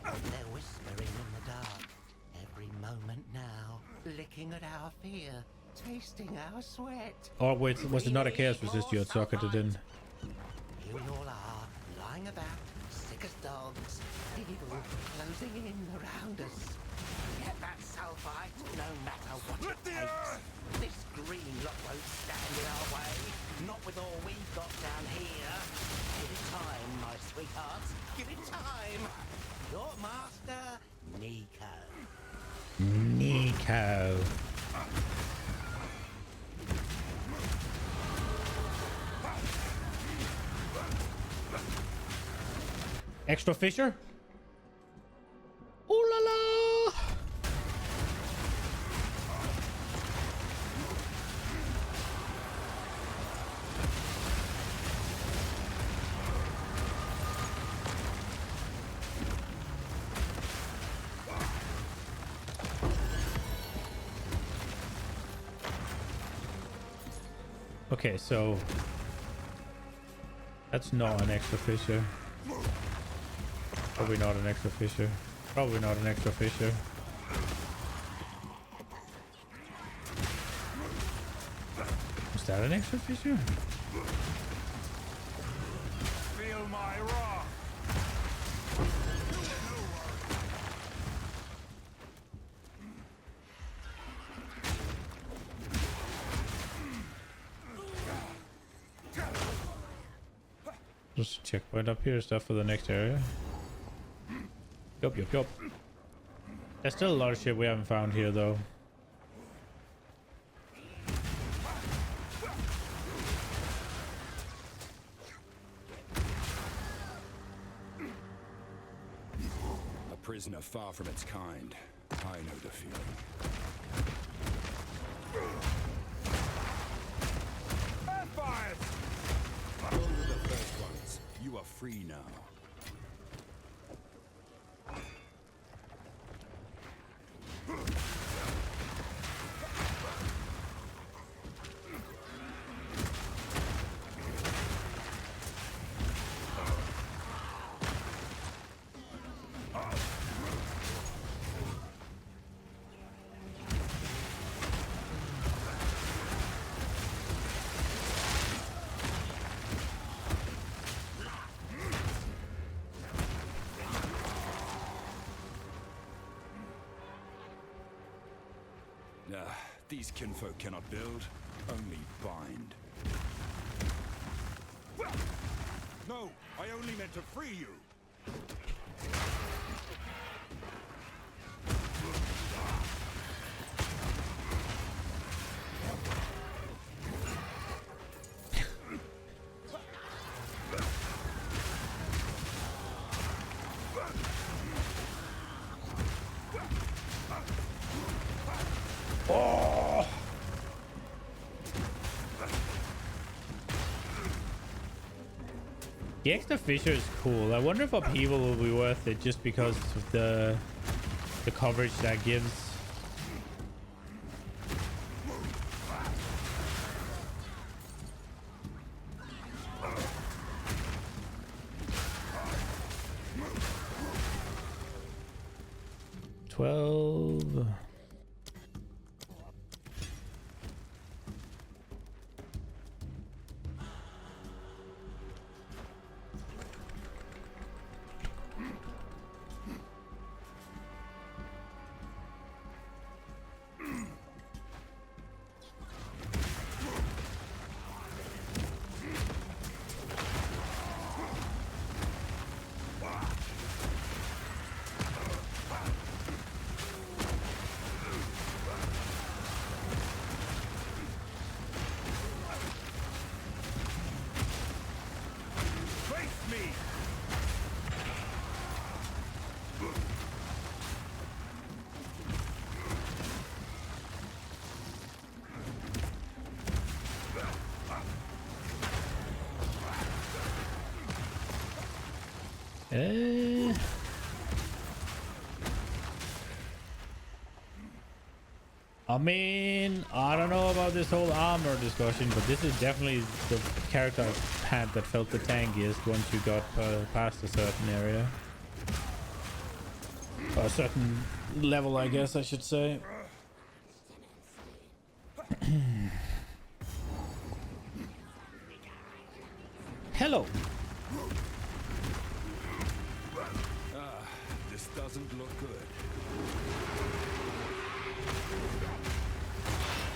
They're whispering in the dark every moment now, licking at our fear, tasting our sweat. Or wait, was it not a chaos resist you had socketed in? Here we all are, lying about, sick as dogs, evil closing in around us. Get that sulfite, no matter what it takes. This green lot won't stand in our way, not with all we've got down here. Give it time, my sweethearts, give it time. Your master, Nico. Nico. Extra Fisher? Ooh la la! Okay, so that's not an extra Fisher. Probably not an extra Fisher. Probably not an extra Fisher. Is that an extra fissure? Feel my wrath. Just a checkpoint up here, stuff for the next area. Yup. There's still a lot of shit we haven't found here though. A prisoner far from its kind. I know the feeling. Fires! Go with the first ones. You are free now. These kinfolk cannot build, only bind. No, I only meant to free you. The extra fissure is cool. I wonder if upheaval will be worth it just because of the coverage that gives. $12. I mean, I don't know about this whole armor discussion, but this is definitely the character I've had that felt the tankiest once you got past a certain area. Or a certain level, I guess I should say. Hello. This doesn't look good.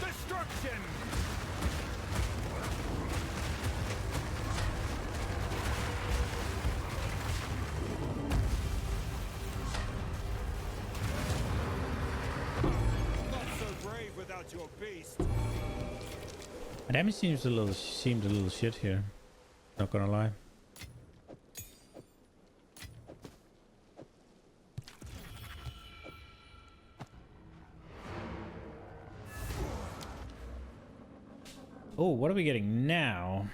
Destruction! Not so brave without your beast. My damage seemed a little shit here. Not gonna lie. Oh, what are we getting now?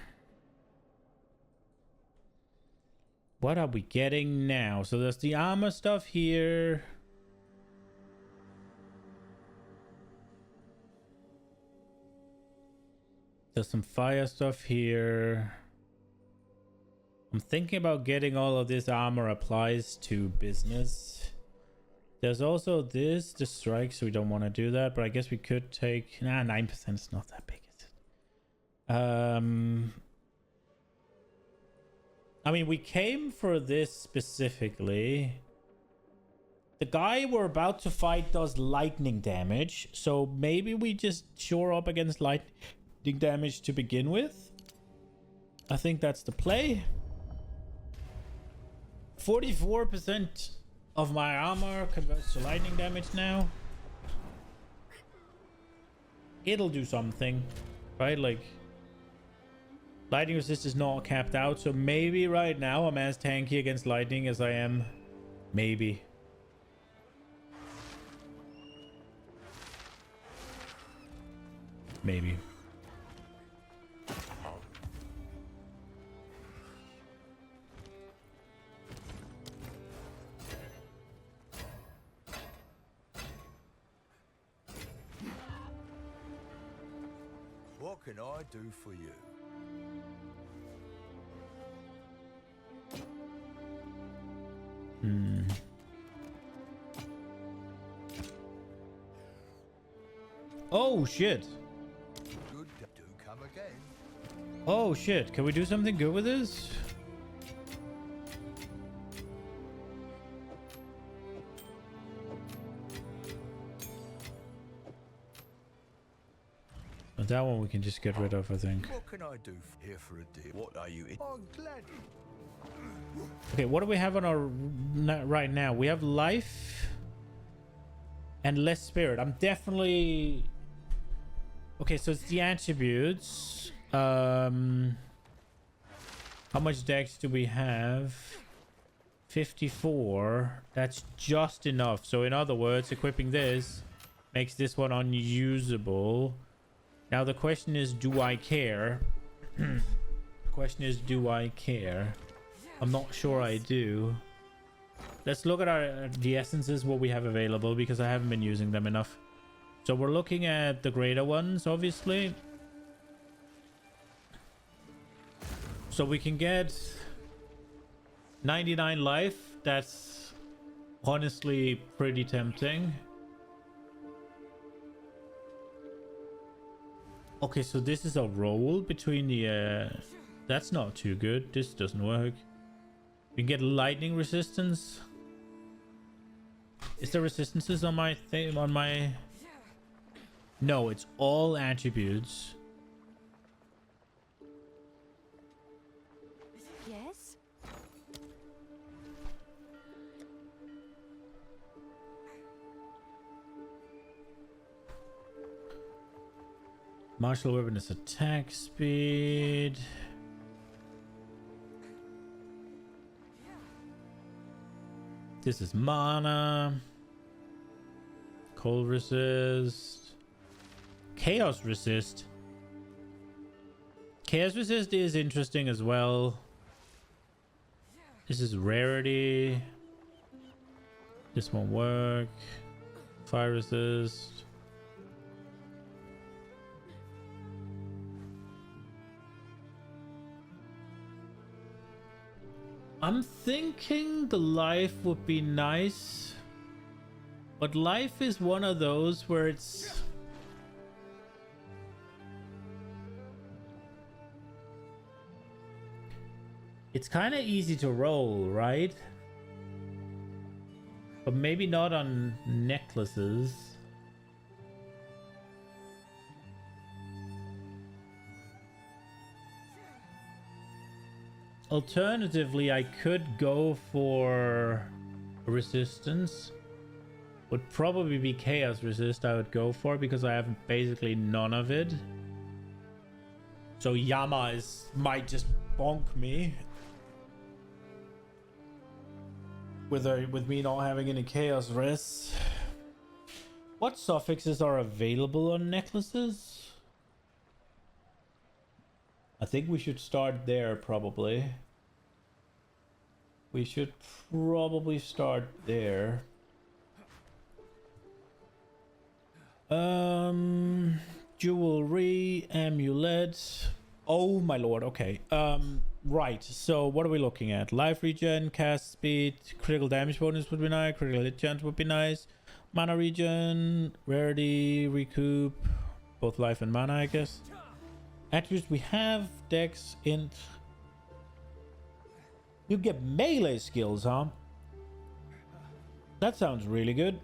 What are we getting now? So there's the armor stuff here. There's some fire stuff here. I'm thinking about getting all of this armor applies to business. There's also this, the strike, so we don't want to do that, but I guess we could take... Nah, 9% is not that big, is it? I mean, we came for this specifically. The guy we're about to fight does lightning damage, so maybe we just shore up against lightning damage to begin with. I think that's the play. 44% of my armor converts to lightning damage now. It'll do something, right? Like, lightning resist is not capped out, so maybe right now I'm as tanky against lightning as I am. Maybe. Maybe. What can I do for you? Oh shit. Good, do come again. Oh shit. Can we do something good with this? That one we can just get rid of, I think. What can I do here for a deal? What are you in? I'm glad. Okay, what do we have on our right now? We have life and less spirit. I'm definitely... Okay, so it's the attributes. How much dex do we have? 54. That's just enough. So in other words, equipping this makes this one unusable. Now the question is, do I care? The question is, do I care? I'm not sure I do. Let's look at the essences, what we have available, because I haven't been using them enough. So we're looking at the greater ones, obviously. So we can get 99 life. That's honestly pretty tempting. Okay, so this is a roll between the... That's not too good. This doesn't work. We can get lightning resistance. Is there resistances on my thing? On my... No, it's all attributes. Yes? Martial weapon is attack speed. This is mana. Cold resist. Chaos resist. Chaos resist is interesting as well. This is rarity. This won't work. Fire resist. I'm thinking the life would be nice, but life is one of those where it's... It's kind of easy to roll, right? But maybe not on necklaces. Alternatively, I could go for resistance. Would probably be chaos resist I would go for, because I have basically none of it. So Yama might just bonk me. With me not having any chaos risks. What suffixes are available on necklaces? I think we should start there, probably. We should probably start there. Jewelry, amulet. Oh my lord, okay. Right, so what are we looking at? Life regen, cast speed, critical damage bonus would be nice, critical hit chance would be nice. Mana regen, rarity, recoup, both life and mana, I guess. Attributes we have, Dex, Int. You get melee skills, huh? That sounds really good.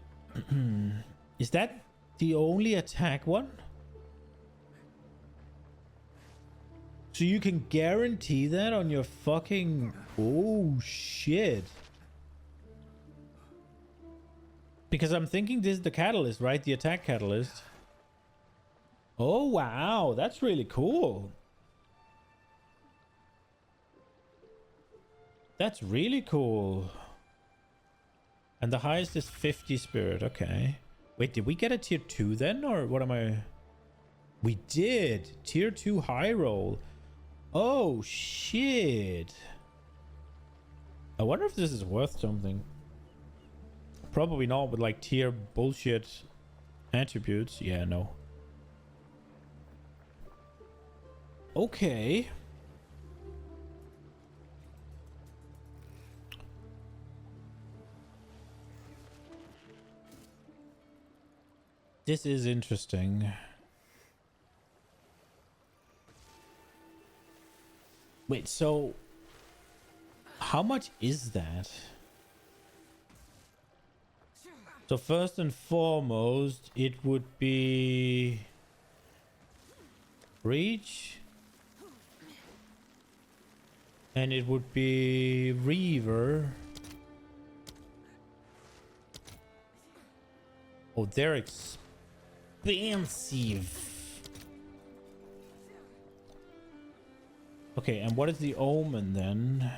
Is that the only attack one? So you can guarantee that on your fucking... Oh, shit. Because I'm thinking this is the catalyst, right? The attack catalyst. Oh, wow. That's really cool. That's really cool. And the highest is 50 spirit. Okay. Wait, did we get a tier 2 then? Or what am I... We did. Tier 2 high roll. Oh, shit. I wonder if this is worth something. Probably not with like tier bullshit attributes. Yeah, no. Okay. This is interesting. Wait, so how much is that? So first and foremost, it would be reach, and it would be Reaver. Oh, they're expensive. Okay, and what is the Omen then?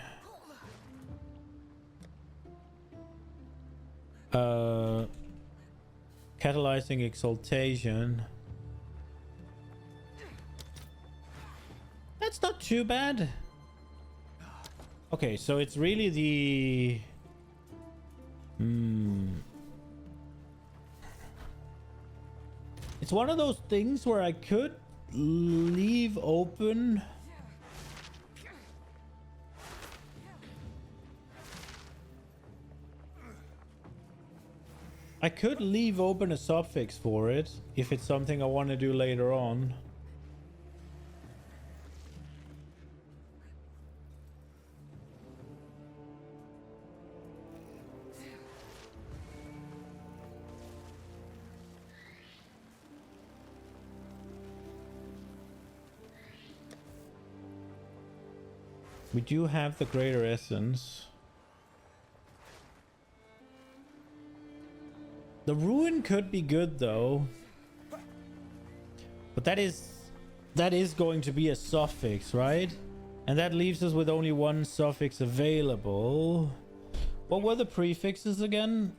Catalyzing exaltation. That's not too bad. Okay, so it's really the... It's one of those things where I could leave open... I could leave open a suffix for it if it's something I want to do later on. We do have the greater essence. The ruin could be good though. But that is going to be a suffix, right? And that leaves us with only one suffix available. What were the prefixes again?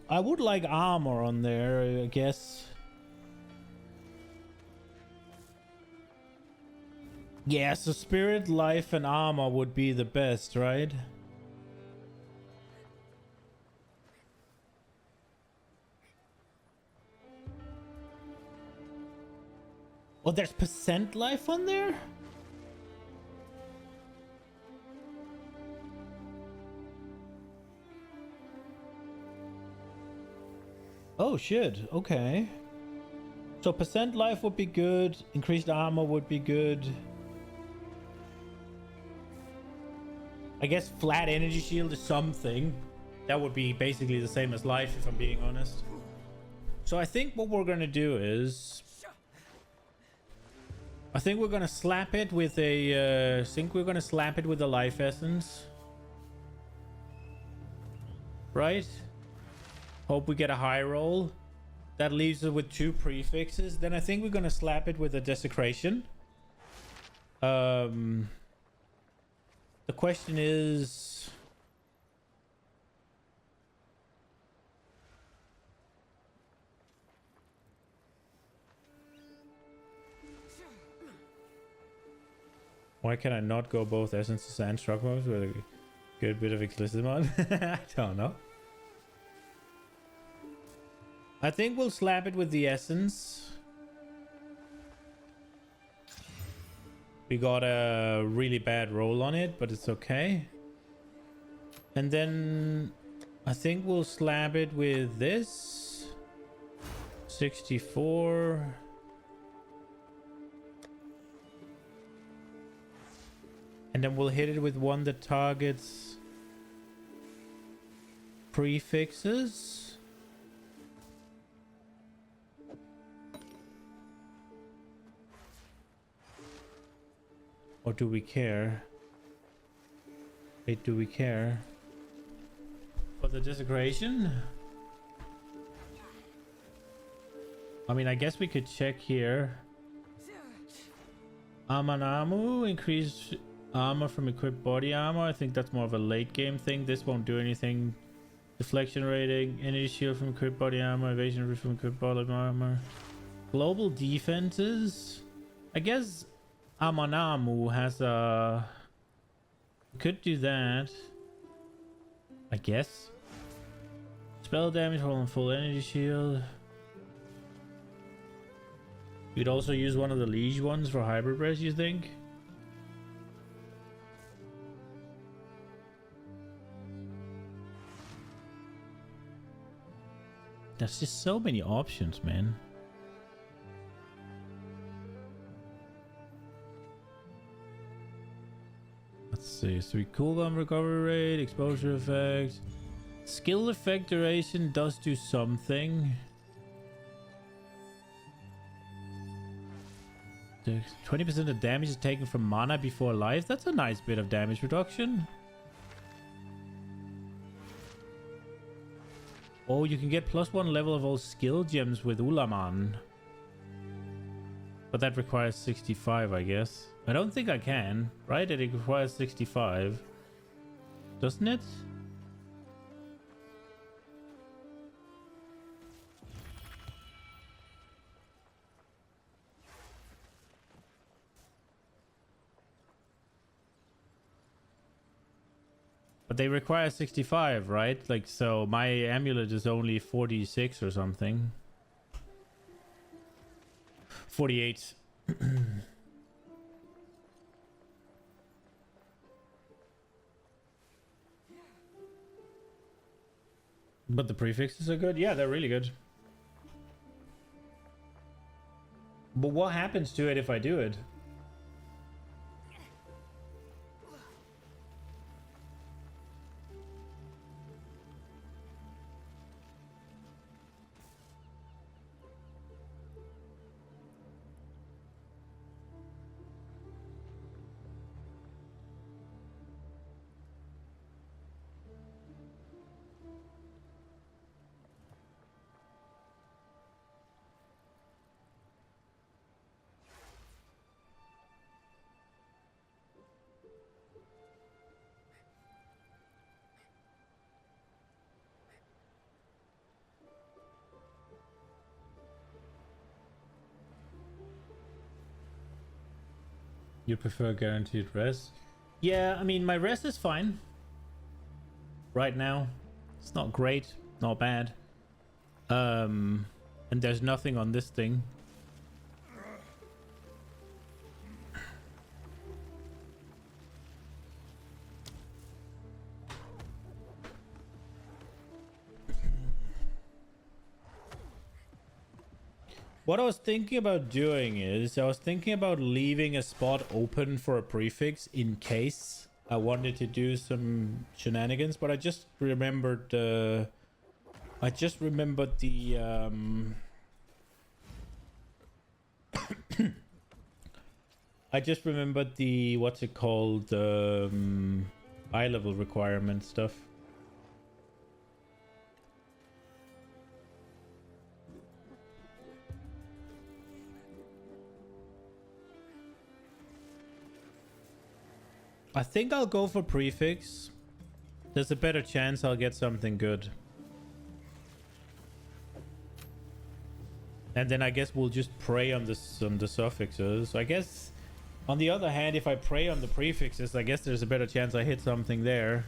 I would like armor on there, I guess. Yeah, so spirit, life, and armor would be the best, right? Oh, there's percent life on there? Oh, shit. Okay. So percent life would be good. Increased armor would be good. I guess flat energy shield is something. That would be basically the same as life, if I'm being honest. So I think what we're gonna do is... I think we're gonna slap it with a... life essence. Right? Hope we get a high roll. That leaves us with 2 prefixes. Then I think we're gonna slap it with a desecration. The question is... Why can I not go both essences and struck moves with a good bit of explicit mod? I don't know. I think we'll slap it with the essence. We got a really bad roll on it, but it's okay. And then I think we'll slap it with this. 64. And then we'll hit it with one that targets prefixes. Or do we care? Wait, do we care? For the desecration? I mean, I guess we could check here. Amanamu, increase armor from equipped body armor. I think that's more of a late game thing. This won't do anything. Deflection rating, energy shield from equipped body armor, evasion from equipped body armor. Global defenses. I guess Amanamu has a... Could do that. I guess. Spell damage while on full energy shield. You'd also use one of the liege ones for hybrid res, you think? There's just so many options, man. Let's see. So we cooldown recovery rate, exposure effect. Skill effect duration does do something. 20% of damage is taken from mana before life. That's a nice bit of damage reduction. Oh, you can get +1 level of all skill gems with Ulaman. But that requires 65, I guess. I don't think I can, right? It requires 65. Doesn't it? But they require 65, right? Like, so my amulet is only 46 or something. 48. But the prefixes are good? Yeah, they're really good. But what happens to it if I do it? You prefer guaranteed rest? Yeah, I mean, my rest is fine. Right now. It's not great, not bad. And there's nothing on this thing. What I was thinking about doing is, I was thinking about leaving a spot open for a prefix in case I wanted to do some shenanigans, but I just remembered the I just remembered the what's it called, eye level requirement stuff. I think I'll go for prefix. There's a better chance I'll get something good. And then I guess we'll just pray on the suffixes. I guess on the other hand, if I pray on the prefixes, I guess there's a better chance I hit something there.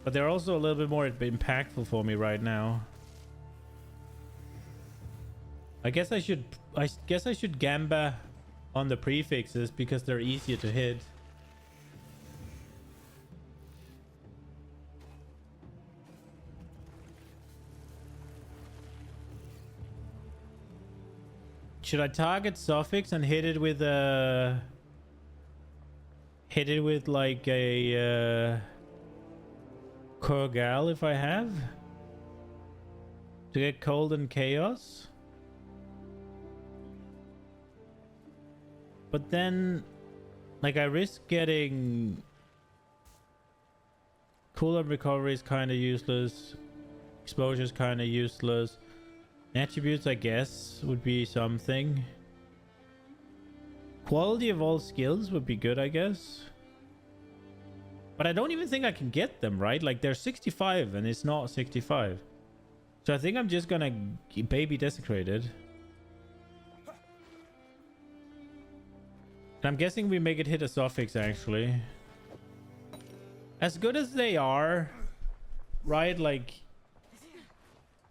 But they're also a little bit more impactful for me right now. I guess I should gamba on the prefixes because they're easier to hit. Should I target suffix and hit it with a hit it with like a Kurgal if I have to get cold and chaos. But then, like, I risk getting cooldown recovery is kind of useless. Exposure is kind of useless. Attributes, I guess, would be something. Quality of all skills would be good, I guess. But I don't even think I can get them, right? Like, they're 65 and it's not 65. So I think I'm just gonna baby desecrated. And I'm guessing we make it hit a suffix, actually. As good as they are, right? Like,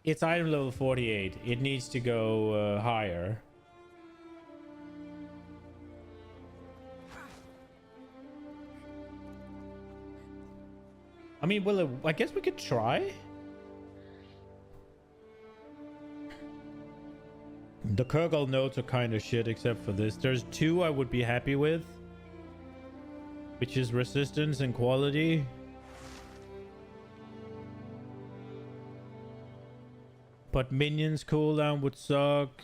it's item level 48. It needs to go higher. I mean, well, I guess we could try. The Kurgal notes are kind of shit except for this. There's two I would be happy with, which is resistance and quality. But minions cooldown would suck.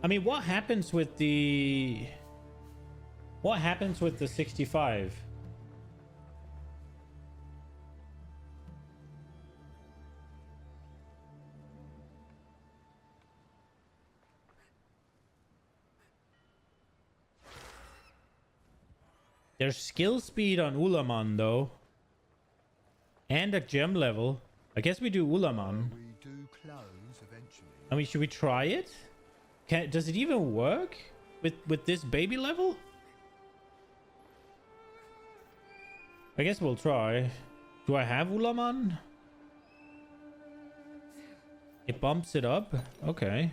I mean, what happens with the 65? There's skill speed on Ulaman though. And a gem level. I guess we do Ulaman. We do close eventually. I mean, should we try it? Does it even work with this baby level? I guess we'll try. Do I have Ulaman? It bumps it up. Okay.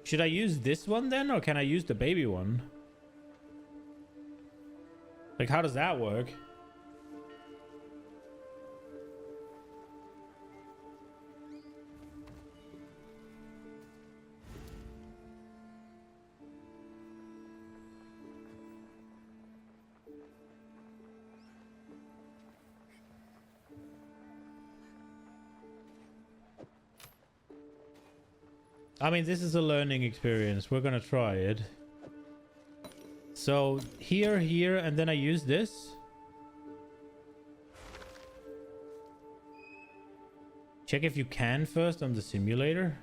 Should I use this one then, or can I use the baby one? Like, how does that work? I mean, this is a learning experience. We're gonna try it. So here, and then I use this. Check if you can first on the simulator.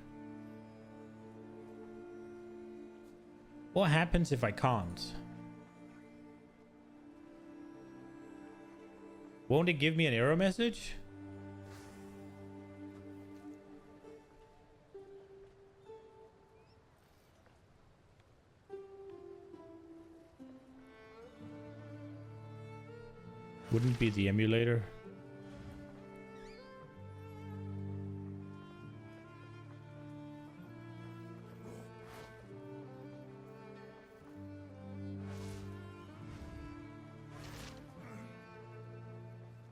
What happens if I can't? Won't it give me an error message? Wouldn't be the emulator.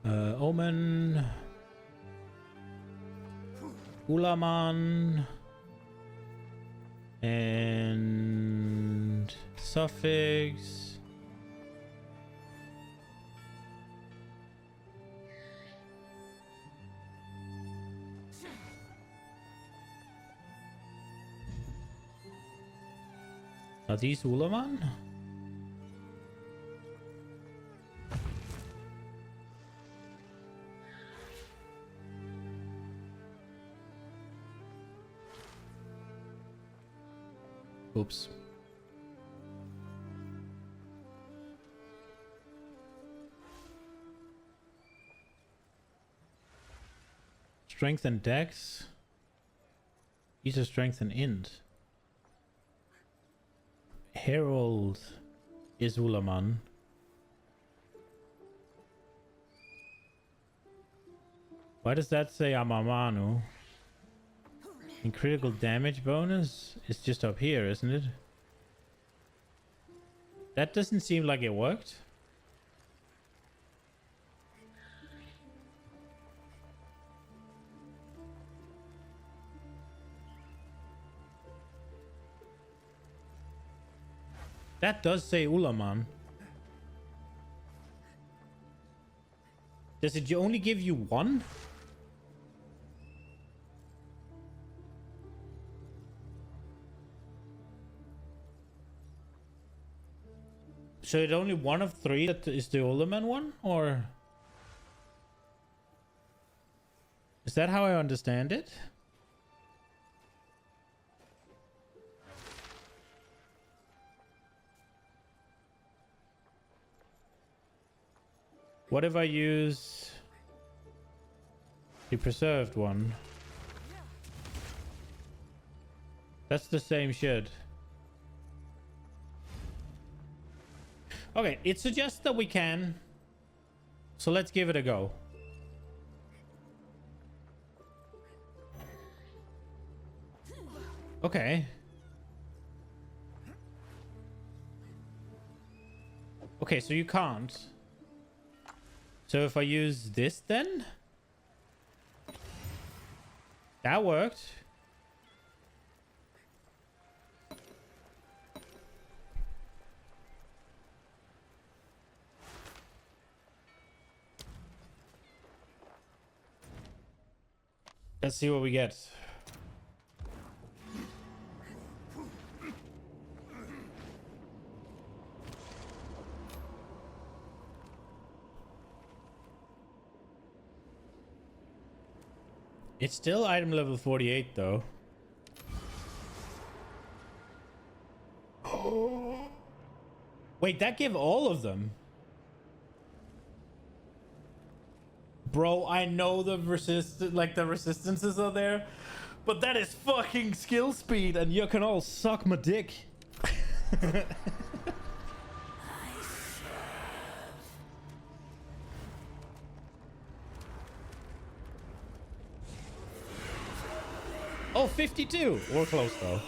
Omen. Ulaman. And suffix. Are these Ulaman? Oops. Strength and dex. These are strength and int. Herald is Ulaman. Why does that say Amamanu? And critical damage bonus is just up here, isn't it? That doesn't seem like it worked. That does say Ulaman. Does it only give you one? So it's only one of three that is the Ulaman one? Or... is that how I understand it? What if I use the preserved one? That's the same shit. Okay, it suggests that we can. So let's give it a go. Okay. Okay, so you can't. So if I use this then? That worked. Let's see what we get. It's still item level 48 though. Wait, that give all of them? Bro, I know the resistances are there, but that is fucking skill speed, and you can all suck my dick. Oh, 52. We're close though.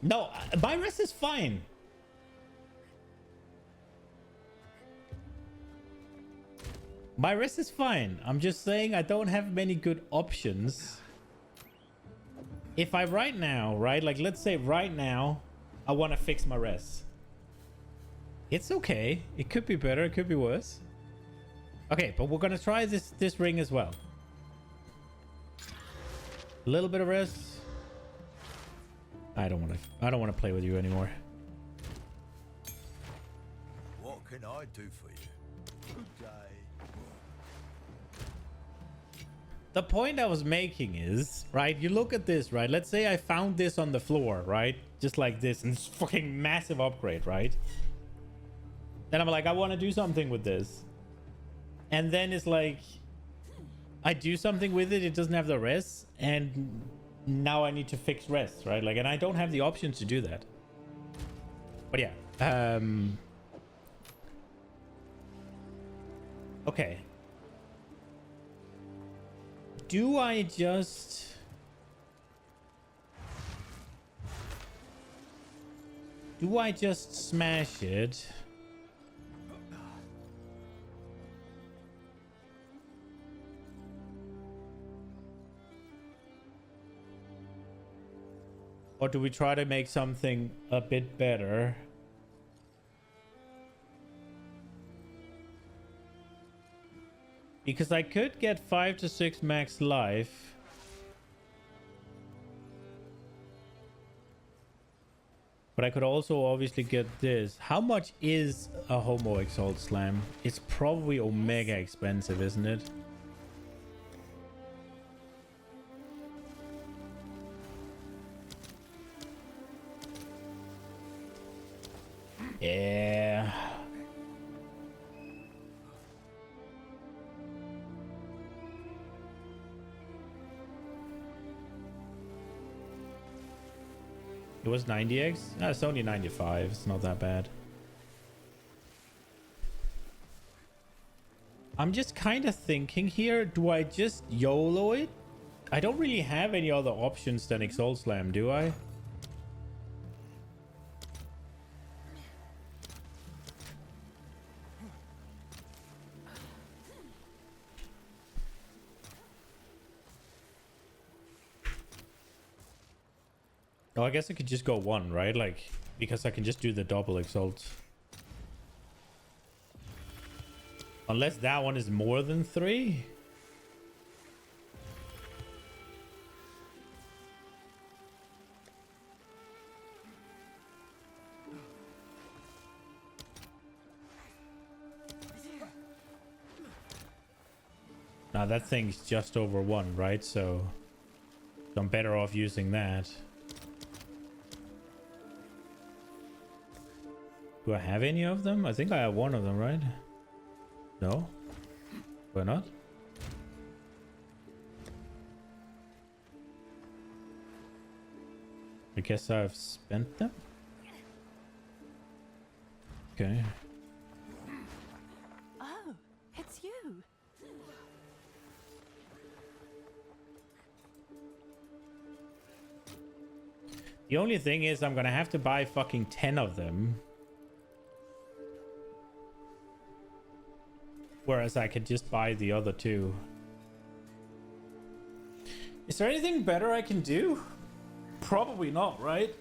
No, my rest is fine. My rest is fine. I'm just saying I don't have many good options. If I right now, right? Like, let's say right now, I want to fix my rest. It's okay. It could be better. It could be worse. Okay, but we're going to try this ring as well. A little bit of rest. I don't want to play with you anymore. What can I do for you? Good day. The point I was making is, right, you look at this, right? Let's say I found this on the floor, right? Just like this, and it's fucking massive upgrade, right? Then I'm like, I want to do something with this. And then it's like, I do something with it, it doesn't have the rest, and now I need to fix rest, right? Like, and I don't have the option to do that. But yeah, okay. Do I just... do I just smash it? Or do we try to make something a bit better? Because I could get 5 to 6 max life. But I could also obviously get this. How much is a Homo Exalt Slam? It's probably omega expensive, isn't it? Yeah. It was 90x? No, it's only 95. It's not that bad. I'm just kind of thinking here. Do I just YOLO it? I don't really have any other options than Exalt Slam, do I? Oh, I guess I could just go one, right? Like, because I can just do the double exalt. Unless that one is more than 3. Now that thing's just over 1, right? So I'm better off using that. Do I have any of them? I think I have one of them, right? No? Why not? I guess I've spent them? Okay. Oh, it's you. The only thing is I'm gonna have to buy fucking 10 of them. Whereas I could just buy the other 2. Is there anything better I can do? Probably not, right?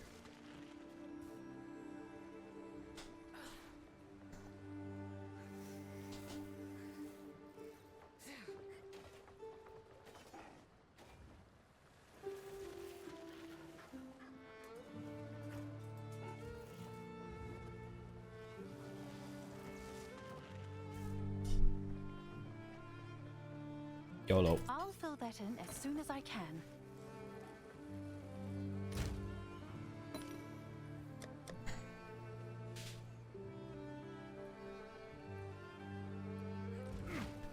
YOLO. I'll fill that in as soon as I can.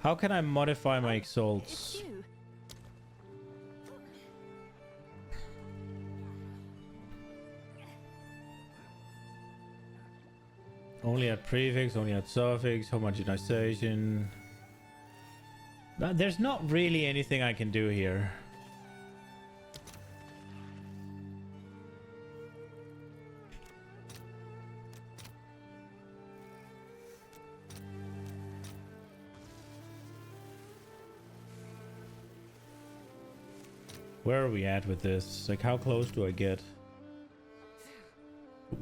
How can I modify my exalts? Only at prefix, only at suffix, homogenization. There's not really anything I can do here. Where are we at with this? Like, how close do I get?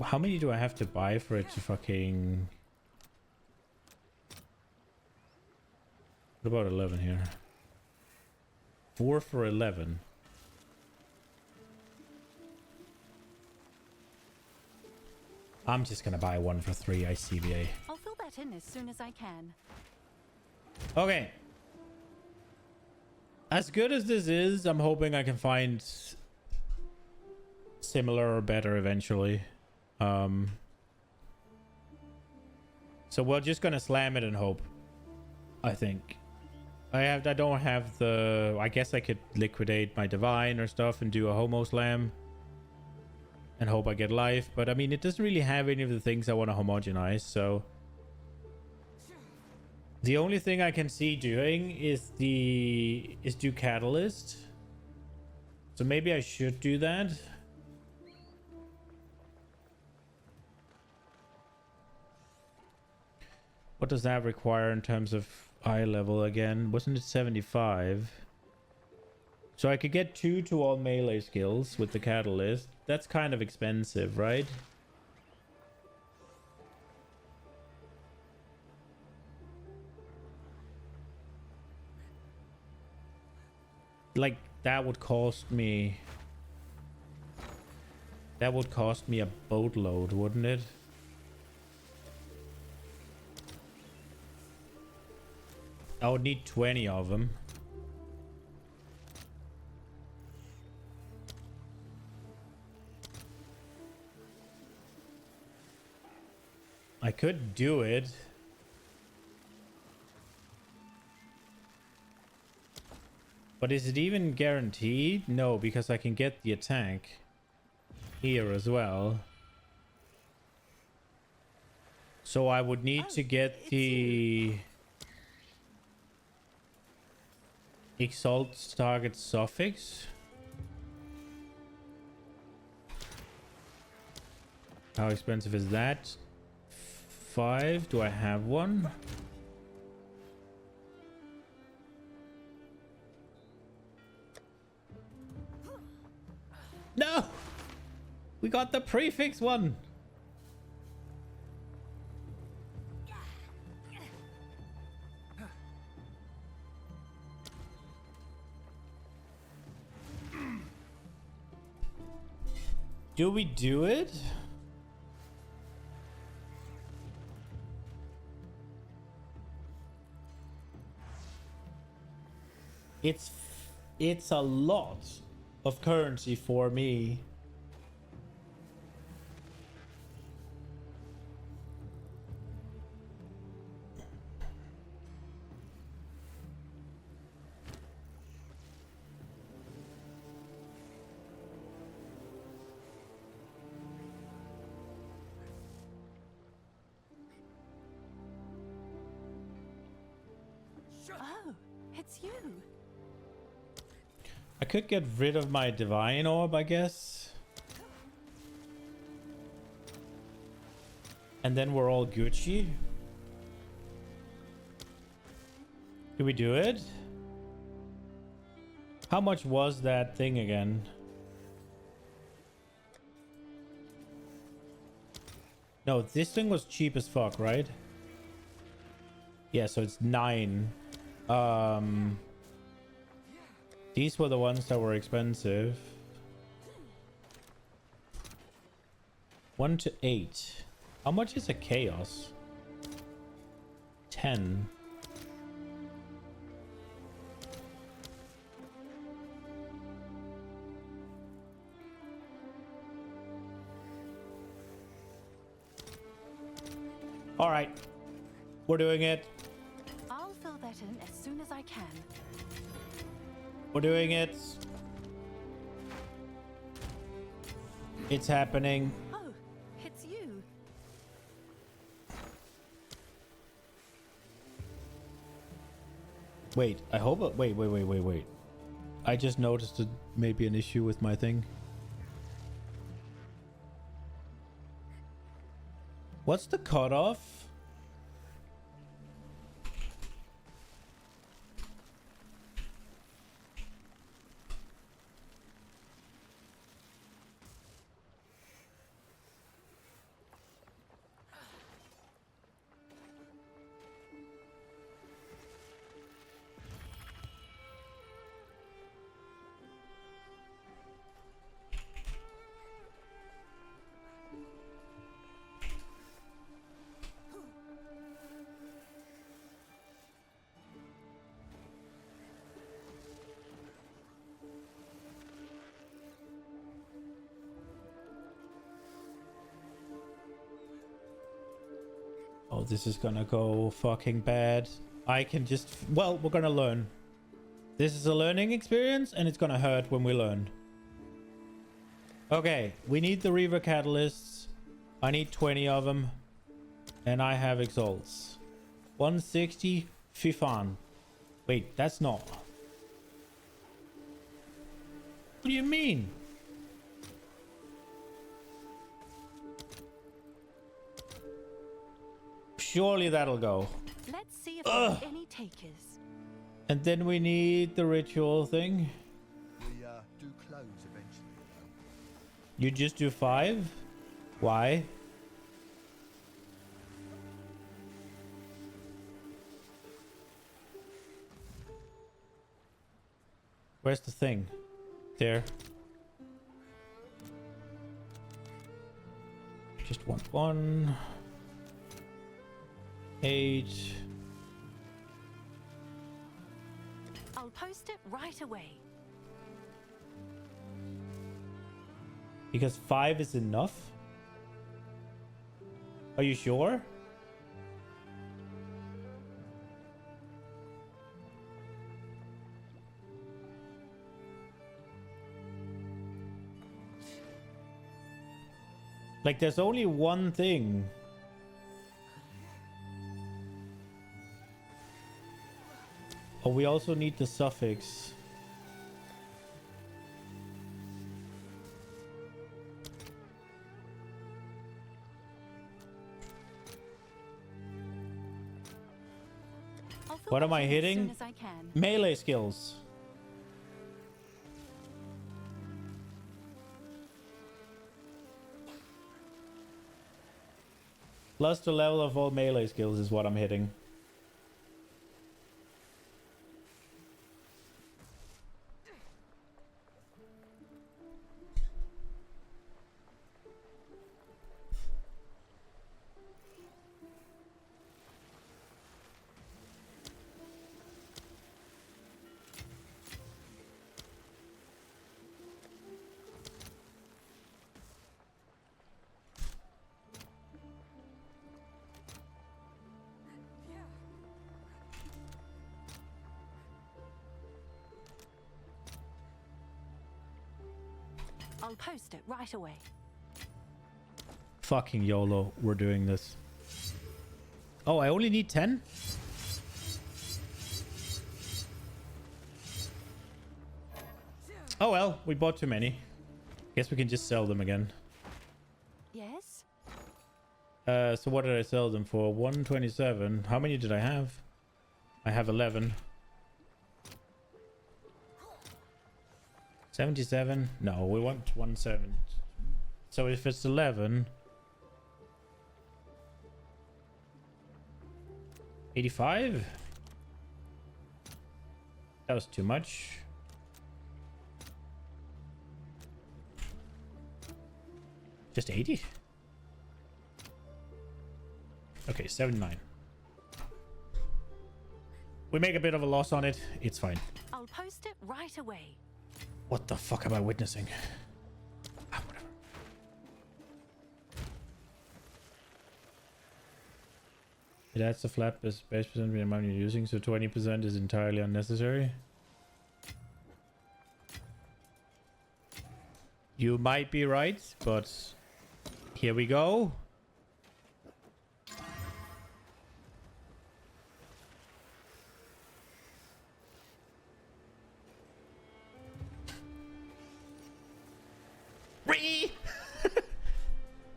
How many do I have to buy for it to fucking... What about 11 here? 4 for 11. I'm just gonna buy 1 for 3 ICBA. I'll fill that in as soon as I can. Okay. As good as this is, I'm hoping I can find similar or better eventually. So we're just gonna slam it and hope. I think. I don't have the... I guess I could liquidate my divine or stuff and do a homo slam and hope I get life, but I mean it doesn't really have any of the things I want to homogenize, so the only thing I can see doing is do catalyst. So maybe I should do that. What does that require in terms of eye level again? Wasn't it 75? So I could get 2 to all melee skills with the catalyst. That's kind of expensive, right? Like, that would cost me... That would cost me a boatload, wouldn't it? I would need 20 of them. I could do it. But is it even guaranteed? No, because I can get the attack here as well. So I would need to get the Exalt target suffix. How expensive is that? 5. Do I have one? No! We got the prefix one. Do we do it? It's a lot of currency for me. Oh, it's you. I could get rid of my divine orb, I guess. And then we're all Gucci. Do we do it? How much was that thing again? No, this thing was cheap as fuck, right? Yeah, so it's 9. These were the ones that were expensive. 1 to 8. How much is a chaos? 10. All right, we're doing it. I'll fill that in as soon as I can. We're doing it. It's happening. Oh, it's you. Wait, I hope. Wait. I just noticed maybe an issue with my thing. What's the cutoff? Oh, this is gonna go fucking bad. I can just... Well, we're gonna learn. This is a learning experience, and it's gonna hurt when we learn. Okay, we need the Reaver Catalysts. I need 20 of them. And I have Exalts. 160 Fifan. Wait, that's not... What do you mean? Surely that'll go. Let's see if there's any takers. And then we need the ritual thing. We do close eventually. You just do 5? Why? Where's the thing? There. Just want 1. 8. I'll post it right away. Because 5 is enough? Are you sure? Like, there's only one thing. Oh, we also need the suffix. What am I hitting? As soon as I can. Melee skills. Plus the level of all melee skills is what I'm hitting. I'll post it right away. Fucking YOLO, we're doing this. Oh, I only need 10? Oh well, we bought too many. Guess we can just sell them again. Yes? So what did I sell them for? 127. How many did I have? I have 11. 77? No, we want 17. So if it's 11... 85? That was too much. Just 80? Okay, 79. We make a bit of a loss on it. It's fine. I'll post it right away. What the fuck am I witnessing? Ah, whatever. It adds a flat base percent the amount you're using, so 20% is entirely unnecessary. You might be right, but here we go.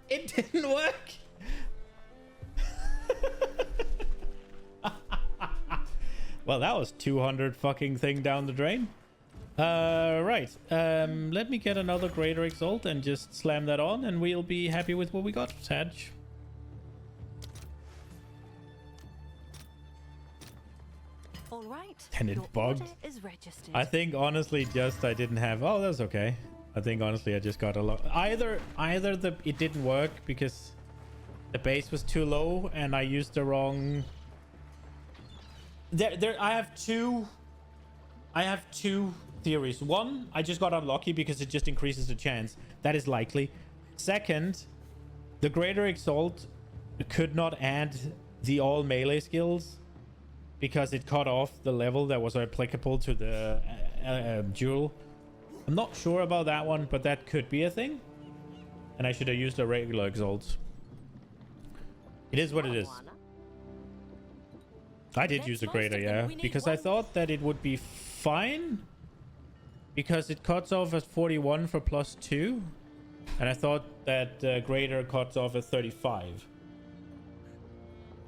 It didn't work. Well, that was 200 fucking thing down the drain. Right. Let me get another Greater Exalt and just slam that on, and we'll be happy with what we got, Sag. All right. And it bugged. Is registered. I think honestly, just I didn't have. Oh, that's okay. I think honestly, I just got a lot. Either it didn't work because the base was too low, and I used the wrong. I have two theories. One, I just got unlucky because it just increases the chance. That is likely. Second, the Greater Exalt could not add the all melee skills because it cut off the level that was applicable to the duel. I'm not sure about that one, but that could be a thing. And I should have used a regular Exalt. It is what it is. I did use a Greater, yeah, because I thought that it would be fine. Because it cuts off at 41 for +2. And I thought that Greater cuts off at 35.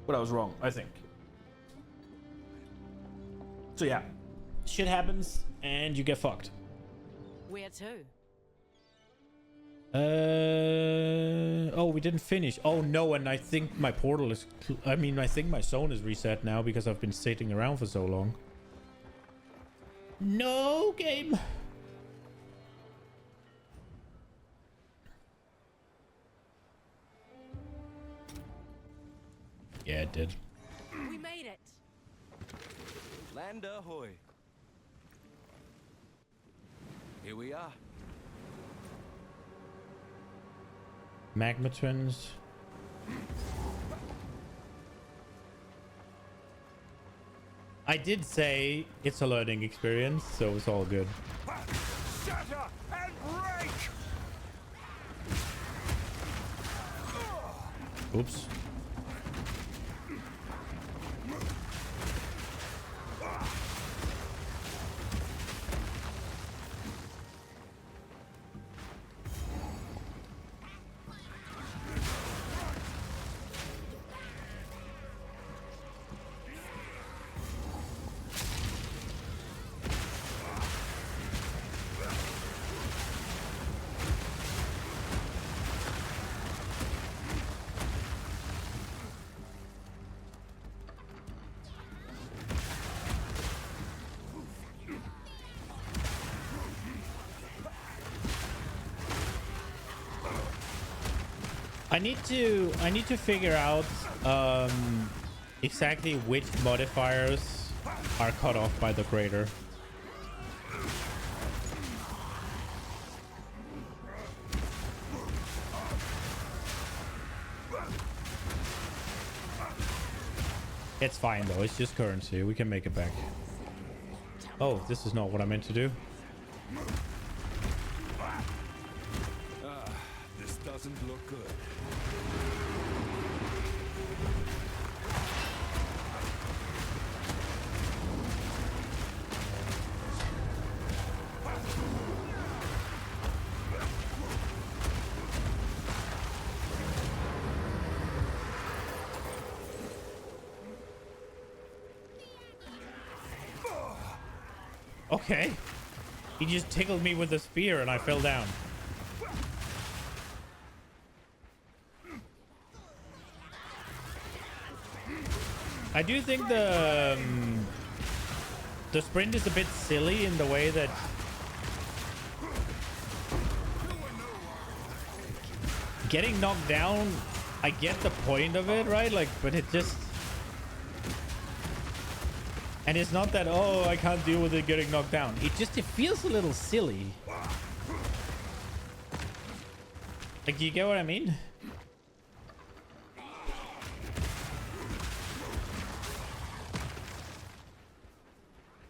But I was wrong, I think. So yeah, shit happens and you get fucked. Where to? Oh, we didn't finish. Oh no, and I think my portal is... I think my zone is reset now because I've been sitting around for so long. No, game. Yeah, it did. We made it. Land ahoy. Here we are. Magma Twins. I did say it's a learning experience, so it's all good. Shatter and break! Oops. I need to figure out exactly which modifiers are cut off by the crater. It's fine though, it's just currency. We can make it back. Oh, this is not what I meant to do. This doesn't look good. Okay. He just tickled me with a spear and I fell down. I do think the sprint is a bit silly in the way that getting knocked down, I get the point of it, right? Like, but it just... And it's not that, oh, I can't deal with it getting knocked down. It feels a little silly. Like, do you get what I mean?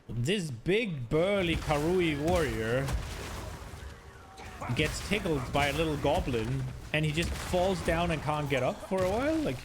This big, burly Karui warrior gets tickled by a little goblin, and he just falls down and can't get up for a while. Like...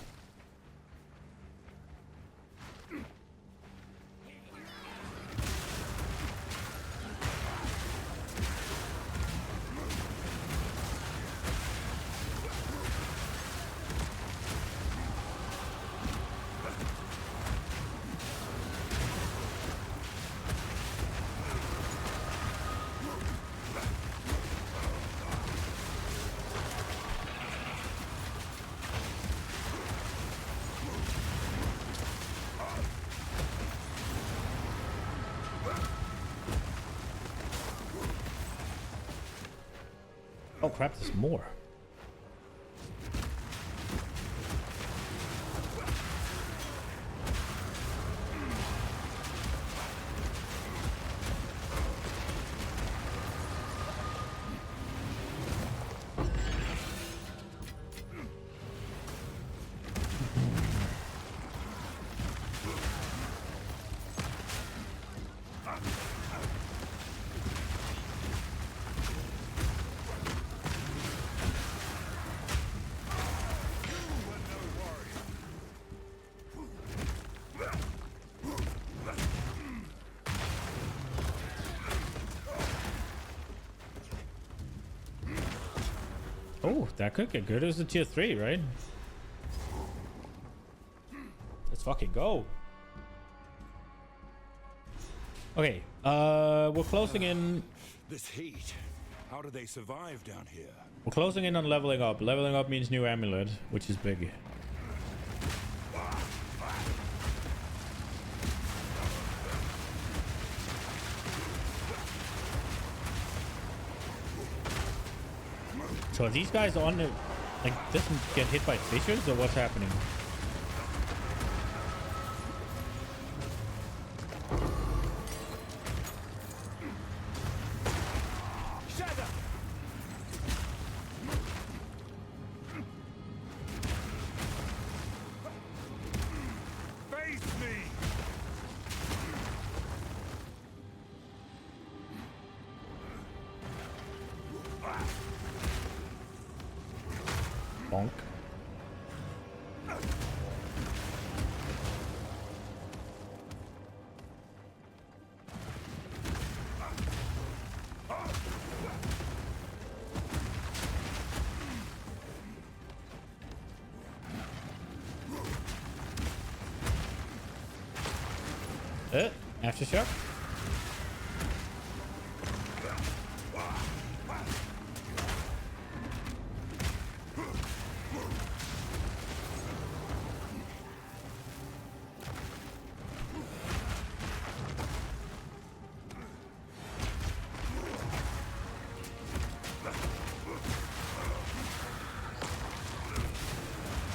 Oh crap, there's more. Oh, that could get good. It was a tier 3, right? Let's fucking go. Okay, we're closing in. This heat. How do they survive down here? We're closing in on leveling up. Leveling up means new amulet, which is big. So are these guys on the, like, doesn't get hit by fissures or what's happening? Bonk. Aftershock.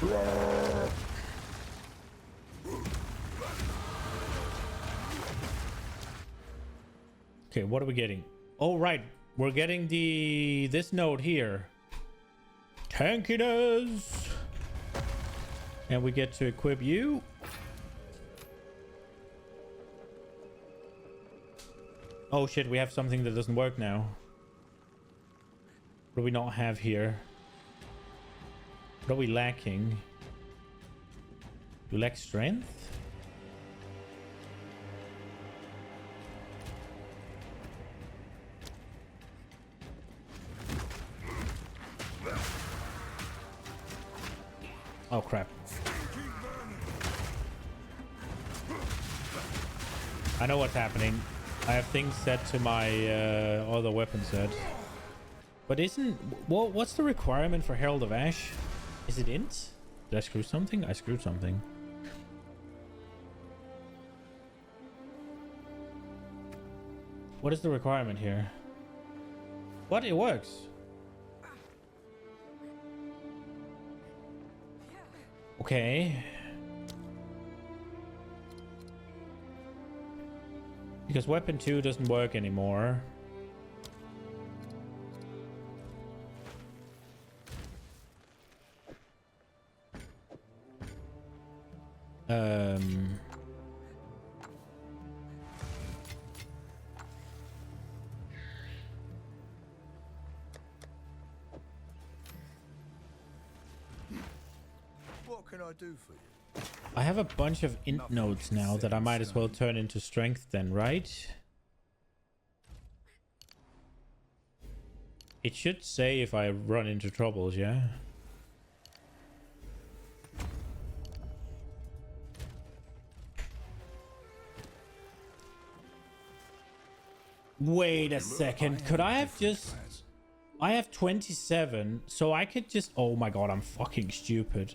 Okay, what are we getting? Oh, right. We're getting this note here. Tankiness. And we get to equip you. Oh shit, we have something that doesn't work now. What do we not have here? What are we lacking? You lack strength? Oh crap. I know what's happening. I have things set to my other weapon set. But what's the requirement for Herald of Ash? Is it int? Did I screw something? I screwed something. What is the requirement here? What? It works. Okay. Because weapon 2 doesn't work anymore. What can I do for you? I have a bunch of int nodes now that I might as well turn into strength then, right? It should say if I run into troubles, yeah? Wait a second. Could I have just... I have 27, so I could just... Oh my god, I'm fucking stupid.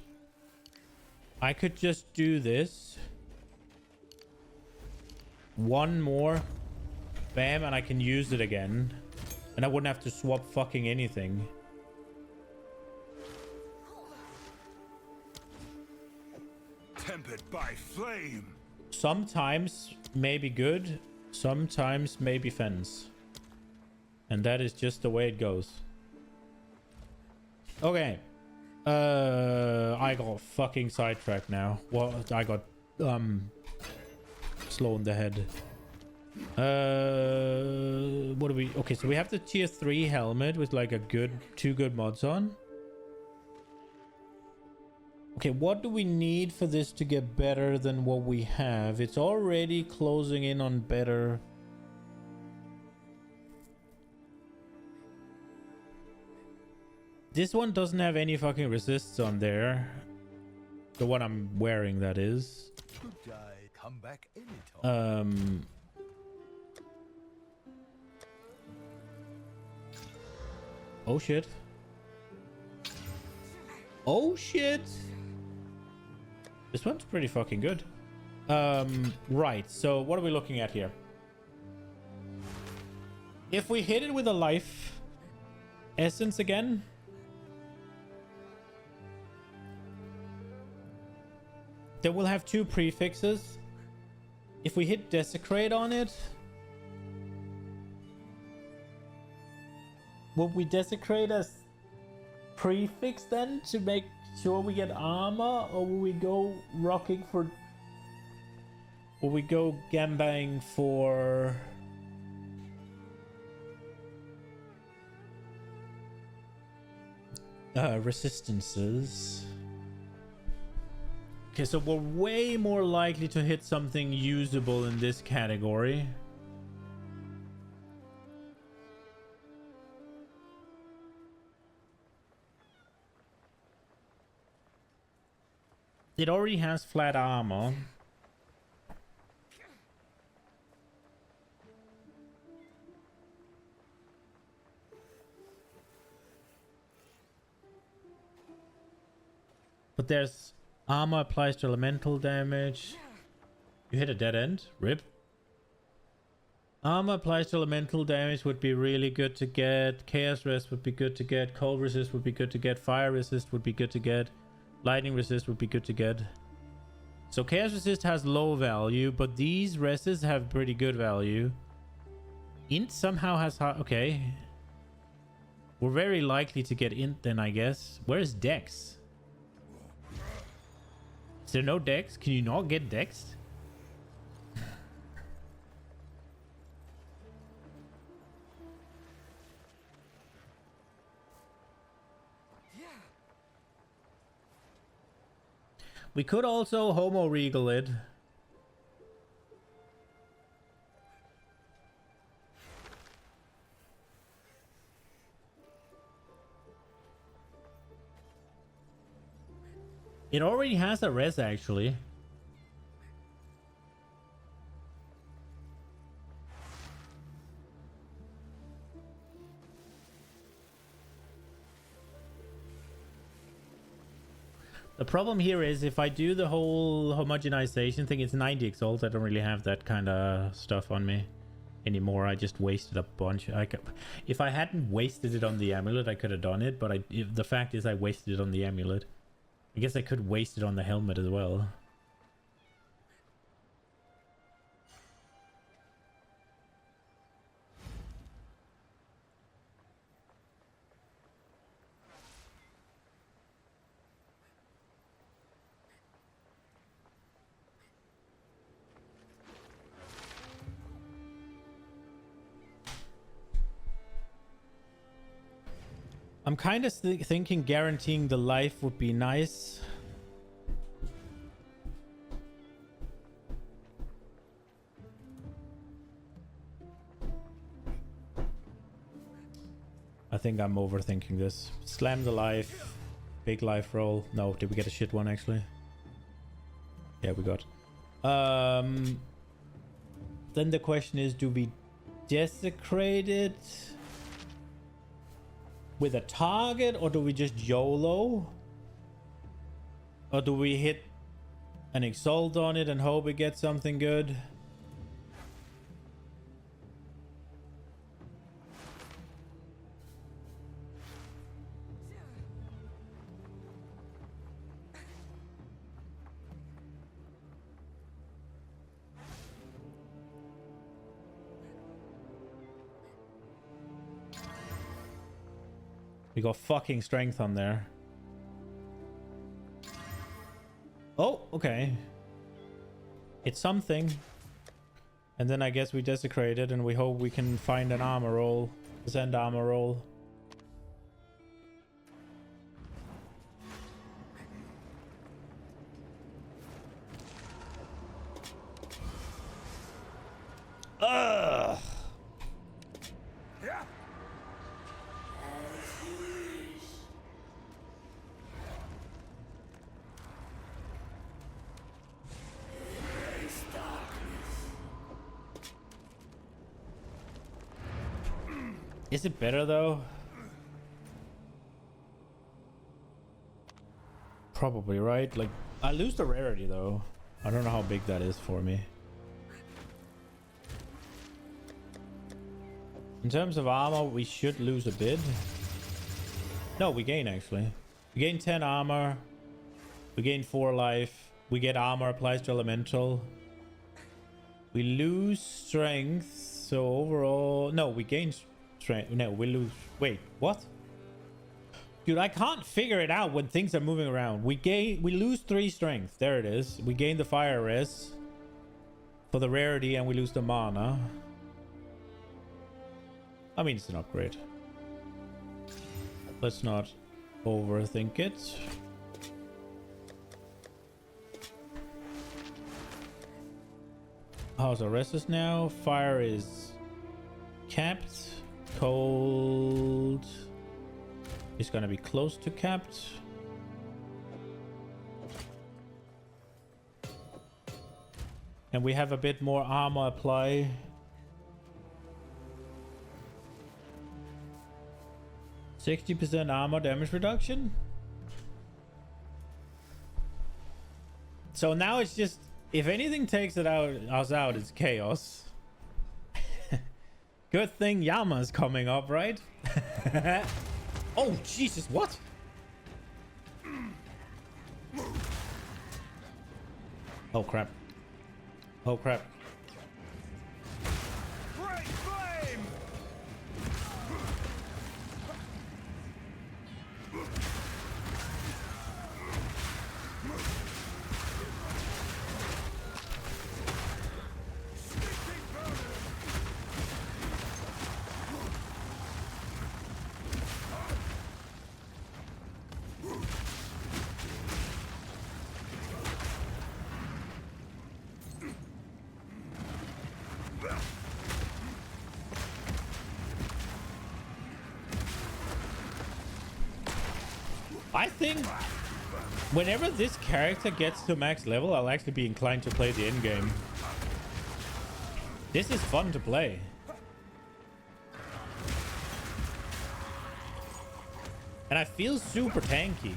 I could just do this. One more. Bam, and I can use it again. And I wouldn't have to swap fucking anything. Tempered by flame. Sometimes may be good. Sometimes may be fence. And that is just the way it goes. Okay. I got fucking sidetracked now. Well, I got slow in the head. What do we... Okay, so we have the tier 3 helmet with like a good 2 good mods on. Okay, what do we need for this to get better than what we have? It's already closing in on better. This one doesn't have any fucking resists on there. The one I'm wearing, that is. Good day. Come back anytime. Oh shit. Oh shit. This one's pretty fucking good. Right, so what are we looking at here? If we hit it with a life essence again, then we'll have 2 prefixes. If we hit desecrate on it, will we desecrate as prefix then to make sure we get armor, or will we go rocking for... Will we go gambang for... resistances? Okay, so we're way more likely to hit something usable in this category. It already has flat armor. But there's armor applies to elemental damage. You hit a dead end. Rip. Armor applies to elemental damage would be really good to get. Chaos Rest would be good to get. Cold Resist would be good to get. Fire Resist would be good to get. Lightning resist would be good to get. So chaos resist has low value, but these resists have pretty good value. Int somehow has high. Okay. We're very likely to get int then, I guess. Where's dex? Is there no dex? Can you not get dex? We could also homo regal it. It already has a res actually. The problem here is if I do the whole homogenization thing, it's 90 exalt. I don't really have that kind of stuff on me anymore. I just wasted a bunch. If I hadn't wasted it on the amulet, I could have done it. But the fact is I wasted it on the amulet. I guess I could waste it on the helmet as well. I'm kind of thinking guaranteeing the life would be nice. I think I'm overthinking this. Slam the life. Big life roll. No, did we get a shit one actually? Yeah, we got. Then the question is, do we desecrate it with a target, or do we just YOLO? Or do we hit an exalt on it and hope it gets something good? We got fucking strength on there. Oh, okay. It's something. And then I guess we desecrate it and we hope we can find an armor roll. Send armor roll. Ugh. Is it better though? Probably, right? Like, I lose the rarity though. I don't know how big that is for me. In terms of armor, we should lose a bit. No, we gain actually. We gain 10 armor. We gain 4 life. We get armor applies to elemental. We lose strength. So overall, no, we gain strength. No, we lose. Wait, what? Dude, I can't figure it out when things are moving around. We lose 3 strength. There it is. We gain the fire res for the rarity, and we lose the mana. I mean, it's an upgrade. Let's not overthink it. How's our resist now? Fire is capped. Cold is gonna be close to capped. And we have a bit more armor apply. %60 armor damage reduction. So now it's just, if anything takes us out, it's chaos. Good thing Yama's coming up, right? Oh, Jesus, what? Oh crap. Oh crap. Great flame! I think whenever this character gets to max level, I'll actually be inclined to play the end game. This is fun to play. And I feel super tanky.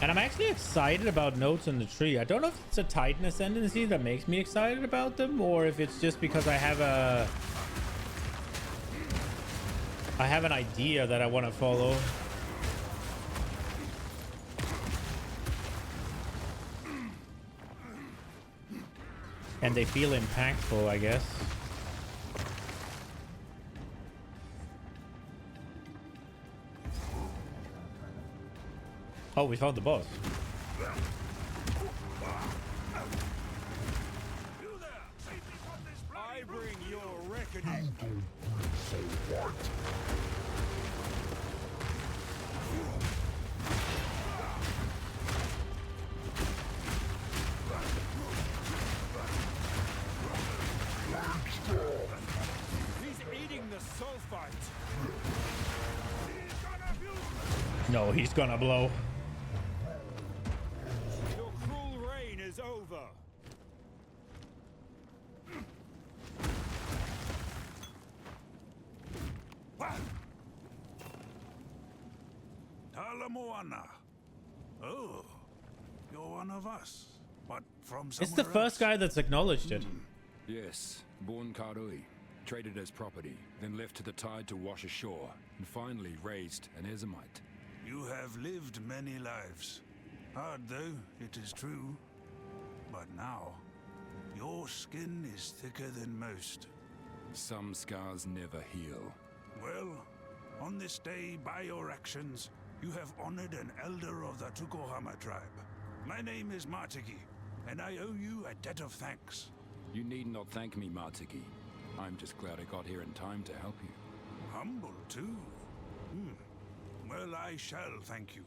And I'm actually excited about notes on the tree. I don't know if it's a Titan Ascendancy that makes me excited about them, or if it's just because I have an idea that I want to follow. And they feel impactful, I guess. Oh, we found the boss. I bring your reckoning. So what? He's eating the sulfite. No, he's gonna blow. Your cruel reign is over. Talamoana. Oh, you're one of us, but from somewhere It's the first guy that's acknowledged it. Yes, born Karui. Traded as property, then left to the tide to wash ashore, and finally raised an Ezemite. You have lived many lives. Hard though, it is true. But now, your skin is thicker than most. Some scars never heal. Well, on this day, by your actions, you have honored an elder of the Tukohama tribe. My name is Martiki, and I owe you a debt of thanks. You need not thank me, Martiki. I'm just glad I got here in time to help you. Humble, too. Well, I shall thank you.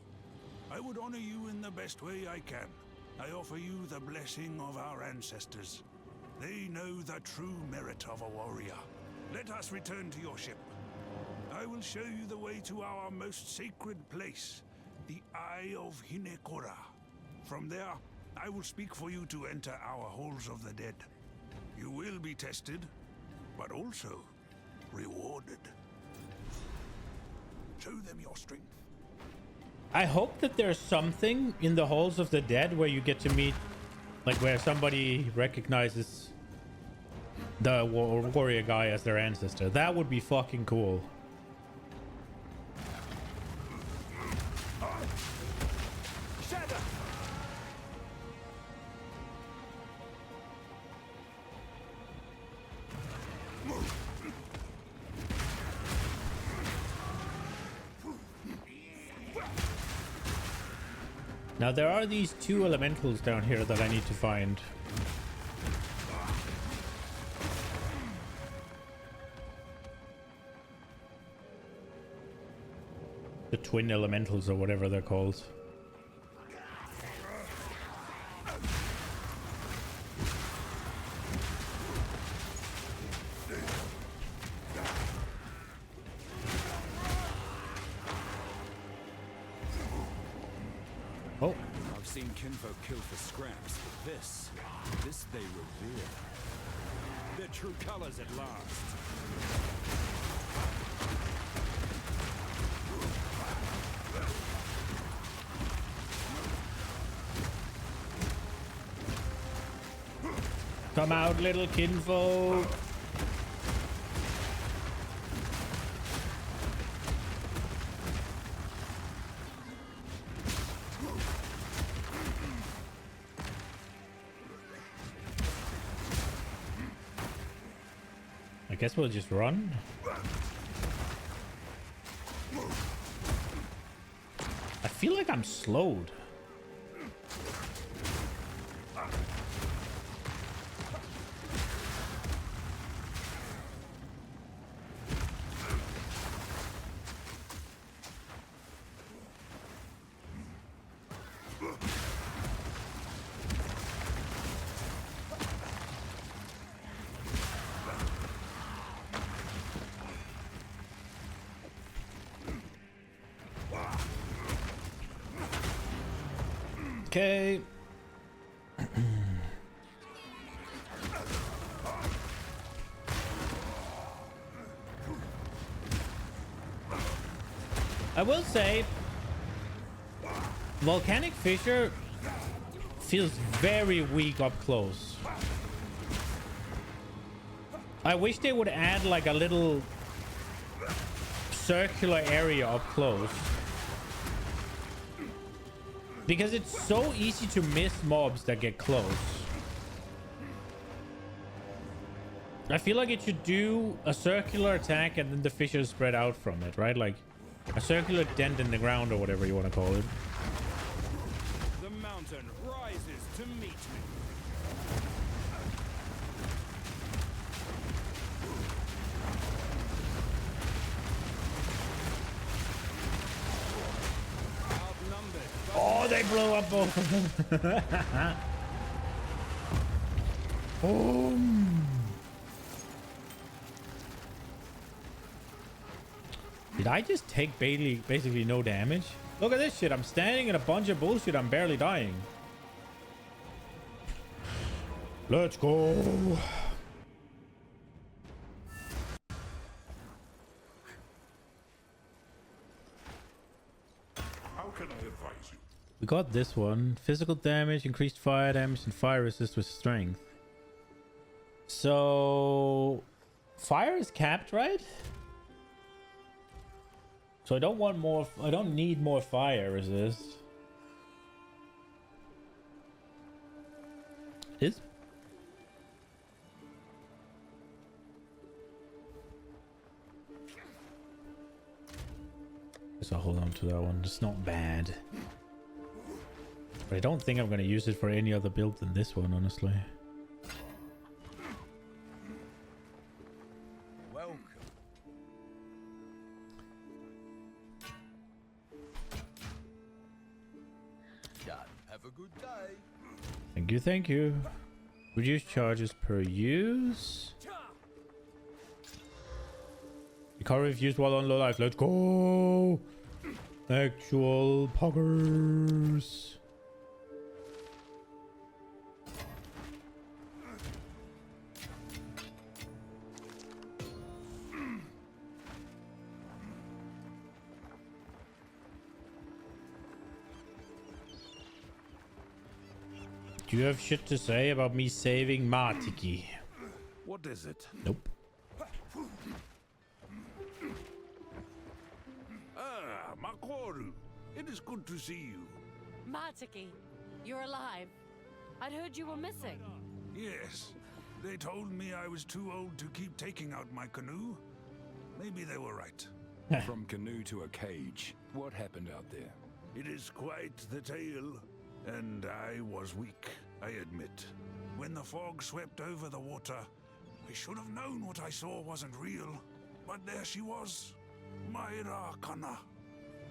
I would honor you in the best way I can. I offer you the blessing of our ancestors. They know the true merit of a warrior. Let us return to your ship. I will show you the way to our most sacred place, the Eye of Hinekora. From there, I will speak for you to enter our halls of the dead. You will be tested, but also rewarded. Show them your strength. I hope that there's something in the halls of the dead where you get to meet, like where somebody recognizes the warrior guy as their ancestor. That would be fucking cool. Now there are these two elementals down here that I need to find. The twin elementals or whatever they're called. Oh. I've seen kinfolk kill for scraps, but this they revere. Their true colors at last. Come out, little kinfolk. I guess we'll just run. I feel like I'm slowed. Okay. I will say, Volcanic Fissure feels very weak up close. I wish they would add like a little circular area up close. Because it's so easy to miss mobs that get close. I feel like it should do a circular attack and then the fissures spread out from it, right? Like a circular dent in the ground or whatever you want to call it. The mountain rises to meet me. Oh, they blow up both of them. Oh. Did I just take basically no damage? Look at this shit. I'm standing in a bunch of bullshit. I'm barely dying. Let's go. How can I advise you? We got this one. Physical damage, increased fire damage, and fire resist with strength. So fire is capped, right? So I don't want more. I don't need more fire resist. Is guess I'll hold on to that one. It's not bad. But I don't think I'm going to use it for any other build than this one, honestly. Welcome. Done. Have a good day. Thank you, thank you. Reduce charges per use. Recovery if used while on low life. Let's go! Actual poggers. Do you have shit to say about me saving Martiki? What is it? Nope. Ah, Makoru. It is good to see you. Martiki, you're alive. I'd heard you were missing. Yes. They told me I was too old to keep taking out my canoe. Maybe they were right. From canoe to a cage. What happened out there? It is quite the tale. And I was weak, I admit. When the fog swept over the water, I should have known what I saw wasn't real. But there she was, Myra Kana.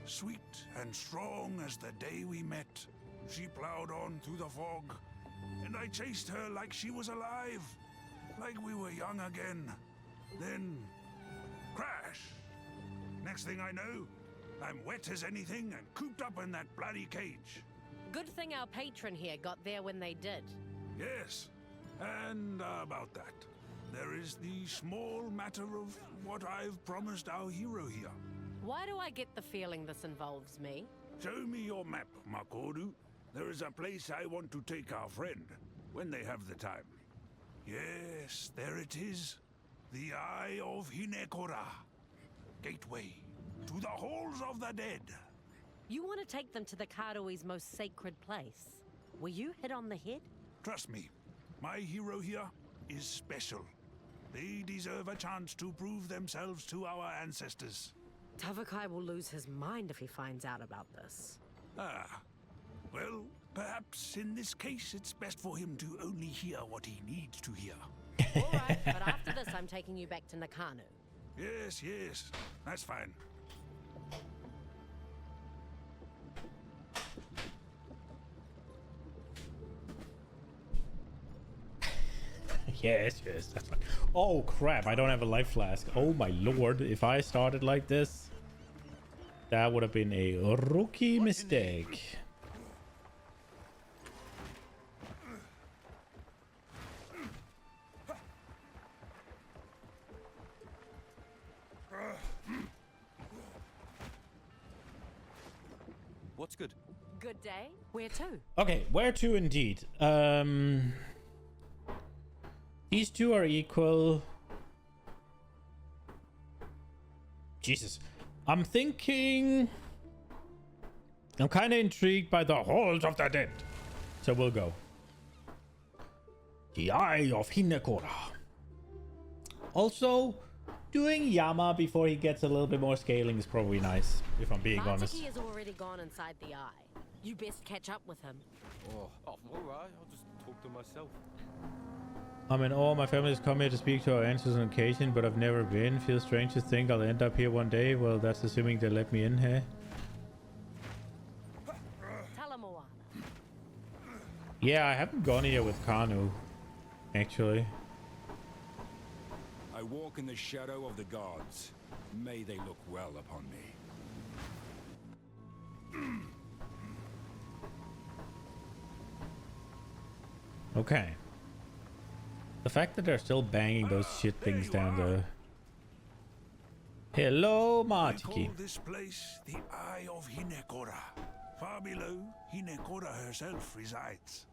Sweet and strong as the day we met. She plowed on through the fog, and I chased her like she was alive. Like we were young again. Then, crash! Next thing I know, I'm wet as anything and cooped up in that bloody cage. Good thing our patron here got there when they did. Yes, and about that, there is the small matter of what I've promised our hero here. Why do I get the feeling this involves me? Show me your map, Makoru. There is a place I want to take our friend, when they have the time. Yes, there it is. The Eye of Hinekora. Gateway to the halls of the dead. You want to take them to the Karui's most sacred place. Were you hit on the head? Trust me, my hero here is special. They deserve a chance to prove themselves to our ancestors. Tavakai will lose his mind if he finds out about this. Ah, well, perhaps in this case it's best for him to only hear what he needs to hear. All right, but after this I'm taking you back to Nakano. Yes, yes, that's fine. Yes, yes, that's fine. Oh crap, I don't have a life flask. Oh my lord, if I started like this, that would have been a rookie mistake. What's good? Good day. Where to? Okay, where to indeed. These two are equal. Jesus. I'm thinking... I'm kind of intrigued by the halls of the dead. So we'll go. The Eye of Hinekora. Also, doing Yama before he gets a little bit more scaling is probably nice, if I'm being honest. Matiki has already gone inside the eye. You best catch up with him. Oh, alright, I'll just talk to myself. I mean, all my family has come here to speak to our ancestors on occasion, but I've never been. Feels strange to think I'll end up here one day. Well, that's assuming they let me in here. Yeah, I haven't gone here with Kanu, actually. I walk in the shadow of the gods. May they look well upon me. Okay. The fact that they're still banging those shit things down there. Hello, Matiki. They call this place the Eye of Hinekora. Far below, Hinekora herself resides.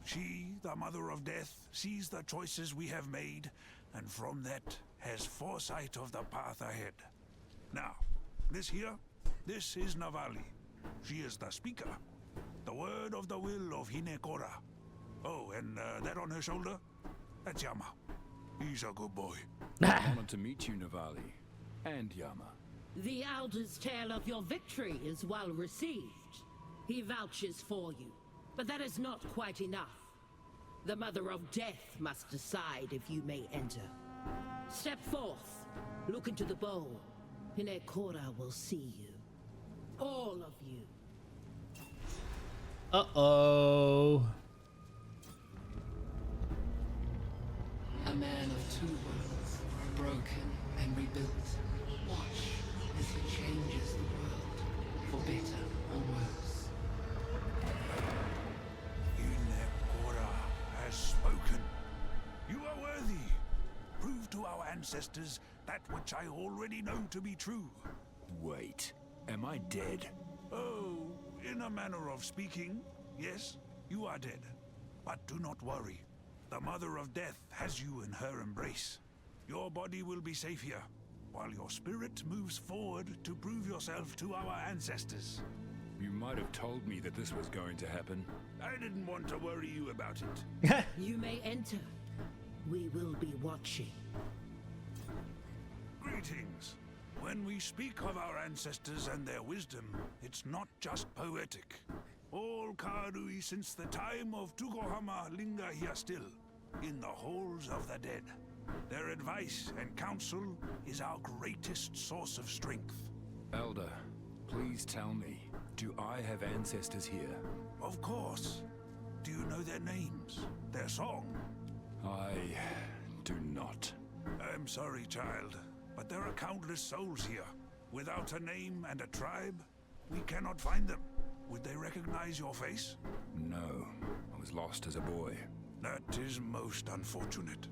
She, the Mother of Death, sees the choices we have made, and from that has foresight of the path ahead. Now, this here, this is Navali. She is the speaker. The word of the will of Hinekora. Oh, and that on her shoulder? That's Yama. He's a good boy. Honored to meet you, Navali. And Yama. The Elder's tale of your victory is well received. He vouches for you. But that is not quite enough. The Mother of Death must decide if you may enter. Step forth. Look into the bowl. Hinekora will see you. All of you. Uh-oh. A man of two worlds, broken and rebuilt. Watch as he changes the world, for better or worse. Hinekora has spoken. You are worthy. Prove to our ancestors that which I already know to be true. Wait, am I dead? Oh, in a manner of speaking, yes, you are dead. But do not worry. The Mother of Death has you in her embrace. Your body will be safe here, while your spirit moves forward to prove yourself to our ancestors. You might have told me that this was going to happen. I didn't want to worry you about it. You may enter. We will be watching. Greetings. When we speak of our ancestors and their wisdom, it's not just poetic. All Karui since the time of Tukohama linger here still, in the halls of the dead. Their advice and counsel is our greatest source of strength. Elder, please tell me, do I have ancestors here? Of course. Do you know their names? Their song? I do not. I'm sorry, child, but there are countless souls here. Without a name and a tribe, we cannot find them. Would they recognize your face? No, I was lost as a boy. That is most unfortunate.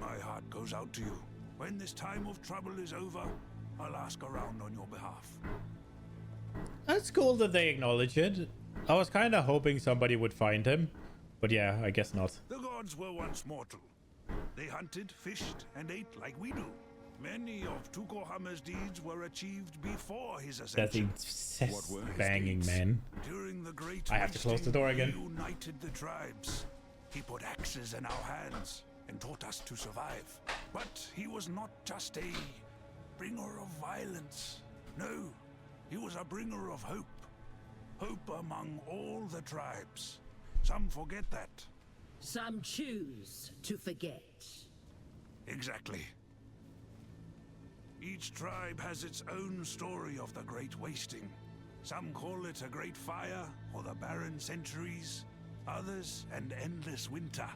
My heart goes out to you. When this time of trouble is over, I'll ask around on your behalf. That's cool that they acknowledge it. I was kind of hoping somebody would find him. But yeah, I guess not. The gods were once mortal. They hunted, fished, and ate like we do. Many of Tukohama's deeds were achieved before his That's ascension. incest banging, man. During the Great I have to close the door Wasting, again. He united the tribes. He put axes in our hands and taught us to survive. But he was not just a bringer of violence. No, he was a bringer of hope. Hope among all the tribes. Some forget that. Some choose to forget. Exactly. Each tribe has its own story of the Great Wasting. Some call it a great fire or the barren centuries. Others, an endless winter.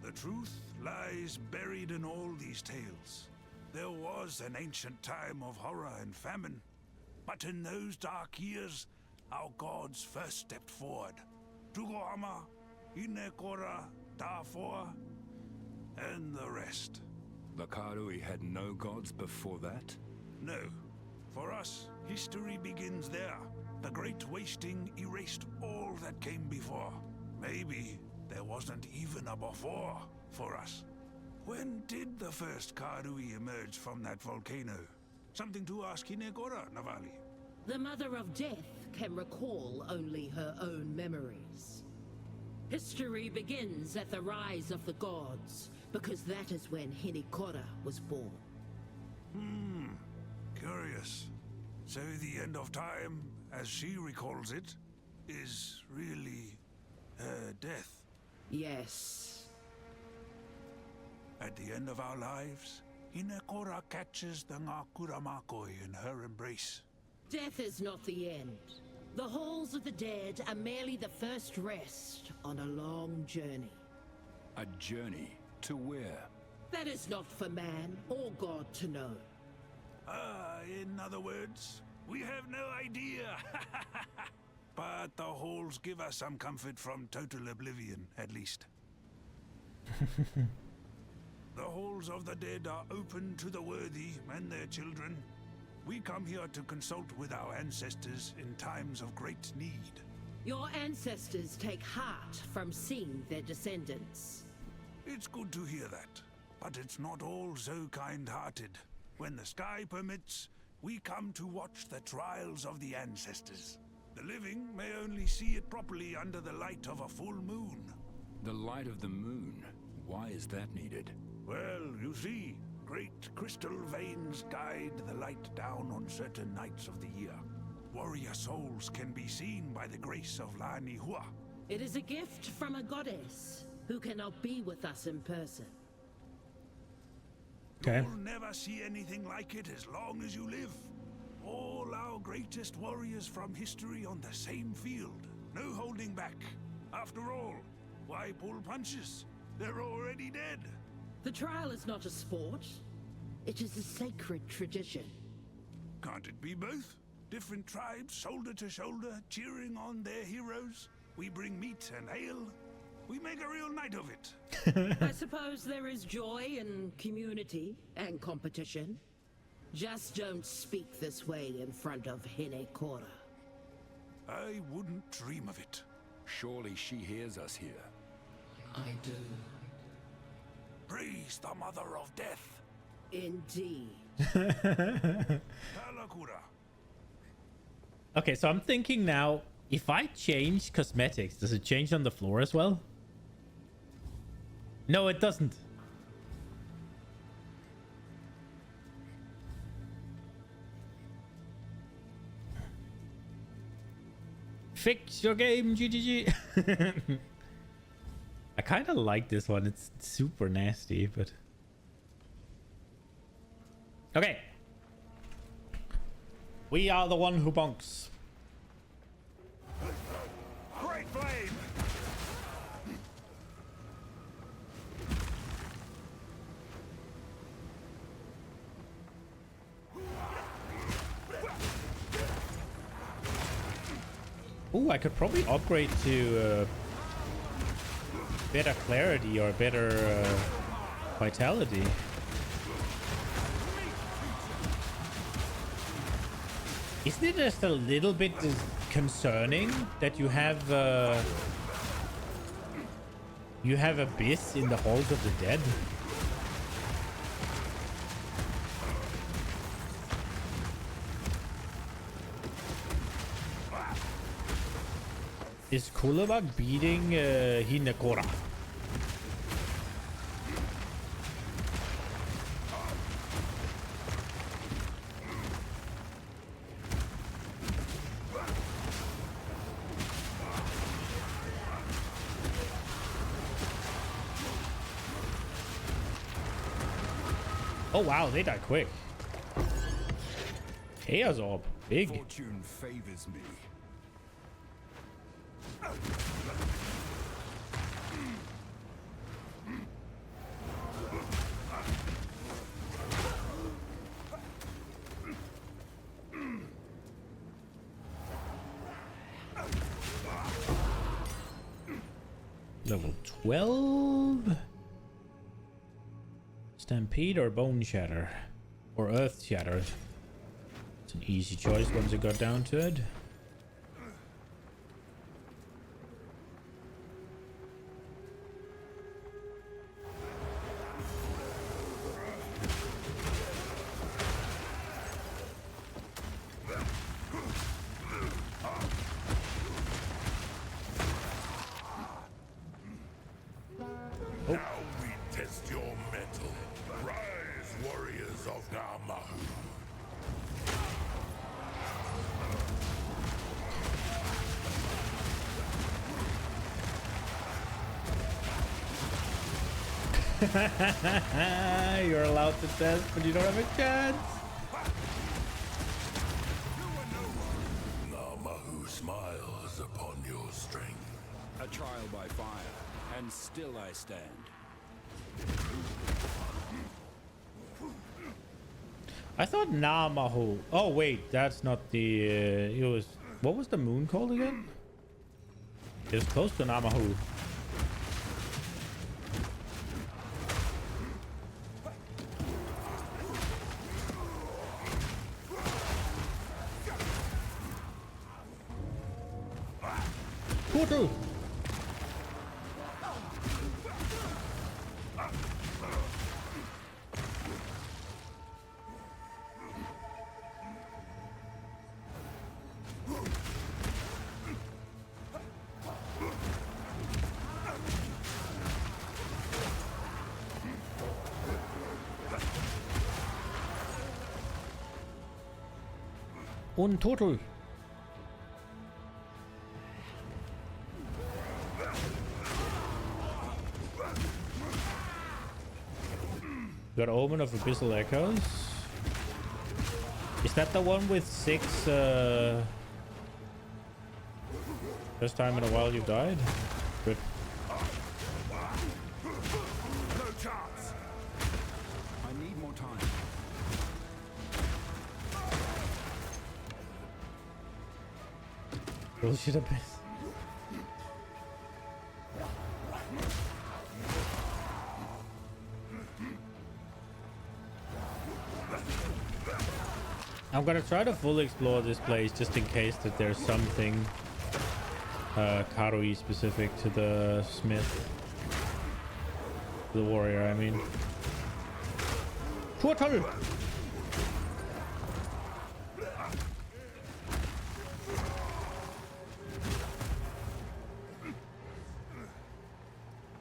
The truth lies buried in all these tales. There was an ancient time of horror and famine. But in those dark years, our gods first stepped forward. Tukohama, Inekora, Dafor, and the rest. The Karui had no gods before that? No. For us, history begins there. The Great Wasting erased all that came before. Maybe there wasn't even a before for us. When did the first Karui emerge from that volcano? Something to ask Inekora, Navali. The Mother of Death can recall only her own memories. History begins at the rise of the gods, because that is when Hinekora was born. Curious. So the end of time, as she recalls it, is really her death. Yes. At the end of our lives, Hinekora catches the Ngakuramakoi in her embrace. Death is not the end. The halls of the dead are merely the first rest on a long journey. A journey? To where? That is not for man or God to know. In other words, we have no idea. But the halls give us some comfort from total oblivion, at least. The halls of the dead are open to the worthy and their children. We come here to consult with our ancestors in times of great need. Your ancestors take heart from seeing their descendants. It's good to hear that, but it's not all so kind-hearted. When the sky permits, we come to watch the trials of the ancestors. The living may only see it properly under the light of a full moon. The light of the moon? Why is that needed? Well, you see, great crystal veins guide the light down on certain nights of the year. Warrior souls can be seen by the grace of Lani Hua. It is a gift from a goddess who cannot be with us in person. You'll never see anything like it as long as you live. All our greatest warriors from history on the same field. No holding back. After all, why pull punches? They're already dead. The trial is not a sport. It is a sacred tradition. Can't it be both? Different tribes, shoulder to shoulder, cheering on their heroes. We bring meat and ale. We make a real night of it. I suppose there is joy in community and competition. Just don't speak this way in front of Hinekora. I wouldn't dream of it. Surely she hears us here. I do. Praise the Mother of Death. Indeed. Talakura. Okay, so I'm thinking now, if I change cosmetics, does it change on the floor as well? No, it doesn't. Fix your game, GGG. I kind of like this one. It's super nasty, but... Okay. We are the one who bonks. Great flame! Ooh, I could probably upgrade to better clarity or better vitality. Isn't it just a little bit concerning that you have Abyss in the halls of the dead? Is Kulabak beating Hinekora? Oh wow, they die quick. Chaos Orb, big. Fortune favors me. Level 12. Stampede or Bone Shatter? Or Earth Shatter? It's an easy choice once it got down to it. Now we test your mettle. Rise, warriors of Namahu. You're allowed to test, but you don't have a chance. Namahu smiles upon your strength. A trial by fire, and still I stand. I thought Namahu. Oh wait, that's not the. It was. What was the moon called again? It was close to Namahu. Portal. Und Total. Got Omen of Abyssal Echoes. Is that the one with 6 first time in a while you died? Good. No chance. I need more time. Bullshit Abyss. I'm gonna try to fully explore this place just in case that there's something Karui specific to the smith. The warrior, I mean. Portal!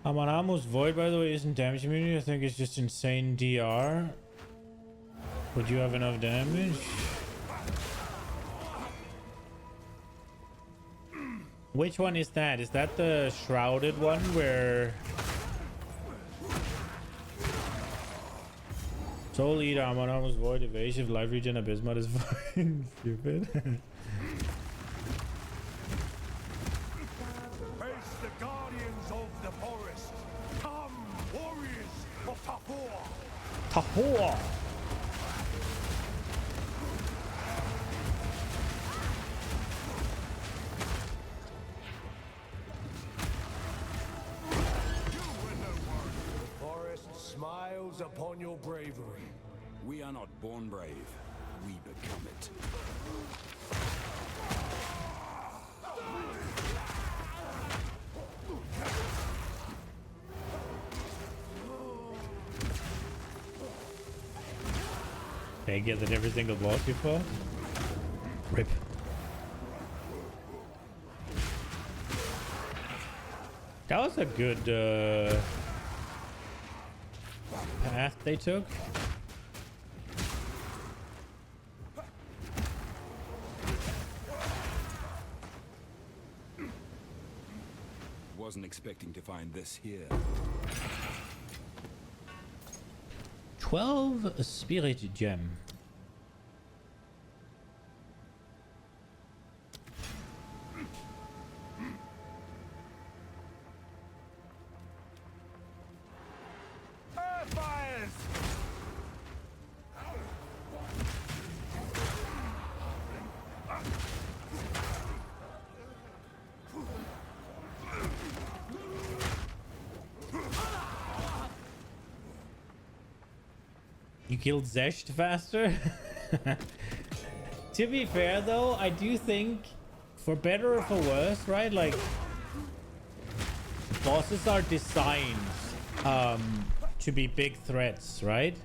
Amanamo's Void, by the way, isn't damage immunity. I think it's just insane DR. Would you have enough damage? Which one is that? Is that the shrouded one where Soul Eater, Amanamo's Void, Evasive, Life Regen, Abysmal is fucking stupid? Face the guardians of the forest. Come, warriors of Tahor. Tahor! Smiles upon your bravery. We are not born brave. We become it. They get that every single boss you fought? Rip. That was a good path they took. Wasn't expecting to find this here. 12 spirit gem. You killed Zesht faster? To be fair though, I do think, for better or for worse, right? Like, bosses are designed to be big threats, right?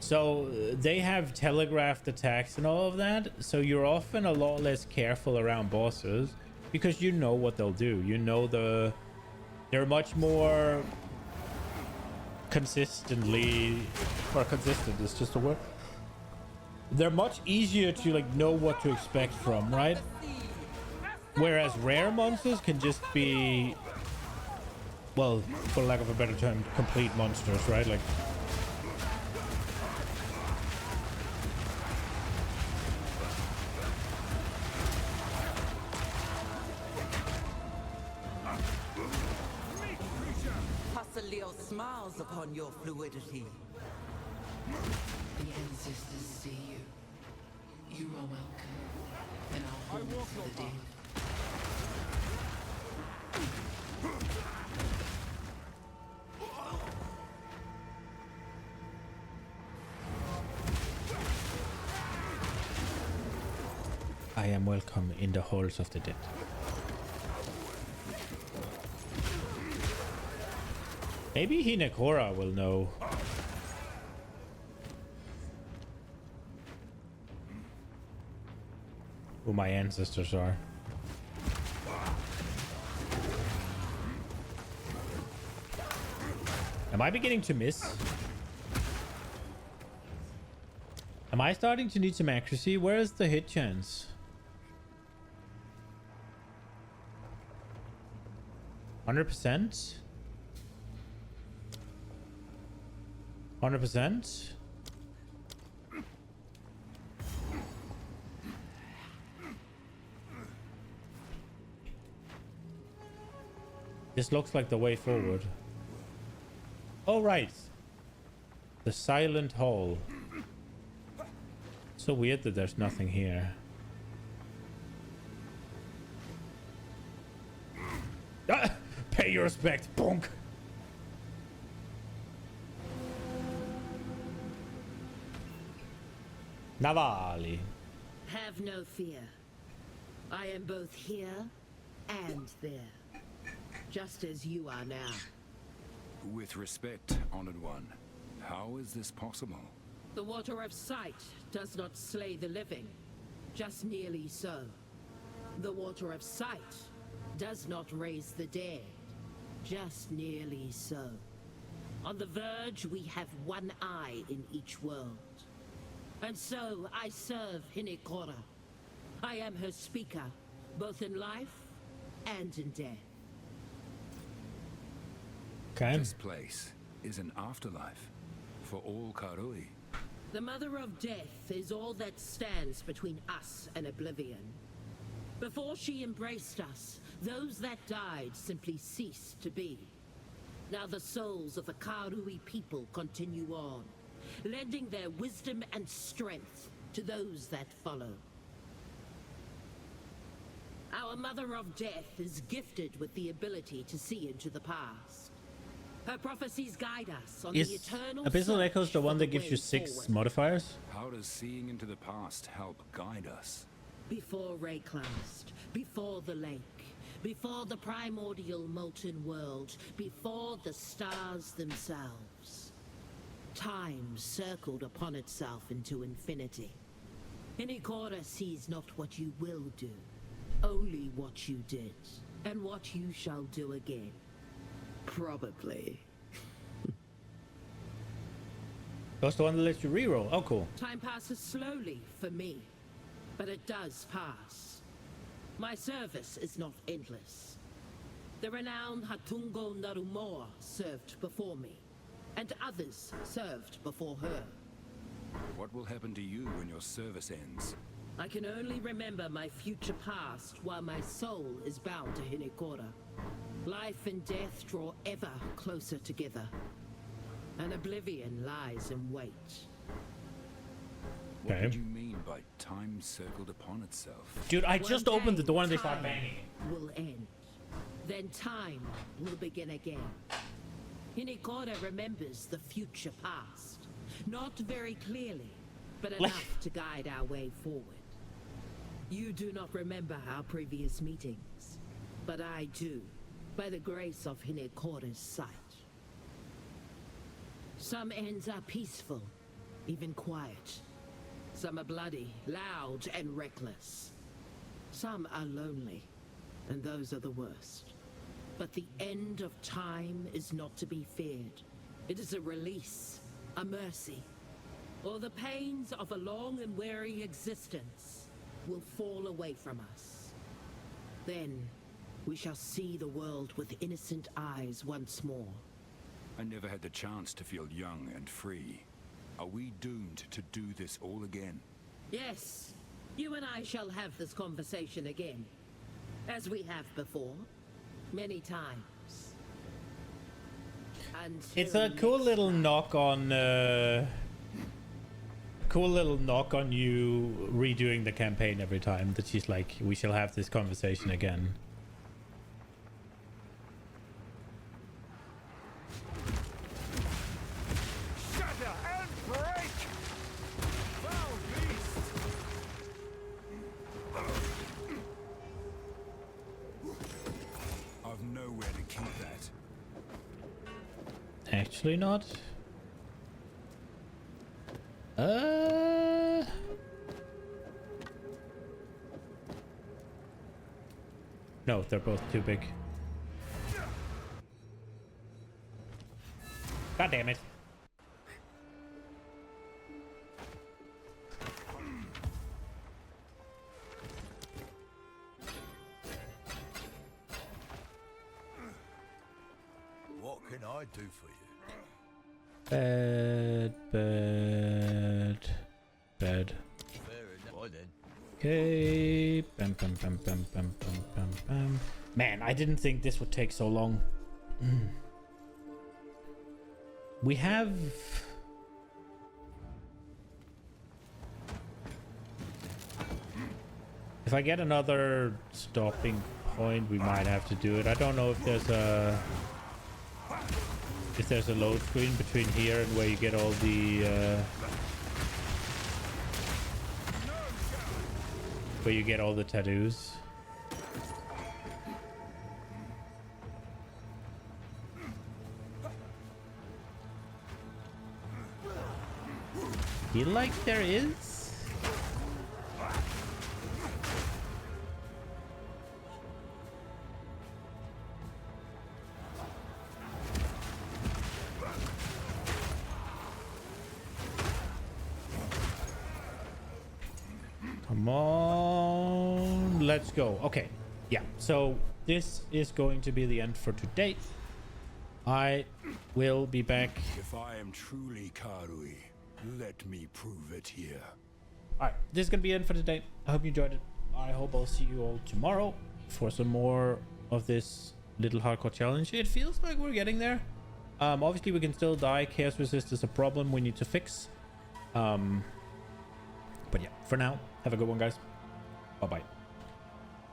So they have telegraphed attacks and all of that, so you're often a lot less careful around bosses because you know what they'll do. You know they're much more consistent is just a word. They're much easier to like know what to expect from, right? Whereas rare monsters can just be, well, for lack of a better term, complete monsters, right? Like, Leo smiles upon your fluidity. The ancestors see you. You are welcome. And I'll hold for the dead. I am welcome in the halls of the dead. Maybe Hinekora will know. Who my ancestors are. Am I beginning to miss? Am I starting to need some accuracy? Where is the hit chance? 100%? 100%? This looks like the way forward. Oh, right. The silent hall. So weird that there's nothing here. Ah! Pay your respect, bonk! Navali. Have no fear. I am both here and there. Just as you are now. With respect, Honored One, how is this possible? The water of sight does not slay the living. Just nearly so. The water of sight does not raise the dead. Just nearly so. On the verge, we have one eye in each world. And so, I serve Hinekora. I am her speaker, both in life and in death. Okay. This place is an afterlife for all Karui. The Mother of Death is all that stands between us and oblivion. Before she embraced us, those that died simply ceased to be. Now the souls of the Karui people continue on, lending their wisdom and strength to those that follow. Our Mother of Death is gifted with the ability to see into the past. Her prophecies guide us on the eternal Abyssal Echoes the one that gives you 6 forward. modifiers? How does seeing into the past help guide us? Before Rayclast, before the lake, before the primordial molten world, before the stars themselves. Time circled upon itself into infinity. Hinekora sees not what you will do, only what you did, and what you shall do again. Probably. That's the one that lets you reroll. Oh, cool. Time passes slowly for me, but it does pass. My service is not endless. The renowned Hatungo Narumoa served before me, and others served before her. What will happen to you when your service ends? I can only remember my future past while my soul is bound to Hinekora. Life and death draw ever closer together. An oblivion lies in wait. What did you mean by time circled upon itself? Dude, I just One opened the day, door and they start time banging. will end. Then time will begin again. Hinekora remembers the future past. Not very clearly, but enough to guide our way forward. You do not remember our previous meetings, but I do, by the grace of Hinekora's sight. Some ends are peaceful, even quiet. Some are bloody, loud, and reckless. Some are lonely, and those are the worst. But the end of time is not to be feared. It is a release, a mercy. Or the pains of a long and weary existence will fall away from us. Then we shall see the world with innocent eyes once more. I never had the chance to feel young and free. Are we doomed to do this all again? Yes, you and I shall have this conversation again. As we have before, many times. It's a cool little knock on you redoing the campaign every time that she's like, we shall have this conversation again. Shatter and break! Foul beast! I've nowhere to keep that. Actually not. No, they're both too big. God damn it. What can I do for you? Bed. Fair enough. Why then? Okay. Bam, bam, bam, bam, bam, bam, bam, bam. Man, I didn't think this would take so long. We have... If I get another stopping point, we might have to do it. I don't know if there's a... If there's a load screen between here and where you get all the... where you get all the tattoos. Feel like there is. Come on, let's go. Okay, yeah, so this is going to be the end for today. I will be back. If I am truly Karui, let me prove it here. Alright, this is gonna be it for today. I hope you enjoyed it. I hope I'll see you all tomorrow for some more of this little hardcore challenge. It feels like we're getting there. Obviously we can still die. Chaos resist is a problem we need to fix. But yeah, for now, have a good one, guys. Bye bye.